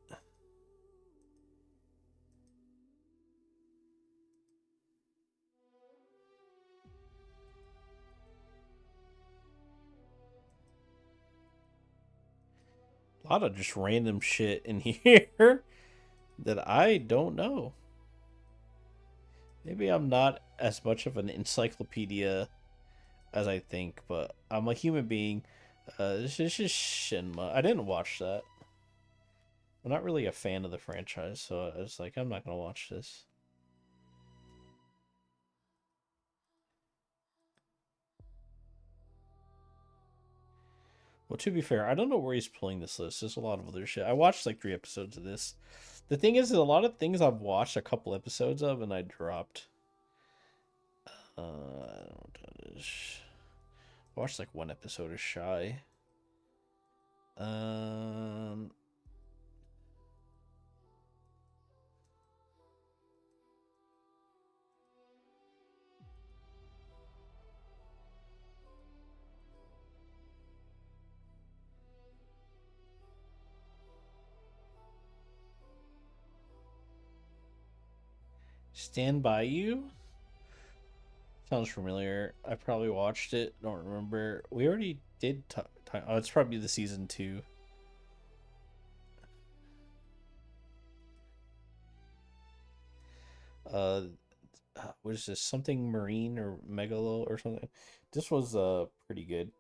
A lot of just random shit in here that I don't know. Maybe I'm not as much of an encyclopedia as I think, but I'm a human being. This is just Shinma. I didn't watch that. I'm not really a fan of the franchise, so I was like, I'm not gonna watch this. Well, to be fair, I don't know where he's pulling this list. There's a lot of other shit. I watched like 3 episodes of this. The thing is, a lot of things I've watched a couple episodes of and I dropped. I don't know. Watched like 1 episode of Shy. Um, Stand By You? Sounds familiar. I probably watched it. Don't remember. We already did. Oh, it's probably the season 2. Uh, what is this? Something Marine or Megalo or something? This was pretty good.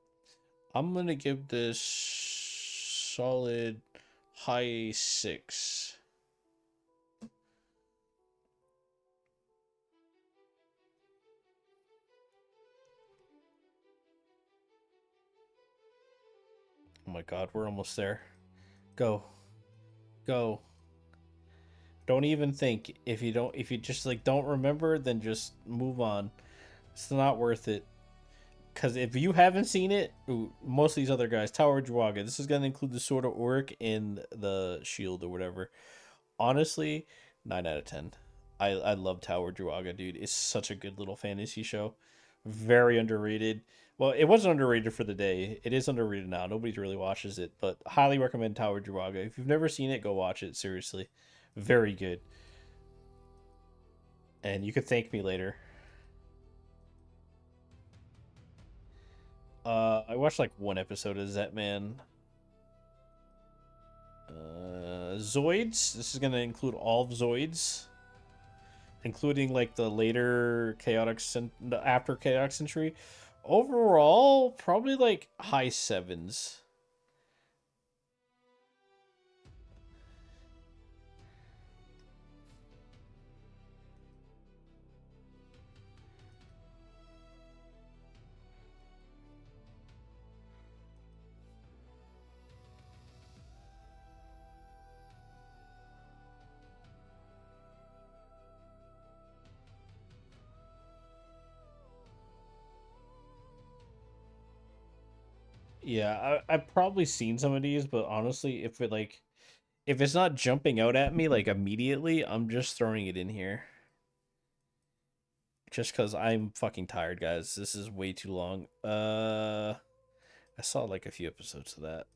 I'm gonna give this solid high 6. Oh my god, we're almost there. Go. Go. Don't even think. If you just like don't remember, then just move on. It's not worth it. Because if you haven't seen it, ooh, most of these other guys, Tower Druaga, this is going to include the Sword of Orc and the Shield or whatever. Honestly, 9 out of 10. I love Tower Druaga, dude. It's such a good little fantasy show. Very underrated. Well, it wasn't underrated for the day. It is underrated now. Nobody really watches it, but highly recommend Tower Druaga. If you've never seen it, go watch it. Seriously. Very good. And you could thank me later. I watched like 1 episode of Zetman. Zoids. This is gonna include all of Zoids, including like the later the after Chaotic Century. Overall, probably like high 7s. Yeah, I've probably seen some of these, but honestly, if it's not jumping out at me like immediately, I'm just throwing it in here. Just because I'm fucking tired, guys. This is way too long. I saw like a few episodes of that.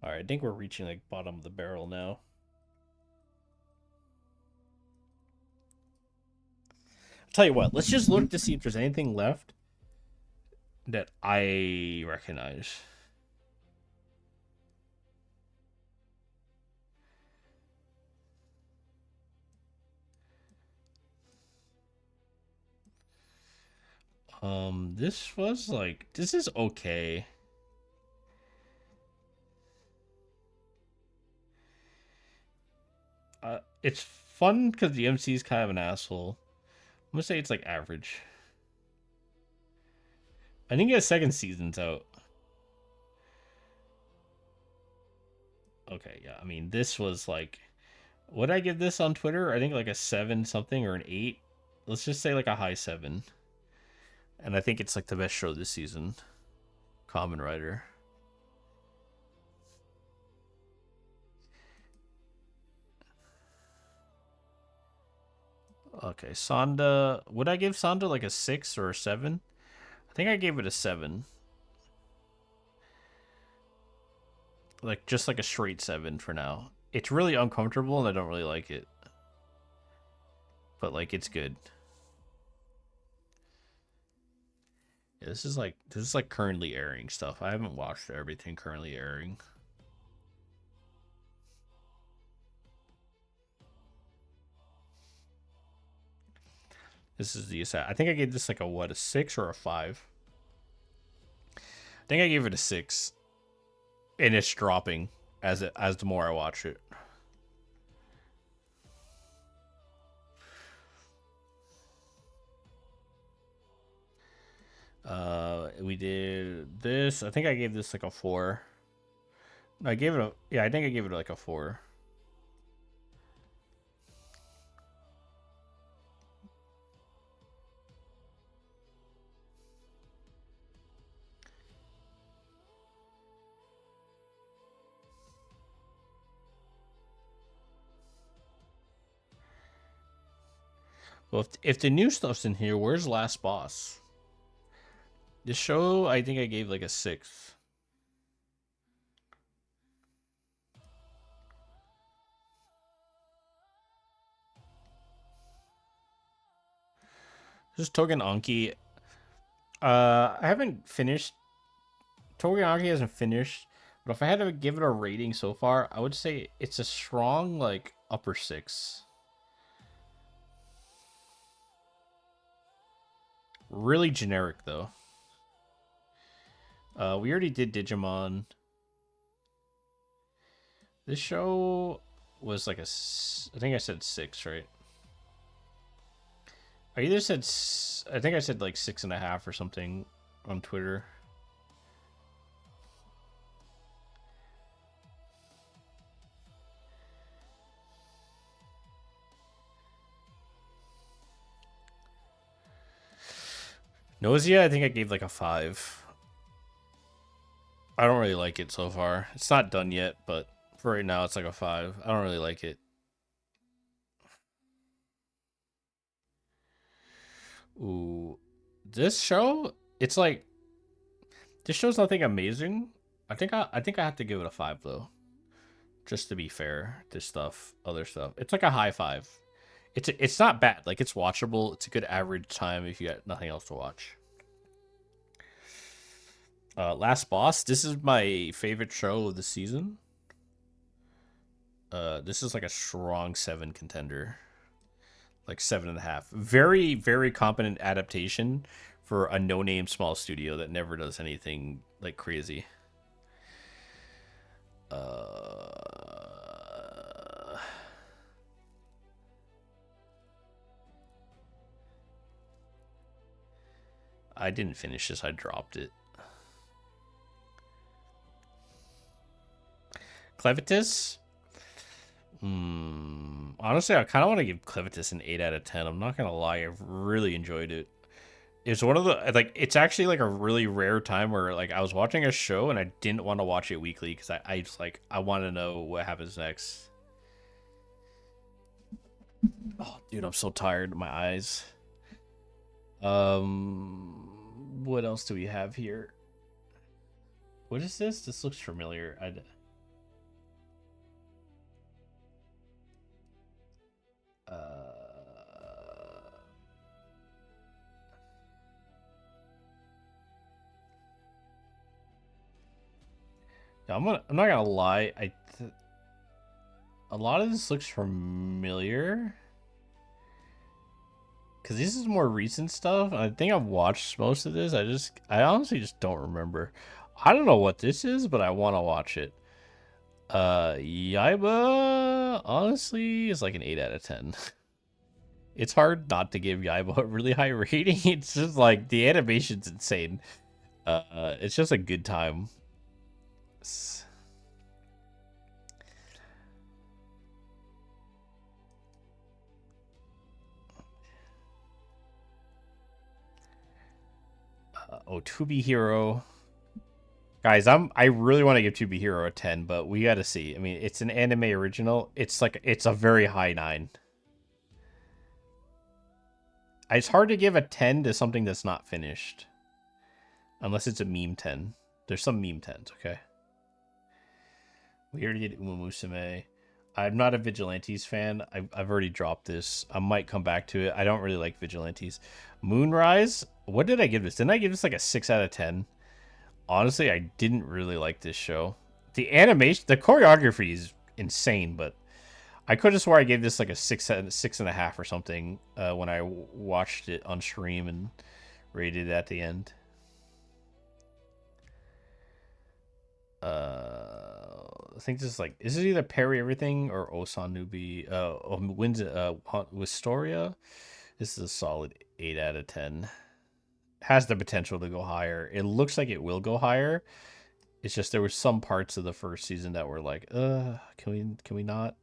All right, I think we're reaching like bottom of the barrel now. I'll tell you what, let's just look to see if there's anything left that I recognize. This is okay. It's fun because the MC is kind of an asshole. I'm gonna say it's like average. I think a second season's out. Okay, yeah. I mean, this was like, what did I give this on Twitter? I think like a 7 something or an 8. Let's just say like a high 7. And I think it's like the best show this season. Common Rider. Okay, Sonda. Would I give Sonda like a 6 or a 7? I think I gave it a 7. Like, just like a straight 7 for now. It's really uncomfortable and I don't really like it. But, like, it's good. Yeah, this is like currently airing stuff. I haven't watched everything currently airing. This is the I think I gave this like a what, a 6 or a 5? I think I gave it a 6. And it's dropping as the more I watch it. We did this. I think I gave this like a 4. I gave it a, yeah, I think I gave it like a 4. Well, if the new stuff's in here, where's Last Boss? This show, I think I gave like a 6. This is Togen Anki. I haven't finished. Togen Anki hasn't finished, but if I had to give it a rating so far, I would say it's a strong like upper 6. Really generic though. We already did Digimon. This show was like I think I said 6, right? I either said, I think I said like 6.5 or something on Twitter. Nausea, I think I gave like a 5. I don't really like it so far. It's not done yet, but for right now, it's like a 5. I don't really like it. Ooh, this show, it's like this show's nothing amazing. I think I have to give it a 5 though, just to be fair. This stuff, other stuff, it's like a high 5. It's not bad. Like it's watchable. It's a good average time if you got nothing else to watch. Last Boss. This is my favorite show of the season. This is like a strong 7 contender, like 7.5. Very, very competent adaptation for a no-name small studio that never does anything like crazy. I didn't finish this. I dropped it. Clevitus. Honestly, I kind of want to give Clevitus an 8 out of 10. I'm not gonna lie, I've really enjoyed it. It's one of the like. It's actually like a really rare time where like I was watching a show and I didn't want to watch it weekly because I just like I want to know what happens next. Oh, dude, I'm so tired. My eyes. What else do we have here? What is this? This looks familiar. Yeah, I'm not gonna lie. A lot of this looks familiar because this is more recent stuff. I think I've watched most of this. I honestly just don't remember. I don't know what this is, but I want to watch it. Yaiba. Honestly, it's like an 8 out of 10. It's hard not to give Yaiba a really high rating. It's just like the animation's insane. It's just a good time. Oh, To Be Hero. Guys, I really want to give To Be Hero a 10, but we got to see. I mean, it's an anime original. It's a very high 9. It's hard to give a 10 to something that's not finished. Unless it's a meme 10. There's some meme 10s, okay? We already did Uma Musume. I'm not a Vigilantes fan. I've already dropped this. I might come back to it. I don't really like Vigilantes. Moonrise. What did I give this? Didn't I give this like a 6 out of 10? Honestly, I didn't really like this show. The animation, the choreography is insane, but I could have swore I gave this like a 6.5 or something when I watched it on stream and rated it at the end. I think this is like, is it either Parry Everything or Osan Nubi? Wins Wistoria. This is a solid 8 out of 10. Has the potential to go higher. It looks like it will go higher. It's just there were some parts of the first season that were like, can we not?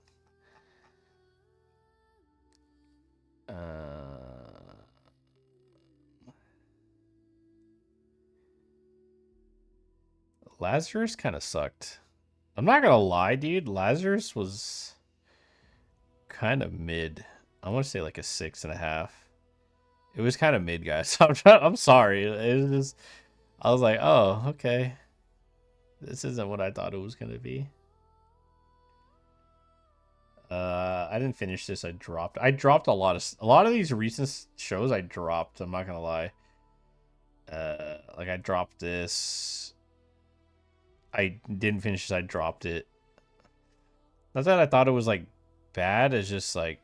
Lazarus kind of sucked. I'm not gonna lie, dude. Lazarus was kind of mid. I want to say like a 6.5. It was kind of mid, guys. I'm sorry. It was just, I was like, oh, okay. This isn't what I thought it was gonna be. I didn't finish this. I dropped a lot of these recent shows. I dropped. I'm not gonna lie. Like I dropped this. I didn't finish this. I dropped it. Not that I thought it was like bad. It's just like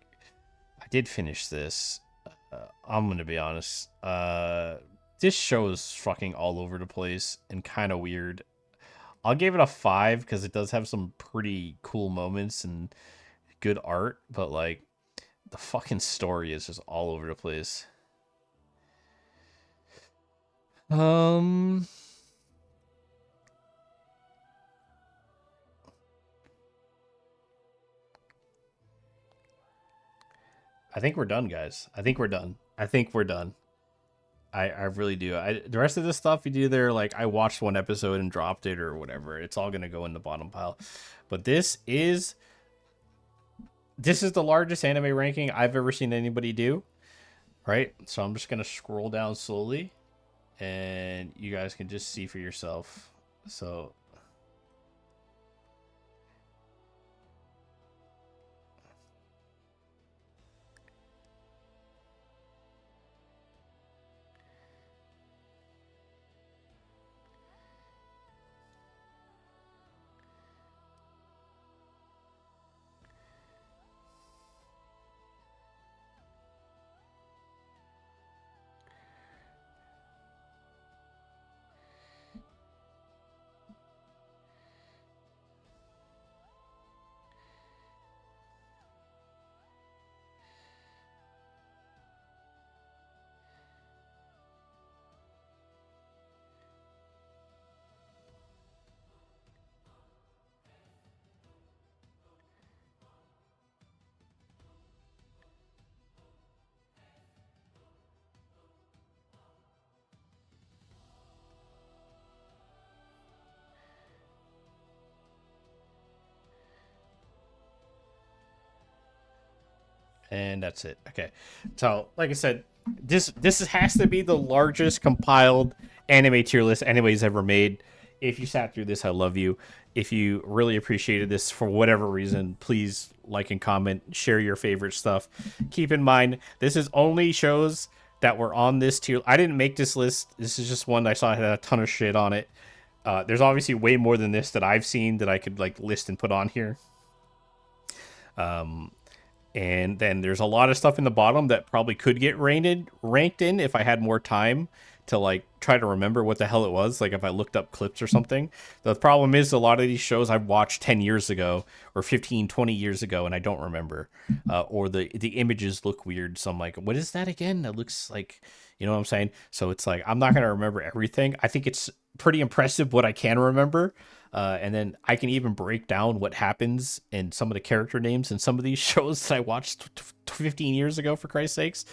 I did finish this. I'm gonna be honest. This show is fucking all over the place and kind of weird. I'll give it a 5 because it does have some pretty cool moments and good art, but like the fucking story is just all over the place. I think we're done, guys. I think we're done. I really do. The rest of this stuff you do there, like I watched one episode and dropped it or whatever. It's all gonna go in the bottom pile. But this is the largest anime ranking I've ever seen anybody do. Right? So I'm just gonna scroll down slowly and you guys can just see for yourself. So and that's it. Okay. So, like I said, this has to be the largest compiled anime tier list anybody's ever made. If you sat through this, I love you. If you really appreciated this for whatever reason, please like and comment, share your favorite stuff. Keep in mind, this is only shows that were on this tier. I didn't make this list. This is just one I saw had a ton of shit on it. There's obviously way more than this that I've seen that I could like list and put on here. And then there's a lot of stuff in the bottom that probably could get ranked in if I had more time to like try to remember what the hell it was, like if I looked up clips or something. The problem is a lot of these shows I watched 10 years ago or 15, 20 years ago, and I don't remember. Or the images look weird, so I'm like, what is that again? That looks like, you know what I'm saying? So it's like I'm not going to remember everything. I think it's pretty impressive what I can remember. And then I can even break down what happens in some of the character names in some of these shows that I watched 15 years ago, for Christ's sakes.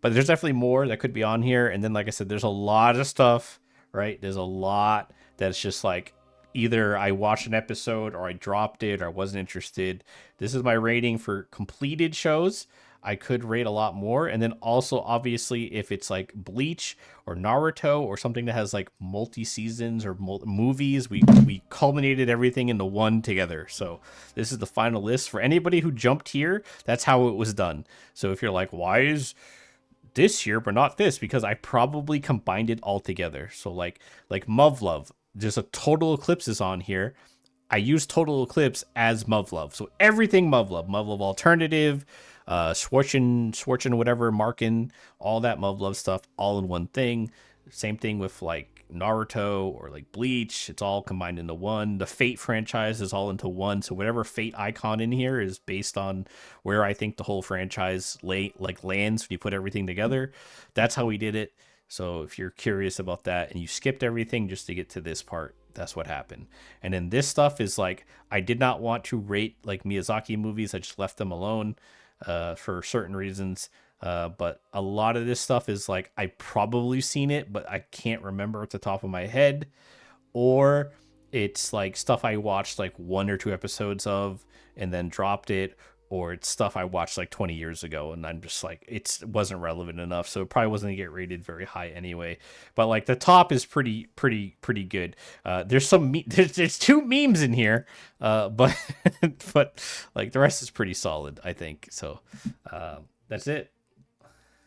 But there's definitely more that could be on here. And then, like I said, there's a lot of stuff, right? There's a lot that's just like either I watched an episode or I dropped it or I wasn't interested. This is my rating for completed shows. I could rate a lot more. And then also, obviously, if it's like Bleach or Naruto or something that has like multi seasons or movies, we culminated everything into one together. So this is the final list for anybody who jumped here. That's how it was done. So if you're like, why is this here but not this, because I probably combined it all together. So like Muv-Luv, there's a Total Eclipse is on here. I use Total Eclipse as Muv-Luv. So everything Muv-Luv, Muv-Luv Alternative, Schwarzen, whatever, Markin, all that Muv-Luv stuff, all in one thing. Same thing with like Naruto or like Bleach. It's all combined into one. The Fate franchise is all into one. So whatever Fate icon in here is based on where I think the whole franchise lands when you put everything together. That's how we did it. So if you're curious about that and you skipped everything just to get to this part, that's what happened. And then this stuff is like, I did not want to rate like Miyazaki movies. I just left them alone for certain reasons. But a lot of this stuff is like, I probably seen it, but I can't remember at the top of my head. Or it's like stuff I watched like one or two episodes of and then dropped it. Or it's stuff I watched like 20 years ago and I'm just like, it wasn't relevant enough. So it probably wasn't gonna get rated very high anyway. But like the top is pretty good. There's there's two memes in here, but but like the rest is pretty solid, I think. So that's it.